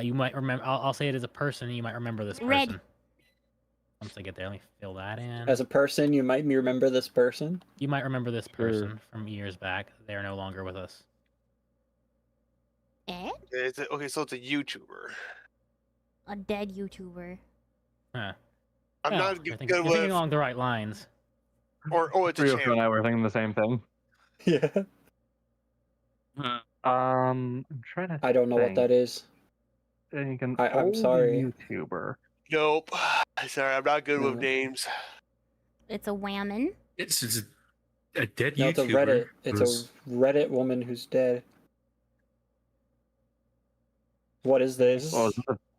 You might remember. I'll say it as a person. You might remember this person. Red. Once I get there, let me fill that in. As a person, you might remember this person. You might remember this person from years back. They are no longer with us. Eh? Okay, so it's a YouTuber. A dead YouTuber. Huh. I'm Yeah, not you're good thinking with. along the right lines. It's a Rio channel. and I were thinking the same thing. Yeah. I'm trying to. I don't know what that is. Think an I'm old sorry. YouTuber. Nope. Sorry, I'm not good with No. names. It's a whammon. It's a dead No, YouTuber. it's a Reddit. It's who's- a Reddit woman who's dead. What is this? What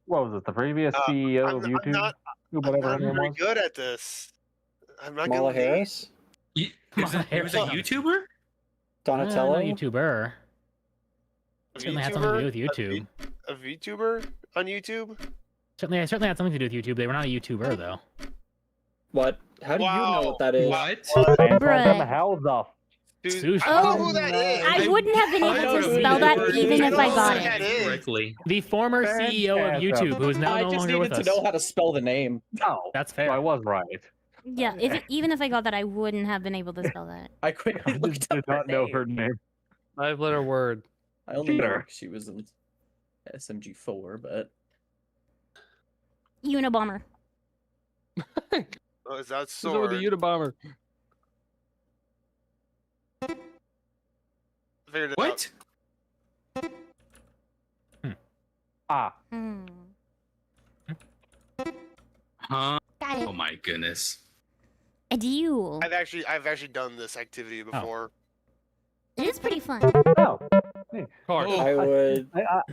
was it? The previous CEO of I'm YouTube? not Whatever her name very was. good at this. I'm not Kamala good with names. Harris? He was a YouTuber? Donatello? Not YouTuber. A Certainly had something to do with YouTube. A VTuber on YouTube? Certainly had something to do with YouTube. They were not a YouTuber though. What? How do you know Wow. what that is? What? Bruh. How the Dude, Sushi. I don't know who that is. I wouldn't have been I able would've to spell that never- even if I know got who that it. is. Correctly. The former CEO of Fantastic. YouTube, who is now I no just longer needed with to us. know how to spell the name. No, That's fair. I was right. Yeah, even if I got that, I wouldn't have been able to spell that. I quickly I looked just up did not know her name. 5-letter word. I only know Cheater. she was in SMG4, but Unabomber. Oh, is that What's up with sword? the Unabomber? Figured it What? Ah, Hmm. Huh? Got it. Oh my goodness. A duel. out. I've actually done this activity before. It is pretty fun. oh. Card. Oh. I would.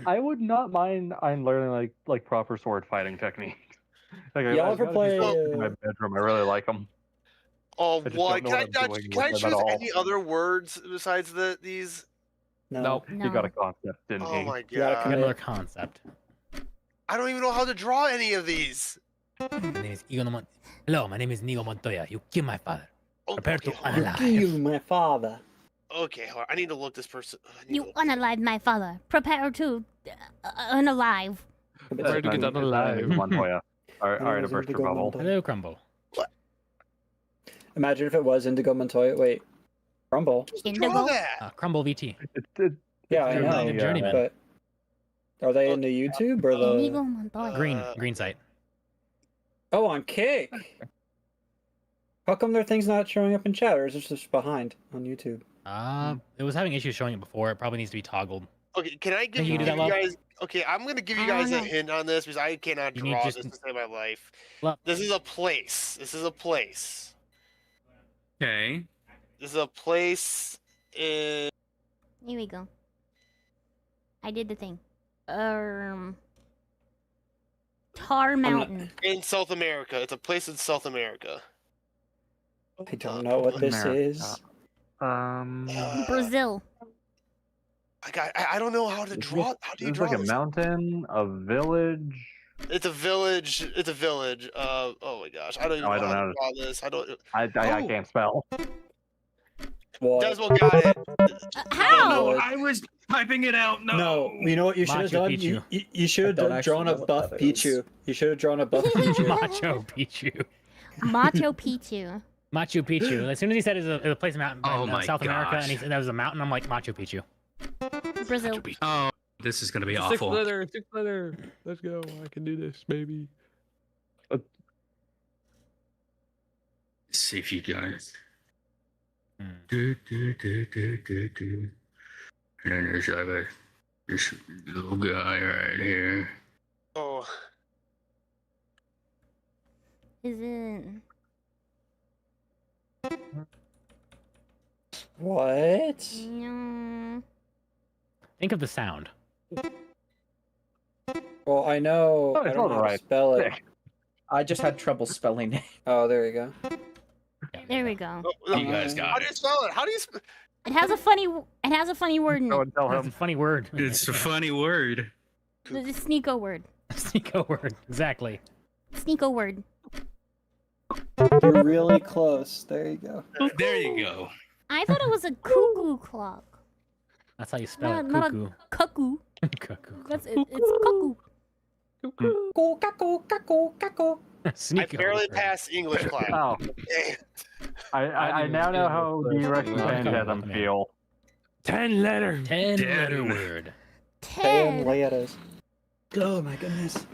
I would not mind. I'm learning like proper sword fighting techniques. Like, Y'all I've ever got a play, few swords in my bedroom? I really like them. Oh, I just what? don't know Can I, what I'm doing can I with them at choose all. any other words besides these? No. Nope. No. You got a concept, didn't Oh you? my You gotta god. commit. Another concept. I don't even know how to draw any of these. My name is Hello, my name is Nigo Montoya. You killed my father. Oh, Prepare to okay, hold on. analyze. You, my father. Okay, hold on. I need to look this person. I need You to look- unalive my father. Prepare to unalive. Where to get that alive? Montoya. Alright, It was a burst Indigo bubble. Montoya. Hello, Crumble. Imagine if it was Indigo Montoya. Wait. Rumble. Draw Indigo. that. Crumble VT. Yeah, I Journeyman, know. Journeyman. But are they in the YouTube or Indigo the? Montoya. Green site. Oh, on Kick. How come their thing's not showing up in chat, or is it just behind on YouTube? It was having issues showing it before. It probably needs to be toggled. Okay, can I give Think you you can do that, give you Love? guys? Okay, I'm gonna give you I guys don't a know. hint on this because I cannot You need draw just- this to save my life. Love. This is a place. This is a place. Okay. This is a place in. Here we go. I did the thing. Tar Mountain. In South America. It's a place in South America. I don't know what this is. Brazil. I don't know how to draw. How do you draw? It's like a this? mountain, a village. It's a village. It's a village. Oh my gosh, I don't even know how to draw this. I can't spell. Desmo got it. How? No, I was typing it out. No, you know what you should have done? You should have drawn a buff Pichu. You should have drawn a buff Pichu. Macho Picchu. Macho Picchu. Machu Picchu. As soon as he said it's a place in South America, gosh. and he said that was a mountain, I'm like Machu Picchu. Brazil. Oh, this is gonna be Sixth awful. letter. Let's go. I can do this, baby. Let's see if you guys. Hmm. And then there's this little guy right here. Oh. Is it? What? No. Think of the sound. Well, I know. Oh, I it's don't know how to alright. spell it. I just had trouble spelling it. Oh, there you go. There we go. You guys How got do you it. spell it? How do you spell? It has a funny. It has a funny word in Go it. and tell That's a him. funny word. It's a funny word. The sneeko word. Sneeko word. Exactly. Sneeko word. You're really close. There you go. There you go. I thought it was a cuckoo clock. That's how you spell it. Not Cuckoo. a cuckoo. Cuckoo. It's cuckoo. I Sneeko barely word. passed English class. Oh, Dang. I now know how the Phantasm feel. 10 letter. 10 Ten. letter word. 10 Ted. letters. Oh my goodness.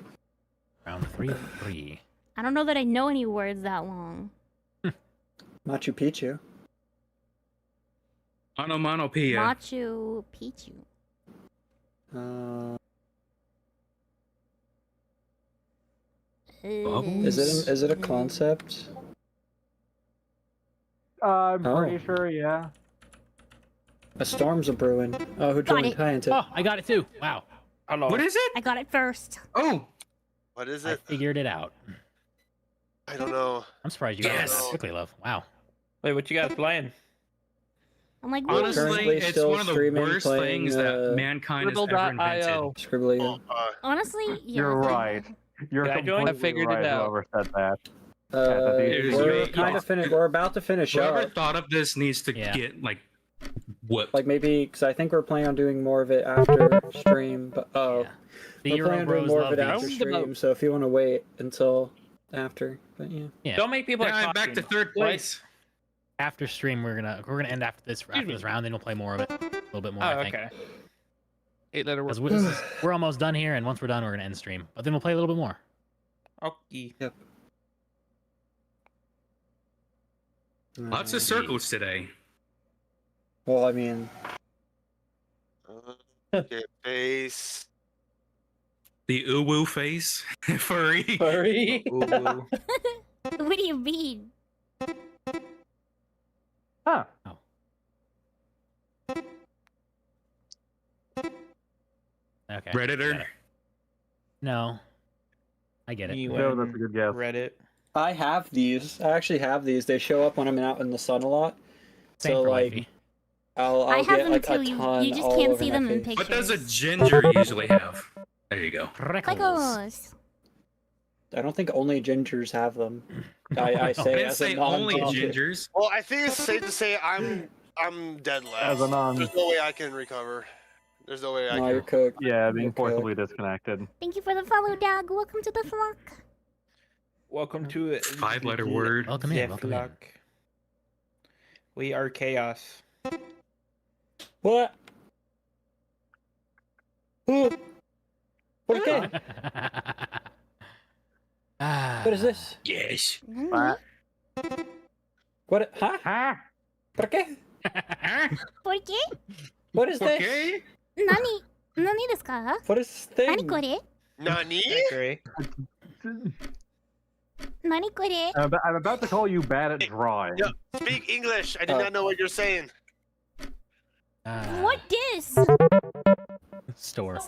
Round 3 of 3. I don't know that I know any words that long. Machu Picchu. Onomatopoeia. Machu Picchu. Is it a concept? I'm Oh. pretty sure, yeah. A storm's a brewing. Oh, who joined it. high into? Oh, I got it too. Wow. What is it? I got it first. Oh, What is I it? figured it out. I don't know. I'm surprised you got Yes. it so quickly, love. Wow. Wait, what you guys playing? I'm like, honestly, Currently it's still one of the streaming, worst playing, things that mankind has ever invented. Scribble.io. Scribblio. honestly, yeah. You're right. You're Did I join? completely I figured it right, out. whoever said that. It We're was- kind of finished. We're about to finish Whoever up. thought of this needs to Yeah. get like whipped. Like maybe because I think we're planning on doing more of it after stream. But Yeah. The we're planning Euro on doing Bros more love of it after these. stream. So if you want to wait until after, but yeah. Yeah. Don't make people. Yeah, I'm back to third place. After stream, we're gonna end after this round, then we'll play more of it, a little bit more. Oh, I think. okay. 8 letter word. Because we're almost done here, and once we're done, we're gonna end stream. But then we'll play a little bit more. Okay. Lots of circles today. Well, I mean, Okay, face. The uwu face, furry. Furry. What do you mean? Huh. Okay. Redditor. No. I get it. You No, that's a good guess. Reddit. I have these. I actually have these. They show up when I'm out in the sun a lot. Same so for like, Wifey. I'll I have get them like too. a ton You just all can't over see my them in face. pictures. What does a ginger usually have? There you go. Freckles. Freckles. I don't think only gingers have them. I I say didn't as say a only non-ginger. gingers. Well, I think it's safe to say I'm dead last. As a non. There's no way I can recover. There's no way I No, can. you're cooked. Yeah, being You're cooked. forcibly disconnected. Thank you for the follow, Doug. Welcome to the flock. Welcome to 5-letter word. Welcome in. the Welcome in. flock. We are chaos. What? Okay. What is this? Yes. Nani? What? Huh? Ah! ¿Por qué? ¿Por qué? What is this? Okay. Nani? Nani desu ka? What is this thing? Nani kore? Nani? Agree. Nani kore? I'm about to call you bad at drawing. Yeah. Speak English. I did not know what you're saying. What this? Store.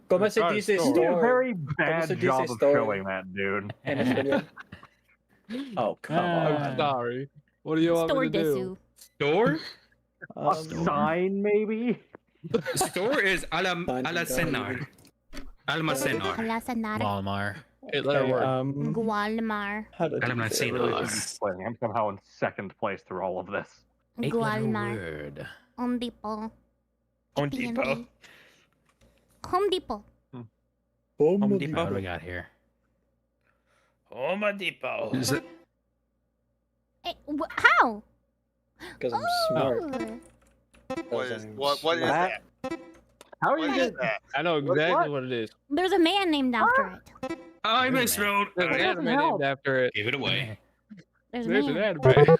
Como se dice You did a store? very ¿Cómo bad se job dice of store? showing that, dude. En español. Oh, come on. I'm sorry. What do you want Store me to do? Store? A sign, maybe? Store is alacenar. Almacenar. Alacenar. Walmart. It let her work. Gualmar. How to do Almacenar. Explaining. I'm somehow in second place through all of this. 8-letter Gualmar. word. Home Depot. Home AT&T. Depot. Home Depot. Home Depot. What do we got here? Home Depot. Is it? Hey, how? Because I'm smart. What is that? How are What you is get? that? I know exactly what it is. There's a man named after it. I miswrote. There's an anime named after it. Give it away. There's a There's an man. anime.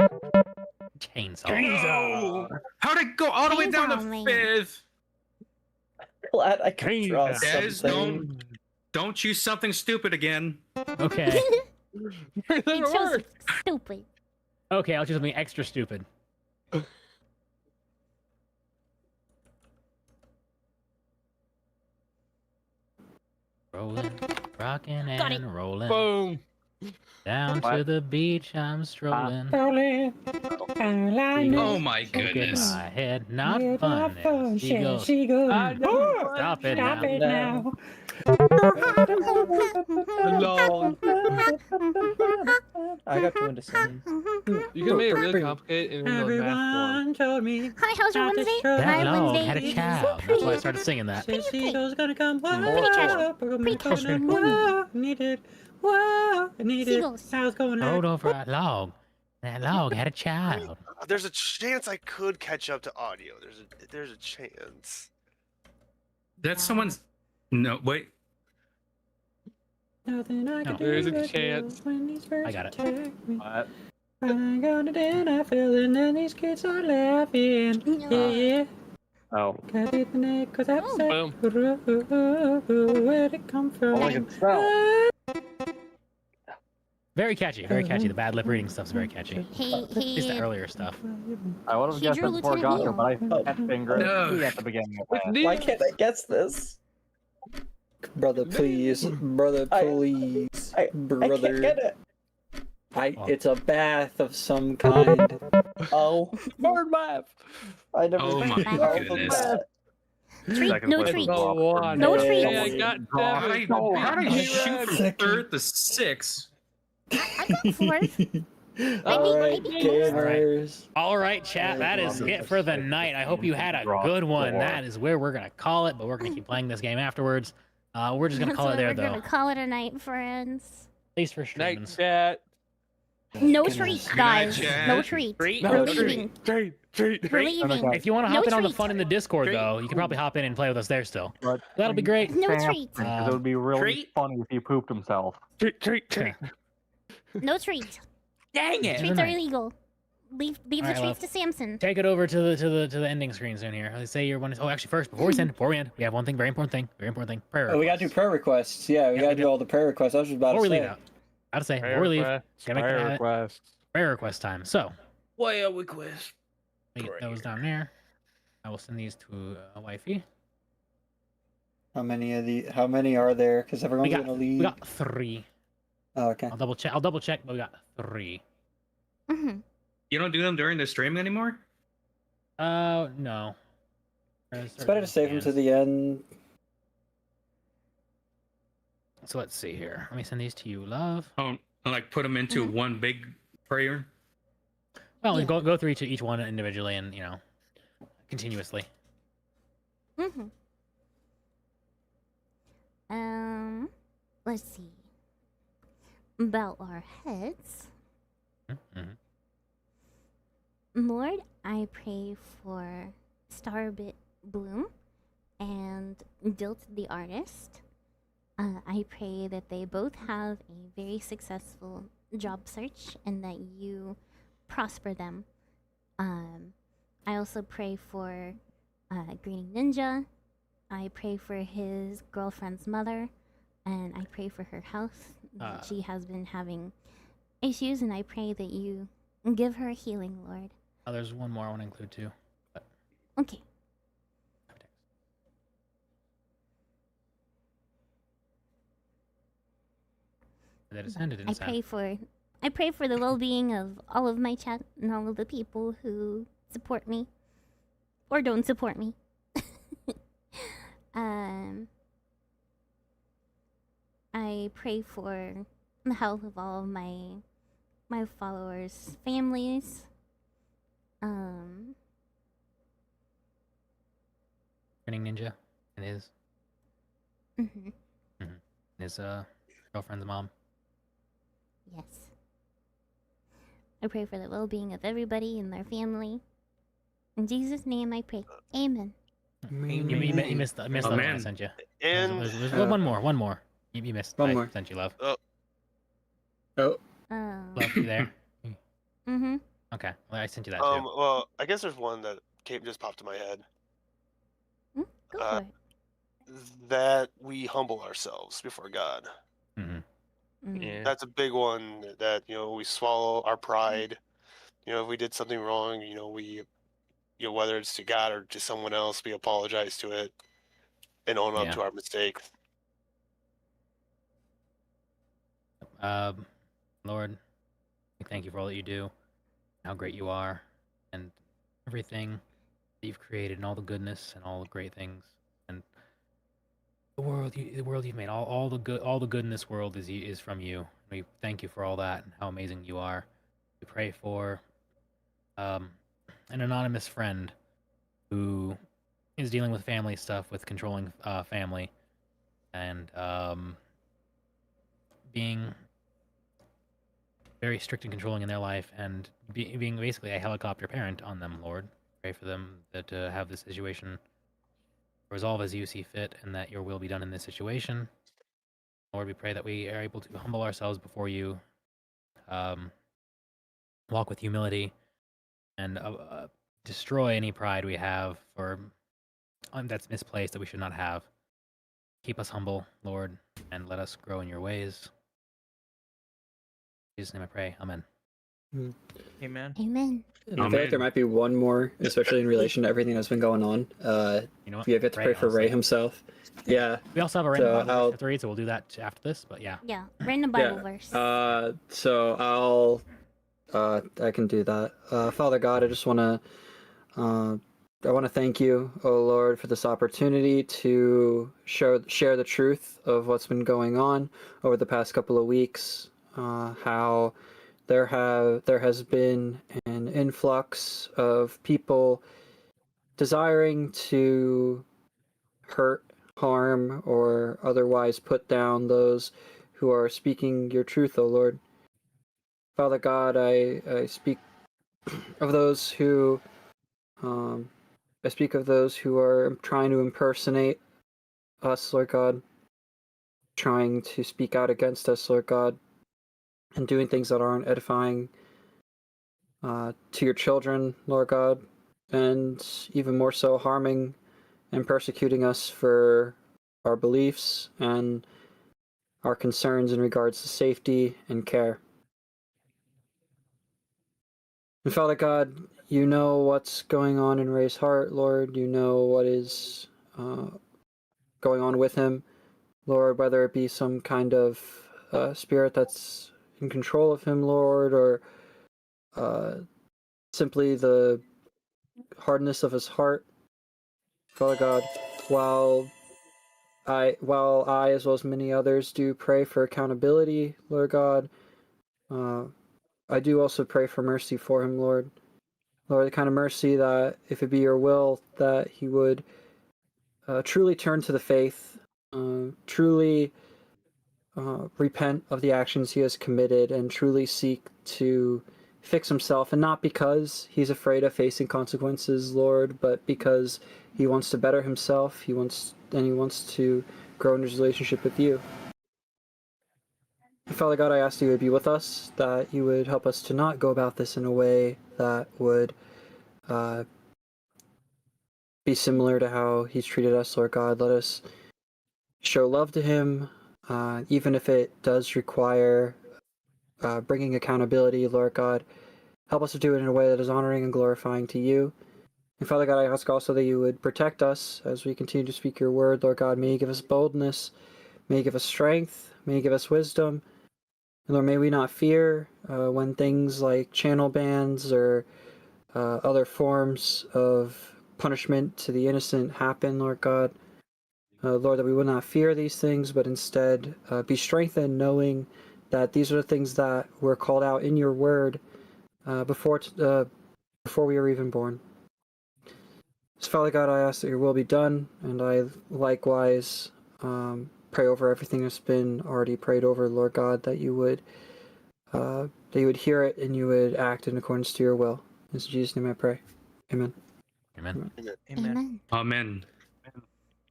Chainsaw. No! How'd it go all the way down to Chainsaw Man. 5th? Glad I can draw Des, something. don't choose something stupid again. Okay. He chose stupid. Okay, I'll choose something extra stupid. Rolling, rocking, Got and rolling. Boom. Down to the beach, I'm strolling. Oh my Look at goodness. my head, not fun. Seagulls. I know. Stop it now. No. I got to win to sing. You can make it really complicated in the math told me Hi, how's your Wednesday? That Hi, dog Wednesday. had a child. That's why I started singing that. Seagull's gonna come. Pretty casual. Pretty casual. Needed. Whoa, needed. Seagulls. How's going Rode over a log. That log had a child. There's a chance I could catch up to audio. There's a chance. That's someone's. No, wait. Nothing I can No. do. There's a but chance. when these birds I got it. attack me. What? I'm gonna dinner, feeling, and these kids are laughing. Yeah. Oh. Got it in it 'cause I'm sick. Boom. Where'd it come from? All I can smell. Very catchy, very catchy. The bad lip reading stuff's very catchy. At least the He earlier stuff. I would have He guessed drew it before Lieutenant Gotcha, but I Oh. had finger No. at the beginning of that. Why can't I guess this? Brother, please. Brother, please. I can't Brother. get it. It's a bath of some kind. Oh, Bird math. I never. Oh my thought of goodness. that. treat, Second no place treats. was No Bob one. No for treats. me. Hey, I got How Devin. did you shoot from Second. 3rd to 6th? I got fourth. Alright, maybe. gamers. All right, chat. That is it for the night. I hope you had a good one. That is where we're gonna call it, but we're gonna keep playing this game afterwards. We're just gonna That's call it what there, we're though. gonna call it a night, friends. At least for Night streaming. chat. No treats, Good night, guys. chat. No treats. Treat? We're leaving. Treat. We're leaving. If you want to No hop in on the treats. fun in the Discord, Treat. though, you can probably hop in and play with us there still. But That'll be great. No Sam, treats. because it would be really Treat. funny if he pooped himself. Treat. No treats. Dang it! Treats are illegal. Leave the Alright, well, treats to Samson. Take it over to the ending screen soon here. Let's say you're one. Oh, actually, first before we end, we have one thing, very important thing. Prayer. Oh, we gotta do prayer requests. Yeah, we Yeah, gotta we do do. all the prayer requests. I was just about Before to we say. leave out. I'd say before we leave, gotta make it Prayer happen. request. Prayer request time. So, Prayer request. let me get those down there. I will send these to wifey. How many are there? Because everyone's gonna leave. We got 3. Oh, okay. I'll double check, but we got 3. Mm-hmm. You don't do them during the stream anymore? No. It's better to save them to the end. So let's see here. Let me send these to you, love. Oh, like put them into Mhm. one big prayer? Well, Yeah. go through each one individually and continuously. Mm-hmm. Let's see. Bow our heads. Mm-hmm. Lord, I pray for Starbit Bloom and Dilt the artist. I pray that they both have a very successful job search and that you prosper them. I also pray for Green Ninja. I pray for his girlfriend's mother, and I pray for her health. That she has been having issues, and I pray that you give her healing, Lord. Oh, there's one more I want to include too. Okay. That ascend, it didn't I ascend. pray for the well-being of all of my chat and all of the people who support me or don't support me. I pray for the health of all of my followers' families. Turning Ninja and his Mhm. his girlfriend's mom. Yes. I pray for the well-being of everybody and their family. In Jesus' name I pray. Amen. You missed the other one I sent you. And There's one more. You missed. One I more. sent you, love. Oh. Love, you there? Mm-hmm. Okay, well, I sent you that too. well, I guess there's one that just popped in my head. Go for it. That we humble ourselves before God. Yeah. That's a big one. That we swallow our pride. If we did something wrong, we, whether it's to God or to someone else, we apologize to it and own up to our mistakes. Lord, we thank you for all that you do, how great you are, and everything that you've created, and all the goodness and all the great things, and the world you've made. All the good in this world is from you. We thank you for all that and how amazing you are. We pray for an anonymous friend who is dealing with family stuff, with controlling family, and being very strict and controlling in their life, and being basically a helicopter parent on them, Lord. Pray for them that have this situation resolve as you see fit, and that your will be done in this situation. Lord, we pray that we are able to humble ourselves before you, walk with humility, and destroy any pride we have that's misplaced that we should not have. Keep us humble, Lord, and let us grow in your ways. In Jesus' name I pray. Amen. Amen. Amen. I feel like there might be one more, especially in relation to everything that's been going on. You know what? We have to pray for Ray himself. Yeah. We also have a random Bible verse to read, so we'll do that after this. But yeah. Yeah, random Bible verse. So I can do that. Father God, I just want to thank you, oh Lord, for this opportunity to share the truth of what's been going on over the past couple of weeks. How there has been an influx of people desiring to hurt, harm, or otherwise put down those who are speaking your truth, O Lord. Father God, I speak of those who are trying to impersonate us, Lord God, trying to speak out against us, Lord God, and doing things that aren't edifying to your children, Lord God, and even more so harming and persecuting us for our beliefs and our concerns in regards to safety and care. And Father God, you know what's going on in Ray's heart, Lord. You know what is going on with him, Lord, whether it be some kind of spirit that's in control of him, Lord, or simply the hardness of his heart. Father God, while I, as well as many others, do pray for accountability, Lord God, I do also pray for mercy for him, Lord. Lord, the kind of mercy that, if it be your will, that he would truly turn to the faith, truly repent of the actions he has committed, and truly seek to fix himself, and not because he's afraid of facing consequences, Lord, but because he wants to better himself. He wants to grow in his relationship with you. Father God, I ask that you would be with us, that you would help us to not go about this in a way that would be similar to how he's treated us, Lord God. Let us show love to him, even if it does require bringing accountability, Lord God. Help us to do it in a way that is honoring and glorifying to you. And Father God, I ask also that you would protect us as we continue to speak your word, Lord God. May you give us boldness, may you give us strength, may you give us wisdom, And Lord, may we not fear when things like channel bans or other forms of punishment to the innocent happen, Lord God. Lord, that we will not fear these things, but instead be strengthened knowing that these are the things that were called out in your word before we were even born. So, Father God, I ask that your will be done, and I likewise pray over everything that's been already prayed over, Lord God, that you would hear it and you would act in accordance to your will. In Jesus' name I pray. Amen. Amen. Amen. Amen.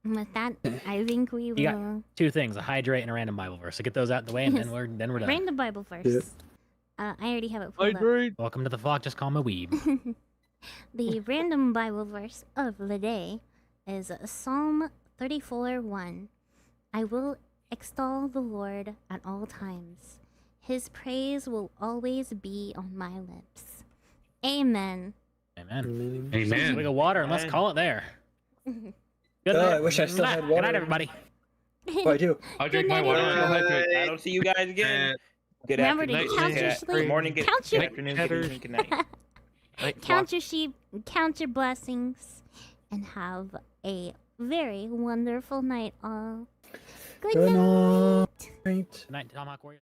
And with that, I think we will. You got 2 things: a hydrate and a random Bible verse. So get those out the way, and then we're done. Random Bible verse. Yeah. I already have it pulled up. Hydrate. Welcome to the flock. Just call me Weeb. The random Bible verse of the day is Psalm 34:1. I will extol the Lord at all times. His praise will always be on my lips. Amen. Amen. Amen. We got water, and let's call it there. Good Oh, night. I wish I still had Good water. night, everybody. Oh, I do. I'll drink Good my night, water. everyone. I don't see you guys again. Good Remember to afternoon. count your Good sleep. morning. Good Count your afternoon. Good evening. Good night. count your sheep, count your blessings, and have a very wonderful night, all. Good night. Night. Good night, Tomahawk Warrior.